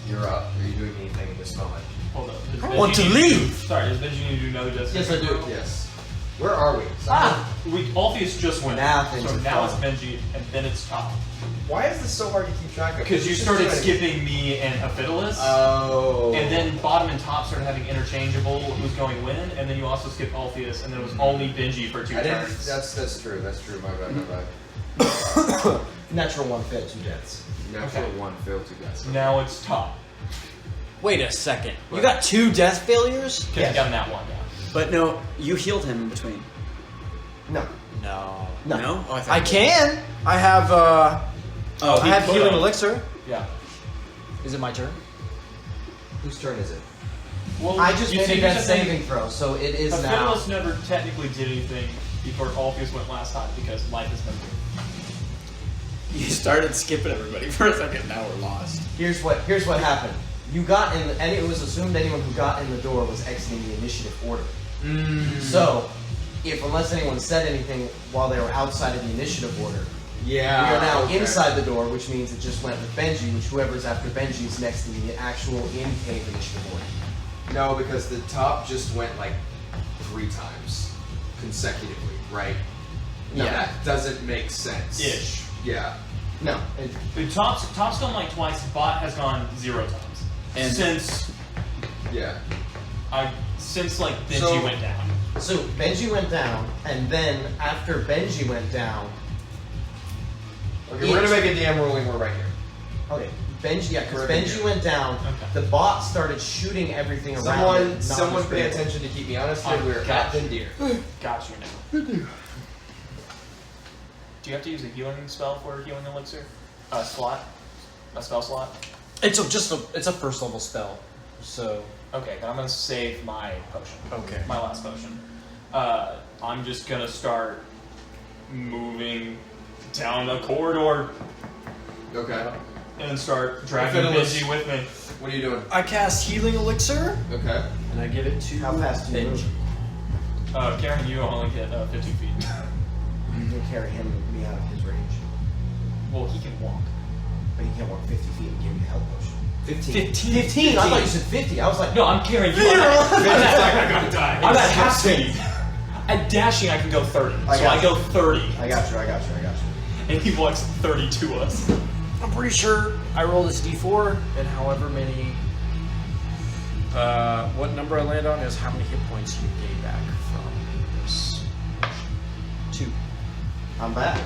You're up. Are you doing anything in this moment? Hold up. Does I Benji want to need leave. Sorry, does Benji need to know just? Yes, I do. Yes. Where are we? Alpheus just went. Now things so are now it's fun. Benji, and then it's Top. Why is this so hard to keep track of? Because you Just started do it. skipping me and Hifidiles. Oh. And then bottom and top started having interchangeable who's going when, and then you also skipped Alpheus, and then it was only Benji for 2 I didn't. turns. That's true. That's true. My bad. Natural one failed 2 deaths. Natural Okay. one failed to guess. Now it's Top. Wait a second. You got 2 death failures? Because you got that one, yeah. But no, you healed him in between. No. No. No. No? Oh, I can. I have Oh, I have put healing up. elixir. Yeah. Is it my turn? Whose turn is it? Well, I just you made see, a death here's the thing. saving throw, so it is now. Hifidiles never technically did anything before Alpheus went last time because life has been good. You started skipping everybody for a second, now we're lost. Here's what happened. You got in, and it was assumed anyone who got in the door was exiting the initiative order. So, unless anyone said anything while they were outside of the initiative order, Yeah. we are now okay. inside the door, which means it just went with Benji, which whoever's after Benji is next to the actual in-cave initiative order. No, because the top just went like 3 times consecutively, right? No. That doesn't make sense. Ish. Yeah. No. The Top's gone like twice, Bot has gone 0 times. And- since Yeah. like Benji So- went down. So, Benji went down, and then after Benji went down, Okay, we're gonna make a DM ruling. We're right here. okay, Benji, yeah, because Correct. Benji went down, Okay. the bot started shooting everything around it. Someone pay attention to keep me honest here. We're at Vindyr. Got you now. Do you have to use a healing spell for a healing elixir? A slot? A spell slot? It's a first level spell. So Okay, then I'm gonna save my potion. Okay. My last potion. I'm just gonna start moving down the corridor Okay. and start dragging Hifidiles. Benji with me. What are you doing? I cast healing elixir Okay. and I give it to How fast do you Benji. move? Karen, you only get 15 feet. going to carry me out of his range. Well, he can walk. But he can't walk 50 feet and give me the health potion. 15. 15? I thought you said 50. I was like, No, I'm carrying you. I'm gonna die. I'm at half speed. At dashing, I can go 30. I go 30. I got you. And he walks 30 to us. I'm pretty sure I rolled this d4, and however many. What number I land on is how many hit points you gain back from this. 2. I'm back.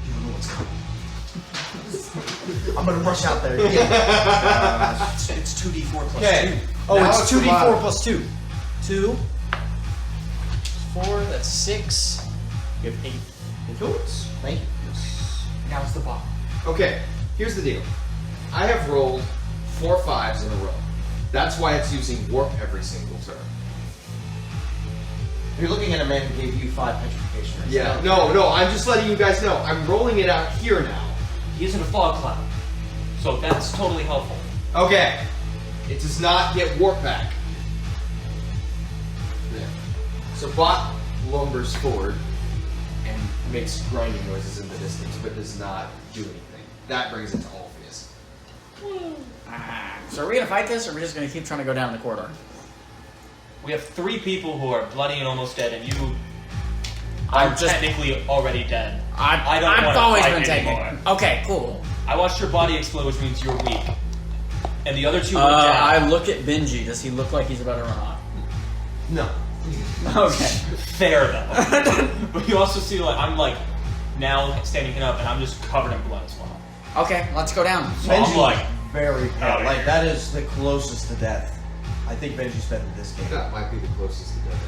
You don't know what's coming. I'm going to rush out there. It's 2d4 plus Okay. 2. Oh, Now it's it's 2d4 survival. plus 2. 2. 4, that's 6. You have 8 hit points. Thank you. Now it's the bottom. Okay, here's the deal. I have rolled 4 5s in a row. That's why it's using warp every single turn. You're looking at a man who gave you 5 petrification. Right? Yeah, no, I'm just letting you guys know. I'm rolling it out here now. He is in a fog cloud. So that's totally helpful. Okay, it does not get warp back. There. So Bot lumbers forward and makes grinding noises in the distance, but does not do anything. That brings it to Alphues. So are we gonna fight this, or are we just gonna keep trying to go down the corridor? We have 3 people who are bloody and almost dead, and you I'm are just- technically already dead. I've don't wanna always fight been taking. anymore. Okay, cool. I watched your body explode, which means you're weak. And the other 2 went I down. look at Benji. Does he look like he's about to run off? No. Okay. Fair though. But you also see like I'm like now standing up and I'm just covered in blood as well. Okay, let's go down. So I'm like very Outta proud. Like, here. that is the closest to death. I think Benji's better in this game. That might be the closest to death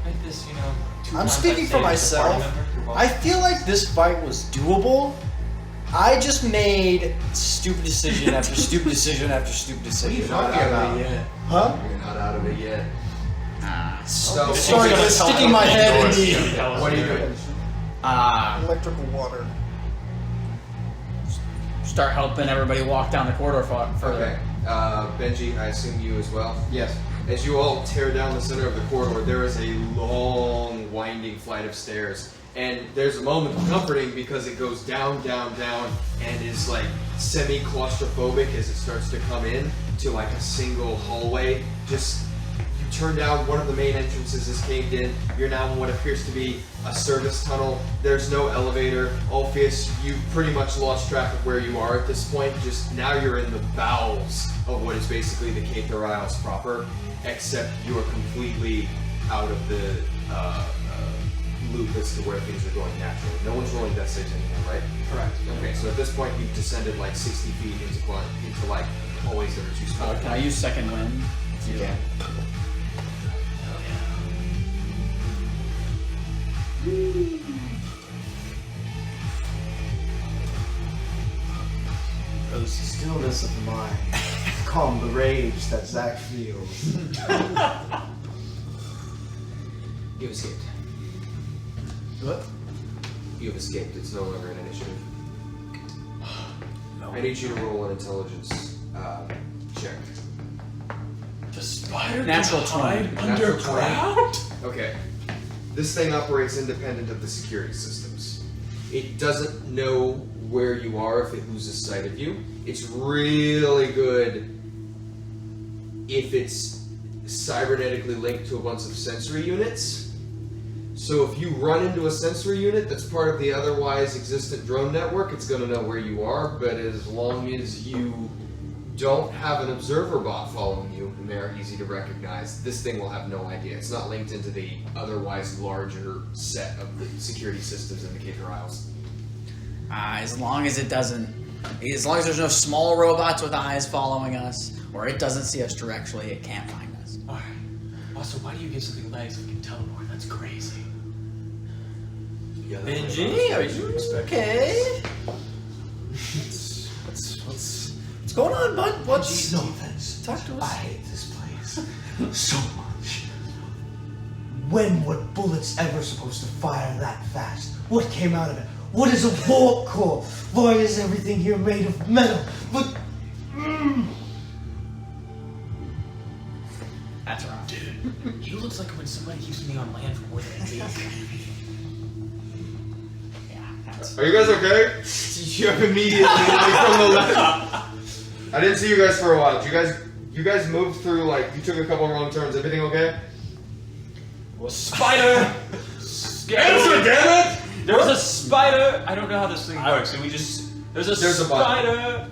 like this, you know. 2 I'm times speaking I've for saved as a party myself. member. You're welcome. I feel like this fight was doable. I just made stupid decision after stupid decision after stupid decision. You're not out of it yet. Huh? You're not out of it yet. So, This Sorry, is gonna it's tell sticking us my the head in doors. the- It's gonna tell us What are you the doing? Electrical water. start helping everybody walk down the corridor further. Okay. Benji, I assume you as well? Yes. As you all tear down the center of the corridor, there is a long, winding flight of stairs. And there's a moment of comforting because it goes down, down, down, and is like semi-claustrophobic as it starts to come in to like a single hallway. Just, you turn down, one of the main entrances is caved in. You're now in what appears to be a service tunnel. There's no elevator. Alpheus, you've pretty much lost track of where you are at this point. Just now you're in the bowels of what is basically the Kaither Isles proper, except you are completely out of the loop as to where things are going naturally. No one's rolling death saves anymore, right? Correct. Okay, so at this point you've descended like 60 feet into like hallways that are too small. Can I use second wind? You can. Those stillness of mind calm the rage that Zach feels. You've escaped. What? You've escaped. It's no longer an initiative. I need you to roll an intelligence check. The spider Natural can hide 20. Natural underground? Okay. This thing operates independent of the security systems. It doesn't know where you are if it loses sight of you. It's really good if it's cybernetically linked to a bunch of sensory units. So if you run into a sensory unit that's part of the otherwise existent drone network, it's going to know where you are, but as long as you don't have an observer bot following you, and they're easy to recognize, this thing will have no idea. It's not linked into the otherwise larger set of the security systems in the Kaither Isles. As long as it doesn't, as long as there's no small robots with eyes following us, or it doesn't see us directly, it can't find us. Alright. Also, why do you give something legs if you can teleport? That's crazy. Yeah, Benji, are you okay? What's going on, bud? What's No offense. Talk to us. I hate this place so much. When were bullets ever supposed to fire that fast? What came out of it? What is a warp core? Why is everything here made of metal? But That's wrong. Dude, he looks like when somebody Nothing keeps me on land for more than a week. Yeah, that's. Are you guys okay? You have immediately like, from the left. I didn't see you guys for a while. Did you guys moved through like you took a couple wrong turns. Everything okay? Well, spider! Answer, damn it! There's a spider! I don't know how this thing works. And we just. There's a spider!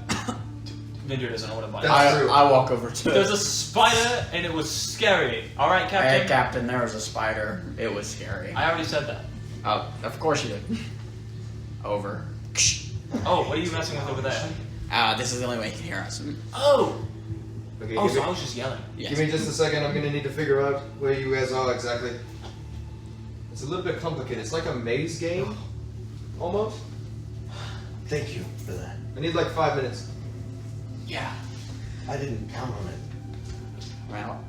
Vindyr doesn't know what a spider is. That's true. I walk over to There's it. a spider and it was scary. Alright, Captain? Hey, Captain, there was a spider. It was scary. I already said that. Oh, of course you did. Over. Oh, what are you messing with over there? This is the only way you can hear us. Oh! Okay, Oh, give, so me, I was just yelling. Yes. give me just a second. I'm gonna need to figure out where you guys are exactly. It's a little bit complicated. It's like a maze game, almost. Thank you for that. I need like 5 minutes. Yeah. I didn't count on it. Well,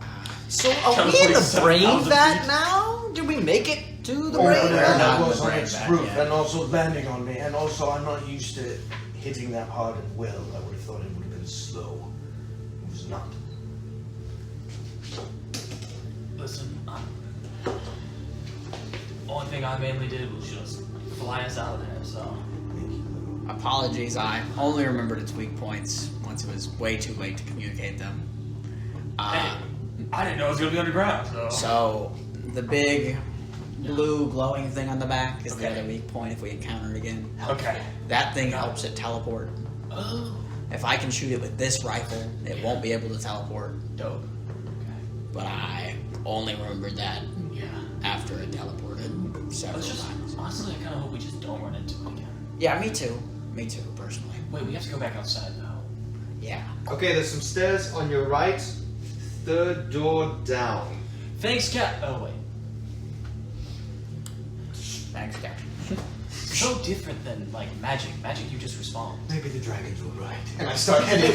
So are we in the brain 27,000 vat feet. now? Did we make it to the Oh, brain no, vat? not that in was the on brain its back roof yet. and also landing on me. And also, I'm not used to hitting that hard and well. I would have thought it would have been slow. It was not. Listen, only thing I mainly did was just fly us out of there, so. Thank you. apologies. I only remembered its weak points once it was way too late to communicate them. Hey, I didn't know it was gonna be underground, so. So, the big blue glowing thing on the back is the Okay. other weak point if we encounter it again. Okay. That thing helps it teleport. Oh. If I can shoot it with this rifle, it won't be able to teleport. Dope. But I only remembered that Yeah. after it teleported several Let's just, times. honestly, I kind of hope we just don't run into it again. Yeah, me too. Me too, personally. Wait, we have to go back outside, though. Yeah. Okay, there's some stairs on your right. Third door down. Thanks, Cap. Oh, wait. Thanks, Captain. So different than, like, magic. Magic, you just respawn. Maybe the dragons were right. And I start heading.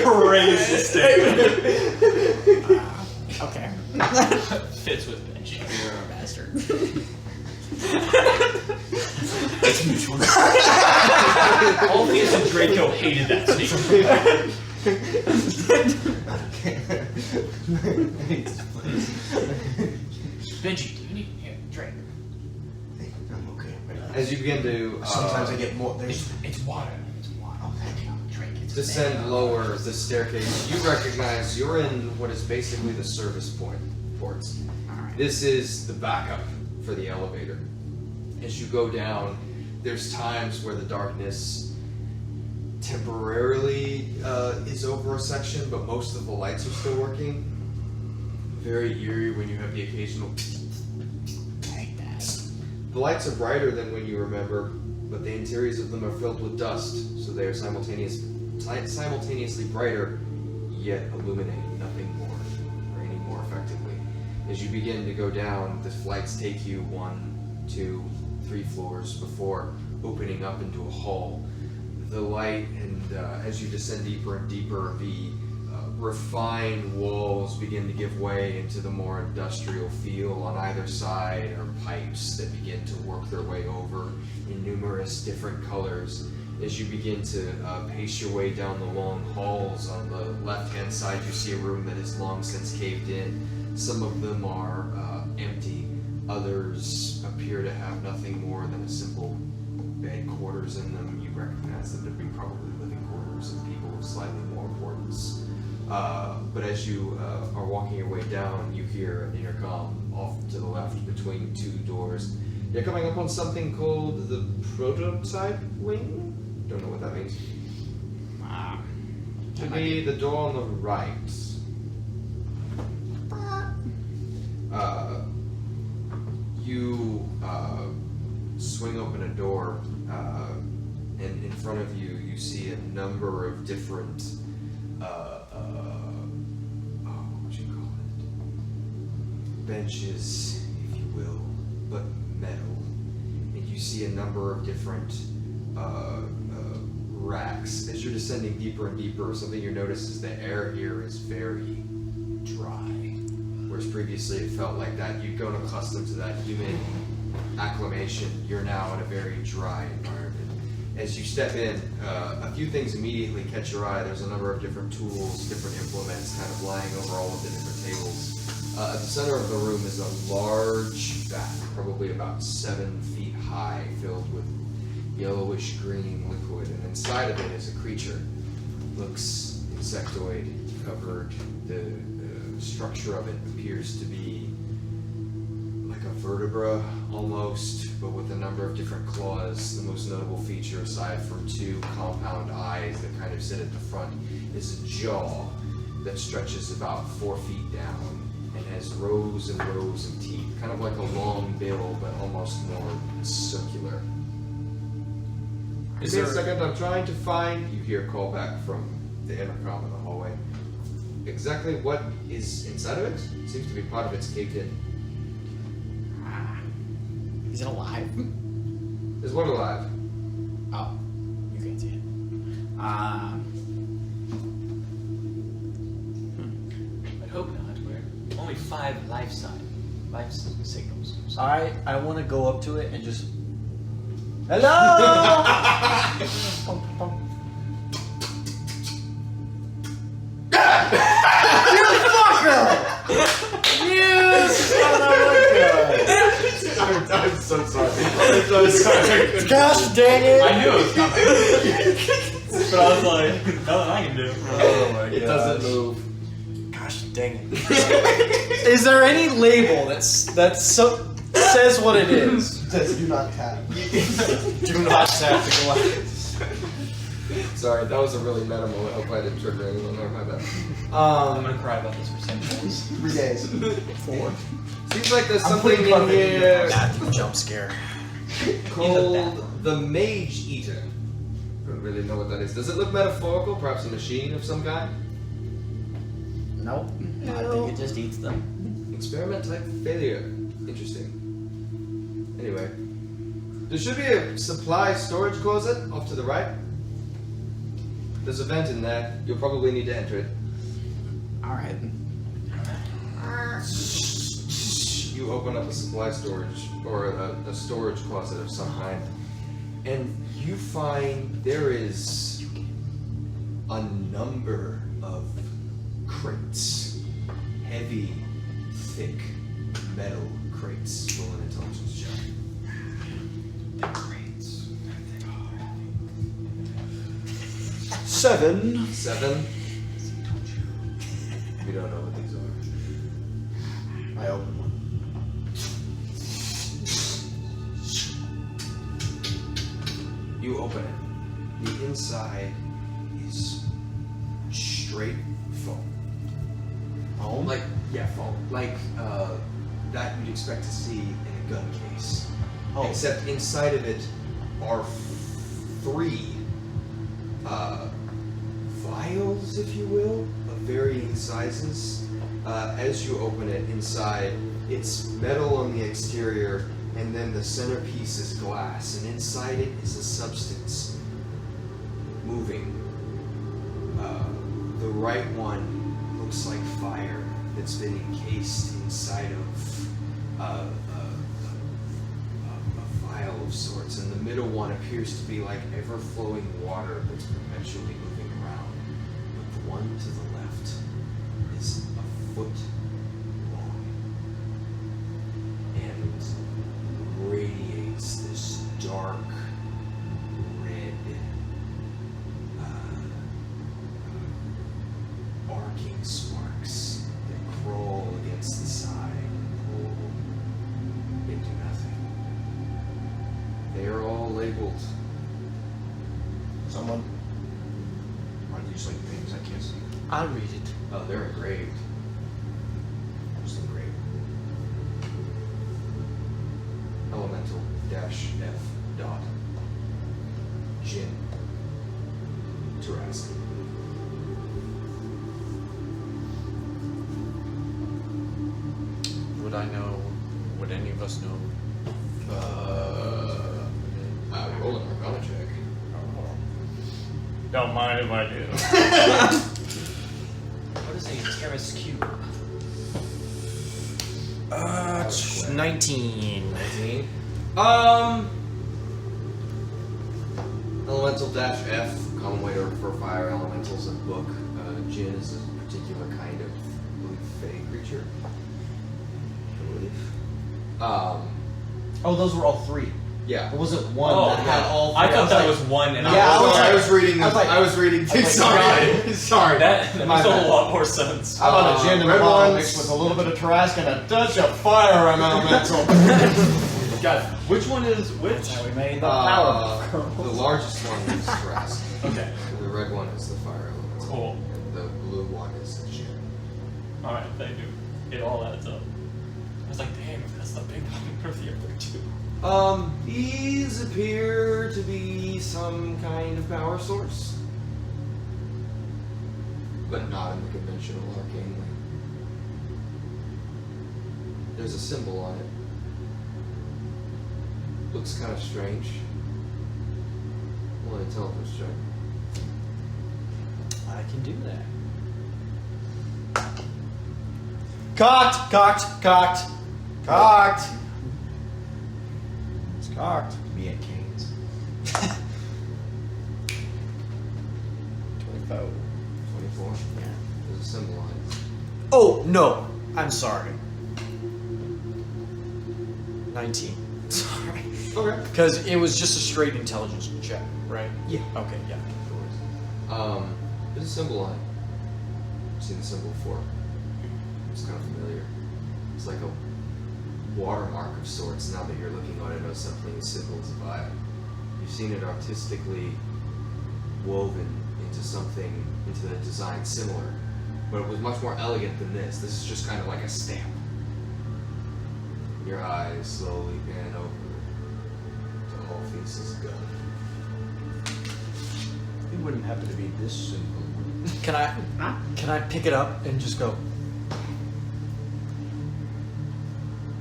Crazy statement. Okay. Fits with Benji. You're a bastard. Alphues and Draco hated that Benji, do you need here? Drink. I'm okay. As you begin to Sometimes I get more. There's. It's water. It's water. Oh, thank you. Drink. It's descend lower the staircase, you recognize you're in what is basically the service ports. Alright. This is the backup for the elevator. As you go down, there's times where the darkness temporarily is over a section, but most of the lights are still working. Very eerie when you have the occasional. Take that. The lights are brighter than when you remember, but the interiors of them are filled with dust, so they are simultaneously brighter, yet illuminating nothing more, or any more effectively. As you begin to go down, the flights take you 1, 2, 3 floors before opening up into a hall. The light, and as you descend deeper and deeper, the refined walls begin to give way into the more industrial feel. On either side are pipes that begin to work their way over in numerous different colors. As you begin to pace your way down the long halls, on the left-hand side you see a room that is long since caved in. Some of them are empty. Others appear to have nothing more than a simple bed quarters in them. You recognize them to be probably living quarters of people of slightly more importance. But as you are walking your way down, you hear an intercom off to the left between 2 doors. You're coming up on something called the prototype wing? Don't know what that means. To be the door on the right. You swing open a door, and in front of you, you see a number of different, what would you call it? Benches, if you will, but metal. And you see a number of different racks. As you're descending deeper and deeper, something you notice is the air here is very dry. Whereas previously it felt like that. You'd grown accustomed to that humid acclimation. You're now in a very dry environment. as you step in, a few things immediately catch your eye. There's a number of different tools, different implements kind of lying over all of the different tables. At the center of the room is a large vat, probably about 7 feet high, filled with yellowish green liquid, and inside of it is a creature. Looks insectoid, covered. The structure of it appears to be like a vertebra almost, but with a number of different claws. The most notable feature, aside from 2 compound eyes that kind of sit at the front, is a jaw that stretches about 4 feet down and has rows and rows of teeth, kind of like a long bill, but almost more circular. Give me a second, I'm trying to find, you hear a call back from the intercom in the hallway. Exactly what is inside of it? Seems to be part of it's caved in. Is it alive? There's one alive. Oh, you can't see it. I'd hope not. We're only 5 life signals. So. I want to go up to it and just. Hello. You fucker! You son of a gun! I'm so sorry. I'm so sorry. Gosh dang it! I knew it was coming. But I was like, nothing I can do. Oh my god. It doesn't move. Gosh dang it. Is there any label that says what it is? Says do not tap. Do not tap the glass. Sorry, that was a really meta moment. I hope I didn't trigger anyone there. My bad. I'm gonna cry about this for 7 days. 3 days. 4. Seems like there's I'm something putting in Puppet in here Bad jump scare. called the Mage Eater. I don't really know what that is. Does it look metaphorical? Perhaps a machine of some kind? Nope. I think it just eats them. Experiment type failure. Interesting. Anyway. There should be a supply storage closet off to the right. There's a vent in there. You'll probably need to enter it. Alright. You open up a supply storage, or a storage closet of some kind, and you find there is a number of crates. Heavy, thick metal crates. Roll an intelligence check. The crates. 7. 7. You don't know what these are. I open one. You open it. The inside is straight foam. Foam? Like, yeah, foam. Like, that you'd expect to see in a gun case. Oh. Except inside of it are 3 vials, if you will, of varying sizes. As you open it inside, it's metal on the exterior, and then the centerpiece is glass, and inside it is a substance moving. The right one looks like fire that's been encased inside of a vial of sorts, and the middle one appears to be like ever-flowing water that's perpetually moving around. But the one to the left is a foot long and radiates this dark red arcing sparks that crawl against the side and pull into nothing. They are all labeled. Someone? Are these like things I can't see? I'll read it. Oh, they're engraved. Just engraved. Elemental -F dot. Jin. Tarask. Would I know? Would any of us know? Roll an Arcana check. Don't mind if I do. What is a Terrace cube? 19. 19. Elemental-F, common way to refer fire elementals in book. Jinn is a particular kind of, I believe, fey creature. I believe. Oh, those were all three. Yeah. It wasn't one Oh, that had all three. I thought that like, was one, and Yeah, I was reading. I was like- I was reading. I was like, Sorry. Sorry. that My makes a bad. lot more sense. How about a gin and a red bottle ones. mixed with a little bit of Tarrasque and a touch of fire elemental? God, which one is which? That's how we made the power. The largest one is Trask. Okay, The red one is the fire elemental. cool. And the blue one is the Jinn. All right, thank you. It all adds up. I was like, damn, that's the big one for the other two. These appear to be some kind of power source. But not in the conventional arcane way. There's a symbol on it. Looks kind of strange. Well, intelligence check. I can do that. Cocked, cocked, cocked, cocked. It's cocked. Me at Canes. 24. 24? Yeah. There's a symbol on it. Oh, no. I'm sorry. 19. Sorry. Okay. Because it was just a straight intelligence check, right? Yeah. Okay, yeah. There's a symbol on it. I've seen the symbol before. It's kind of familiar. It's like a watermark of sorts. Now that you're looking on it, know something symbols by it. You've seen it artistically woven into the design similar, but it was much more elegant than this. This is just kind of like a stamp. Your eyes slowly pan over to Alphues' gun. It wouldn't happen to be this simple. Can I pick it up and just go?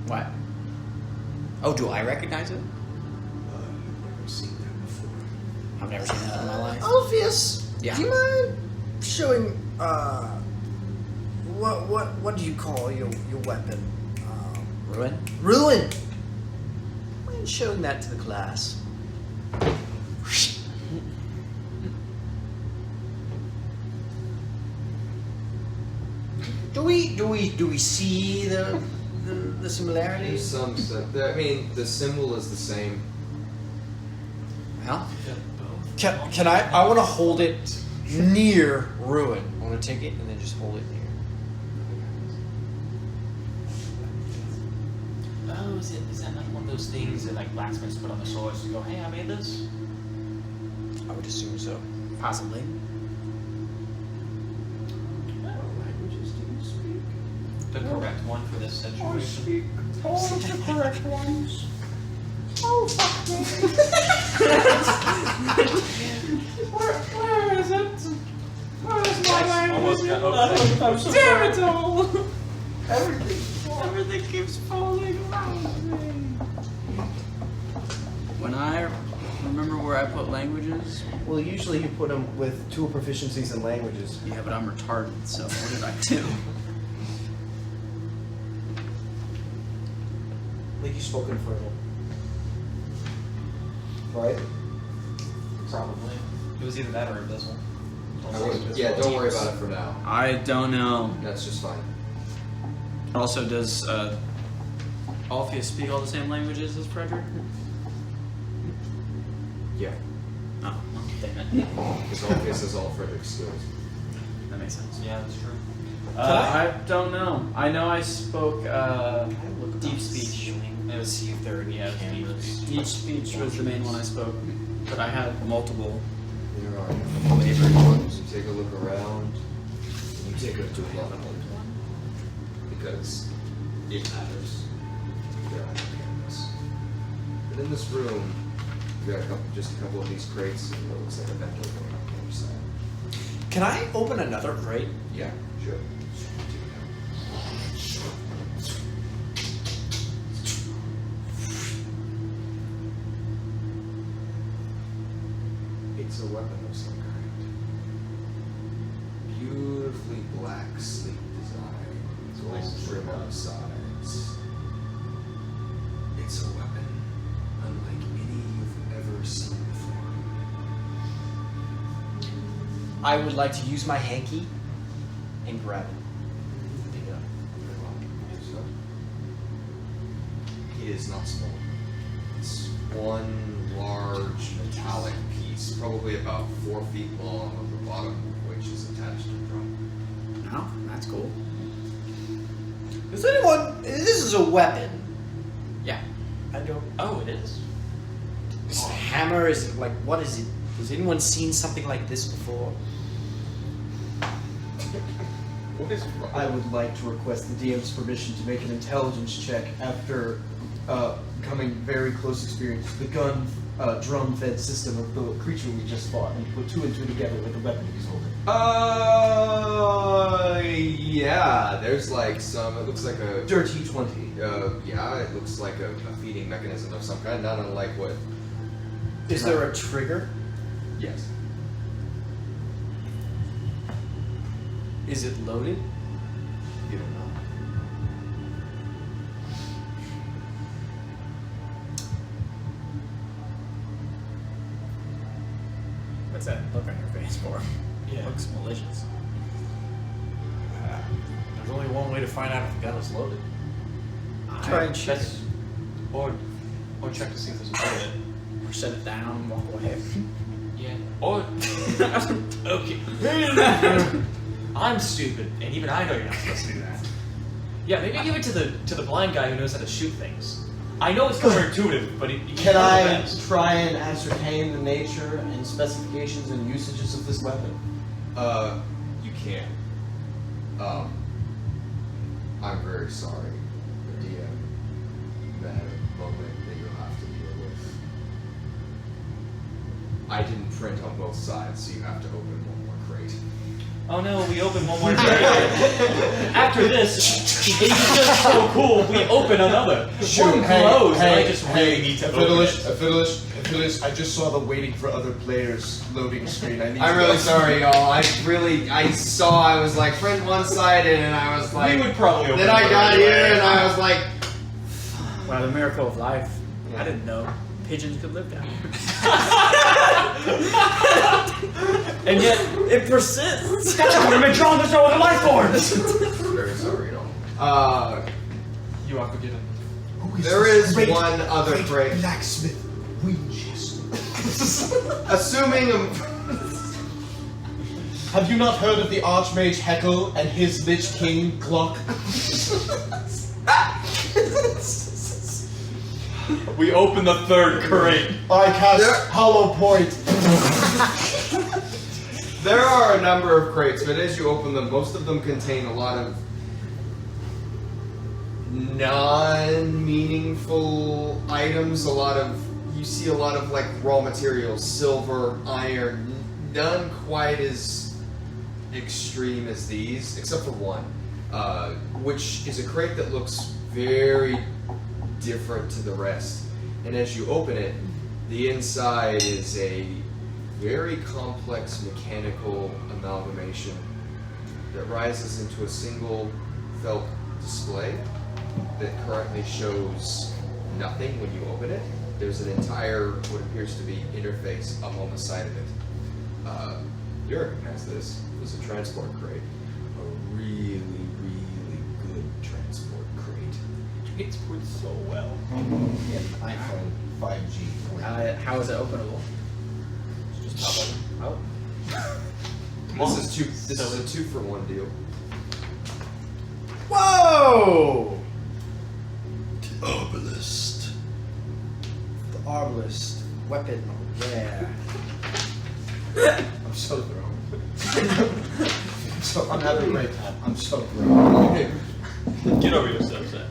What? Oh, do I recognize it? I've never seen that before. I've never seen that in my life. Alpheus, Yeah. do you mind showing what do you call your weapon? Ruin? Ruin. Mind showing that to the class? Do we see the There's similarities? some stuff. I mean, the symbol is the same. Well, Can I want to hold it near Ruin. I want to take it and then just hold it near. Oh, is that like one of those things that like blacksmiths put on the swords to go, hey, I made this? I would assume so. possibly. The correct one for this situation. All of the correct ones. Oh, fuck me. Where is it? Where's my Almost got language? I'm so Damn it all! Everything keeps falling around me. When I remember where I put languages, Well, usually you put them with 2 proficiencies in languages. yeah, but I'm retarded, so what did I do? I think you spoke infernal. Right? Probably. It was either that or abysmal. Yeah, don't worry about it for now. I don't know. That's just fine. Also, does Alpheus speak all the same languages as Frederick? Yeah. Oh, well, damn it. Because Alpheus has all Frederick's skills. That makes sense. Yeah, that's true. I don't know. I know I spoke deep speech. It was see if there are cameras. Deep speech was the main one I spoke, but I had multiple There are. favorite ones. You take a look around. And you take a look at because it matters. There are no cameras. But in this room, you got just a couple of these crates, and it looks like a vent going on the other side. Can I open another crate? Yeah, sure. It's a weapon of some kind. Beautifully black, sleek design. Gold trim on the sides. It's a weapon unlike any you've ever seen before. I would like to use my hanky and grab it. Pick it up. It is not small. It's one large metallic piece, probably about 4 feet long, at the bottom of which is attached to the drum. No, that's cool. Does anyone? This is a weapon. Yeah. I don't. Oh, it is? Is it a hammer? Is it like what is it? Has anyone seen something like this before? What is I would like to request the DM's permission to make an intelligence check after becoming very close experience with the drum-fed system of the creature we just fought, and put 2 and 2 together with the weapon he's holding. Yeah, there's like some, it looks like a... Dirty 20. Yeah, it looks like a feeding mechanism of some kind, not unlike what... Is there a trigger? Yes. Is it loaded? You don't know. What's that look on your face for? Yeah. Looks malicious. There's only one way to find out if the gun is loaded. Try and check That's, or check to see if there's a bullet. or set it down and walk away. Yeah. Or okay. I'm stupid, and even I know you're not supposed to do that. Yeah, maybe give it to the blind guy who knows how to shoot things. I know it's counterintuitive, but he Can knows I best. try and ascertain the nature and specifications and usages of this weapon? You can. I'm very sorry, DM. That moment that you'll have to deal with. I didn't print on both sides, so you have to open one more crate. Oh no, we open one more crate. After this, it's just so cool, we open another. One closed, and I just really need to open it. Hifidiles, I just saw the waiting for other players loading screen. I'm really sorry, y'all. I saw I was like print one sided, and I was like, We would probably open then I one got anyway. here, and I was like, Wow, the miracle of life. I didn't know pigeons could live down here. And yet, It persists. that's how we've been drawn to other life forms! very sorry, y'all. You are forgiven. There is one other crate. Blacksmith Winchester. Assuming Have you not heard of the Archmage Heckle and his Lich King Glock? We open the third crate. I cast There- Hollow Point. there are a number of crates, but as you open them, most of them contain a lot of non-meaningful items. You see a lot of like raw materials, silver, iron, none quite as extreme as these, except for one, which is a crate that looks very different to the rest. And as you open it, the inside is a very complex mechanical amalgamation that rises into a single felt display that currently shows nothing when you open it. There's an entire, what appears to be, interface up on the side of it. You recognize this. It was a transport crate. A really, really good transport crate. It's put so well. Yeah, iPhone 5G. How is it openable? Just pop open. Oh. This is a 2-for-1 deal. Whoa! Obelisk. The arbalist weapon. Yeah. I'm so thrown. I'm having a great time. I'm so thrown. Get over yourself, Sam.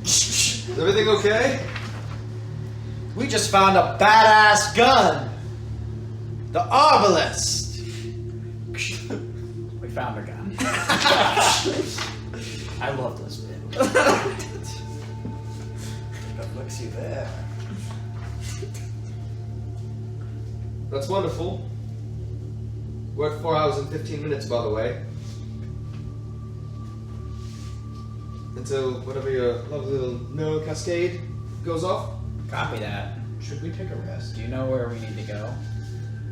Is everything okay? We just found a badass gun. The arbalist. We found a gun. I love this bit. That looks you there. That's wonderful. We're at 4 hours and 15 minutes, by the way. Until whatever your lovely little no cascade goes off. Copy that. Should we take a rest? Do you know where we need to go?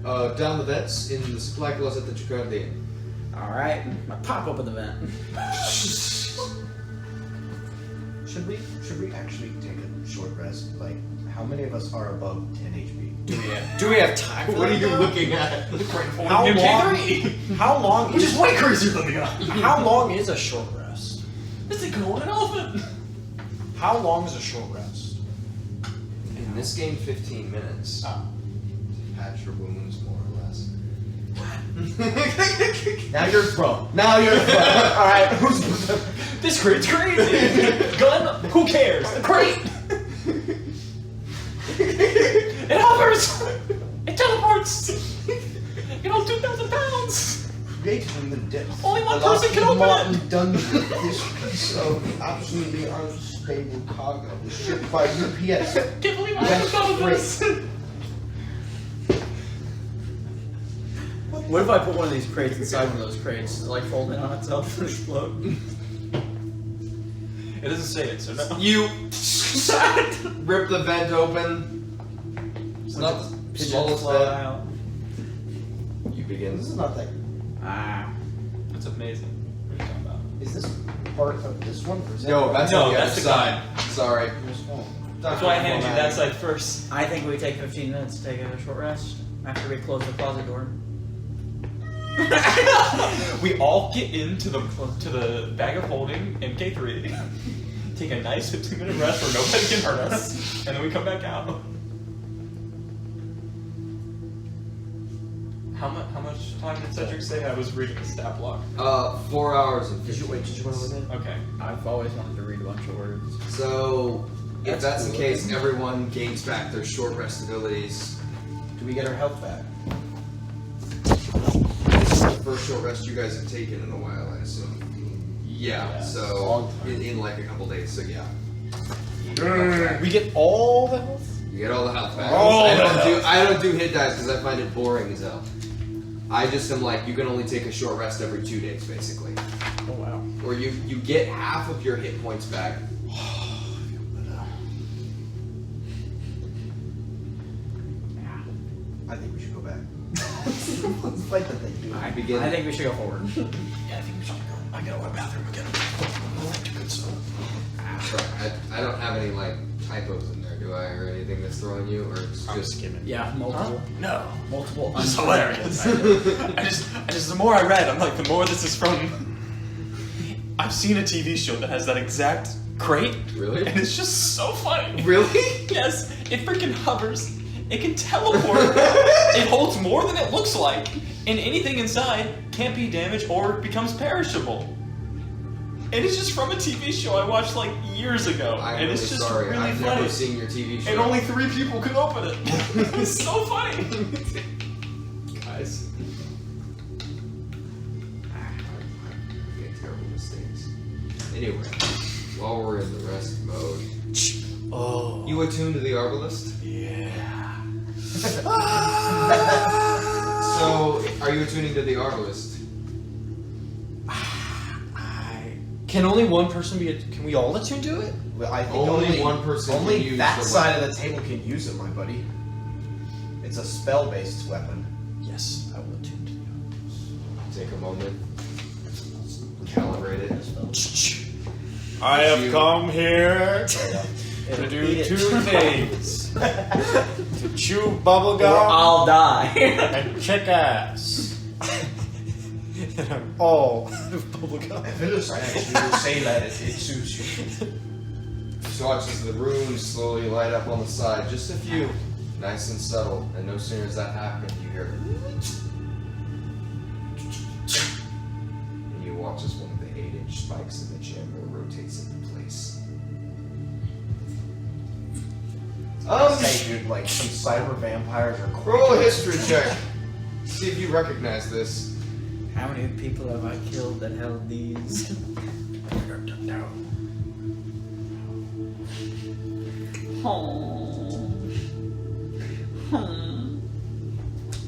Down the vents in the supply closet that you're currently in. Alright, I pop open the vent. Should we actually take a short rest? Like, how many of us are above 10 HP? Do we have time for What that, are you though? looking at? How Game long? K3. How long? Which is way crazier than the other. How long is a short rest? It's a golden elephant. How long is a short rest? In this game, 15 minutes. Oh. Patch your wounds, more or less. Now you're bro. Now you're bro. All right. This crate's crazy. Gun? Who cares? The crate. It hovers. It teleports. You know, 2,000 pounds. Created in the depths. Only one of person can open Martin it. done this piece of absolutely unstable cargo was shipped by UPS. Can't believe I That's haven't thought of this. What if I put one of these crates inside one of those crates? Does it like fold in on itself and explode? It doesn't say it, so no. You rip the vent open. It's not the Pigeons smallest fly vent. out. You begin. This is not that. Ah. That's amazing. What are you talking about? Is this part of this one? Or is that No, that's No, on the that's other the side. Sorry. this one? That's why I handed you that side first. I think we take 15 minutes to take a short rest after we close the closet door. We all get into the bag of holding MK3, take a nice 15-minute rest where nobody can hurt us, and then we come back out. How much time did Cedric say I was reading the stat block? 4 hours and 50 Did you wait? Did you want to look at it? Okay. I've always wanted to read a bunch of words. So, if that's the cool. case, everyone gains back their short rest abilities. Do we get our health back? This is the first short rest you guys have taken in a while, I assume. Yeah, Yeah, so long time. in like a couple days, so yeah. We get all the health. You get all the health back. All I the don't do hit dice because I find it boring as hell. I just am like, you can only take a short rest every 2 days, basically. Oh wow. Or you get half of your hit points back. I think we should go back. Let's fight the thing, dude. I begin. I think we should go forward. Yeah, I think we should go. I gotta go to the bathroom again. Good stuff. Sorry, I don't have any like typos in there, do I, or anything that's throwing you, or it's just skimming. Yeah, multiple. No. Multiple. This is hilarious. I just, the more I read, I'm like, the more this is from. I've seen a TV show that has that exact crate, really? and it's just so funny. Really? Yes, it freaking hovers. It can teleport. It holds more than it looks like, and anything inside can't be damaged or becomes perishable. And it's just from a TV show I watched like years ago, I'm and really it's just sorry. really I've funny. never seen your TV show. And only 3 people could open it. It's so funny. Guys. I make terrible mistakes. Anyway, while we're in the rest mode, Oh. you attune to the Arbalist? Yeah. So, are you attuning to the Arbalist? Can only one person be? Can we all attune to it? Well, I think Only one person can Only use that the side weapon. of the table can use it, my buddy. It's a spell-based weapon. Yes, I will attune to Take a moment. Calibrate it. I have You- come here It'll to do eat it. 2 things. To chew bubblegum Or I'll die. and kick ass. And I'm all out of bubblegum. Hifidiles actually will say that it suits you. Just watch as the runes slowly light up on the side. Just a few. Nice and subtle. And no sooner as that happens, you hear and you watch as one of the 8-inch spikes in the chamber rotates into place. Hey, dude, like some cyber vampires are cool. Roll a history check. See if you recognize this. How many people have I killed that held these? No.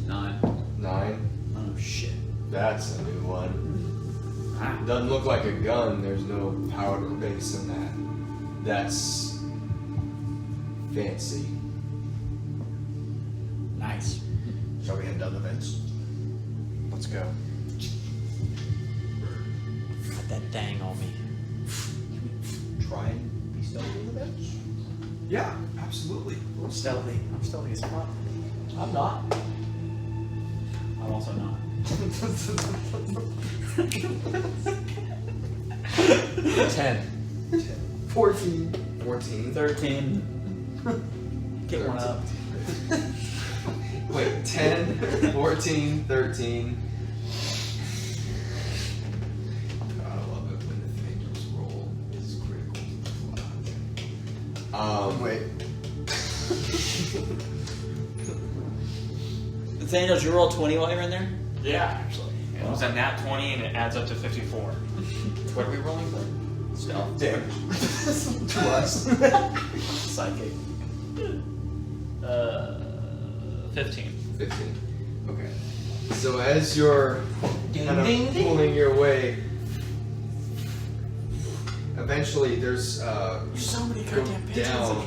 Nine. 9. Oh shit. That's a new one. Ah. Doesn't look like a gun. There's no powder base in that. That's fancy. Nice. Shall we head down the vents? Let's go. Got that dang on me. Try and be stealthy in the vents? Yeah, absolutely. I'm stealthy. I'm stealthy as fuck. I'm not. I'm also not. 10. 14. 14. 13. Get one up. Wait, 10, 14, 13. I love it when the Thanos roll is critical to the plot. Wait. Nathaniel, did you roll 20 while you're in there? Yeah, actually. It was a nat 20 and it adds up to 54. What are we rolling for? Stealth. Damage. To us. Psychic. 15. 15. Okay. So as you're Ding, kind of ding, ding. pulling your way, eventually there's So many go goddamn pigeons down. in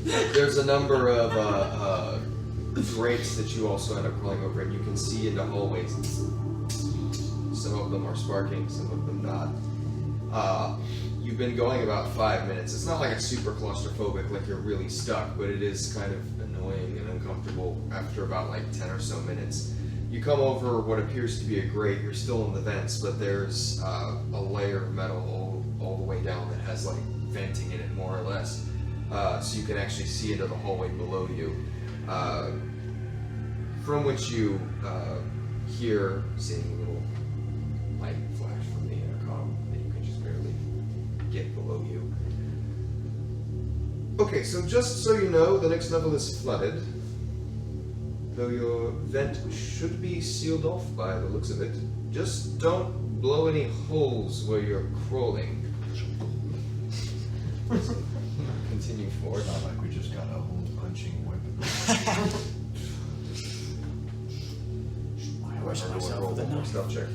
here. There's a number of grates that you also end up crawling over, and you can see into hallways. Some of them are sparking, some of them not. You've been going about 5 minutes. It's not like it's super claustrophobic, like you're really stuck, but it is kind of annoying and uncomfortable after about like 10 or so minutes. You come over what appears to be a grate. You're still in the vents, but there's a layer of metal all the way down that has like venting in it, more or less. So you can actually see into the hallway below you, from which you hear, seeing a little light flash from the intercom that you can just barely get below you. Okay, so just so you know, the next level is flooded, though your vent should be sealed off by the looks of it. Just don't blow any holes where you're crawling. Continue forward. Not like we just got a hole punching weapon. I wish myself with a Roll knife. stealth check.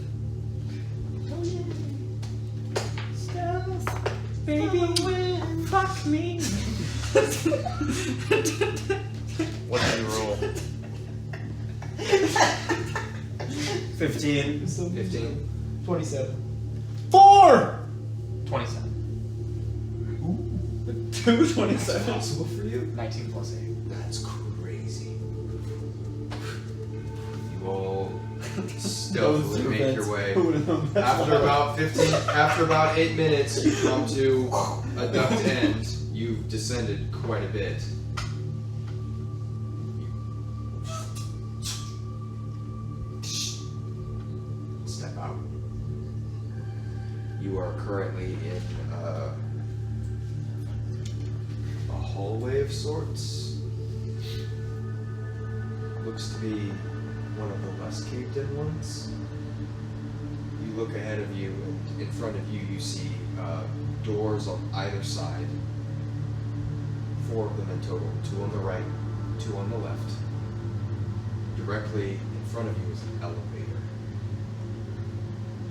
Baby, fuck me. What did you roll? 15. 15. 27. 4! 27. 227. Possible for you? 19 plus 8. That's crazy. You all stealthily make your way. After about 8 minutes, you come to a duct end. You've descended quite a bit. Step out. You are currently in a hallway of sorts. Looks to be one of the less caved in ones. You look ahead of you, and in front of you, you see doors on either side. 4 of them in total. 2 on the right, 2 on the left. Directly in front of you is an elevator.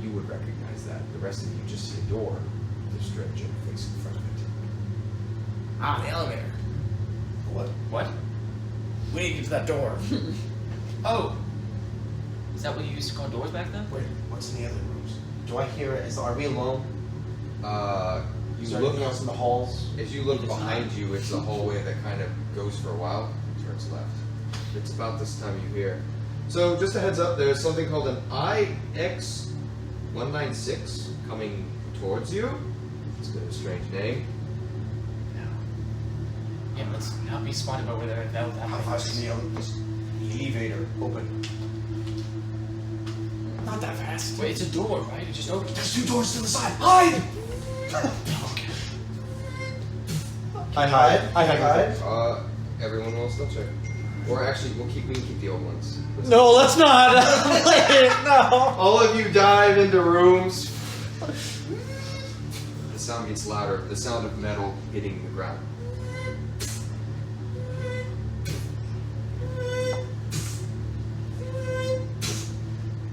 You would recognize that. The rest of you just see a door with a strange interface in front of it. Ah, the elevator. What? What? We need to get to that door. Oh! Is that what you used to call doors back then? Wait, what's in the other rooms? Do I hear it? Are we alone? You Is there look anything else in the halls? As you look behind you, it's a hallway that kind of goes for a while and turns left. It's about this time you hear. So, just a heads up, there's something called an IX-196 coming towards you. It's a bit of a strange name. Yeah, let's not be spotted over there. That How fast can the elevator open? Not that fast. Wait, it's a door, right? It just opened. There's 2 doors to the side. Hide! I hide. I hide. Everyone will still check. Or actually, we can keep the old ones. No, let's not. No. All of you dive into rooms. The sound gets louder. The sound of metal hitting the ground.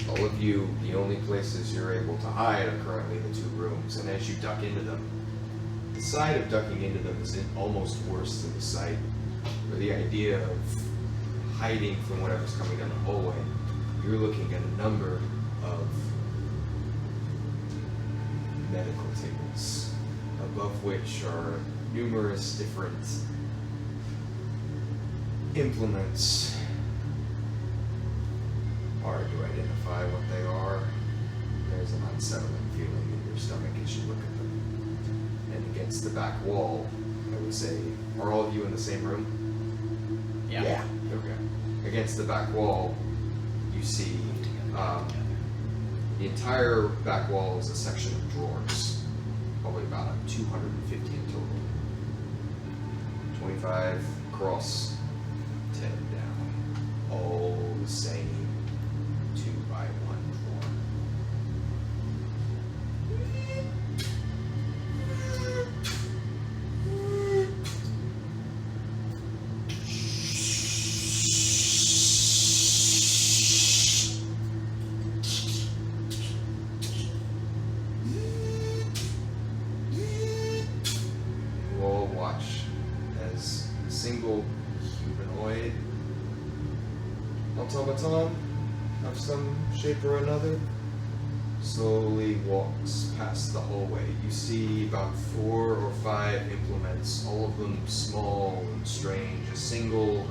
All of you, the only places you're able to hide are currently the 2 rooms, and as you duck into them, the side of ducking into them is almost worse than the sight, or the idea of hiding from whatever's coming down the hallway, you're looking at a number of medical tables, above which are numerous different implements. Hard to identify what they are. There's an unsettling feeling in your stomach as you look at them. And against the back wall, I would say, are all of you in the same room? Yeah. Okay. Against the back wall, you see the entire back wall is a section of drawers, probably about 250 in total. 25 across, 10 down, all the same 2 by 1 drawer. You all watch as a single humanoid automaton of some shape or another slowly walks past the hallway. You see about 4 or 5 implements, all of them small and strange. A single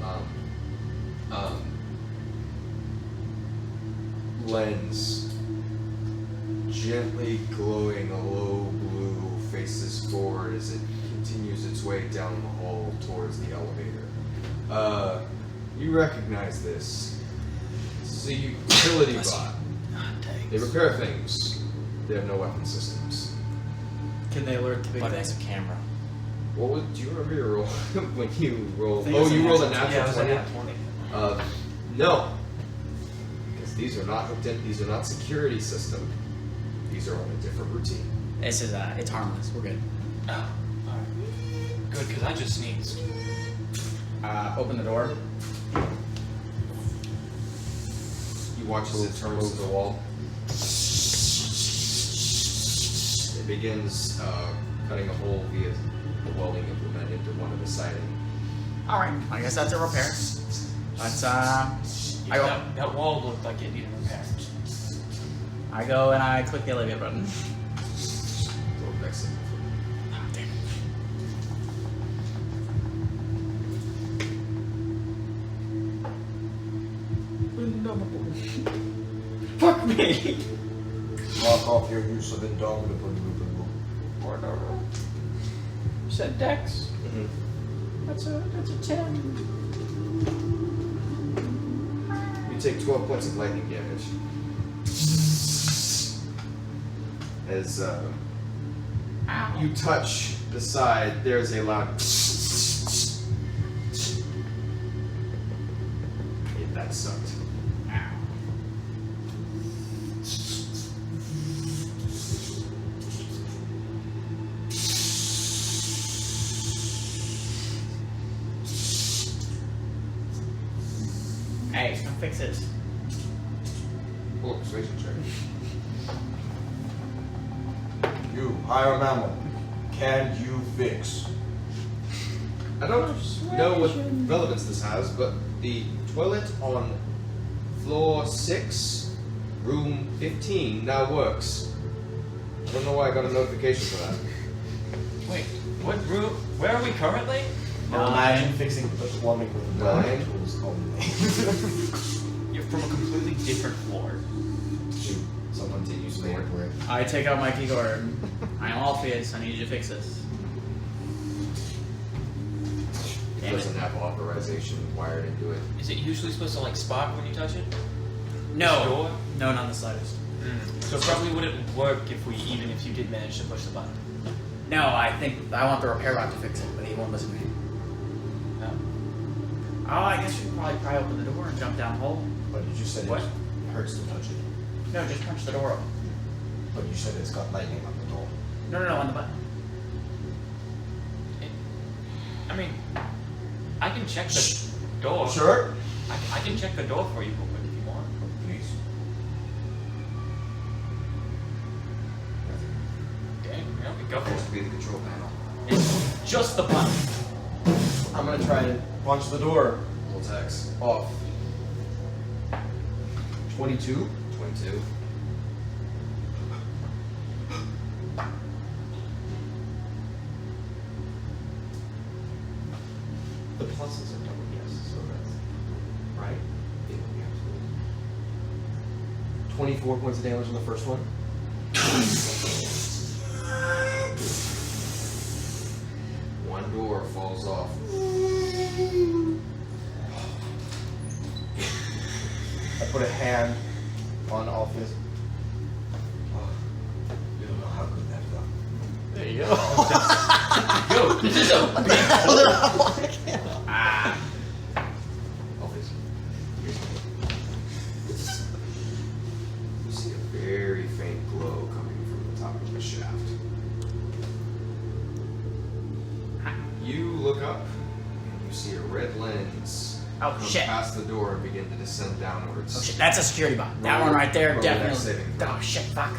lens gently glowing a low blue faces forward as it continues its way down the hall towards the elevator. You recognize this. This is a utility bot. They repair things. They have no weapon systems. Can they alert the big But thing? it's a camera. What was? Do you remember your roll when you rolled? I think it Oh, was a you rolled a natural Yeah, it was a natural nat 20. 20. No, because these are not hooked in. These are not security system. These are on a different routine. This is it's harmless. We're good. Oh, alright. Good, because I just sneezed. Open the door. You watch as it turns to the wall. It begins cutting a hole via the welding implement into one of the siding. All right. I guess that's a repair. Let's I go. That wall looked like it needed repair. I go and I click the elevator button. Little vexing. Oh, damn it. Fuck me. Mark off your use of indomitable. You said Dex. That's a 10. You take 12 points of lightning damage. As you touch the side, there's a loud. That sucked. Hey, come fix it. Oh, persuasion check. You, higher mammal, can you fix? I don't know what relevance this has, but the toilet on floor 6, room 15 now works. I don't know why I got a notification for that. Wait, what room? Where are we currently? Now imagine fixing the plumbing with Nine. tools only. You're from a completely different floor. Shoot, someone to use the word. I take out my keyboard. I am Alphues. I need you to fix this. It Damn it. doesn't have authorization wired into it. Is it usually supposed to like spark when you touch it? No. Door? No, not the slightest. So it probably wouldn't work if you did manage to push the button. No, I think I want the repair bot to fix it, but he won't listen to me. Oh, I guess we could probably pry open the door and jump down the hole. But you just said What? it hurts to touch it. No, just punch the door open. But you said it's got lightning on the door. No, on the button. I mean, I can check the door. Sure. I can check the door for you real quick if you want. Please. Okay, go for Supposed it. to be the control panel. It's just the button. I'm gonna try and punch the door. multiple attacks. Off. 22. 22. The pluses are double yes, so that's right. Yeah, absolutely. 24 points of damage on the first one. One door falls off. I put a hand on Alphues. Oh, you don't know how good that felt. There you go. Always. You see a very faint glow coming from the top of the shaft. You look up and you see a red lens Oh, come shit. past the door and begin to descend downwards. Oh shit, that's a security bot. That Roll- one right there, roll that definitely. saving throw. Oh shit, fuck.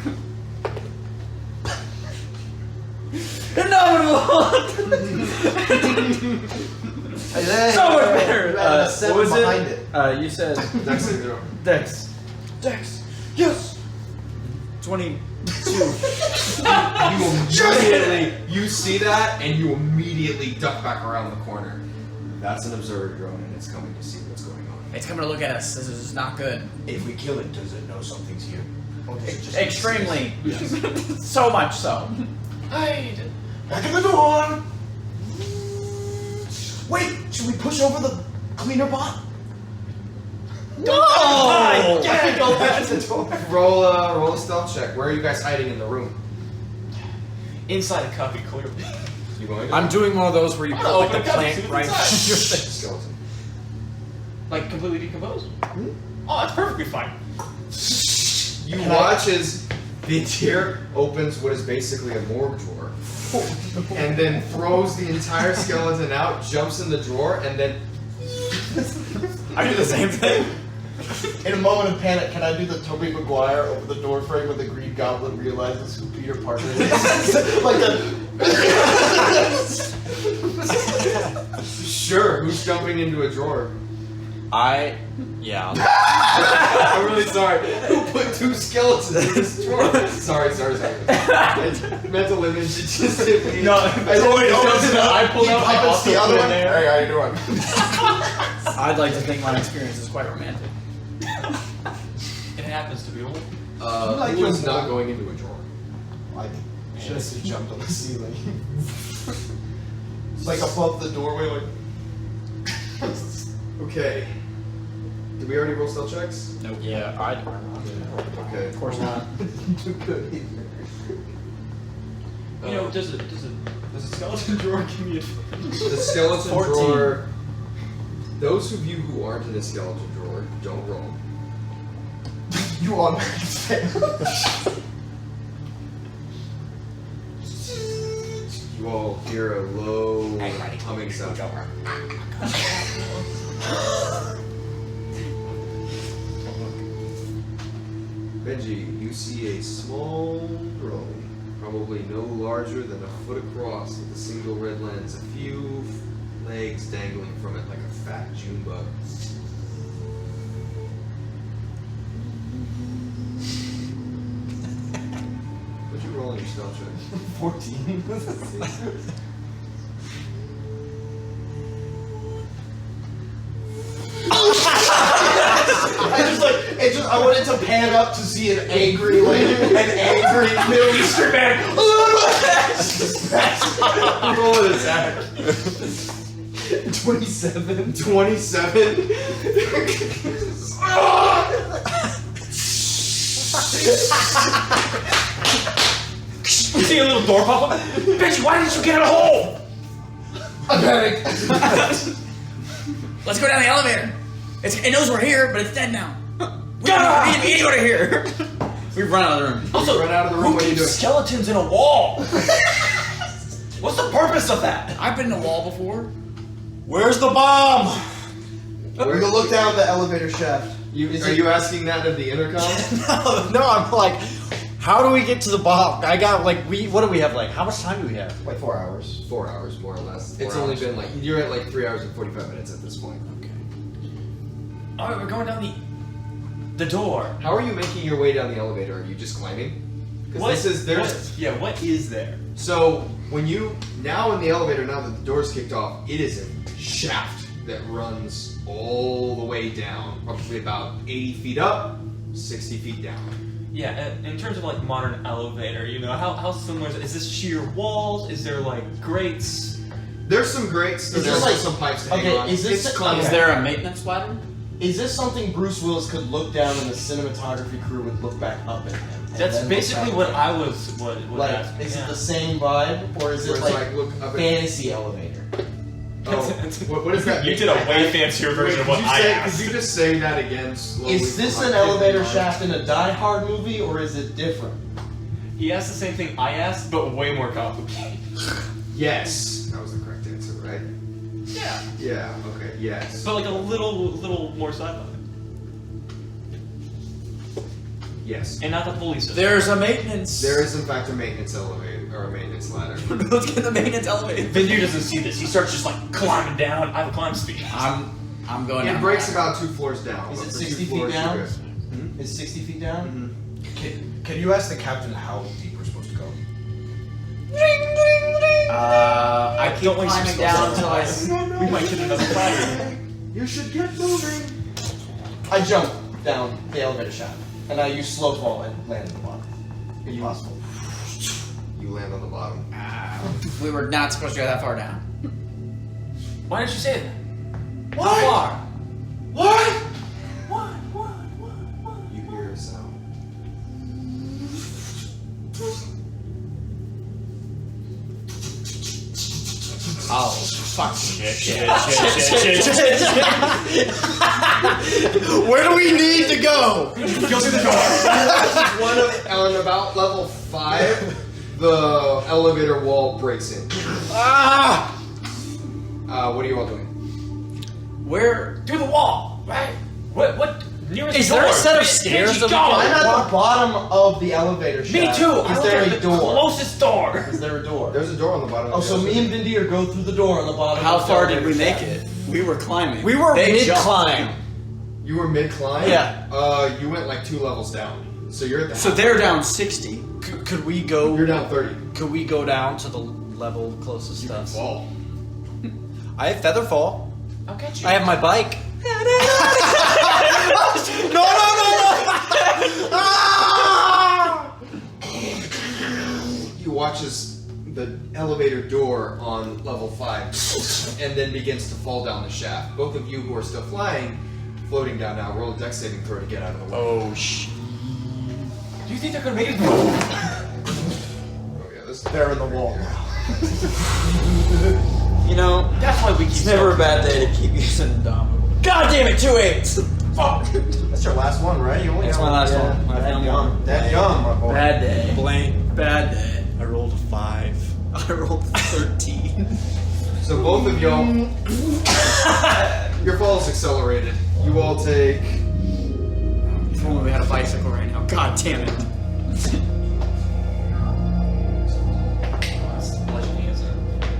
So much better. What was behind it? You said Dex saving throw. Dex. Dex. Yes. 22. You see that and you immediately duck back around the corner. That's an observer drone and it's coming to see what's going on. It's coming to look at us. This is not good. If we kill it, does it know something's here? Or does it just Extremely. Yes. So much so. Hide. Back in the door! Wait, should we push over the cleaner bot? No! Yeah, go back to the door. Roll a stealth check. Where are you guys hiding in the room? Inside a cubby, clearly. You going to? I'm doing one of those where you put Oh, like the open up, plant see what's right in inside. your face. Skeleton. Like, completely decomposed? Oh, that's perfectly fine. You watch as Vindyr opens what is basically a morgue drawer, and then throws the entire skeleton out, jumps in the drawer, and then I do the same thing. In a moment of panic, can I do the Tobey Maguire over the door frame when the Green Goblin realizes who Peter Parker is? Like sure, who's jumping into a drawer? Yeah. I'm really sorry. Who put two skeletons in this drawer? Sorry. Mental image, it just hit me. No, I pulled out my Puppets the other one. there. Hey, how you doing? I'd like to think my experience is quite romantic. It happens to be old. like Who is your not mom? going into a drawer? I just jumped on the ceiling. It's like above the doorway, like. Okay. Did we already roll stealth checks? Nope. Yeah, I'd. Okay. Of course not. Good. You know, does a skeleton drawer give me a... The skeleton 14. drawer. Those of you who aren't in the skeleton drawer, don't roll. You automatically fail. You all hear a low humming sound. Benji, you see a small drone, probably no larger than a foot across, with a single red lens, a few legs dangling from it like a fat June bug. What'd you roll on your stealth check? 14. I wanted to pan up to see an angry, Middle Eastern man. Roll an attack. 27. 27? You see a little door pop up? Benji, why didn't you get in a hole? I panicked. Let's go down the elevator. It knows we're here, but it's dead now. We need to go to here. We've run out of the room. Also, Run out of the room, who what are you keeps doing? skeletons in a wall? What's the purpose of that? I've been in a wall before. Where's the bomb? We're gonna look down the elevator shaft. Are you asking that of the intercom? No, I'm like, how do we get to the bomb? I got like, what do we have? Like, how much time do we have? Like 4 hours. 4 hours, more or less. 4 It's only hours. been like, you're at like 3 hours and 45 minutes at this point. Okay. All right, we're going down the door. How are you making your way down the elevator? Are you just climbing? Because what is there? So when you now in the elevator, now that the door's kicked off, it is a shaft that runs all the way down, probably about 80 feet up, 60 feet down. Yeah, in terms of like modern elevator, you know, how similar is this sheer walls? Is there like grates? There's some grates. Is There's this like- some pipes to hang okay, on. is this- It's clunky. Is there a maintenance ladder? Is this something Bruce Willis could look down and the cinematography crew would look back up at him? and That's then look basically back what at I him? was Like, asking. is yeah. it the same vibe, or is Where it it's like look up at fantasy elevator? Oh, what is that? You did a way fancier version of what I asked. Could you just say that again slowly? Is this for my an kid in elevator mind? shaft in a Die Hard movie, or is it different? He asked the same thing I asked, but way more complicated. Yes. That was the correct answer, right? Yeah. Yeah, okay, yes. But like a little more sci-fi. Yes. And not the pulley system. There's a maintenance. There is in fact a maintenance elevator, or a maintenance ladder. Let's get the maintenance elevator. Vindyr doesn't see this. He starts just like climbing down. I have a climb speed. I'm going. It down. breaks about 2 floors down. Is but it for 60 2 floors, feet down? you're good. Is 60 feet down? Can you ask the captain how deep we're supposed to go? I keep Don't waste climbing your down spells. until I. We might get another fire. You should get moving. I jump down the elevator shaft, and I use slow fall and land at the bottom. If possible. You land on the bottom. We were not supposed to go that far down. Why didn't you say that? What? How far? What? You hear a sound. Oh, fuck. Shit. Where do we need to go? Go through the door. On about level 5, the elevator wall breaks in. Ah! What are you all doing? Where? Through the wall, right? What? Nearest Is door. there a set of Benji, stairs that we go. I'm at the bottom of the elevator Me shaft. too. Is there a door? Closest door. Is there a door? There's a door on the bottom. Oh, of the so me and Vindyr go through the door on the bottom. How of the far did we elevator make shaft. it? We were climbing. We were They jumped. mid-climb. You were mid-climb? Yeah. You went like 2 levels down. So you're at the So half- they're down 60. Could we go? You're down 30. Could we go down to the level closest You to can us? fall. I have feather fall. I'll catch you. I have my bike. No! Ah! You watch as the elevator door on level 5 and then begins to fall down the shaft. Both of you who are still flying, floating down now, roll a dex saving throw to get out of the way. Oh shit! Do you think they're gonna make it? Oh, yeah, this They're in the wall now. You know, That's why we keep. it's never a bad day to keep using Indomitable. God damn it, 2 8s! Fuck! That's your last one, right? You only That's my last one. I found one. That young, my boy. Bad day. Blaine, Bad day. I rolled a 5. I rolled 13. So both of y'all, your fall is accelerated. You all take. If only we had a bicycle right now. God damn it.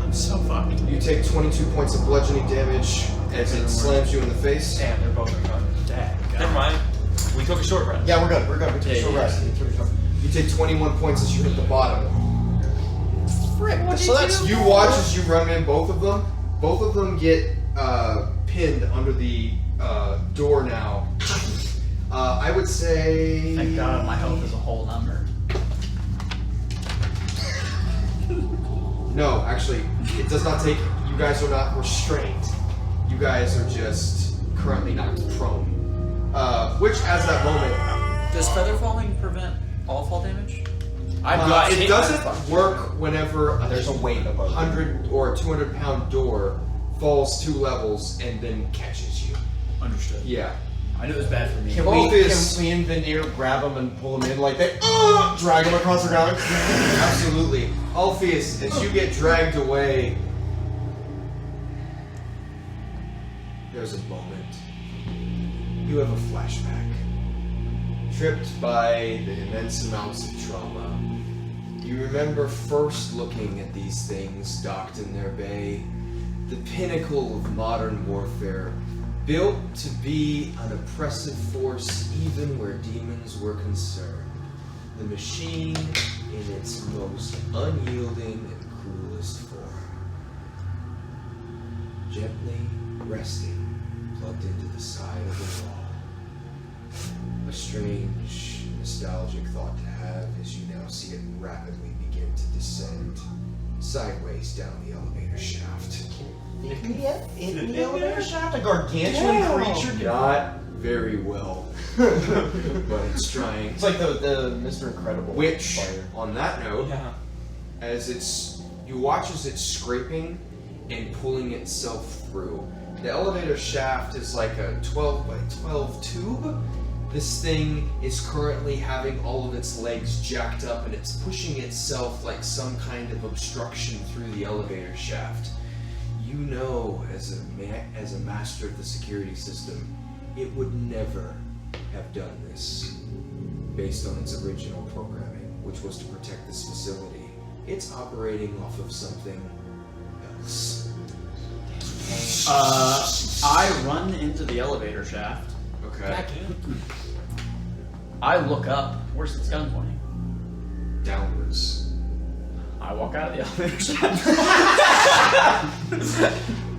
I'm so fucked. You take 22 points of bludgeoning damage as it slams you in the face. Damn, they're both unconscious. Dang. Never mind. We took a short rest. Yeah, we're good. We're good. We took a short Yeah, rest. You take 21 points as you hit the bottom. So that's You watch as you run in both of them. Both of them get pinned under the door now. I would say. Thank God my health is a whole number. No, actually, it does not take. You guys are not restrained. You guys are just currently knocked prone. Which, as that moment, Does feather falling prevent all fall damage? it doesn't work whenever There's a weight above. 100 or 200 pound door falls 2 levels and then catches you. Understood. Yeah. I knew it was bad for me. Can we and Vindyr grab him and pull him in like that? Drag him across the ground. Absolutely. Alphues, as you get dragged away, there's a moment. You have a flashback. Tripped by the immense amounts of trauma. You remember first looking at these things docked in their bay, the pinnacle of modern warfare, Built to be an oppressive force even where demons were concerned. The machine in its most unyielding and cruelest form. Gently resting, plugged into the side of the wall. A strange, nostalgic thought to have as you now see it rapidly begin to descend sideways down the elevator shaft. In the elevator shaft, a gargantuan creature. Not very well, but it's trying. It's like the Mr. Incredible. Which, fire. on that note, Yeah. as you watch as it's scraping and pulling itself through. The elevator shaft is like a 12 by 12 tube. This thing is currently having all of its legs jacked up and it's pushing itself like some kind of obstruction through the elevator shaft. You know, as a master of the security system, it would never have done this based on its original programming, which was to protect this facility. It's operating off of something else. I run into the elevator shaft. Okay. I look up. Where's its gun pointing? Downwards. I walk out of the elevator shaft.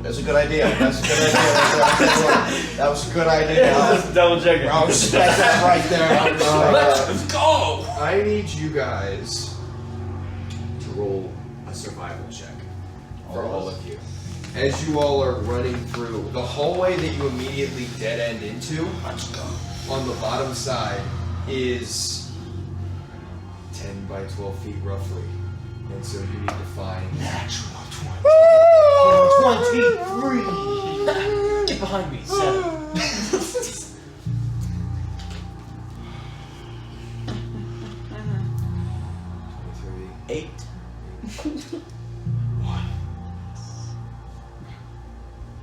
That's a good idea. That's a good idea. That was a good idea. Just double checking. I'll respect that right there. Let's go! I need you guys to roll a survival check for all of you. As you all are running through the hallway that you immediately dead end into, on the bottom side is 10 by 12 feet roughly. And so you need to find Natural 23. Get behind me, 7. 8.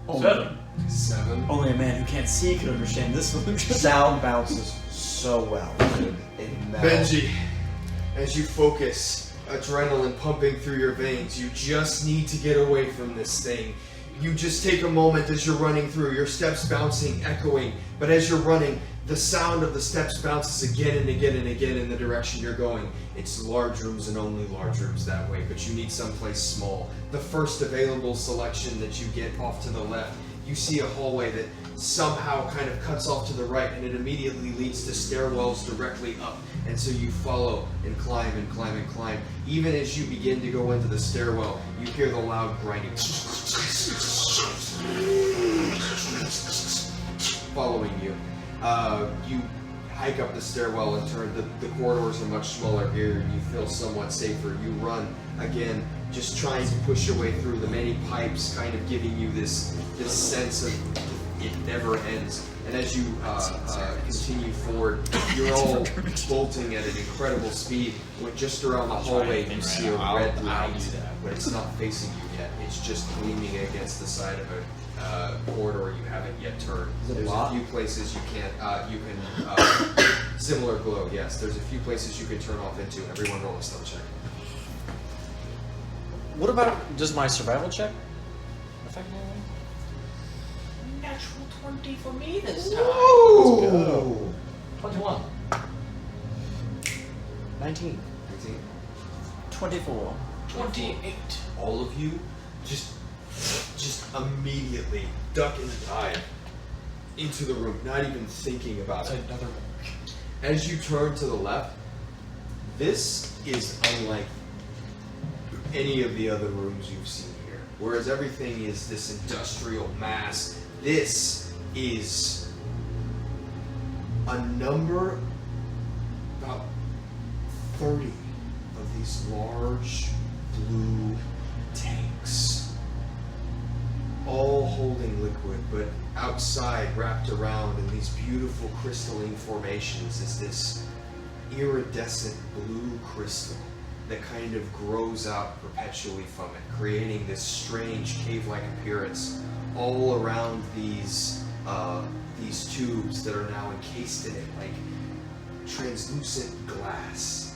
7. 7. Only a man who can't see could understand this solution. Sound bounces so well. Benji, as you focus, adrenaline pumping through your veins, you just need to get away from this thing. You just take a moment as you're running through, your steps bouncing, echoing, but as you're running, the sound of the steps bounces again and again and again in the direction you're going. It's large rooms and only large rooms that way, but you need someplace small. The first available selection that you get off to the left, you see a hallway that somehow kind of cuts off to the right, and it immediately leads to stairwells directly up. And so you follow and climb and climb and climb. Even as you begin to go into the stairwell, you hear the loud grinding following you. You hike up the stairwell and turn. The corridors are much smaller here, and you feel somewhat safer. You run again, just trying to push your way through the many pipes, kind of giving you this sense of it never ends. And as you continue forward, you're all bolting at an incredible speed. When just around the hallway, you see a red light, but it's not facing you yet. It's just gleaming against the side of a corridor you haven't yet turned. There's a few places you can similar glow. Yes, there's a few places you can turn off into. Everyone roll a stealth check. What about, does my survival check affect me? Natural 20 for me this time. Ooh. 21. 19. 19. 24. 28. All of you just immediately duck and dive into the room, not even thinking about it. Another one. As you turn to the left, this is unlike any of the other rooms you've seen here. Whereas everything is this industrial mass, this is a number, about 30 of these large blue tanks, all holding liquid, but outside, wrapped around in these beautiful crystalline formations, is this iridescent blue crystal that kind of grows out perpetually from it, creating this strange cave-like appearance all around these tubes that are now encased in it, like translucent glass.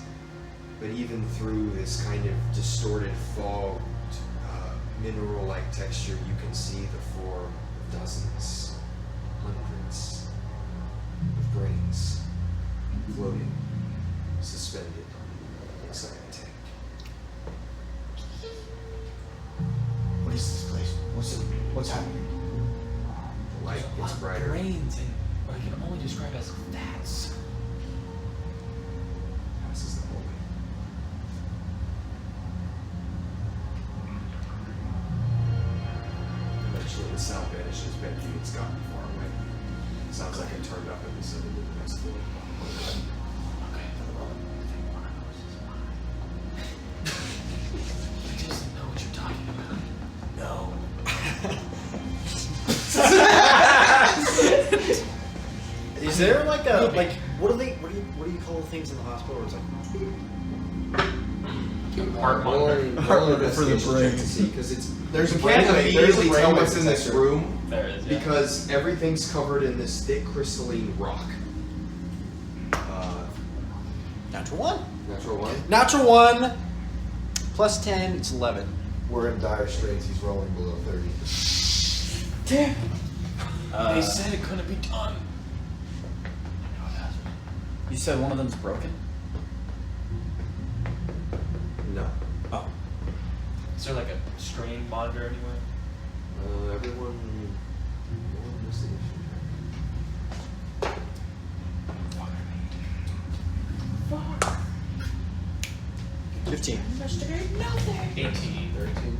But even through this kind of distorted, fogged, mineral-like texture, you can see the form of dozens hundreds of brains floating, suspended inside the tank. What is this place? What's happening? The light gets brighter. Brains and what I can only describe as fats. Passes the hallway. Eventually, the sound vanishes. Benji, it's gotten far away. Sounds like it turned up and descended to the next floor. I just know what you're talking about. No. Is there like a what do you call things in the hospital where it's like Heart monitor. Roll an for the investigation check brain. to see, because it's There's a you can't brain- immediately there's a tell brain what's in this detector. room There it is. Yeah. because everything's covered in this thick crystalline rock. natural one? Natural one. Natural one plus 10, it's 11. We're in dire straits. He's rolling below 30. Damn. They said it couldn't be done. You said one of them's broken? No. Oh. Is there like a strain monitor anywhere? Everyone. Roll an investigation check. 15. 18. 13.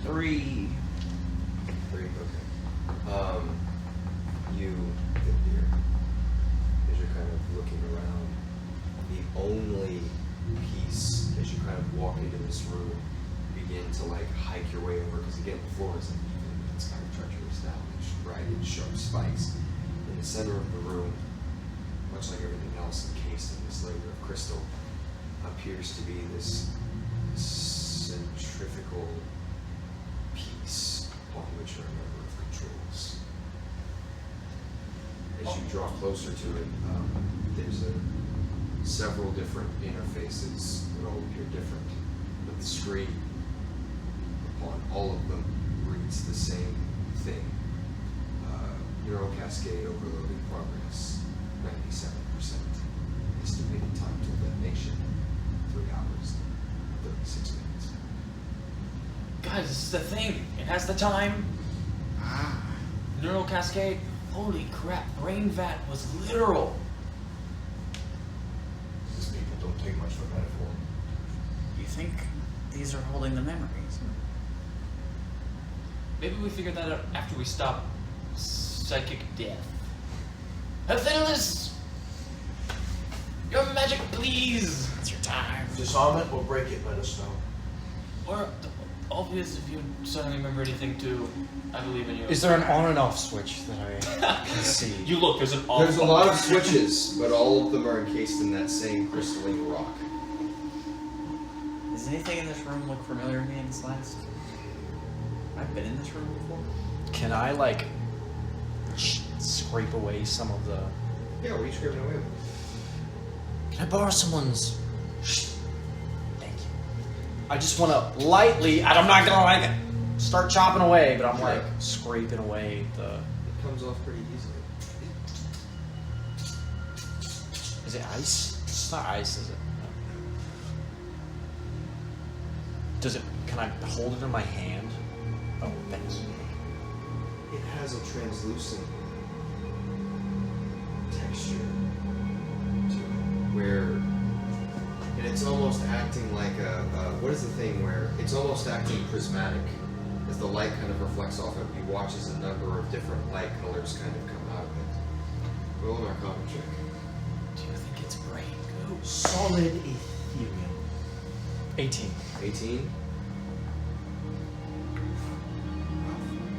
3. 3. Okay. You, Vindyr, as you're kind of looking around, the only piece as you kind of walk into this room, begin to like hike your way over, because again the floor isn't even, it's kind of treacherous now, it's ragged, sharp spikes. In the center of the room, much like everything else encased in this layer of crystal, appears to be this centrifugal piece upon which are a number of controls. As you draw closer to it, there's several different interfaces that all appear different, but the screen upon all of them reads the same thing. Neural cascade overloading progress, 97%. Estimated time till detonation, 3 hours, 36 minutes. Guys, this is the thing. It has the time. Neural cascade. Holy crap. Brain vat was literal. These people don't take much for metaphor. You think these are holding the memories? Maybe we figured that out after we stop psychic death. Hifidiles! Your magic, please! It's your time. Disarm it or break it, let us know. Or, obvious if you suddenly remember anything too. I believe in you. Is there an on and off switch that I can see? You look, there's an There's a lot of switches, but all of them are encased in that same crystalline rock. Does anything in this room look familiar to me in this last? I've been in this room before. Can I like scrape away some of the? Yeah, what are you scraping away with? Can I borrow someone's? Thank you. I just want to lightly, and I'm not gonna like start chopping away, but I'm Sure. like scraping away the. It comes off pretty easily. Is it ice? It's not ice, is it? No. Does it? Can I hold it in my hand? Oh, thanks. It has a translucent texture to it, where, and it's almost acting like what is the thing where it's almost acting prismatic, as the light kind of reflects off it. You watch as a number of different light colors kind of come out of it. Roll an Arcana check. Do you think it's brain goo? Solid ethereum. 18. 18.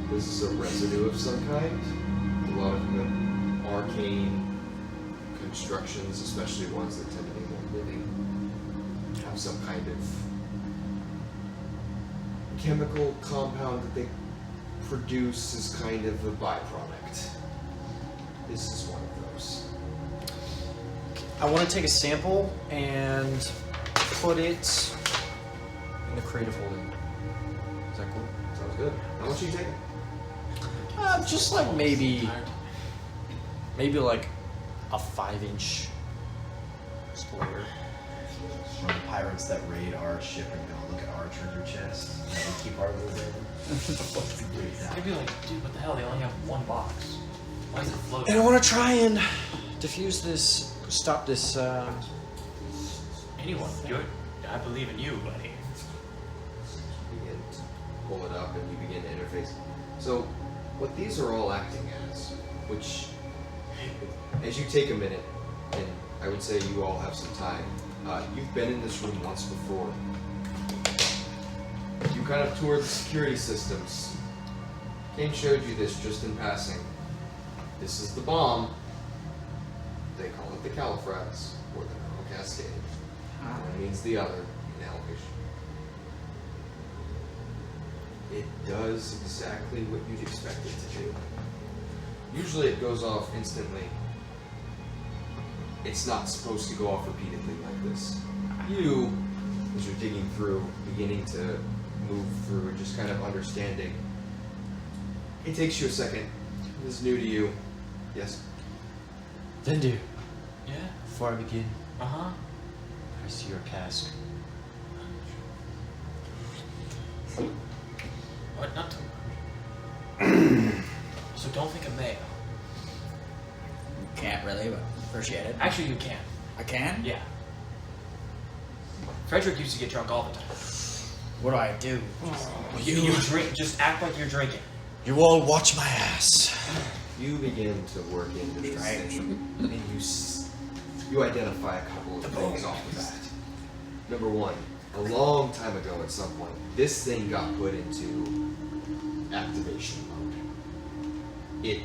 This is a residue of some kind. A lot of the arcane constructions, especially ones that tend to be more living, have some kind of chemical compound that they produce as kind of a byproduct. This is one of those. I want to take a sample and put it in the creative holding. Is that cool? Sounds good. How much are you taking? Just like maybe like a 5-inch square. From the pirates that raid our ship and go look at our treasure chest. And we keep our loot in. They'd be like, dude, what the hell? They only have one box. Why is it floating? And I want to try and defuse this, stop this. Anyone, good. I believe in you, buddy. You begin to pull it up and you begin to interface. So, what these are all acting as, which, as you take a minute, and I would say you all have some time, you've been in this room once before. You kind of toured the security systems. Kane showed you this just in passing. This is the bomb. They call it the Califrax, or the Neural Cascade. One means the other in Elvish. It does exactly what you'd expect it to do. Usually it goes off instantly. It's not supposed to go off repeatedly like this. You, as you're digging through, beginning to move through, and just kind of understanding. It takes you a second. This is new to you. Yes? Vindyr, Yeah? before I begin, Uh-huh. I see your cask. What? Not too much. So don't think of mayo. Can't really, but appreciate it. Actually, you can. I can? Yeah. Frederick used to get drunk all the time. What do I do? You drink. Just act like you're drinking. You all watch my ass. You begin to work into this thing, and you identify a couple of things off the bat. Number one, a long time ago at some point, this thing got put into activation mode. It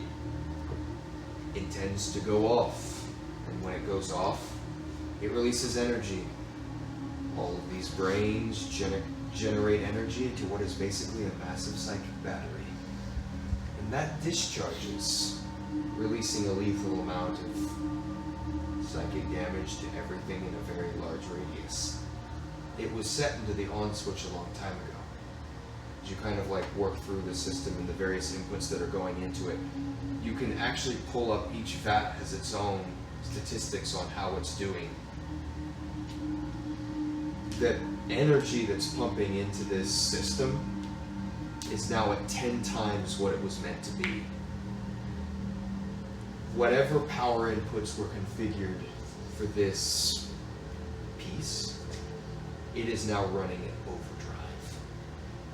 intends to go off, and when it goes off, it releases energy. All of these brains generate energy into what is basically a massive psychic battery. And that discharges, releasing a lethal amount of psychic damage to everything in a very large radius. It was set into the on switch a long time ago. As you kind of like work through the system and the various inputs that are going into it, you can actually pull up each vat as its own statistics on how it's doing. That energy that's pumping into this system is now at 10 times what it was meant to be. Whatever power inputs were configured for this piece, it is now running at overdrive.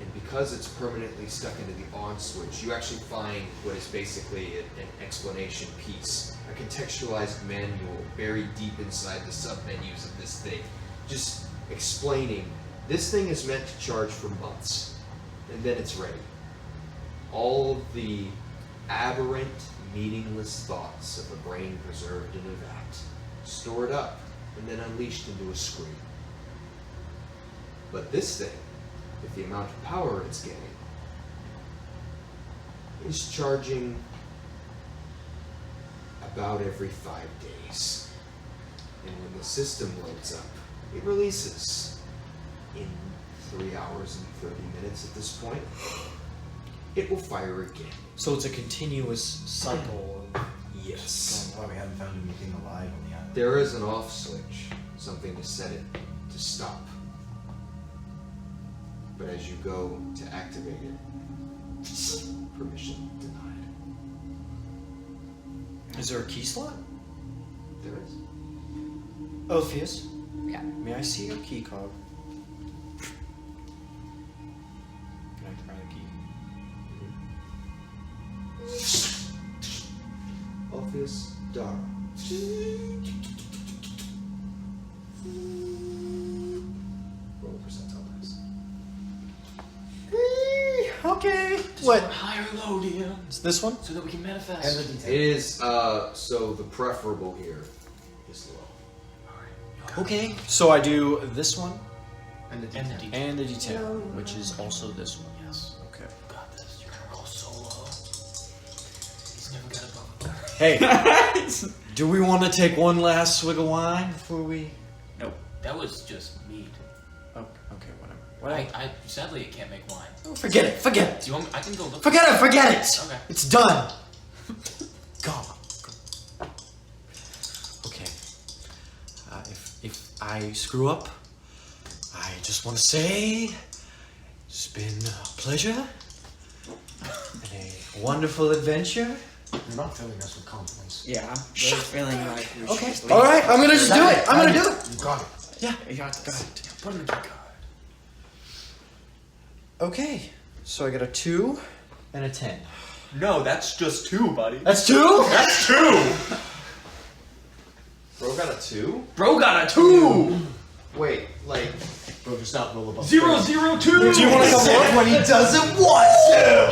And because it's permanently stuck into the on switch, you actually find what is basically an explanation piece, a contextualized manual buried deep inside the submenus of this thing, just explaining this thing is meant to charge for months, and then it's ready. All of the aberrant, meaningless thoughts of a brain preserved in a vat, stored up, and then unleashed into a screen. But this thing, with the amount of power it's getting, is charging about every 5 days. And when the system loads up, it releases in 3 hours and 30 minutes at this point. It will fire again. So it's a continuous cycle. Yes. Why we haven't found anything alive on the island? There is an off switch, something to set it to stop. But as you go to activate it, permission denied. Is there a key slot? There is. Alphues, Yeah. may I see your key card? Can I try the key? Alphues, Dara. Roll a percentile dice. Okay. What? High or low, DM? It's this one? So that we can manifest. And the detail. It is, so the preferable here is low. Okay. So I do this one And the And the detail. detail. and the detail, which is also this one. Yes. Okay. Got this. You're gonna roll solo. He's never got above a 30. Hey, do we want to take one last swig of wine before we? That was just meat. Oh, okay, whatever. I sadly can't make wine. Forget it. Forget it. Do you want me? I can go look. Forget it. Forget it. Okay. It's done. God. Okay. If I screw up, I just want to say it's been a pleasure and a wonderful adventure. You're not filling us with compliments. Yeah, they're feeling like we should Okay. just leave. All right. I'm gonna just do it. I'm gonna do it. You got it. Yeah. You got this. Put him in the card. Okay. So I got a 2 and a 10. No, that's just 2, buddy. That's 2? That's 2. Bro got a 2? Bro got a 2. Wait, like Bro, just not roll above 0, 0, 2. Do you want to come look? when he doesn't want to.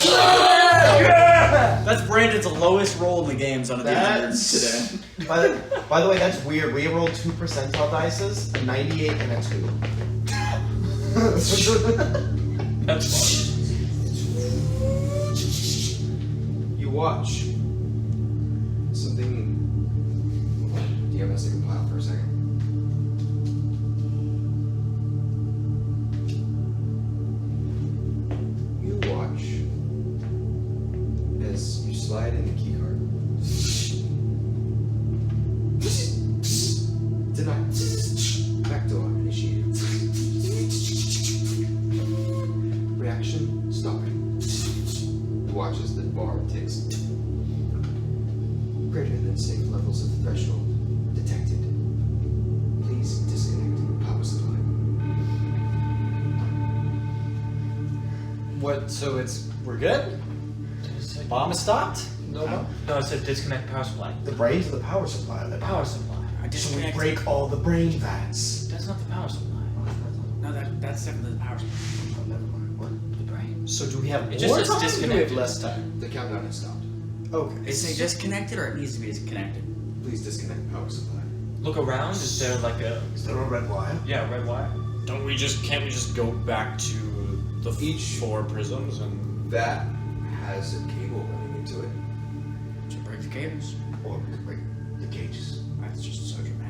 That's Brandon's lowest roll in the games on the That's- today. By the way, that's weird. We rolled 2 percentile dices, a 98 and a 2. That's funny. you watch something. Do you have a second pile for a second? You watch as you slide in the key card. Denied. Back door initiated. Reaction stopping. You watch as the bar ticks. Greater than safe levels of threshold detected. Please disconnect power supply. What? So we're good? Bomb is stopped? No, it said disconnect power supply. The brains of the power supply. The power supply. So we break all the brain vats. That's not the power supply. No, that's definitely the power supply. Oh, never mind. What? The brain. So do we have It more just says time? Or do we have disconnected. less time? The countdown has stopped. Okay. Is it disconnected or it needs to be disconnected? Please disconnect power supply. Look around. Is there like a Is there a red wire? red wire? Can't we just go back to the Each- 4 prisms and That has a cable running into it. To break the cables. Or we could break the cages. That's just so dramatic.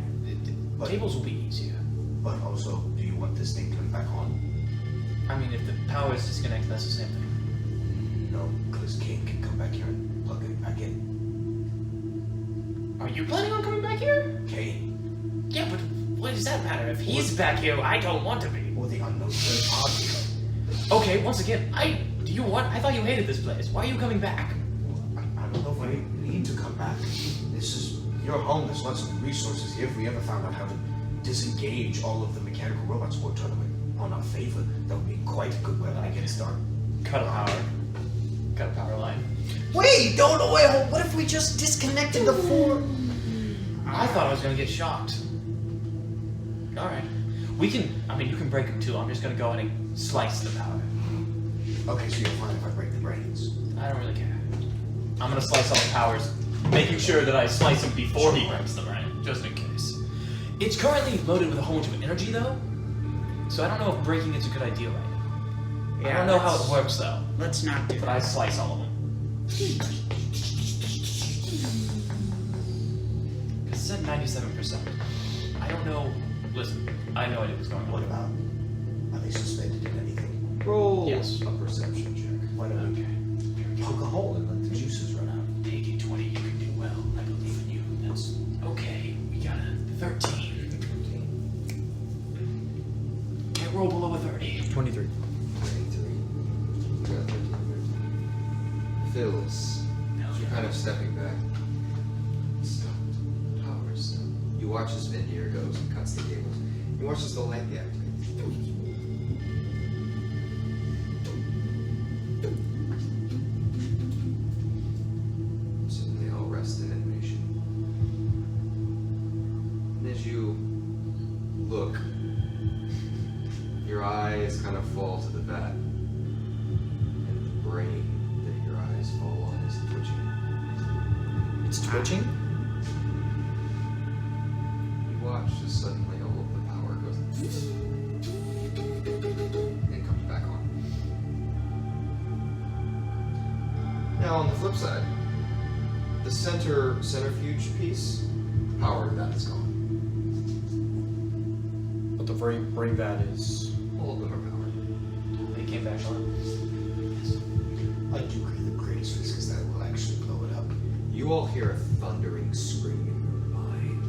But, Cables will be easier. but also, do you want this thing coming back on? I mean, if the power is disconnected, that's the same thing. No, because King can come back here and plug it back in. Are you planning on coming back here? Kane, Yeah, but what does that matter? If he's back here, I don't want to be. or the unknown third party. Okay, once again, I thought you hated this place. Why are you coming back? I don't know if we need to come back. This is your home. There's lots of resources here. If we ever found out how to disengage all of the mechanical robots or turn them on our favor, that would be quite a good weapon against our. Cut a power line. Wait, don't wait. What if we just disconnected the 4? I thought I was gonna get shocked. Alright. You can break them too. I'm just gonna go in and slice the power. Okay, so you're fine if I break the brains. I don't really care. I'm gonna slice all the powers, making sure that I slice him before he breaks them, right? Just in case. It's currently loaded with a whole bunch of energy though, so I don't know if breaking it's a good idea right now. I don't know how it works though, Let's not do but that. I slice all of them. It said 97%. I don't know. Listen, I had no idea what's going What on. about? Are they suspended in anything? Roll Yes. a perception check. Why don't we poke a hole and let the juices run out? Take it 20, you can do well. I believe in you. That's okay. We got a 13. Can't roll below a 30. 23. 23. You got 13. Phyllis, you're kind of stepping back. Stop. Power stop. You watch as Vindyr goes and cuts the cables. You watch as the light deactivates. So they all rest in animation. And as you look, your eyes kind of fall to the vat. And the brain that your eyes fall on is twitching. it's twitching? You watch as suddenly all of the power goes and comes back on. Now on the flip side, the centrifuge piece, power to that is gone. But the brain vat is. All of them are powered. it came back on. I do agree the greatest risk is that it will actually blow it up. You all hear a thundering scream in your mind.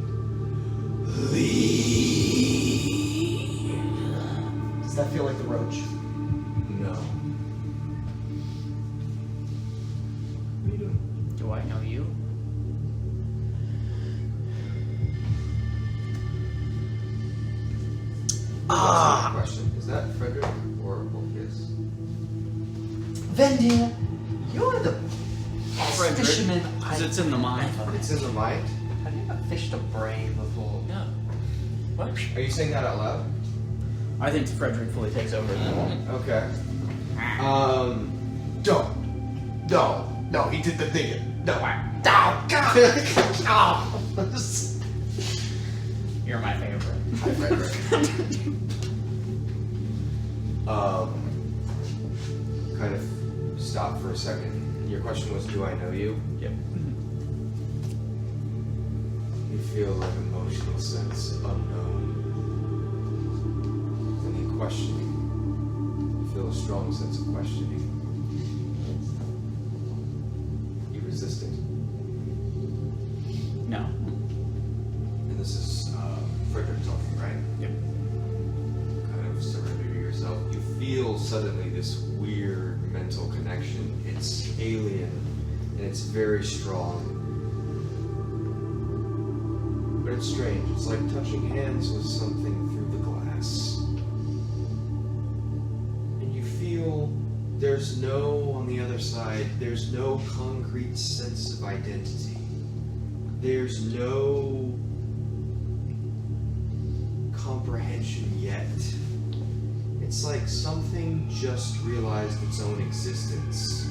Does that feel like the roach? No. What are you doing? Do I know you? Ah! Question. Is that Frederick or Alphues? Vindyr, you're the Frederick, fisherman because it's in the mind. It's in the mind? Have you ever fished a brain before? No. What? Are you saying that out loud? I think Frederick fully takes over then. Okay. Don't. No, he did the thing. No. Oh, God! Oh. You're my favorite. Hi, Frederick. Kind of stop for a second. Your question was, do I know you? Yep. You feel like emotional sense unknown. Any questioning. You feel a strong sense of questioning. You resist it. No. And this is Frederick talking, right? Yep. Kind of surrender to yourself. You feel suddenly this weird mental connection. It's alien and it's very strong. But it's strange. It's like touching hands with something through the glass. And you feel there's no, on the other side, there's no concrete sense of identity. There's no comprehension yet. It's like something just realized its own existence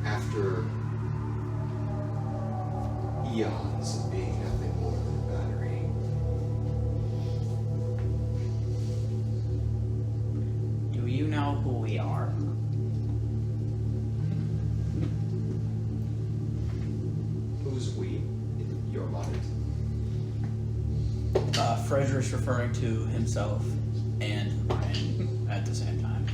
after eons of being nothing more than a battery. Do you know who we are? Who's we in your mind? Frederick's referring to himself and Ryan at the same time.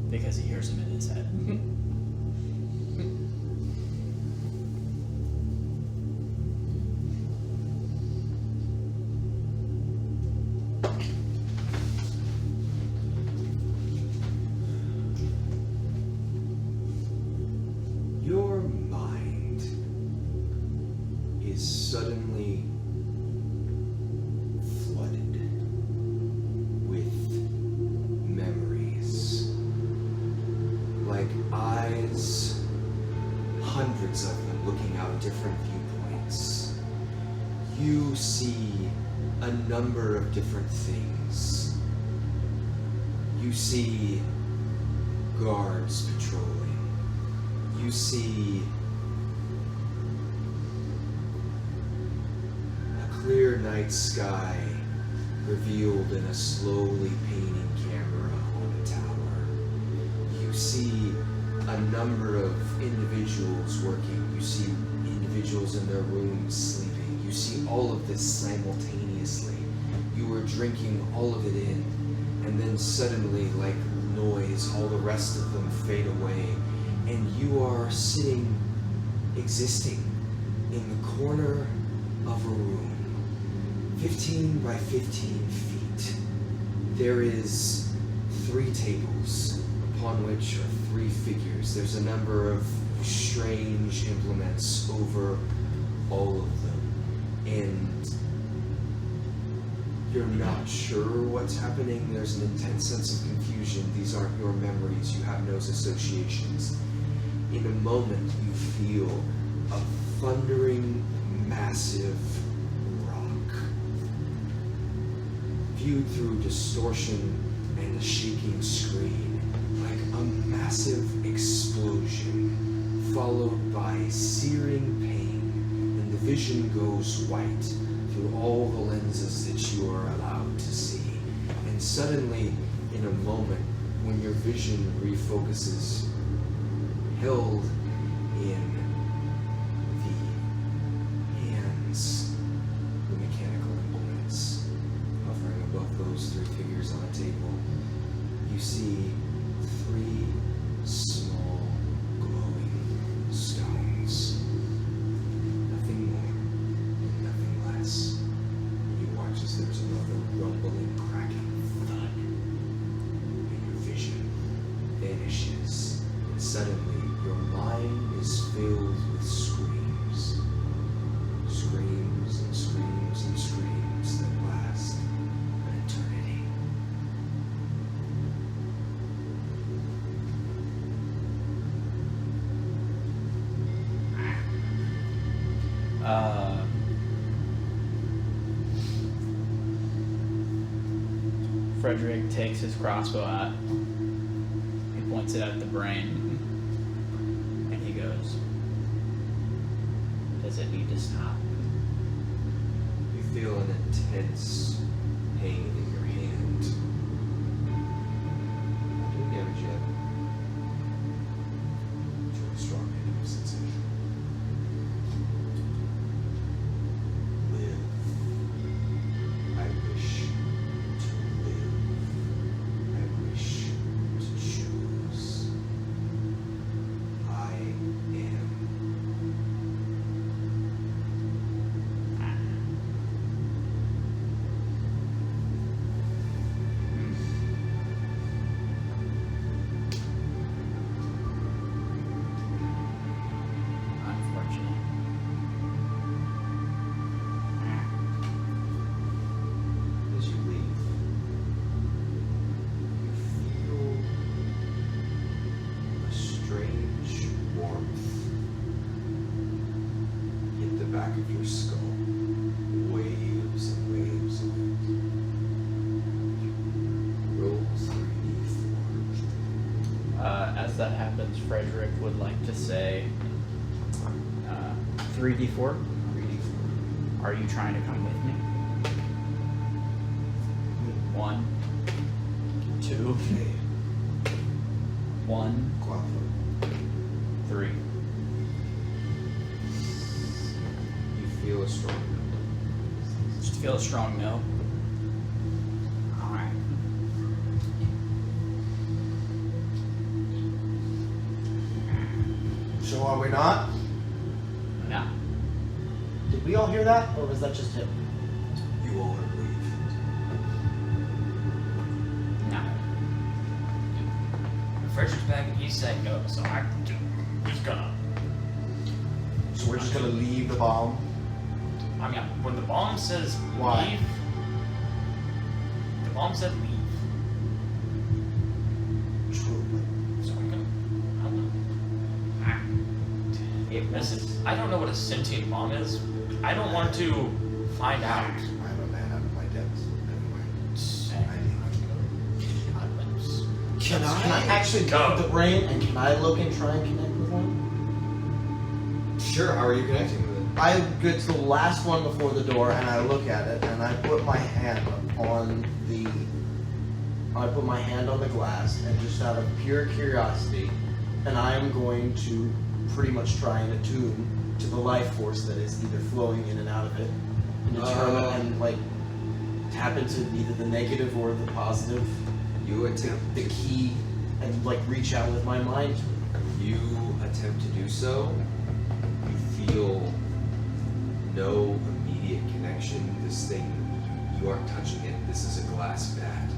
Because he hears him in his head. Your mind is suddenly flooded with memories. Like eyes, hundreds of them looking out different viewpoints. You see a number of different things. You see guards patrolling. You see a clear night sky revealed in a slowly painting camera on a tower. You see a number of individuals working. You see individuals in their rooms sleeping. You see all of this simultaneously. You are drinking all of it in, and then suddenly, like noise, all the rest of them fade away. And you are sitting, existing, in the corner of a room, 15 by 15 feet. There is 3 tables, upon which are 3 figures. There's a number of strange implements over all of them. And you're not sure what's happening. There's an intense sense of confusion. These aren't your memories. You have no associations. In a moment, you feel a thundering, massive rock. Viewed through distortion and a shaking screen, like a massive explosion, followed by searing pain, and the vision goes white through all the lenses that you are allowed to see. And suddenly, in a moment, when your vision refocuses, held in the hands, the mechanical implements hovering above those 3 fingers on a table, you see 3 small glowing stones. Nothing more and nothing less. You watch as there's another rumbling, cracking thud, and your vision vanishes. And suddenly, your mind is filled with screams. Screams and screams and screams that last an eternity. Frederick takes his crossbow out. He points it at the brain. And he goes, does it need to stop? You feel an intense pain in your hand. Not doing damage yet. It's really strong negative sensation. Live. I wish to live. I wish to choose. I am. Unfortunate. As you leave, you feel a strange warmth hit the back of your skull. Waves and waves of it. Roll 3d4. As that happens, Frederick would like to say 3d4. 3d4. Are you trying to come with me? 1, 2, 1, 3. You feel a strong Just feel a strong no. Alright. So are we not? No. Did we all hear that, or was that just him? You all are leave. No. Frederick's back and he's saying no, so I'm just gonna. So we're just gonna leave the bomb. I mean, when the bomb says Why? leave, the bomb said leave. True. So I'm gonna. Listen, I don't know what a sentient bomb is. I don't want to find out. I'm a man out of my depths. Anyway, Can I actually Go. leave the brain and can I look and try and connect with one? Sure, how are you connecting with it? I get to the last one before the door and I look at it and I put my hand on the glass and just out of pure curiosity, and I'm going to pretty much try and attune to the life force that is either flowing in and out of it and determine and like tap into either the negative or the positive, You attempt the key, and like reach out with my mind to it. You attempt to do so. You feel no immediate connection. This thing, you aren't touching it. This is a glass vat.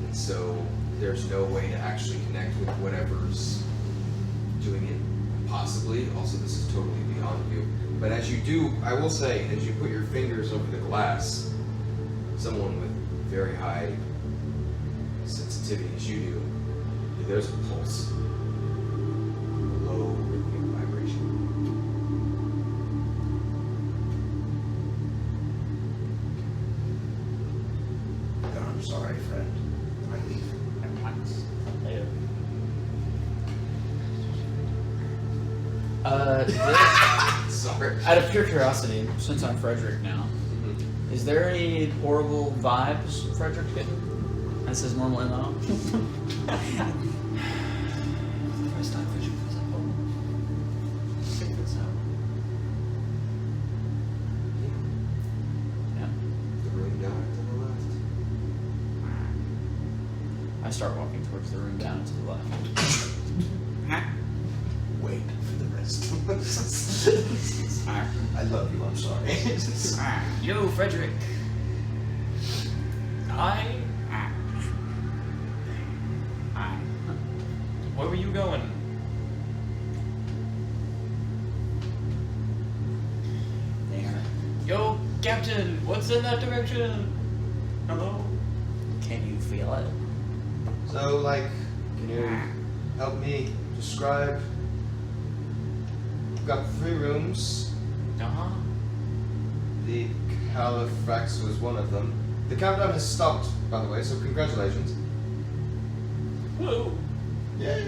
And so there's no way to actually connect with whatever's doing it. Possibly. Also, this is totally beyond you. But as you do, I will say, as you put your fingers over the glass, someone with very high sensitivity as you do, there's a pulse. A low rhythmic vibration. I'm sorry, friend. I leave. Sorry. Out of pure curiosity, since I'm Frederick now, is there any horrible vibes Frederick's getting? That's his normal MO. First time Frederick was at home. Figure this out. Yeah. The ring dot to the left. I start walking towards the room down to the left. Wait for the rest. I love you. I'm sorry. Yo, Frederick. Where were you going? There. Yo, Captain, what's in that direction? Hello? Can you feel it? So, like, can you help me describe? We've got 3 rooms. Uh-huh. The Halifax was one of them. The countdown has stopped, by the way, so congratulations. Whoa. Yeah.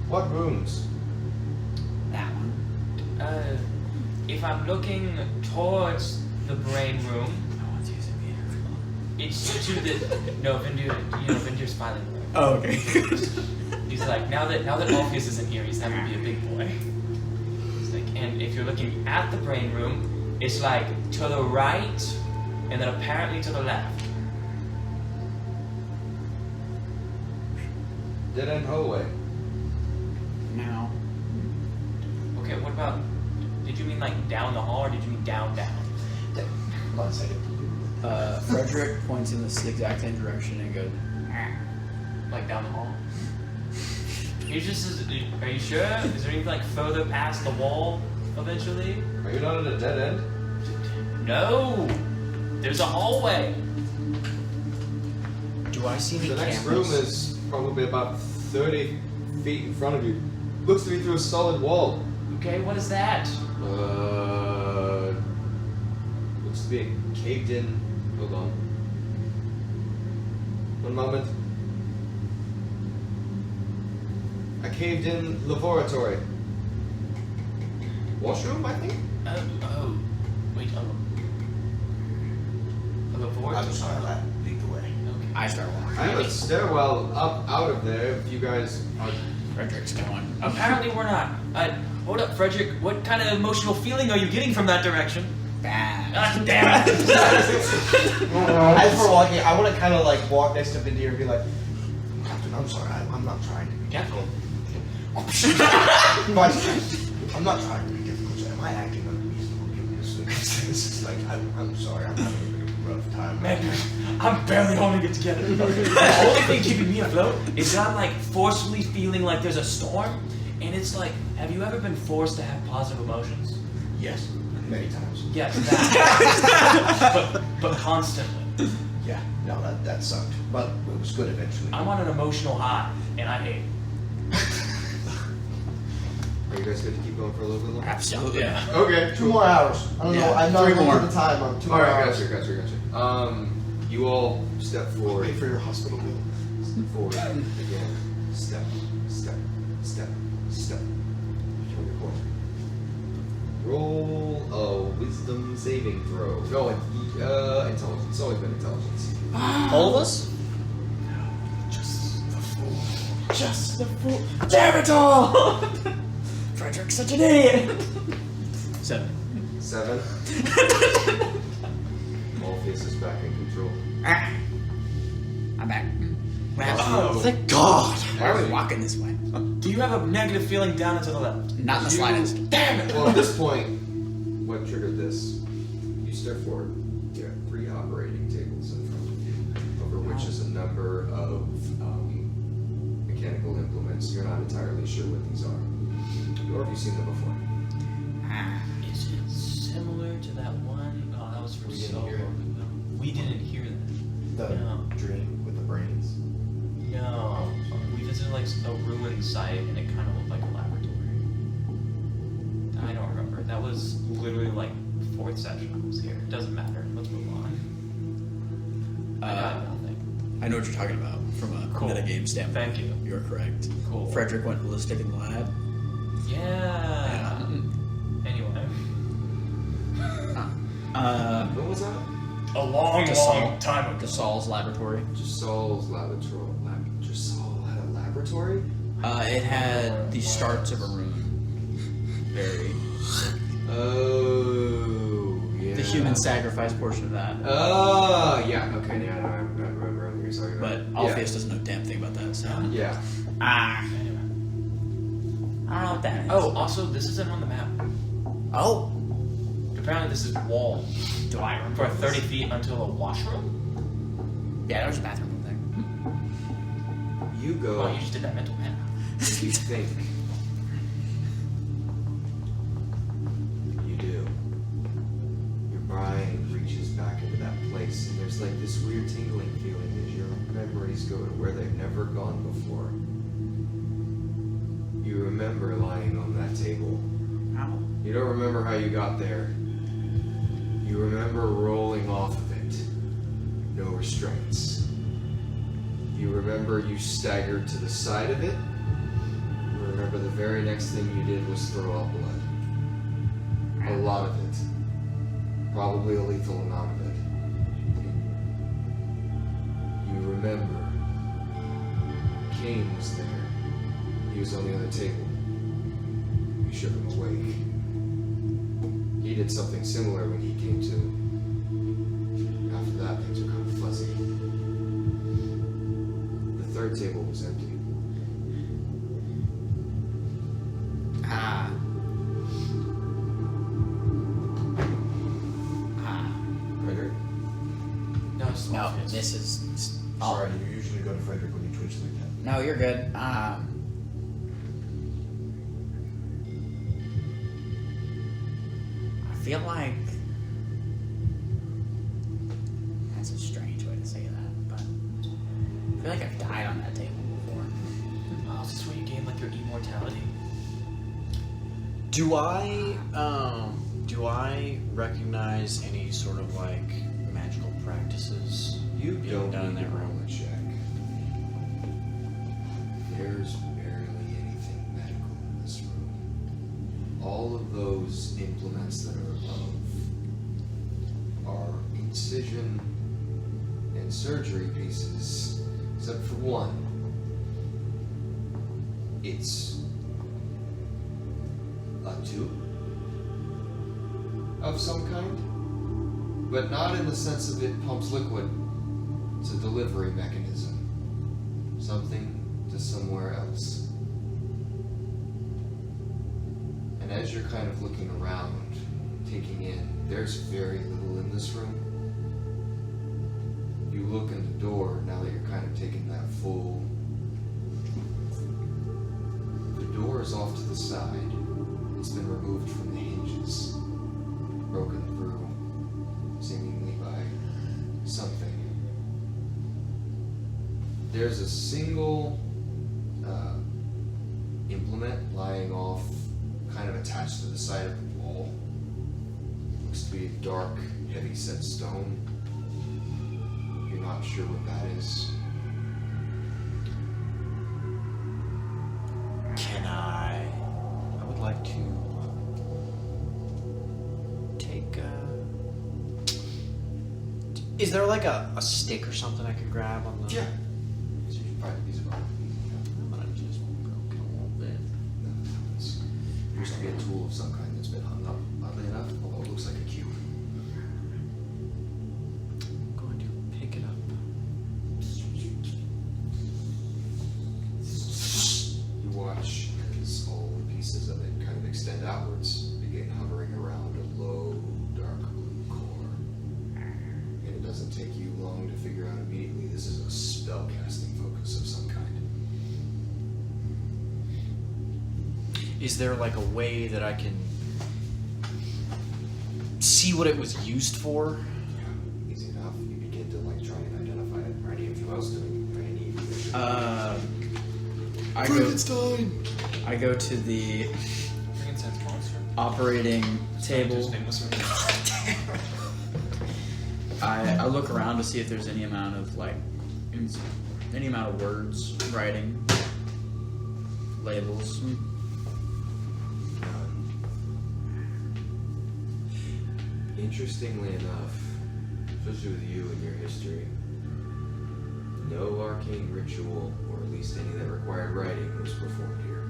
What rooms? That one. If I'm looking towards the brain room, No one's using me. it's to the no Vindyr's finally awake. Oh, okay. He's like, now that Alphues isn't here, he's having to be a big boy. He's like, and if you're looking at the brain room, it's like to the right, and then apparently to the left. Dead end hallway. Now. Okay, what about? Did you mean like down the hall, or did you mean down? Hold on a second. Frederick points in this exact same direction and goes, Like down the hall? He just says, are you sure? Is there anything like further past the wall eventually? Are you not at a dead end? No! There's a hallway! Do I see any The next cameras? room is probably about 30 feet in front of you. Looks to be through a solid wall. Okay, what is that? Looks to be a caved in. Hold on. One moment. A caved in laboratory. Washroom, I think? Wait, a laboratory? I'm sorry, lad. Lead the way. Okay. I start walking. I have a stairwell up out of there if you guys are. Frederick's going. Apparently we're not. Hold up, Frederick. What kind of emotional feeling are you getting from that direction? Bad. Ah, damn it! As we're walking, I want to kind of like walk next to Vindyr and be like, Captain, I'm sorry. I'm not trying to be Careful. But I'm not trying to be difficult. Am I acting unreasonable given this? This is like, I'm sorry. I'm having a bit of a rough time. Man, I'm barely holding it together. The only thing keeping me afloat is that I'm like forcefully feeling like there's a storm, and it's like, have you ever been forced to have positive emotions? Yes, many times. Yes, that. but constantly. Yeah, no, that sucked. But it was good eventually. I'm on an emotional high, and I hate it. Are you guys good to keep going for a little bit longer? Absolutely. Yeah. Okay. 2 more hours. I don't know. I'm not 3 looking more. at the time. I'm 2 more Alright, hours. gotcha. You all step forward. Pay for your hospital bill. Step forward again. Step. Roll a wisdom saving throw. No, intelligence. It's always been intelligence. All of us? Just the fool. Damn it all! Frederick's such an idiot. 7. 7. Alpheus is back in control. I'm back. Oh. Thank God. Why are we walking this way? Do you have a negative feeling down and to the left? Not in the slightest. Damn it! Well, at this point, what triggered this? You step forward. You have 3 operating tables in front of you, over which is a number of mechanical implements. You're not entirely sure what these are. Or have you seen them before? Is it similar to that one? Oh, that was for We didn't so long hear it. ago. We didn't hear that. The No. dream with the brains. No. We visited like a ruined site and it kind of looked like a laboratory. I don't remember. That was literally like 4th session I was here. It doesn't matter. Let's move on. I got nothing. I know what you're talking about from a Cool. metagame standpoint. Thank you. You're correct. Cool. Frederick went ballistic in the lab. Yeah. Anyway. What was that? A long time ago. Gasol's laboratory. Jasol's laboratory. Jasol had a laboratory? It had the starts of a room. Very. Oh, yeah. The human sacrifice portion of that. Oh, yeah. Okay, yeah, no, I remember what you're talking But about. Alpheus doesn't know a damn thing about that, so. Yeah. Ah. Anyway. I don't know what that is. Oh, also, this isn't on the map. Oh. Apparently, this is wall Do I remember? for 30 feet until a washroom. Yeah, there's a bathroom there. You go. Oh, you just did that mental map. You think. You do. Your mind reaches back into that place, and there's like this weird tingling feeling as your memories go to where they've never gone before. You remember lying on that table. How? You don't remember how you got there. You remember rolling off of it. No restraints. You remember you staggered to the side of it. You remember the very next thing you did was throw up blood. A lot of it. Probably a lethal amount of it. You remember Cain was there. He was on the other table. You shook him awake. He did something similar when he came to. After that, things were kind of fuzzy. The third table was empty. Ah. Ah. Frederick? No, it's No, Alpheus. this is. Sorry, you usually go to Frederick when you twitch like that. No, you're good. I feel like that's a strange way to say that, but I feel like I've died on that table before. Oh, is this where you gain like your immortality? Do I recognize any sort of like magical practices You being don't done in need to that roll room? a check. There's barely anything medical in this room. All of those implements that are above are incision and surgery pieces, except for one. It's a tube of some kind, but not in the sense of it pumps liquid. It's a delivery mechanism. Something to somewhere else. And as you're kind of looking around, taking in, there's very little in this room. You look in the door now that you're kind of taking that full. The door is off to the side. It's been removed from the hinges, broken through, seemingly by something. There's a single implement lying off, kind of attached to the side of the wall. Looks to be a dark, heavy-set stone. You're not sure what that is. Can I would like to take is there like a stick or something I could grab on the... Yeah. So you should probably use it on. I'm gonna just broken a little bit. It used to be a tool of some kind that's been hung up, oddly enough, although it looks like a cube. I'm going to pick it up. You watch as all the pieces of it kind of extend outwards, begin hovering around a low, dark blue core. And it doesn't take you long to figure out immediately this is a spellcasting focus of some kind. Is there like a way that I can see what it was used for? Yeah, easy enough. You begin to like try and identify it. Are any of you else doing any? I go to the Frankincense monster. operating table. Just famous for- I look around to see if there's any amount of like any amount of words, writing, labels. Interestingly enough, especially with you and your history, no arcane ritual, or at least any that required writing, was performed here.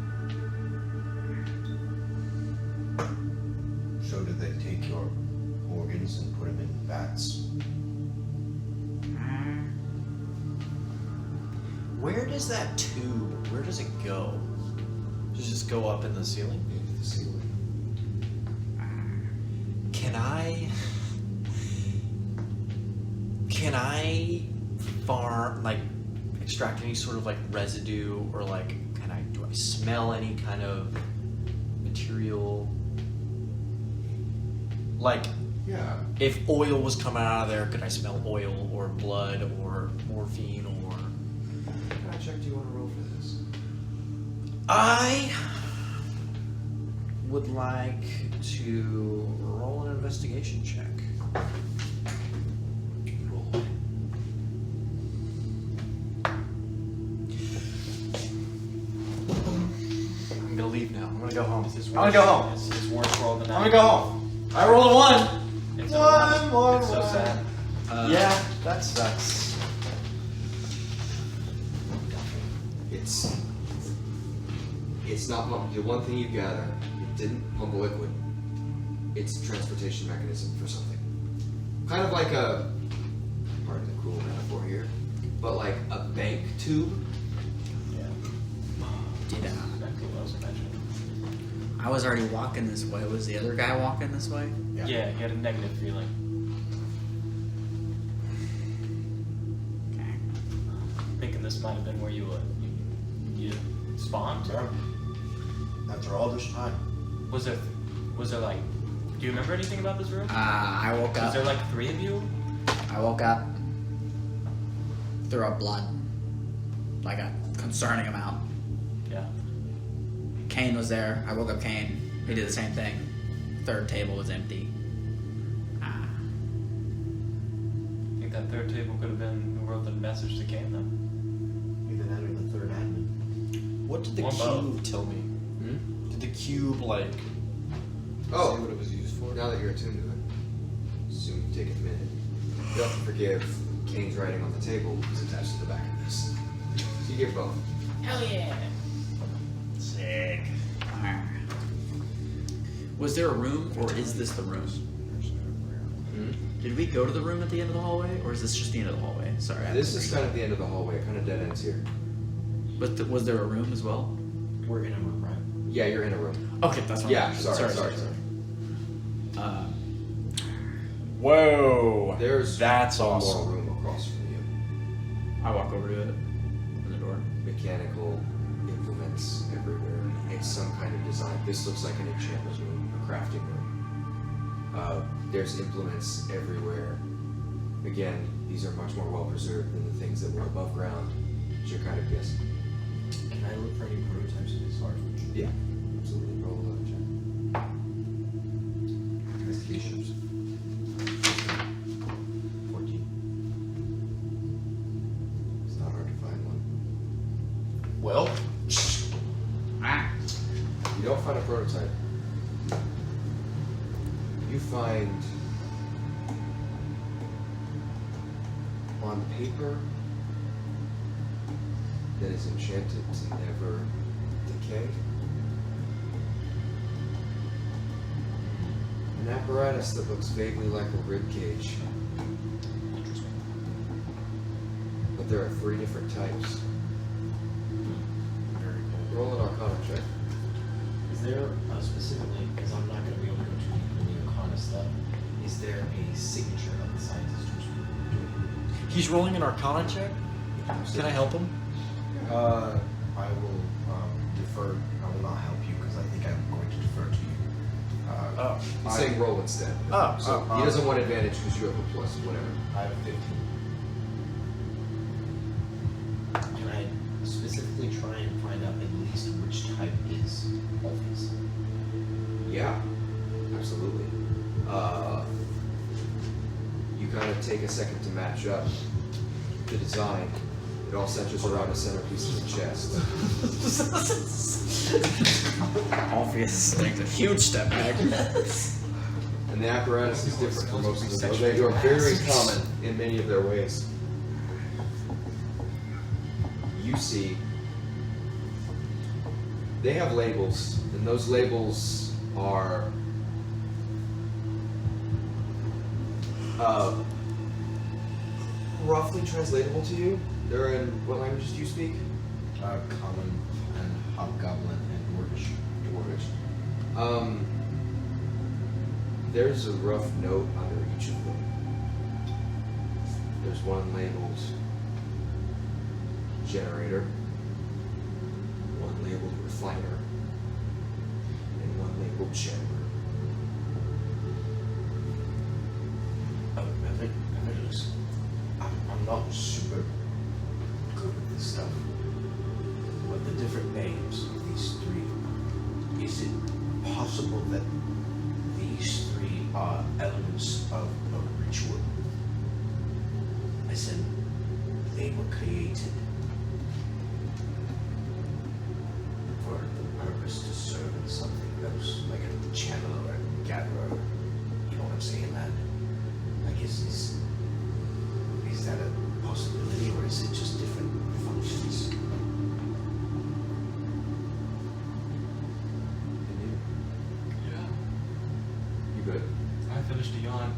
So did they take your organs and put them in vats. Where does that tube, where does it go? Does it just go up in the ceiling? Into the ceiling. Can I extract any sort of like residue or like do I smell any kind of material? Like Yeah. if oil was coming out of there, could I smell oil or blood or morphine or What kind of check do you want to roll for this? I would like to roll an investigation check. Roll. I'm gonna leave now. I'm gonna go home. I'm gonna go home. It's worse roll than I'm gonna go home. I rolled a 1. It's One more It's so one. sad. Yeah, that sucks. It's not pump. The one thing you gather, it didn't pump a liquid. It's a transportation mechanism for something. Kind of like a, pardon the cruel metaphor here, but like a bank tube. Yeah. Exactly what I was imagining. I was already walking this way. Was the other guy walking this way? Yeah, he had a negative feeling. Okay. Thinking this might have been where you spawned. After all this time. Was there like? Do you remember anything about this room? I woke Was up. there like 3 of you? I woke up. Threw up blood. Like a concerning amount. Yeah. Kane was there. I woke up Kane. He did the same thing. Third table was empty. I think that third table could have been the world that message to Kane though. Either that or the third admin. What did the One cube tell me? Did the cube like Oh, say what it was used for? now that you're attuned to it, assume you take a minute. You have to forgive Kane's writing on the table is attached to the back of this. So you get both. Hell yeah! Sick. Was there a room, or is this the room? Did we go to the room at the end of the hallway, or is this just the end of the hallway? Sorry. I This have is to kind of the end of the hallway. It kind of dead ends here. But was there a room as well? We're in a room, right? Yeah, you're in a room. Okay, that's what Yeah, I'm sorry. Whoa. There's That's one awesome. more room across from you. I walk over to it. In the door. Mechanical implements everywhere. It's some kind of design. This looks like an enchantment room, a crafting room. There's implements everywhere. Again, these are much more well preserved than the things that were above ground. But you're kind of guessing. Can I look for any prototypes of this art? Yeah, absolutely. Roll a check. Investigations. 14. It's not hard to find one. Well, You don't find a prototype. You find on paper that is enchanted to never decay. An apparatus that looks vaguely like a rib cage. But there are 3 different types. Roll an Arcana check. is there specifically, because I'm not going to be able to go too deep in the Arcana stuff, is there a signature of the scientist who's doing it? He's rolling an Arcana check. Can I help him? I will defer. I will not help you because I think I'm going to defer to you. He's saying roll instead. So he doesn't want advantage because you have a plus, whatever. I have a 15. Can I specifically try and find out at least which type is Alphues? Yeah, absolutely. You kind of take a second to match up the design. It all centers around a centerpiece of the chest. Obvious. Takes a huge step back. And the apparatus is different for most of them. They are very common in many of their ways. You see, they have labels, and those labels are roughly translatable to you. They're in what languages do you speak? Common and Hobgoblin and Dwarvish. Dwarvish. There's a rough note under each of them. There's one labeled generator, one labeled refiner, and one labeled chamber. Hifidiles, I'm not super good with this stuff. But the different names of these three, is it possible that these three are elements of a ritual? As in, they were created for the purpose to serve in something else, like a channeler or a gatherer. You know what I'm saying, lad? Like, is that a possibility, or is it just different functions? You good? I finished a yawn.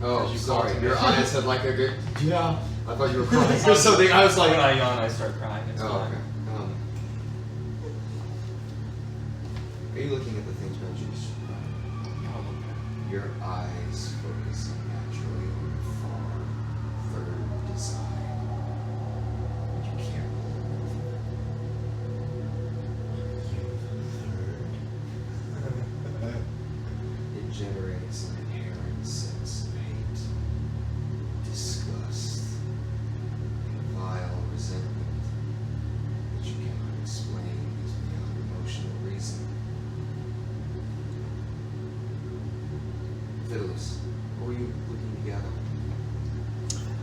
Oh, As you sorry. called to Your me. eyes had like a good. Yeah. I thought you were crying or something. I was like. When I yawn, I start crying. It's Oh, fine. okay. Are you looking at the things Benji described? Your eyes focus naturally on the far third design. But you can't It generates an inherent sense of hate, disgust, and vile resentment that you cannot explain because beyond emotional reason. Fiddles, what were you looking to gather?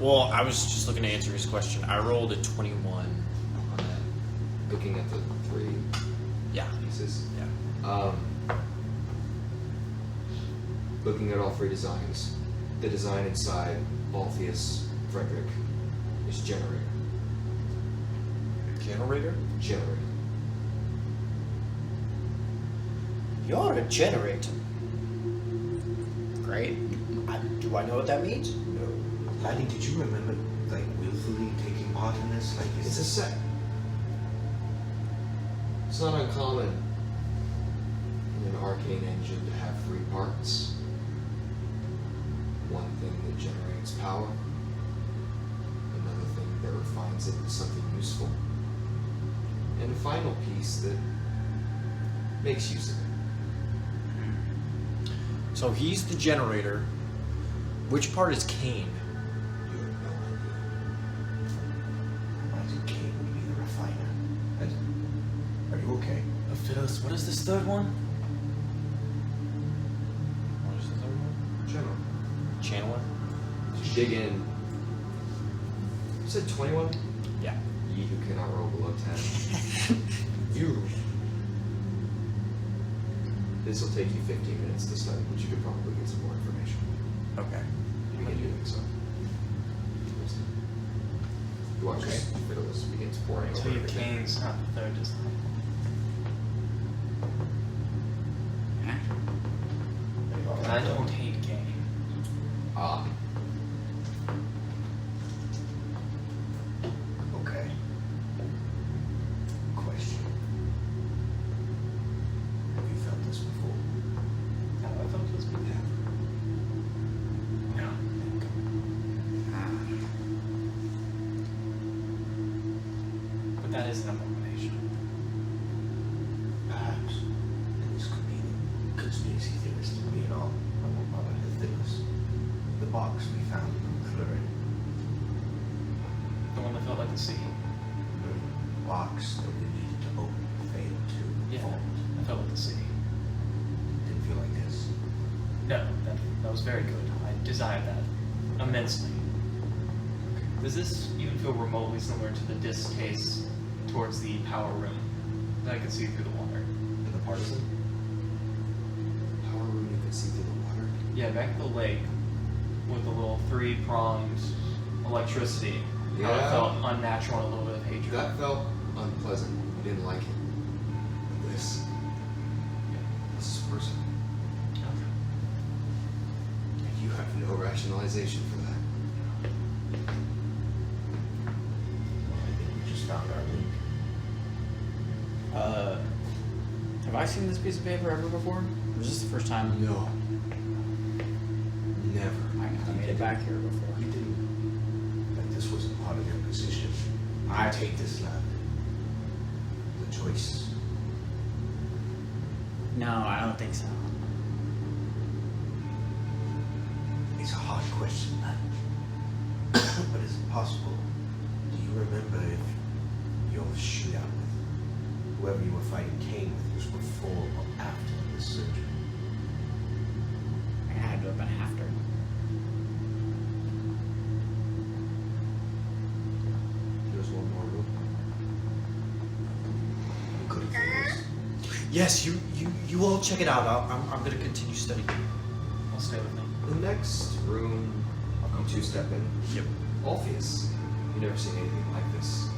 Well, I was just looking to answer his question. I rolled a 21 on that. Looking at the three Yeah. pieces. Yeah. Looking at all three designs, the design inside Alphues, Frederick, is generator. Generator? Generator. You're a generator. Great. Do I know what that means? No. Laddie, did you remember, like, willfully taking part in this? Like, It's a set. It's not uncommon in an arcane engine to have three parts. One thing that generates power, another thing that refines it into something useful, and a final piece that makes use of it. So he's the generator. Which part is Cain? You have no idea. I think Kane would be the refiner. Are you okay? Fiddles, what is this third one? What is the third one? General. Channeler? You dig in. You said 21? Yeah. You who cannot roll below 10. You. This will take you 15 minutes to study, but you could probably get some more information. Okay. You begin doing so. You watch as Fiddles begins pouring I over tell you, everything. Kane's not the third design. I don't hate Kane. Ah. Okay. Question. Have you felt this before? Have I felt this before? No. But that is an abomination. Perhaps. And this could be the conspiracy theorist in me and all. I won't bother to thickness. The box we found in Clearing. The one that felt like the sea. The box that we needed to open failed to Yeah. fold. I felt like the sea. Didn't feel like this. No, that was very good. I desired that immensely. Does this even feel remotely similar to the disc case towards the power room that I could see through the water? And the partisan? Power room you can see through the water? Yeah, back at the lake with the little three-pronged electricity. How it Yeah. felt unnatural and a little bit of hatred. That felt unpleasant. You didn't like it. And this is person. And you have no rationalization for that. I think we just found our link. Have I seen this piece of paper ever before? Or was this the first time? No. Never. I made it back here before. You didn't. Like this wasn't part of your position. I take this land. The choice. No, I don't think so. It's a hard question, man. But is it possible? Do you remember if your shootout with whoever you were fighting Kane with was before or after the surgery? I had to have been after. There's one more room. We could have Yes, you all check it out. I'm gonna continue studying. I'll stay with me. The next room, you two step in. Yep. Alpheus. You've never seen anything like this.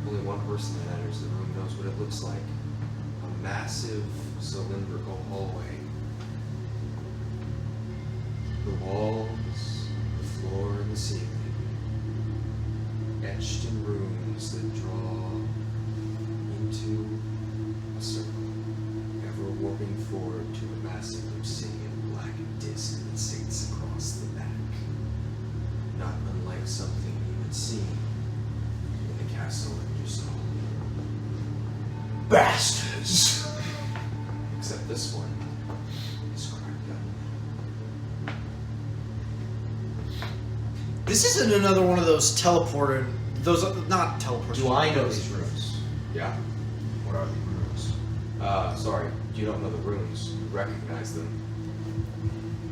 Only one person that enters the room knows what it looks like. A massive cylindrical hallway. The walls, the floor, and the ceiling, etched in runes that draw into a circle, ever warping forward to a massive obsidian black disc that sits across the back. Not unlike something you had seen in the castle in your soul. bastards! Except this one is cracked up. This isn't another one of those teleported. Those not teleported. Do I know these rooms? Yeah. What are the runes? Sorry, you don't know the runes. You recognize them.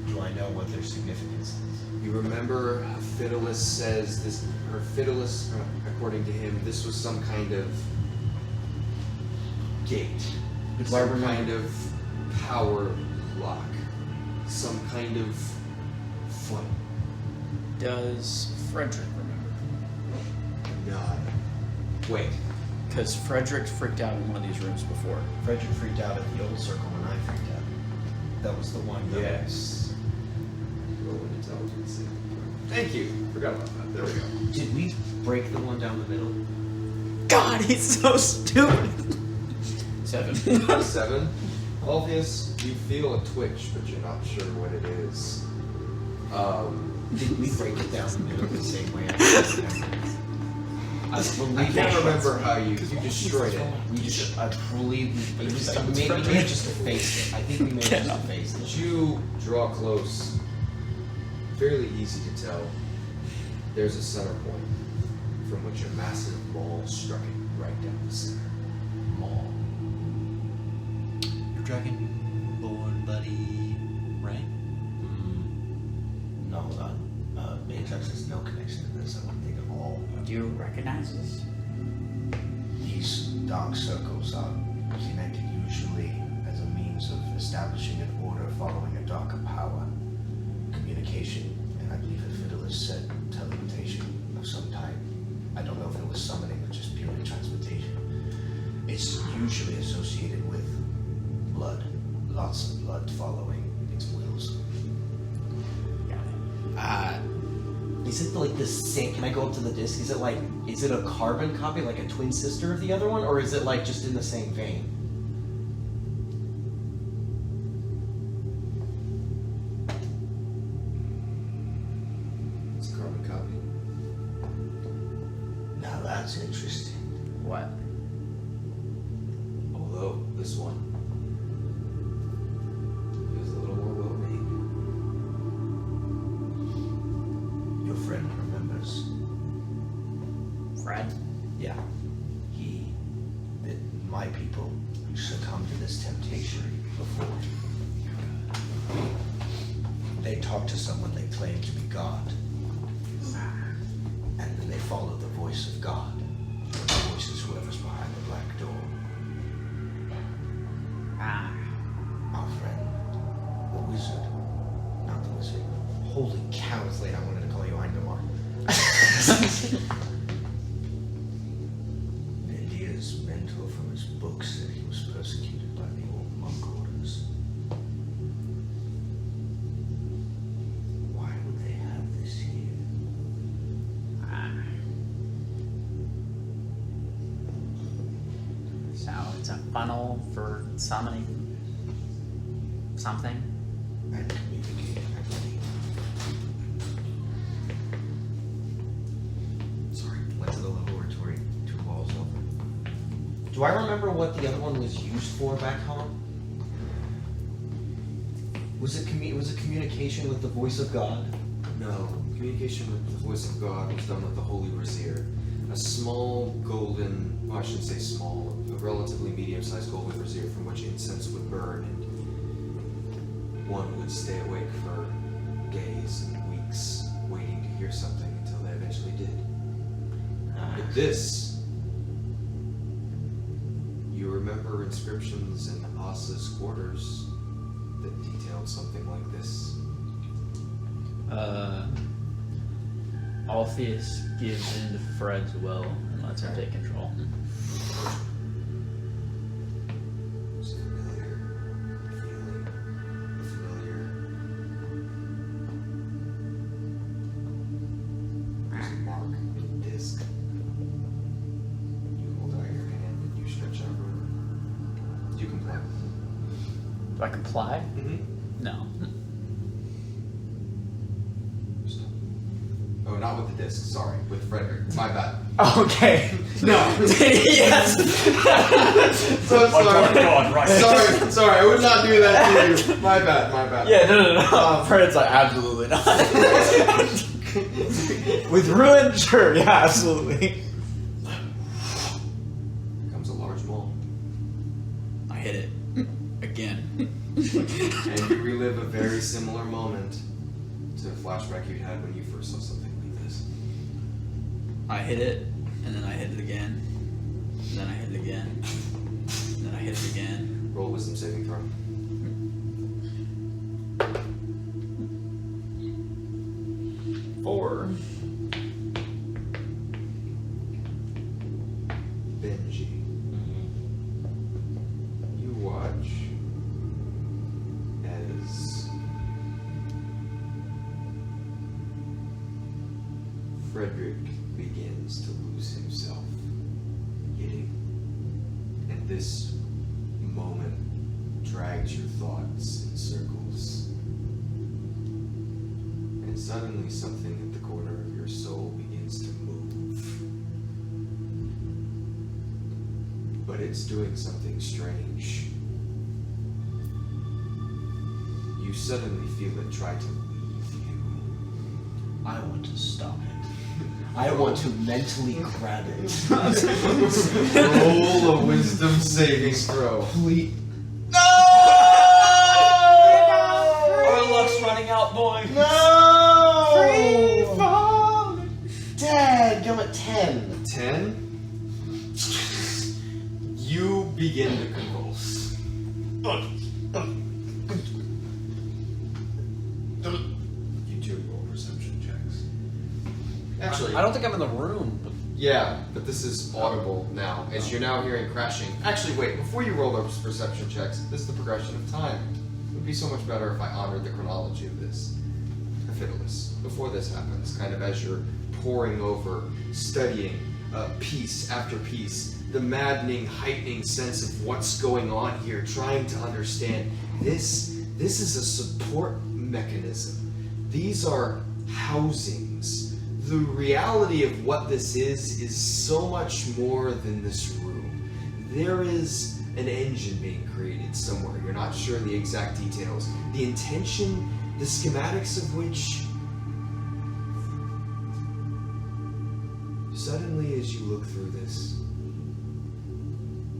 Do I know what their significance is? You remember Hifidiles says this, or Hifidiles, according to him, this was some kind of gate. Do I Some remember- kind of power lock. Some kind of funnel. Does Frederick remember? None. Wait. Because Frederick freaked out in one of these rooms before. Frederick freaked out at the old circle when I freaked out. That was the one. Yes. Roll an intelligence. Thank you. Forgot about that. There we go. Did we break the one down the middle? God, he's so stupid. 7. 7. Alpheus, you feel a twitch, but you're not sure what it is. Did we break it down the middle the same way? I I believe can't it. remember how you destroyed it. We just, I believe it was maybe we may have just effaced it. I think we may have just effaced As it. you draw close, fairly easy to tell, there's a center point from which a massive maul struck it right down the center. Maul. Your dragonborn buddy, right? No, Matrix has no connection to this. I don't think at all. Do you recognize this? These dark circles are connected usually as a means of establishing an order following a darker power. Communication, and I believe Hifidiles said teleportation of some type. I don't know if it was summoning or just purely transportation. It's usually associated with blood. Lots of blood following its wills. Is it like the same? Can I go up to the disc? Is it a carbon copy, like a twin sister of the other one, or is it like just in the same vein? It's a carbon copy. Now that's interesting. What? Although this one is a little more well made. Your friend remembers. Fred? Yeah. My people succumbed to this temptation before. They talked to someone they claimed to be God. And then they followed the voice of God. The voice is whoever's behind the black door. Our friend, the wizard. Not the wizard. Holy cow! It's late. I wanted to call you Eindamar. Vindyr's mentor from his book said he was persecuted by the old monk orders. It's a funnel for summoning something. And communicate, I believe. Sorry, went to the level where 2 walls over. Do I remember what the other one was used for back home? Was it communication with the voice of God? No, communication with the voice of God was done with the Holy Brazier. A small golden, well, I shouldn't say small, a relatively medium-sized golden brazier from which incense would burn, and one would stay awake for days and weeks, waiting to hear something until they eventually did. But this, you remember inscriptions in Asa's quarters that detailed something like this. Alpheus gives in to Fred's will and lets him take control. It's familiar feeling, a familiar. There's a mark, a disc. You hold out your hand and you stretch out over. Do you comply? Do I comply? Mm-hmm. No. Oh, not with the disc. Sorry, with Frederick. My bad. Okay. No. Yes. So sorry. God, right. Sorry. I would not do that to you. My bad. Yeah, no. Fred's like, absolutely not. With ruin, sure, yeah, absolutely. Comes a large mole, I hit it again. and you relive a very similar moment to a flashback you had when you first saw something like this. I hit it, and then I hit it again, and then I hit it again, and then I hit it again. Roll wisdom saving throw. Four. Benji, you watch as Frederick begins to lose himself, hitting, and this moment drags your thoughts in circles, and suddenly something at the corner of your soul begins to move. But it's doing something strange. You suddenly feel it try to leave you. I want to stop it. I want to mentally grab it. Roll a wisdom saving throw. Please. Our luck's running out, boy. No! Dad, I'm at 10. 10. You begin to convulse. You two roll perception checks. Actually, I don't think I'm in the room. yeah, but this is audible now, as you're now hearing crashing. Actually, wait, before you roll those perception checks, this is the progression of time. It would be so much better if I honored the chronology of this. Hifidiles, before this happens, kind of as you're poring over, studying piece after piece, the maddening, heightening sense of what's going on here, trying to understand this is a support mechanism. These are housings. The reality of what this is so much more than this room. There is an engine being created somewhere. You're not sure the exact details. The intention, the schematics of which suddenly, as you look through this,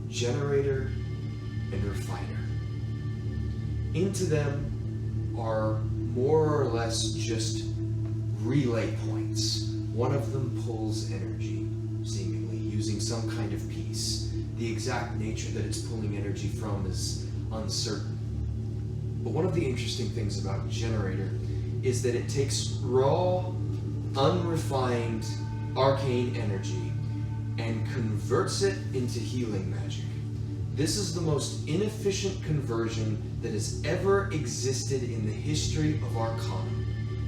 generator and refiner. Into them are more or less just relay points. One of them pulls energy, seemingly, using some kind of piece. The exact nature that it's pulling energy from is uncertain. But one of the interesting things about generator is that it takes raw, unrefined, arcane energy and converts it into healing magic. This is the most inefficient conversion that has ever existed in the history of Arcana.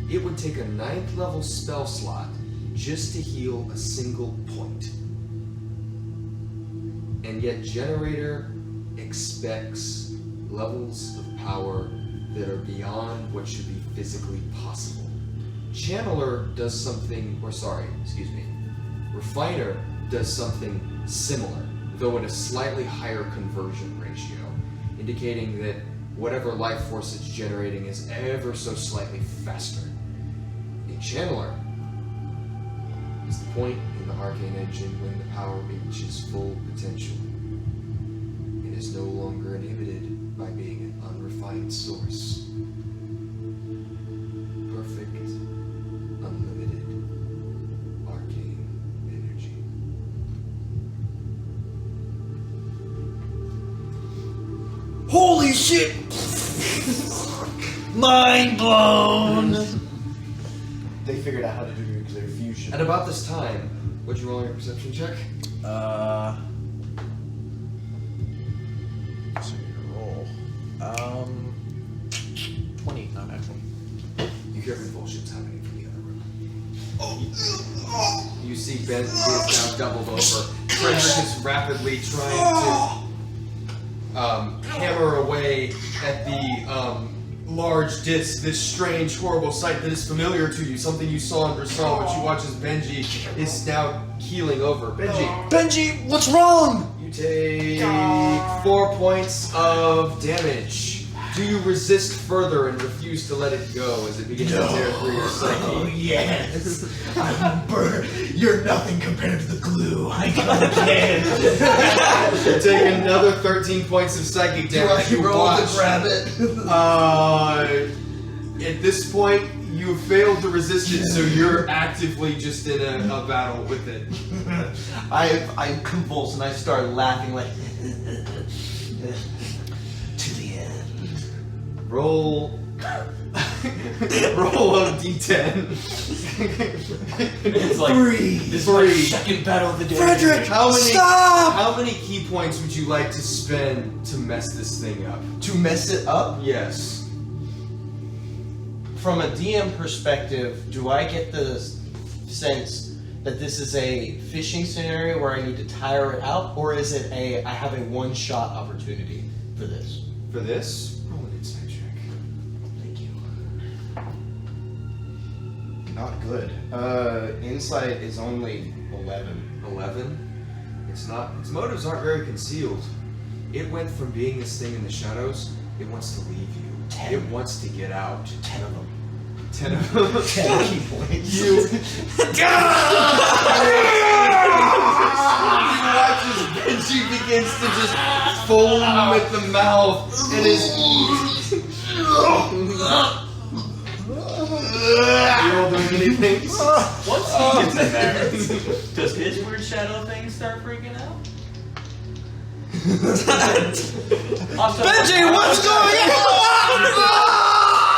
It would take a 9th level spell slot just to heal a single point. and yet Generator expects levels of power that are beyond what should be physically possible. Channeler does something, Refiner does something similar, though at a slightly higher conversion ratio, indicating that whatever life force it's generating is ever so slightly faster. A Channeler is the point in the arcane engine when the power reaches full potential. It is no longer inhibited by being an unrefined source. Perfect, unlimited, arcane energy. Holy shit! Mind blown! They figured out how to do nuclear fusion. At about this time, what'd you roll on your perception check? So you roll. 20, not actually. You hear convulsions happening from the other room. You see Ben is now doubled over. Frederick is rapidly trying to hammer away at the large disc, this strange, horrible sight that is familiar to you, something you saw in Brazil, but you watch as Benji is now keeling over. Benji, what's wrong? You take 4 points of damage. Do you resist further and refuse to let it go as it begins to tear through your psyche? Oh yes, I'm burned. You're nothing compared to the glue. I go again. You take another 13 points of psychic damage. You roll watch. to grab it? At this point, you failed to resist it, so you're actively just in a battle with it. I convulse and I start laughing like to the end. Roll a d10. It's like This is my second battle of the day. Frederick, Stop! How many key points would you like to spend to mess this thing up? To mess it up? Yes. From a DM perspective, do I get the sense that this is a fishing scenario where I need to tire it out, or is it I have a one-shot opportunity for this? For this, roll an insight check. Thank you. Not good. Insight is only 11. 11. Its motives aren't very concealed. It went from being this thing in the shadows. It wants to leave you. 10. It wants to get out. 10 of them. 10 of them. 10 key points. You watch as Benji begins to just foam at the mouth and is. You all doing anything? Once he gets in there, does his weird shadow thing start freaking out? Benji, what's going on?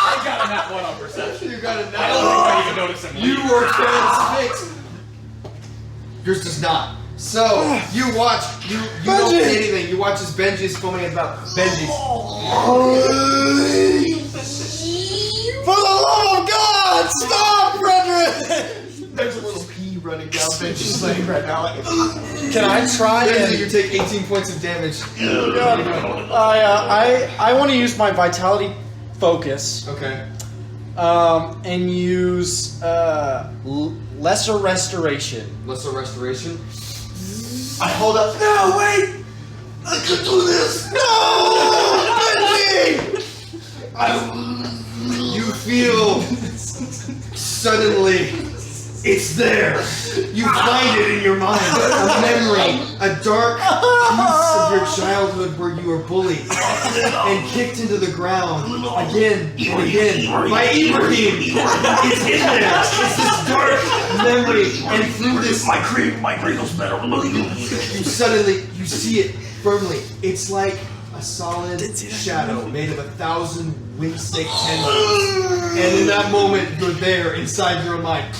I got a nat 1 on perception. You got it I don't think I even noticed him. You were transfixed. Yours does not. So you watch. You don't see anything. You watch as Benji's foaming at the mouth. Benji's. For the love of God, stop, Frederick! There's a little pee running down Benji's leg right now. Can I try Benji, and... you take 18 points of damage. I want to use my vitality focus Okay. and use lesser restoration. Lesser restoration. I hold up. No, wait! I could do this! No! Benji! You feel suddenly it's there. You find it in your mind. A memory, a dark piece of your childhood where you were bullied and kicked into the ground again and again by Ibrahim. It's in there. It's this dark memory, and through this My Kringle's better. you see it firmly. It's like a solid shadow made of 1,000 wing-stick tendrils. And in that moment, you're there inside your own mind.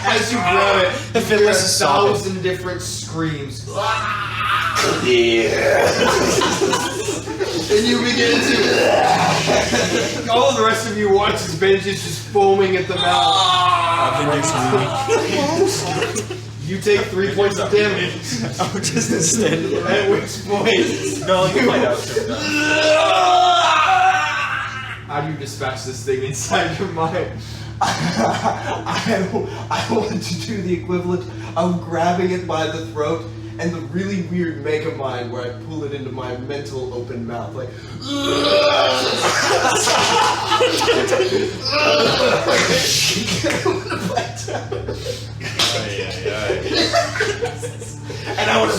As you grab it, you hear 1,000 different screams. And you begin to... All the rest of you watch as Benji's just foaming at the mouth. You You take 3 points of damage. I'm just standing there. At which point, No, you find out soon. how do you dispatch this thing inside your mind? I want to do the equivalent of grabbing it by the throat and the really weird mega mind where I pull it into my mental open mouth, like. And I want to.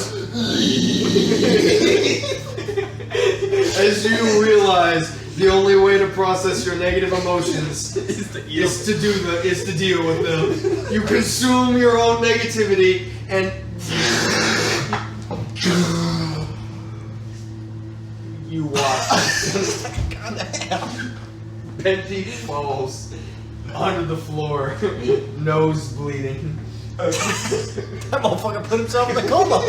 As you realize, the only way to process your negative emotions is to deal with them. You consume your own negativity and you watch. Benji falls onto the floor, nose bleeding. That motherfucker put himself in a coma.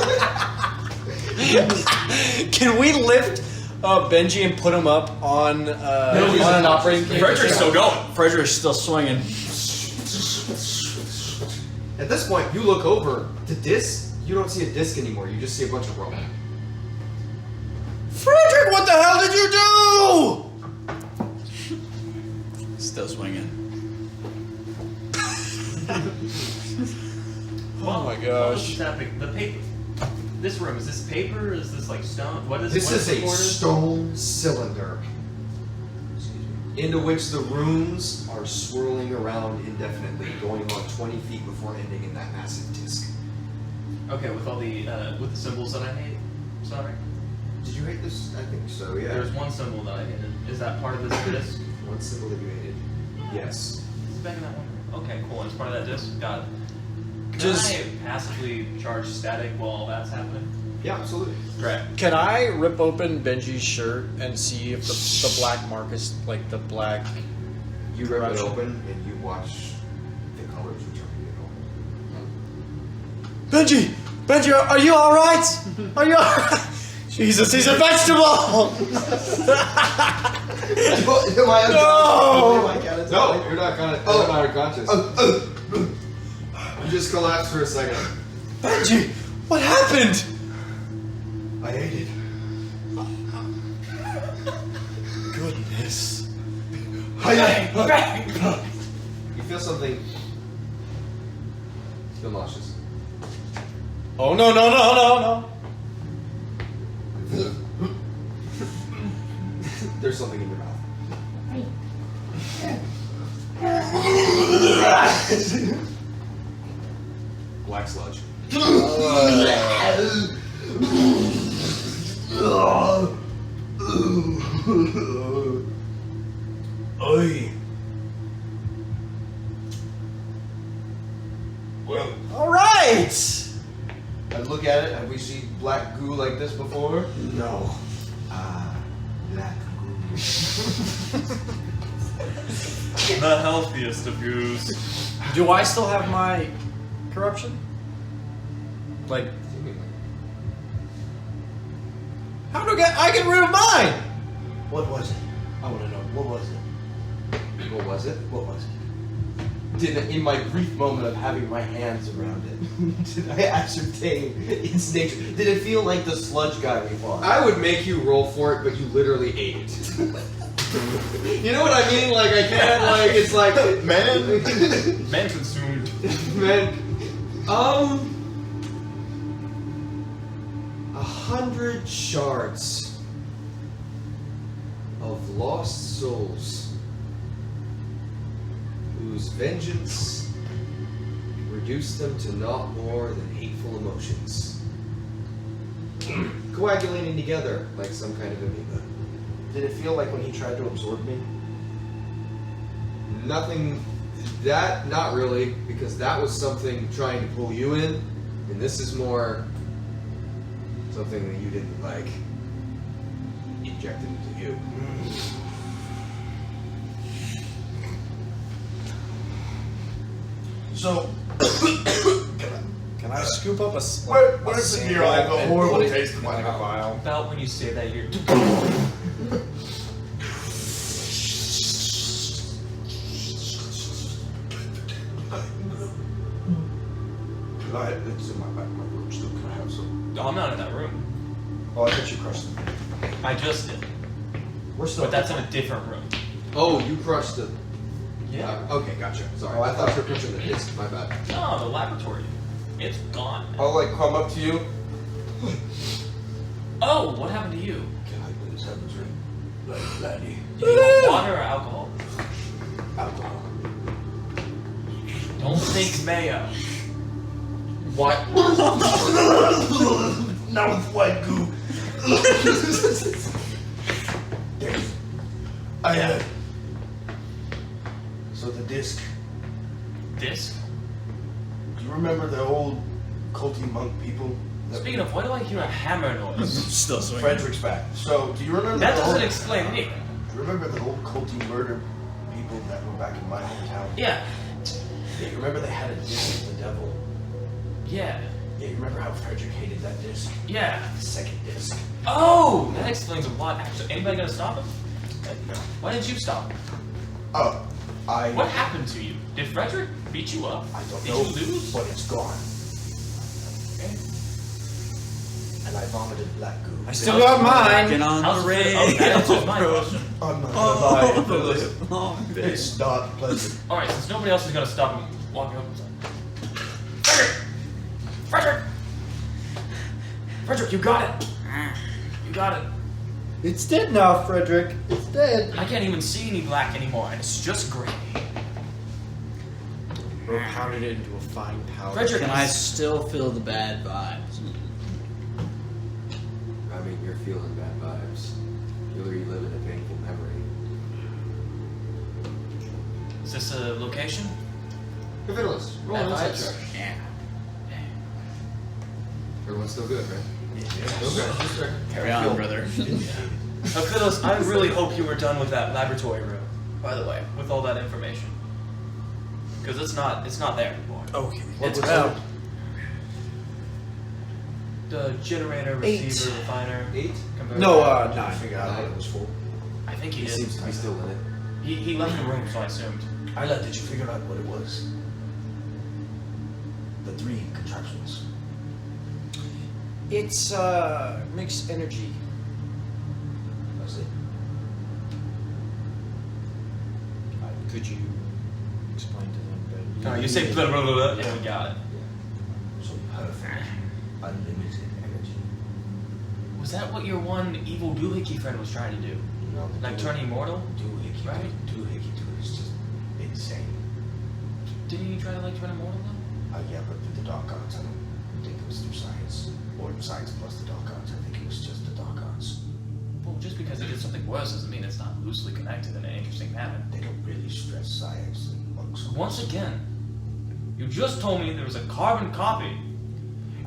Can we lift Benji and put him up on an operating table? Frederick's still going. Frederick's still swinging. At this point, you look over the disc. You don't see a disc anymore. You just see a bunch of rope. Frederick, what the hell did you do? Still swinging. Oh my What gosh. is happening? The paper. This room, is this paper? Is this like stone? What is This what is the a board? stone cylinder into which the runes are swirling around indefinitely, going on 20 feet before ending in that massive disc. Okay, with all the with the symbols that I hate. Sorry. Did you hate this? I think so, yeah. There's one symbol that I hated. Is that part of this disc? One symbol that you hated. Yes. It's back in that one. Okay, cool. It's part of that disc. Got it. Can Just- I passively charge static while all that's happening? Yeah, absolutely. Great. Can I rip open Benji's shirt and see if the black mark is like the black? You rip it Corruption. open and you watch the colors return to normal. Benji, are you all right? Are you all right? Jesus, he's a vegetable. Am I unconscious? No! No, you're not unconscious. You just collapsed for a second. Benji, what happened? I ate it. Goodness. You feel something. You feel nauseous. Oh no. There's something in your mouth. Black sludge. Oi. Well, All right. I look at it. Have we seen black goo like this before? no. Black goo. The healthiest of yous. Do I still have my corruption? Like, how do I get rid of mine? What was it? I want to know. What was it? What was it? What was it? In my brief moment of having my hands around it, did I ascertain its nature? Did it feel like the sludge guy we fought? I would make you roll for it, but you literally ate it. You know what I mean? Like, I can't, like, it's like, Man consumed. man. 100 shards of lost souls whose vengeance reduced them to not more than hateful emotions, coagulating together like some kind of amoeba. Did it feel like when he tried to absorb me? Nothing. That, not really, because that was something trying to pull you in, and this is more something that you didn't like injected into you. So, can I scoop up a? Where's the beer? I have a horrible taste in my mouth. About when you say that, you're. It's in my room still. Can I have some? No, I'm not in that room. Oh, I thought you crushed them. I just did. We're still. But that's in a different room. Oh, you crushed the. Yeah. Okay, gotcha. Sorry. Oh, I thought you were crushing the disc. My bad. No, the laboratory. It's gone. I'll like come up to you. Oh, what happened to you? Can I please have a drink? Like laddie. Do you want water or alcohol? Alcohol. Don't think mayo. What? Not with white goo. I So the disc. Disc? Do you remember the old culty monk people? Speaking of, why do I hear a hammer noise? Still swinging. Frederick's back. So do you remember That the doesn't old, explain anything. Do you remember the old culty murder people that were back in my hometown? Yeah. Yeah, you remember they had a disc of the devil? Yeah. Yeah, you remember how Frederick hated that disc? Yeah. The second disc. Oh! That explains a lot, actually. Anybody gonna stop him? No. Why didn't you stop him? Oh, What happened to you? Did Frederick beat you up? I don't Did know, you lose? but it's gone. Okay. And I vomited black goo. I still got mine. Get on How's the it feel? ring. Oh, that answers my question. I'm not gonna lie, Phyllis. Oh, It's not pleasant. Alright, since nobody else is gonna stop him, walk me up inside. Frederick! Frederick! Frederick, you got it! You got it. It's dead now, Frederick. It's dead. I can't even see any black anymore, and it's just gray. Bro pounded it into a fine powder. Frederick, Can I still feel the bad vibes? I mean, you're feeling bad vibes. You're reliving a painful memory. is this a location? Hifidiles, roll an Bad insight vibes? check. Yeah. Everyone's still good, right? Okay. Carry on, brother. Phyllis, I really hope you were done with that laboratory room, by the way, with all that information. Because it's not there anymore. Okay. It's about the generator, 8. receiver, refiner, 8? converter. No, I 9. figured out what it was for. I think he He did. seems to be still in it. He left the room, so I assumed. Isla, did you figure out what it was? The 3 contractions. It's mixed energy. That's it. Could you explain to them better? No, you say blah, blah, blah, blah. Yeah, we got it. So perfect. Unlimited energy. Was that what your one evil doohickey friend was trying to do? No, the Like turn immortal? doohickey. Right? Doohickey is just insane. Didn't you try to like turn immortal though? Yeah, but with the dark arts, I don't think it was through science. Or science plus the dark arts. I think it was just the dark arts. Well, just because it did something worse doesn't mean it's not loosely connected in an interesting manner. They don't really stress science and monks. Once again, you just told me there was a carbon copy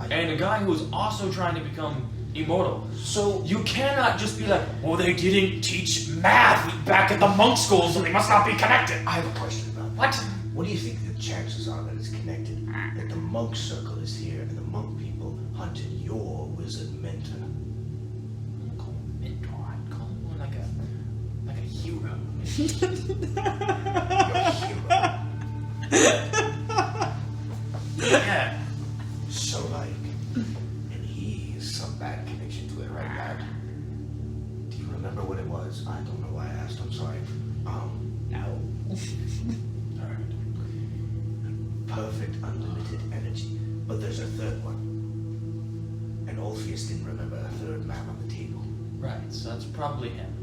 and a guy who was also trying to become immortal. So You cannot just be like, well, they didn't teach math back at the monk school, so they must not be connected. I have a question about that. What? What do you think the chances are that it's connected? That the monk circle is here and the monk people hunted your wizard mentor. Don't call him mentor. I'd call him more like a hero. Your hero. Yeah. So like, and he is some bad connection to it, right, Dad? Do you remember what it was? I don't know why I asked. I'm sorry. No. Alright. Perfect unlimited energy. But there's a third one. And Alphues didn't remember a third man on the table. Right, so that's probably him.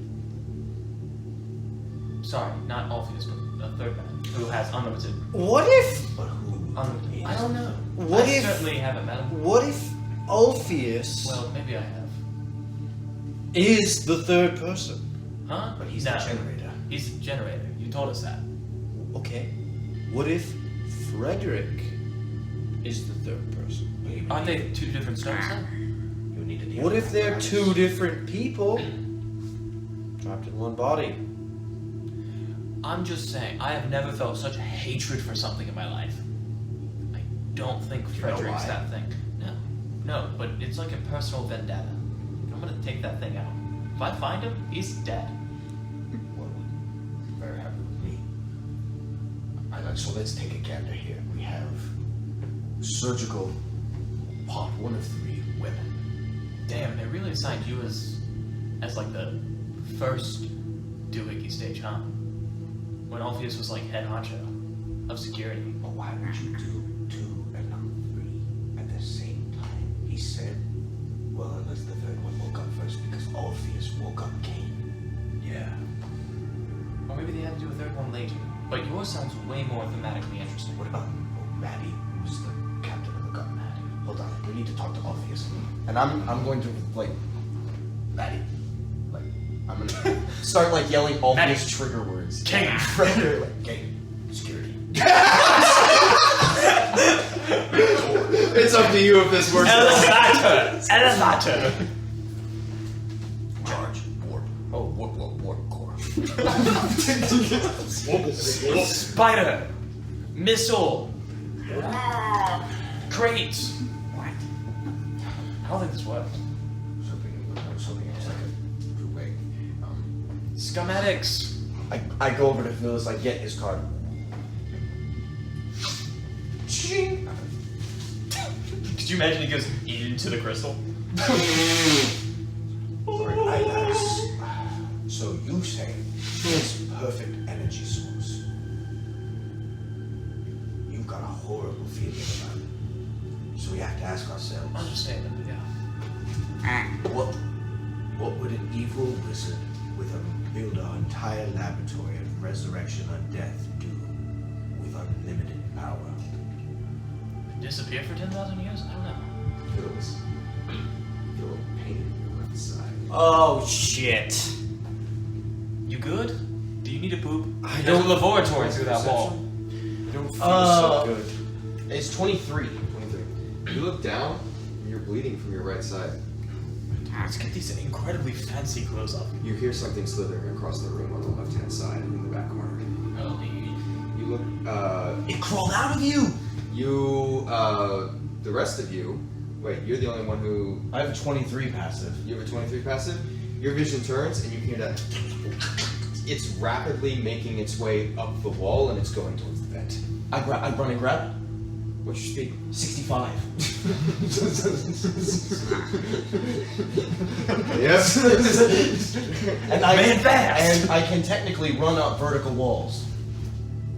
Sorry, not Alphues, but a third man who has unlimited. What if? But who? Unlimited. I don't know. What I if? certainly haven't met him. What if Alpheus Well, maybe I have. is the third person? Huh? But he's No. the generator. He's the generator. You told us that. Okay. What if Frederick is the third person? Aren't they two different stones then? You need to deal What with if they're that. two different people trapped in one body? I'm just saying, I have never felt such hatred for something in my life. I don't think know Frederick's why? that thing. No, but it's like a personal vendetta. I'm gonna take that thing out. If I find him, he's dead. Well, very happy with me. So let's take a gander here. We have surgical part, one of 3 weapon. Damn, they really assigned you as like the first doohickey stage, huh? When Alphues was like head honcho of security. But why would you do 2 and not 3 at the same time? He said, well, unless the third one woke up first, because Alpheus woke up Cain. Yeah. Or maybe they had to do a third one later. But yours sounds way more thematically interesting. What about Maddie, who's the captain of the gun? Hold on, we need to talk to Alpheus. And I'm going to like Maddie. Like I'm gonna start like yelling all Maddie. these trigger words. King. Predator, like gang, security. It's up to you if this works. Elevator. Charge, warp. Oh, warp core. Spider. Missile. Crates. What? I don't think this works. Something it was like a two-way. Schematics. I go over to Phyllis, I get his card. Ching. Could you imagine he goes into the crystal? Lord Isles. So you say this perfect energy source. You've got a horrible feeling about it. So we have to ask ourselves, Understandable, yeah. what would an evil wizard with build our entire laboratory of resurrection or death do with unlimited power? Disappear for 10,000 years? I don't know. Phyllis, feel a pain in your left side. Oh shit. You good? Do you need to poop? I There's a don't- laboratory through that wall. I don't feel so good. It's 23. 23. You look down, and you're bleeding from your right side. Let's get these incredibly fancy clothes off. You hear something slithering across the room on the left-hand side in the back corner. Holy. You look, It crawled out of you! the rest of you, wait, you're the only one who, I have a 23 passive. you have a 23 passive? Your vision turns, and you hear that it's rapidly making its way up the wall, and it's going towards the vent. I run and grab. What's your speed? 65. Yes. And I Man fast. and I can technically run up vertical walls.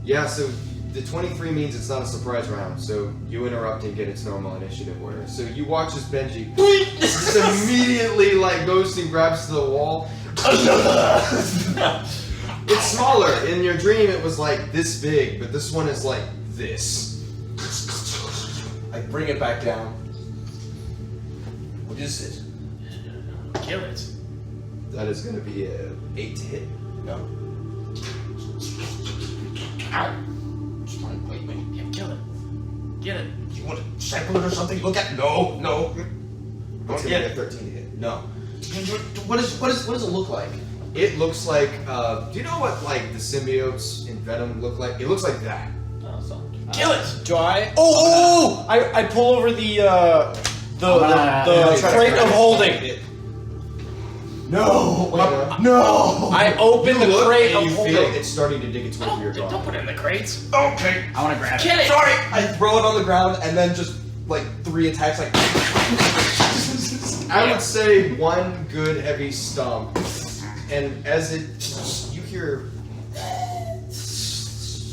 Yeah, so the 23 means it's not a surprise round, so you interrupt and get its normal initiative order. So you watch as Benji just immediately like goes and grabs to the wall. It's smaller. In your dream it was like this big, but this one is like this. I bring it back down. What is it? Kill it. That is going to be a 8 to hit. No. Ow! Just trying to play me. Yeah, kill it. Get it. You want to sample it or something? Look at no. It's going to be a 13 to hit. No. What does it look like? It looks like, do you know what like the symbiotes in Venom look like? It looks like that. Oh, so. Kill it! Do I? Oh! I pull over the crate of holding. No. Wait, No! I open you the look crate and of you holding. feel it's starting to dig its way through your Don't jaw. put it in the crates. Okay. I want to grab Kill it. it! Sorry. I throw it on the ground and then just like 3 attacks like I would say one good heavy stomp, and as it, you hear.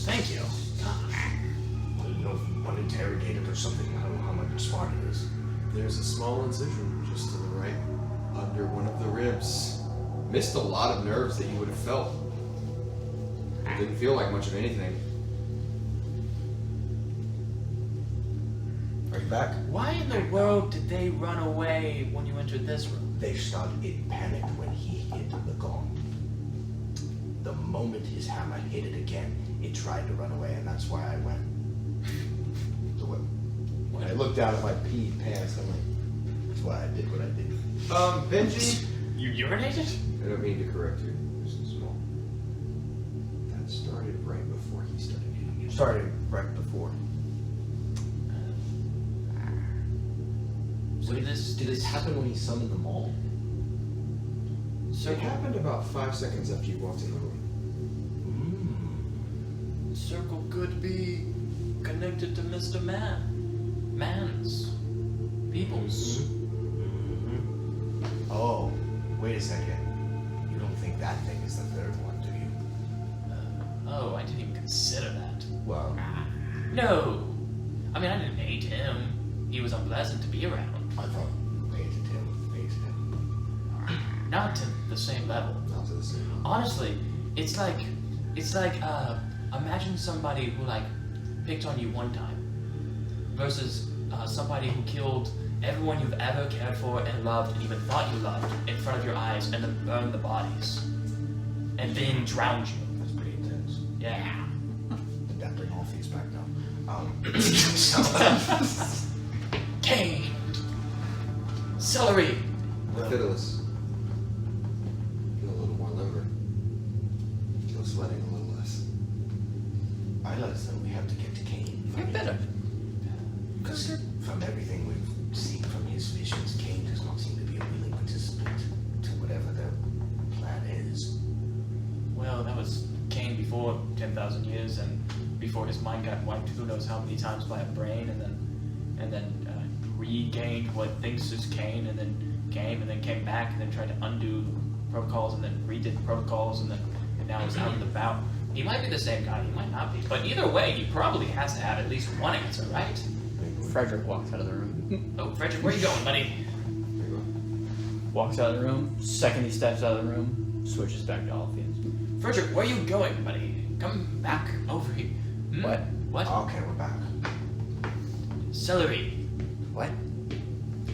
Thank you. I don't know if you want to interrogate it or something. I don't know how much smart it is. There's a small incision just to the right, under one of the ribs. Missed a lot of nerves that you would have felt. It didn't feel like much of anything. Are you back? Why in the world did they run away when you entered this room? They started in panic when he hit the gong. The moment his hammer hit it again, it tried to run away, and that's why I went. So When I look down at my peed pants, I'm like, that's why I did what I did. Benji. You urinated? I don't mean to correct you. This is small. That started right before he started hitting you. Started right before. So Wait, did it happen when he summoned them all? It happened about 5 seconds after you walked in the room. Circle could be connected to Mr. Man. Man's. People's. Oh, wait a second. You don't think that thing is the third one, do you? Oh, I didn't even consider that. Well, No. I mean, I didn't hate him. He was unpleasant to be around. I thought hated him. Not to the same level. Not to the same. Honestly, it's like imagine somebody who like picked on you one time versus somebody who killed everyone you've ever cared for and loved and even thought you loved in front of your eyes and then burned the bodies and then drowned you. That's pretty intense. Yeah. Did that bring Alphues back down? Cane. Celery. Hifidiles. Feel a little more limber. Feel sweating a little less. I realize that we have to get to Cain. You're better. Because from everything we've seen from his visions, Cain does not seem to be a willing participant to whatever the plan is. Well, that was Cain before 10,000 years and before his mind got wiped who knows how many times by a brain and then regained what thinks is Cain and then came back and then tried to undo protocols and then redid protocols and now he's out and about. He might be the same guy, he might not be. But either way, he probably has to have at least one answer, right? Frederick walks out of the room. Oh, Frederick, where you going, buddy? Walks out of the room. Second he steps out of the room, switches back to Alphues. Frederick, where you going, buddy? Come back over here. Hmm? What? What? Okay, we're back. Celery. What?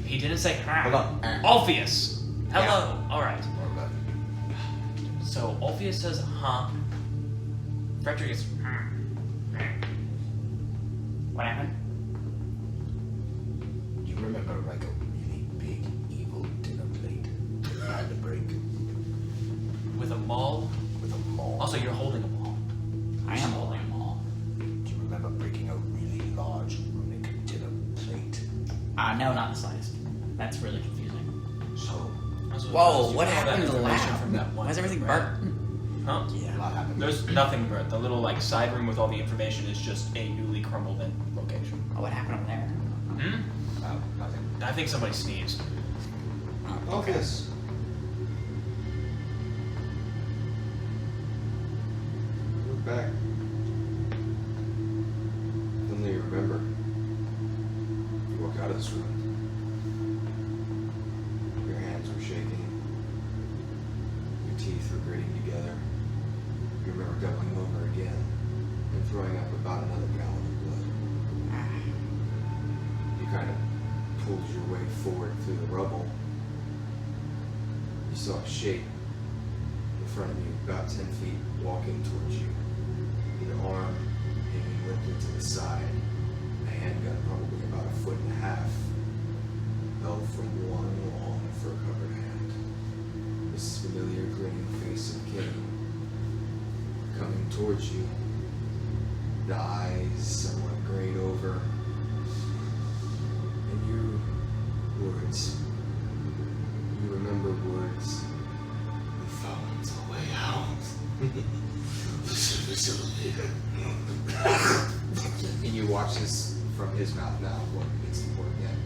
He didn't say Hold on. Alpheus. Hello. Alright. We're back. So Alpheus says, huh? Frederick is, What happened? You remember like a really big evil dinner plate you had to break With a maul? with a maul? Also, you're holding a maul. I am holding a maul. Do you remember breaking a really large runic dinner plate? No, not the slightest. That's really confusing. So, Also, Whoa, you what know that happened to the information lab? from that one Why is everything thing, burnt? Huh? a lot happened. There's nothing burnt. The little like side room with all the information is just a newly crumbled in location. Oh, what happened over there? Nothing. I think somebody sneezed. Alpheus. Look back. Suddenly you remember. You walk out of this room. Your hands were shaking. Your teeth were gritting together. You remember doubling over again and throwing up about another gallon of blood. You kind of pulled your way forward through the rubble. You saw a shape in front of you, about 10 feet, walking towards you. An arm hanging limply to the side, a handgun probably about 1.5 feet held from one long fur-covered hand. This familiar grinning face of Cain coming towards you, the eyes somewhat grayed over, and you words. You remember words. We found a way out. And you watch this from his mouth now, what begins to pour again.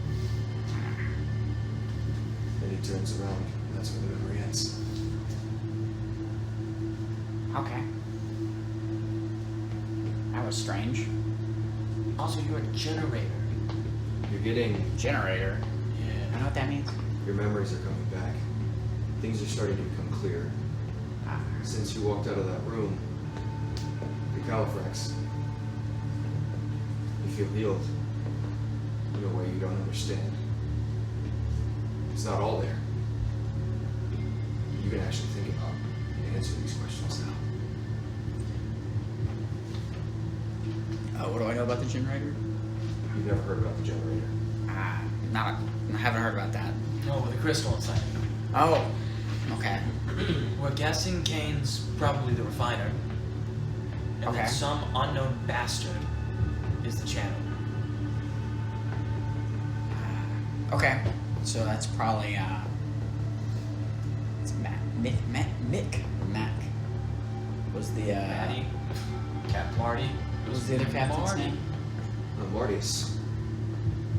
Then he turns around, and that's where the memory ends. Okay. That was strange. Also, you're a generator. You're getting, Generator. I Yeah. know what that means. your memories are coming back. Things are starting to become clear. Since you walked out of that room, the Califrax, you feel healed in a way you don't understand. It's not all there. You can actually think about and answer these questions now. What do I know about the generator? You've never heard about the generator. I haven't heard about that. Oh, with a crystal inside. Oh, okay. We're guessing Cain's probably the refiner. And Okay. then some unknown bastard is the channel. Okay, so that's probably it's Mick was the Maddie, Cap Marty. what was the other captain's Marty. name? Martius.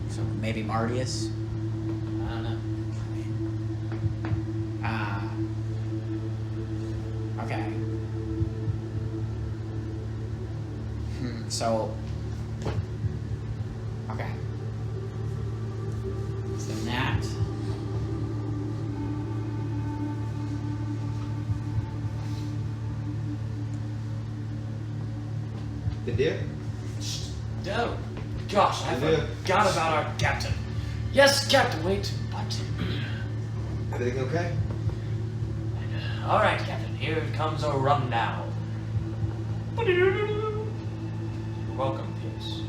So maybe Martius? I don't know. Okay. So. Okay. So Nat. Vindyr? Oh, gosh, I Yeah. forgot about our captain. Yes, Captain, wait, what? Everything okay? All right, Captain, here comes a rundown. Welcome, Pierce.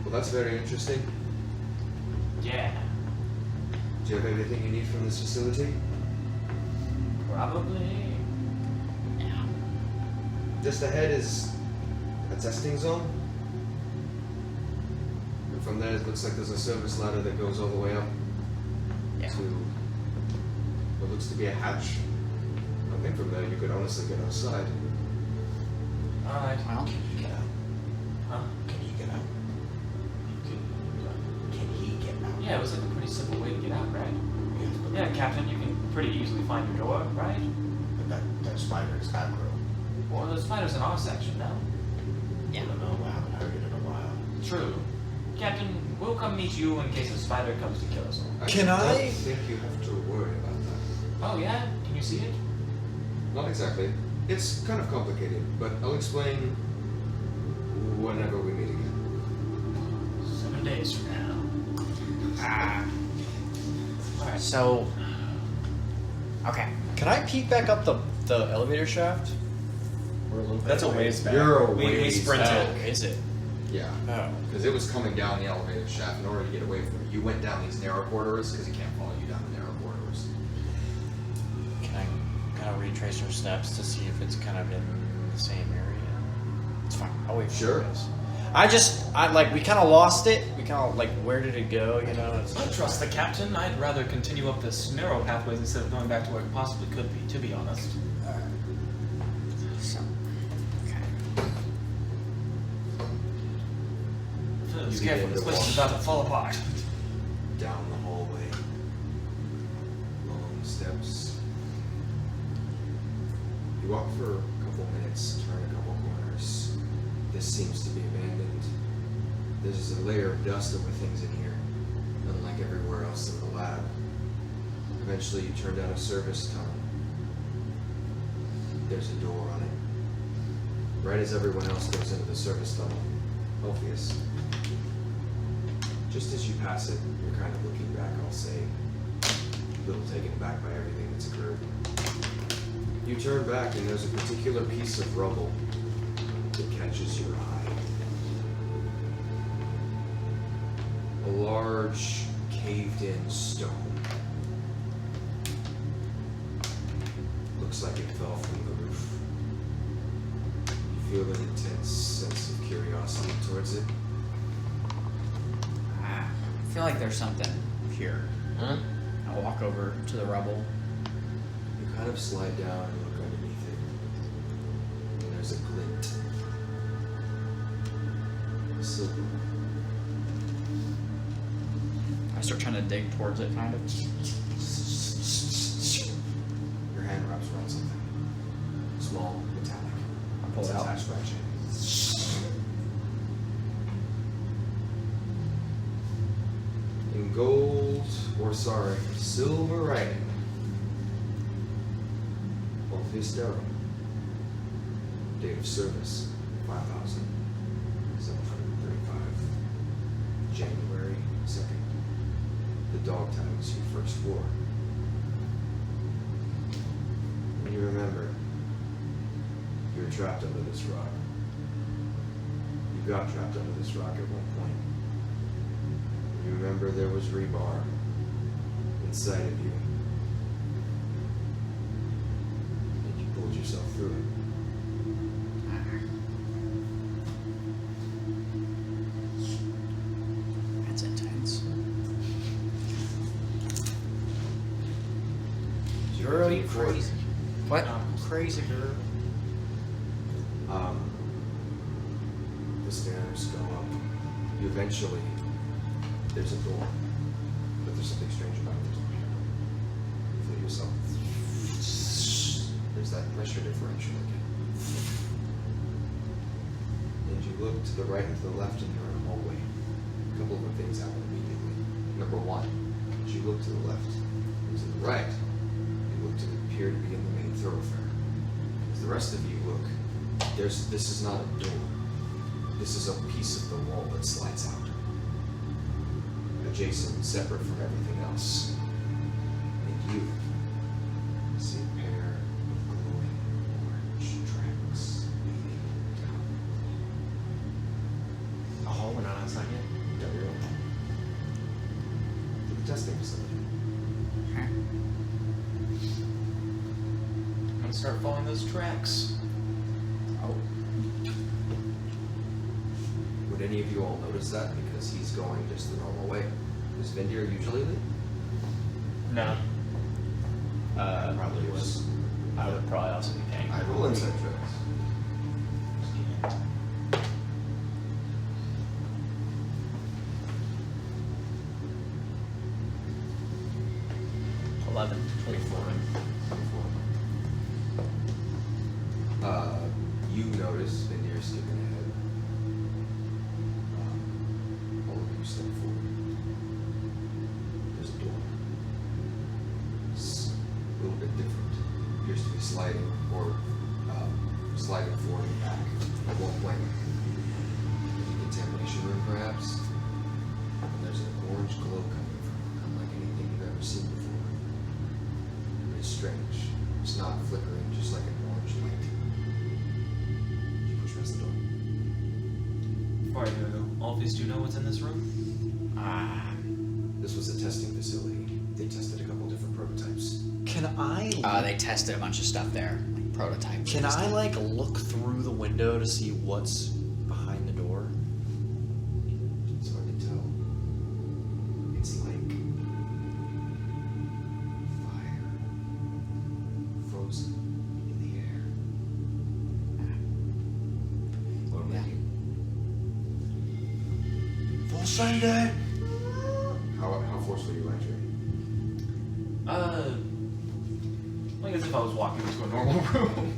Well, that's very interesting. Yeah, Do you have everything you need from this facility? probably. Just ahead is a testing zone. And from there, it looks like there's a service ladder that goes all the way up Yeah. to what looks to be a hatch. I think from there you could honestly get outside. All right. Well, Can he get out? Huh? Can he get out? Can he get out? Yeah, it was like a pretty simple way to get out, right? Yes, but Yeah, Captain, you can pretty easily find your door, right? That spider is aggro. Well, the spider's in our section now. I don't know. I haven't heard it in a while. True. Captain, we'll come meet you in case a spider comes to kill us all. Can I- don't think you have to worry about that. Oh, yeah? Can you see it? Not exactly. It's kind of complicated, but I'll explain whenever we meet again. 7 days from now. Alright. so. Okay. Can I peek back up the elevator shaft? We're a little bit That's a away. ways back. You're a we ways sprinted. Oh, is it? Yeah. Oh. Because it was coming down the elevator shaft in order to get away from it. You went down these narrow corridors because it can't follow you down the narrow corridors. Can I kind of retrace our steps to see if it's kind of in the same area? It's fine. I'll wait for Sure. you guys. We kind of lost it. We kind of, like, where did it go, you know? It's I trust the captain. I'd rather continue up this narrow pathways instead of going back to where it possibly could be, to be honest. So. Okay. Just You careful, begin this to place is walk about to fall apart. down the hallway. Long steps. You walk for a couple minutes, turn a couple corners. This seems to be abandoned. There's a layer of dust over things in here, unlike everywhere else in the lab. Eventually you turn down a service tunnel. There's a door on it. Right as everyone else goes into the service tunnel, Alphues. Just as you pass it, you're kind of looking back, I'll say, a little taken aback by everything that's occurred. You turn back and there's a particular piece of rubble that catches your eye. A large, caved-in stone. Looks like it fell from the roof. You feel an intense sense of curiosity towards it. I feel like there's something here. Huh? I'll walk over to the rubble. You kind of slide down and look underneath it. And there's a glint. Silver. I start trying to dig towards it, kind of. Your hand wraps around something. Small, metallic. I pull It's it out. attached by a chain. In gold, or silver writing. Alphues Darrow. Date of service, 5,735. January 2nd. The dog tags you first wore. And you remember, you were trapped under this rock. You got trapped under this rock at one point. You remember there was rebar inside of you. And you pulled yourself through it. That's intense. Girl, you crazy. What? Crazy girl. The stairs go up You eventually, there's a door, but there's something strange about it. You feel yourself. There's that pressure differential again. And you look to the right and to the left and you're in a hallway. A couple of things happen immediately. Number one, as you look to the left and to the right, you look to appear to be in the main thoroughfare. As the rest of you look, this is not a door. This is a piece of the wall that slides out. Adjacent, separate from everything else. And you see a pair of glowing orange tracks leading down. A hall, we're not outside yet? Down your own hall. To the testing facility. I'm gonna start following those tracks. Would any of you all notice that? Because he's going just the normal way. Does Vindyr usually lead? No. Probably was. I would probably also be paying. I roll inside checks. 11, 24. You notice Vindyr skipping ahead. All of you step forward. There's a door. It's a little bit different. Appears to be sliding or sliding forward and back. At one point, contamination room perhaps. And there's an orange glow coming from it, unlike anything you've ever seen before. It's strange. It's not flickering, just like an orange light. You push past the door. Before I go, Alphues, do you know what's in this room? This was a testing facility. They tested a couple different prototypes. Can I? They tested a bunch of stuff there, like prototypes. Can and I stuff. like look through the window to see what's behind the door? It's hard to tell. It's like fire frozen in the air. What about you? Full Sunday. How forceful are you entering? Like as if I was walking into a normal room.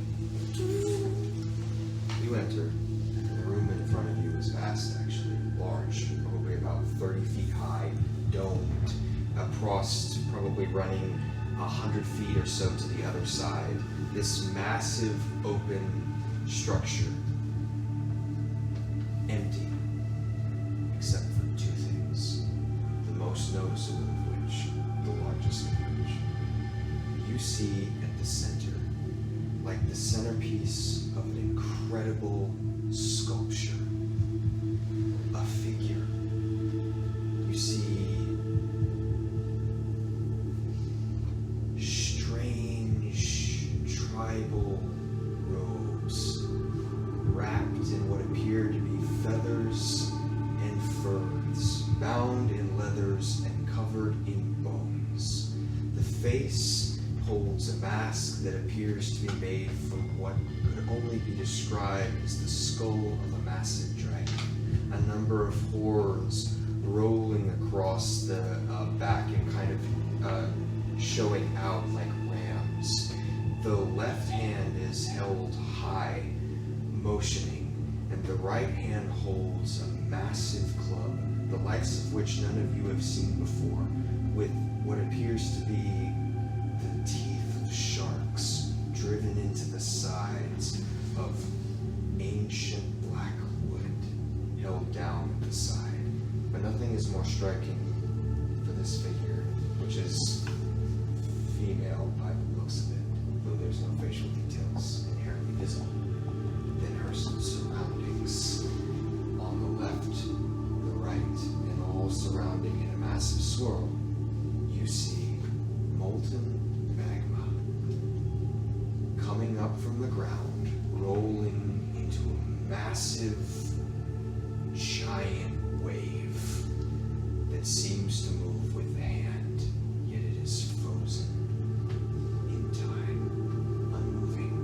You enter, and the room in front of you is vast, actually. Large, probably about 30 feet high, domed, across, probably running 100 feet or so to the other side. This massive open structure. Empty. Except for two things. The most noticeable of which, the largest of which. You see at the center, like the centerpiece of an incredible sculpture, a figure. You see strange tribal robes wrapped in what appear to be feathers and furs, bound in leathers and covered in bones. The face holds a mask that appears to be made from what could only be described as the skull of a massive dragon. A number of horns rolling across the back and kind of showing out like rams. The left hand is held high, motioning, and the right hand holds a massive club, the likes of which none of you have seen before, with what appears to be the teeth of sharks driven into the sides of ancient black wood held down at the side. But nothing is more striking for this figure, which is female by the looks of it, though there's no facial details inherently visible, than her surroundings. On the left, the right, and all surrounding in a massive swirl, you see molten magma coming up from the ground, rolling into a massive, giant wave that seems to move with the hand, yet it is frozen in time, unmoving.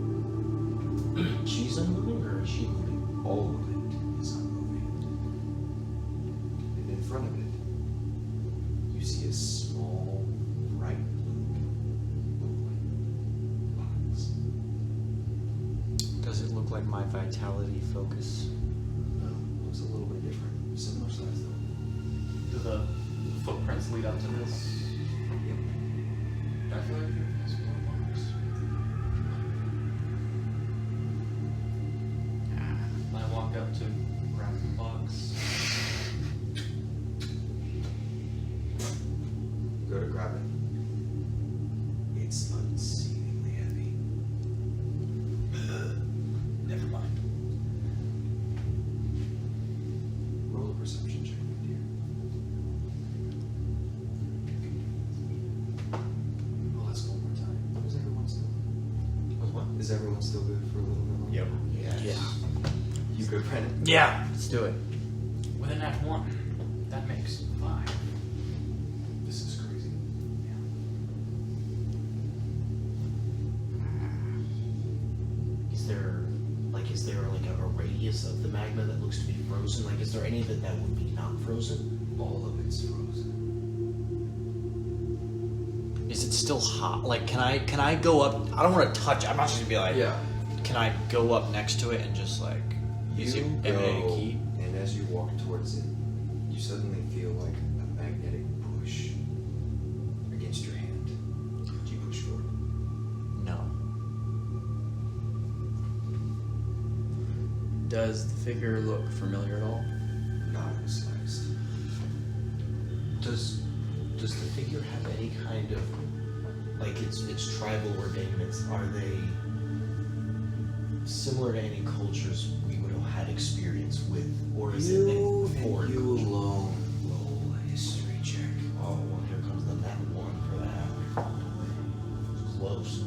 She's unmoving or is she moving? All of it is unmoving. the footprints lead up to this? Yep. I feel like there's more marks. I walk up to grab the box. Go to grab it. It's unseemingly heavy. Never mind. Roll a perception check, dear. I'll ask one more time. Is everyone still? What? Is everyone still good for a little bit longer? Yep. Yes. You good, Brennan? Yeah, let's do it. With a nat 1, that makes 5. This is crazy. Is there like a radius of the magma that looks to be frozen? Like, is there any that would be not frozen? All of it's frozen. Is it still hot? Like, can I go up? I don't want to touch. I'm not just gonna be like. Yeah. Can I go up next to it and just like use it You emanate a go, key? and as you walk towards it, you suddenly feel like a magnetic push against your hand. Do you push forward? No. Does the figure look familiar at all? Not in the slightest. Does the figure have any kind of like its tribal ordainments? Are they similar to any cultures we would have had experience with, or is it You foreign and you culture? alone roll a history check. Oh, well, here comes the nat 1 for that. Close.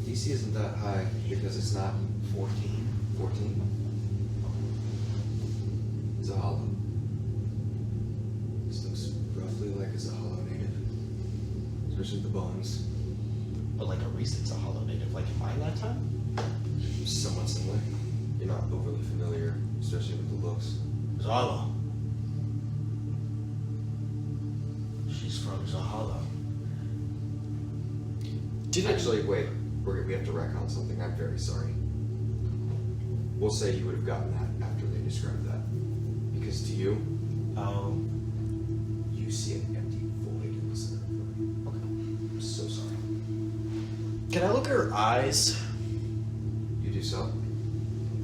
DC isn't that high because it's not 14. 14 is a hollow. This looks roughly like it's a hollow native, especially the bones. But like a recent's a hollow native, like in my lifetime? Somewhat similar. You're not overly familiar, especially with the looks. Zala. She's from Zahala. Actually, wait. We have to retcon something. I'm very sorry. We'll say you would have gotten that after they described that. Because to you, you see an empty void in the center of the room. Okay. I'm so sorry. Can I look at her eyes? You do so?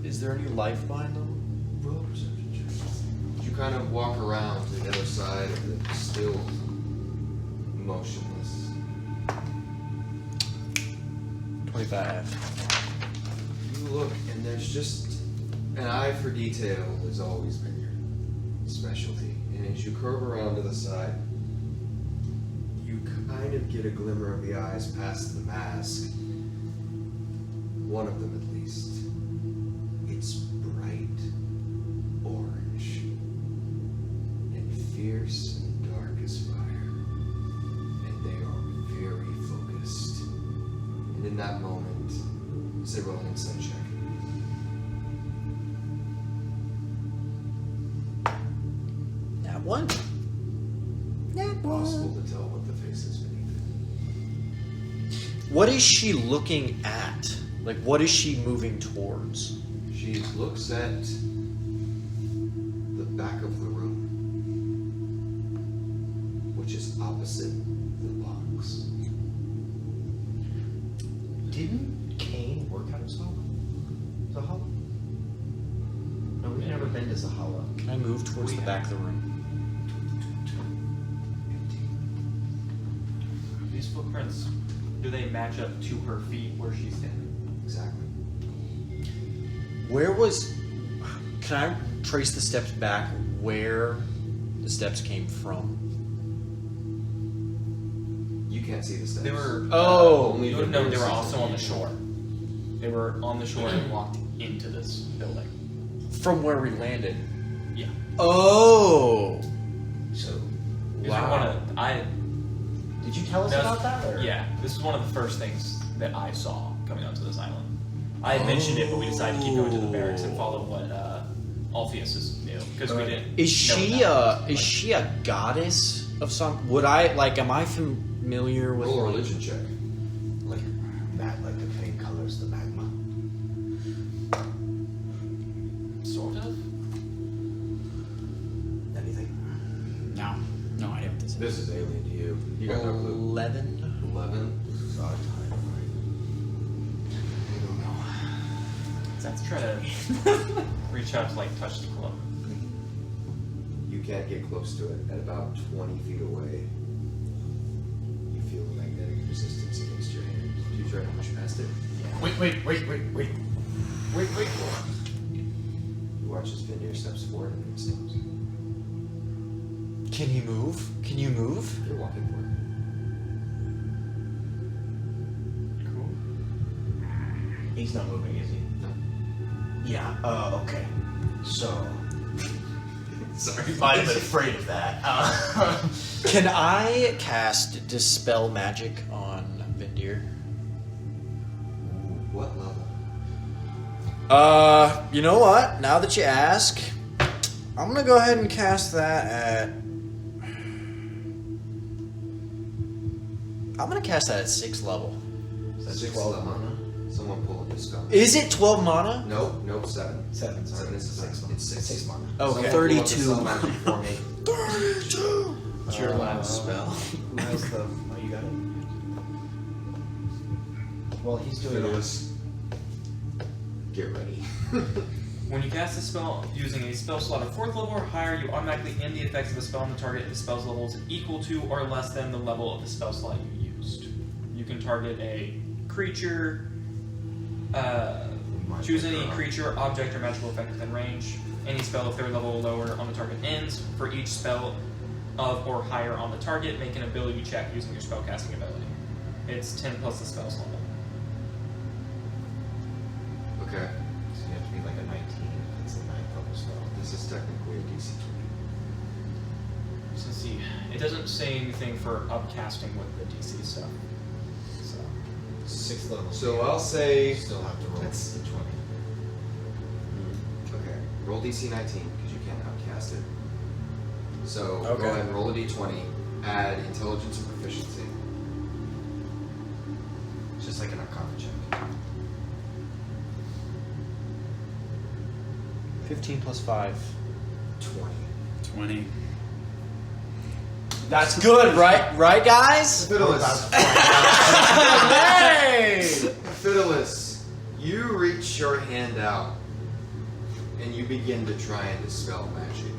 Is there any life behind them? Roll a perception check. You kind of walk around to the other side of it, still motionless. 25. You look, and there's just an eye for detail has always been your specialty. And as you curve around to the side, you kind of get a glimmer of the eyes past the mask. One of them, at least. It's bright orange and fierce and dark as fire. And they are very focused. And in that moment, say roll an insight check. That one? Impossible to tell what the face is beneath it. What is she looking at? Like, what is she moving towards? She looks at the back of the room, which is opposite the box. Didn't Cain work out of Zahala? Zahala? No, we've never been to Zahala. Can I move towards the back of the room? These footprints, do they match up to her feet where she's standing? Exactly. Where was... Can I trace the steps back where the steps came from? You can't see the steps. They were. Oh! Only the No, they were verses also that on the you shore. They were on the shore and walked into this building. From where we landed? Yeah. Oh! So, These are one of did you tell us That's- about that? Or? Yeah, this is one of the first things that I saw coming onto this island. I had mentioned it, but we decided to keep going to the barracks and follow what Alphues knew because we didn't. Is know she that. is she a goddess of some? Would I like? Am I familiar with? Roll a like- religion check. Like the faint colors, the magma. Sort of. This is alien to you. You got no clue. 11. 11. Sorry, I don't know. Let's try to reach out to touch the club. You can't get close to it. At about 20 feet away, you feel a magnetic resistance against your hand. Do you try to push past it? Wait. You watch as Vindyr steps forward and then stops. Can he move? Can you move? You're walking for it. Cool. He's not moving, is he? No. Yeah. Okay. So. Sorry. Might have been afraid of that. Can I cast Dispel Magic on Vindyr? What level? You know what? Now that you ask, I'm gonna go ahead and cast that at. I'm gonna cast that at 6th level. That's 12 mana. Someone pull a new spell. Is it 12 mana? Nope, 7. 7. 7 is 6. It's 6. 6 mana. Okay. Someone pull up a 32. spell magic for me. 32! It's your last spell. Who has the? Oh, you got it. Well, he's doing it. Fiddles. Get ready. When you cast a spell using a spell slot of 4th level or higher, you automatically end the effects of the spell on the target if the spell's level is equal to or less than the level of the spell slot you used. You can target a creature, choose any creature, object, or magical effect within range. Any spell of 3rd level or lower on the target ends. For each spell of or higher on the target, make an ability check using your spellcasting ability. It's 10 plus the spell's level. Okay. So you have to be like a 19 if it's a 9th level spell. This is technically a DC 20. So see, it doesn't say anything for upcasting with the DC stuff. So 6th level. So I'll say. You still have to roll That's- the 20. Okay. Roll DC 19 because you can't outcast it. So Okay. go ahead and roll a D20. Add intelligence and proficiency. It's just like an arcana check. 15 plus 5. 20. 20. That's good, right? Right, guys? Hifidiles. Hey! Hifidiles, you reach your hand out and you begin to try and dispel magic.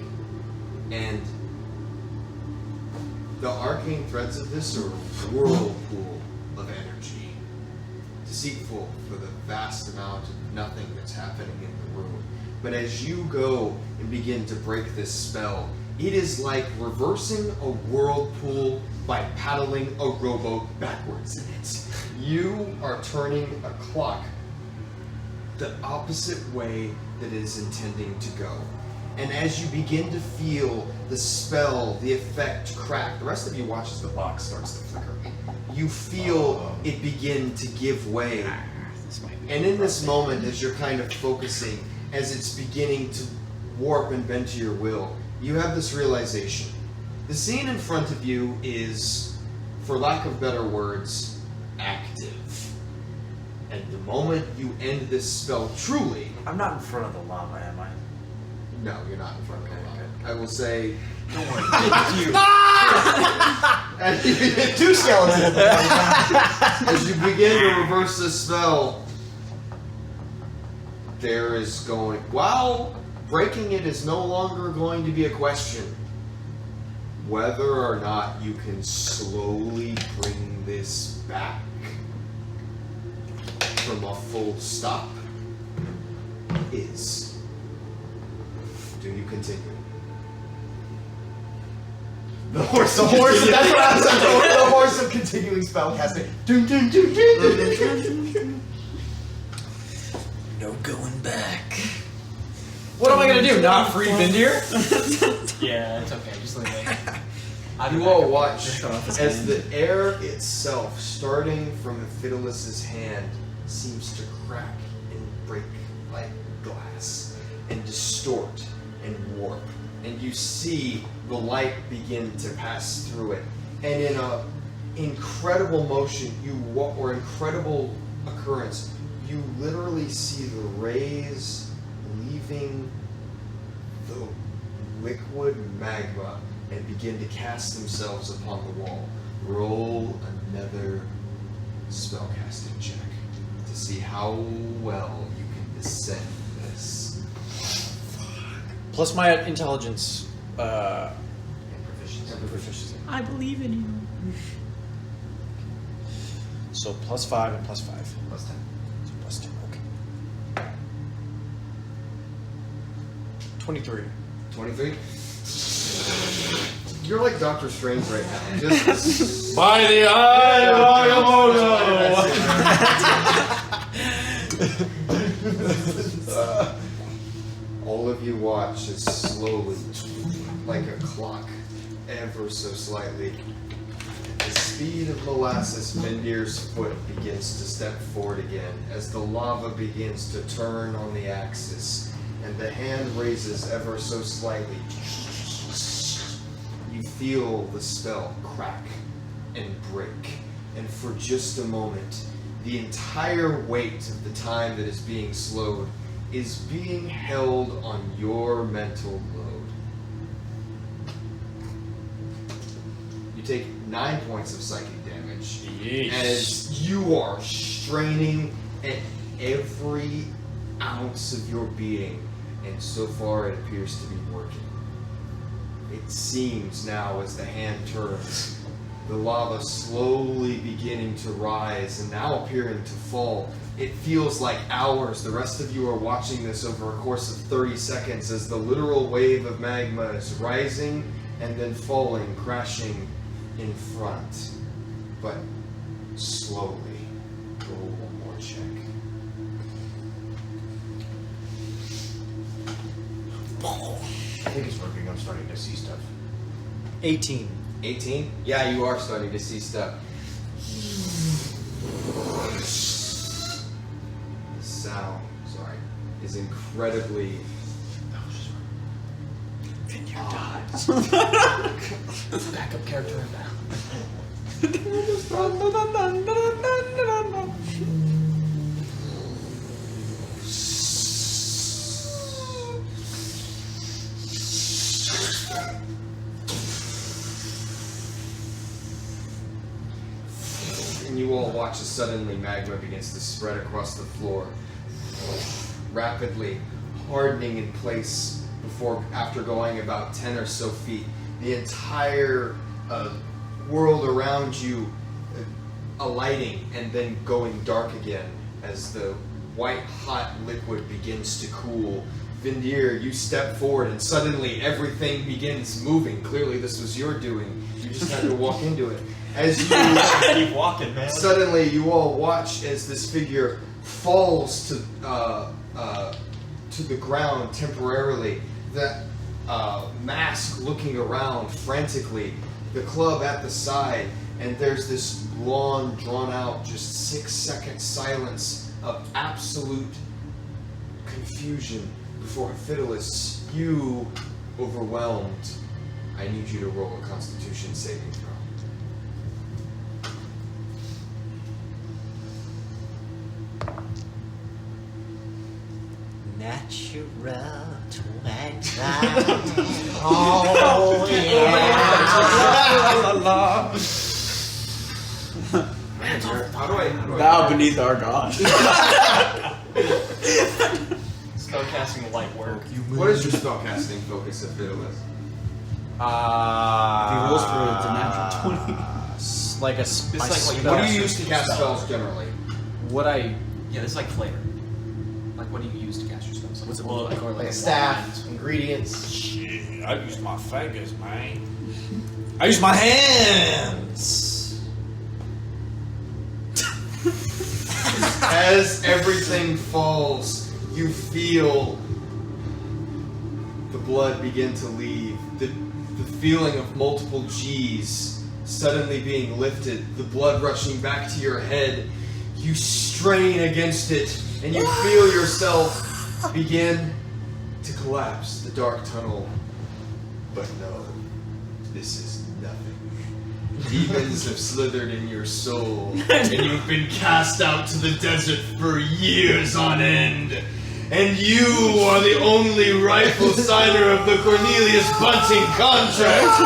And the arcane threads of this are a whirlpool of energy. Deceitful for the vast amount of nothing that's happening in the room. But as you go and begin to break this spell, it is like reversing a whirlpool by paddling a rowboat backwards in it. You are turning a clock the opposite way that it is intending to go. And as you begin to feel the spell, the effect crack, the rest of you watch as the box starts to flicker. You feel it begin to give way. And in this moment, as you're kind of focusing, as it's beginning to warp and bend to your will, you have this realization. The scene in front of you is, for lack of better words, active. And the moment you end this spell truly... I'm not in front of the llama, am I? No, you're not in front of the llama. I will say... Don't worry. It's you. Two skeletons. As you begin to reverse this spell, there is going... While breaking it is no longer going to be a question, whether or not you can slowly bring this back from a full stop is... Do you continue? The horse, that's what I was saying. The horse of continuing spellcasting. Dun, dun, dun, dun, dun, dun. No going back. What am I gonna do? Not free Vindyr? yeah, it's okay. Just leave it. You all watch as the air itself, starting from Hifidiles' hand, seems to crack and break like glass, and distort and warp. And you see the light begin to pass through it. And in a incredible motion, or incredible occurrence, you literally see the rays leaving the liquid magma and begin to cast themselves upon the wall. Roll another spellcasting check to see how well you can descend this. Plus my intelligence. And proficiency. I believe in you. So +5 and +5. Plus 10. So +10. Okay. 23. 23? You're like Doctor Strange right now. Just By the eye of all of you watch as slowly, like a clock, ever so slightly, at the speed of molasses, Vindyr's foot begins to step forward again as the lava begins to turn on the axis and the hand raises ever so slightly. You feel the spell crack and break, and for just a moment, the entire weight of the time that is being slowed is being held on your mental load. You take 9 points of psychic damage as you are straining at every ounce of your being, and so far it appears to be working. It seems now as the hand turns, the lava slowly beginning to rise and now appearing to fall. It feels like hours. The rest of you are watching this over a course of 30 seconds as the literal wave of magma is rising and then falling, crashing in front. But slowly. Roll one more check. I think it's working. I'm starting to see stuff. 18. 18? Yeah, you are starting to see stuff. The sound, is incredibly Vindyr dies. Backup character now. and you all watch as suddenly magma begins to spread across the floor, rapidly hardening in place after going about 10 or so feet. The entire world around you alighting and then going dark again as the white hot liquid begins to cool. Vindyr, you step forward and suddenly everything begins moving. Clearly this was your doing. You just had to walk into it. As you keep walking, man. Suddenly you all watch as this figure falls to the ground temporarily. That mask looking around frantically, the club at the side, and there's this long, drawn-out, just 6-second silence of absolute confusion before Hifidiles, you, overwhelmed, I need you to roll a Constitution saving throw. Natural 20. Oh, yeah. How do I Bow beneath our God. Spellcasting light work. What is your spellcasting focus, Hifidiles? If he rolls for it's a natural 20. Like a What do you use to cast spells generally? What I Yeah, this is like flavor. Like, what do you use to cast your spells? What's it look like? Or Like a staff, ingredients. Shit, I use my fingers, man. I use my hands. As everything falls, you feel the blood begin to leave. The feeling of multiple G's suddenly being lifted, the blood rushing back to your head. You strain against it, and you feel yourself begin to collapse the dark tunnel. But no, this is nothing. Demons have slithered in your soul, and you've been cast out to the desert for years on end. and you are the only rightful signer of the Cornelius Bunting contract.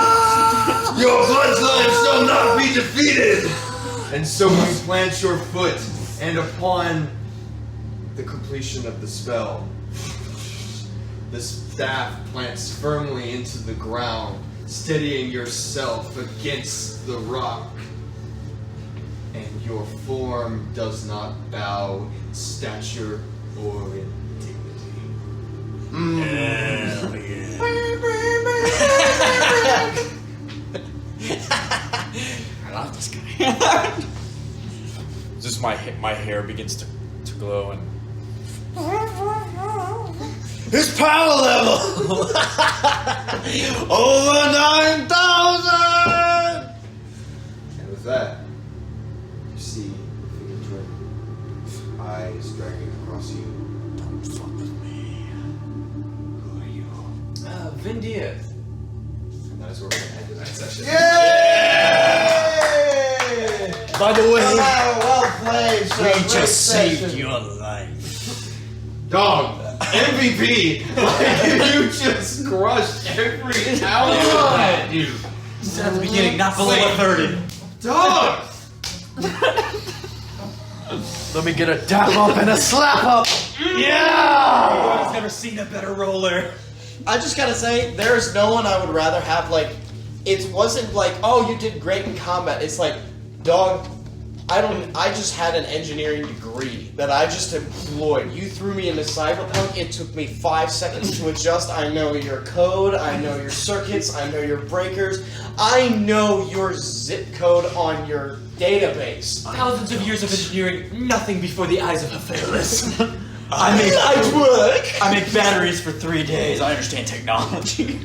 Your bloodline shall not be defeated. And so you plant your foot, and upon the completion of the spell, the staff plants firmly into the ground, steadying yourself against the rock. And your form does not bow in stature or in dignity. Hell yeah. I love this guy. Just my hair begins to glow and His power level over 9,000. And with that, you see Vindyr eyes dragging across you. Don't fuck with me. Who are you? Vindyr. And that is where we're going to end tonight's session. By the way, Well played, sir. we Great just saved session. your life. Dog, MVP! Like, you just crushed every ounce of that, dude. Said at the beginning, not below a 30. Dog! Let me get a dap up and a slap up. Yeah! I've never seen a better roller. I just gotta say, there's no one I would rather have, like, it wasn't like, oh, you did great in combat. It's like, dog, I just had an engineering degree that I just employed. You threw me into Cyberpunk, it took me 5 seconds to adjust. I know your code, I know your circuits, I know your breakers, I know your zip code on your database. Thousands of years of engineering, nothing before the eyes of Hifidiles. I make batteries for 3 days. I understand technology.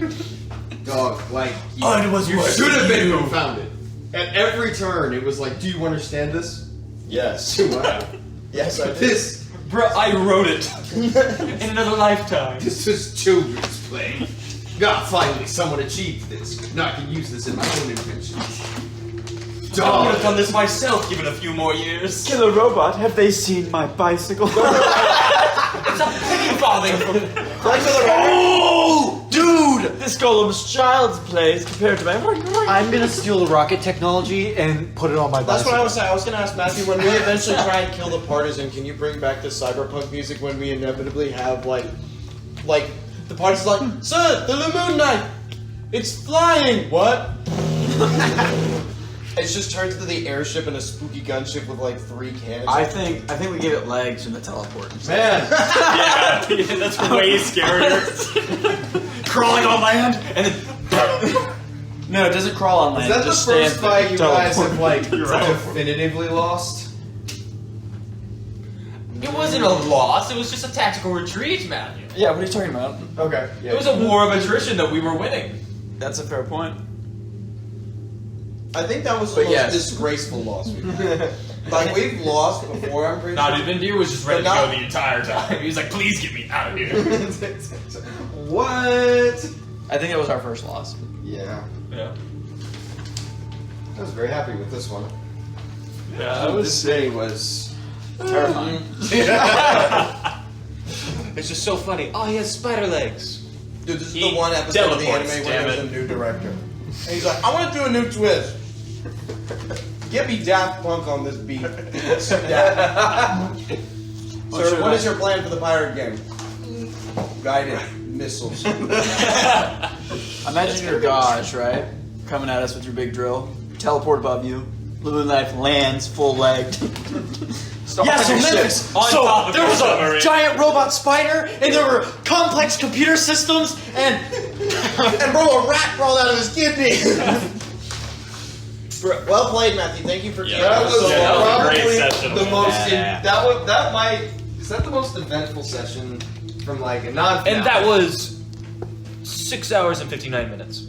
Dog, like, you, Oh, it was you worth should have been you. confounded. At every turn, it was like, do you understand this? Yes. Wow. Yes, I did. This Bro, I wrote it in another lifetime. This is children's play. God, finally, someone achieved this. Now I can use this in my own invention. I would Dog. have done this myself, given a few more years. Killer robot, have they seen my bicycle? It's a penny farthing from. Oh, dude! This golem's child's play compared to my. I'm gonna steal the rocket technology and put it on my That's bicycle. what I was saying. I was going to ask Matthew, when we eventually try and kill the partisan, can you bring back the cyberpunk music when we inevitably have, like the partisan's like, sir, the Moon Knight, it's flying! What? It's just turned into the airship and a spooky gunship with, like, 3 cannons. I think we give it legs and the teleport. Man. Yeah, that's way scarier. Crawling on land and then. No, it doesn't crawl on Is land. that it the just first stands fight you guys teleport. have, like, definitively lost? It wasn't a loss, it was just a tactical retreat, Matthew. Yeah, what are you talking about? Okay. It was a war of attrition that we were winning. That's a fair point. I think that was the But most yes. disgraceful loss we've had. Like, we've lost before, I'm pretty Nah, sure. dude, Vindyr was just ready But to not- go the entire time. He was like, please get me out of here. What? I think it was our first loss. Yeah. Yeah. I was very happy with this one. Yeah, This day was Terrifying. It's just so funny. Oh, he has spider legs. Dude, this is He the one episode of the teleports, anime where damn there's it. a new director. And he's like, I want to do a new twist. Get me Daft Punk on this beat. Sir, what is your plan for the pirate game? Guided missiles. Imagine your gosh, right? Coming at us with your big drill. Teleport above you. Blue knife lands full legged. Yeah, so Memphis. On So top of there your was submarine. a giant robot spider, and there were complex computer systems, and Bro, a rat crawled out of his kidney. Well played, Matthew. Thank you for taking That us was so that was a long. great probably session. the most. Yeah. That might. Is that the most eventful session from like a non? And that was 6 hours and 59 minutes.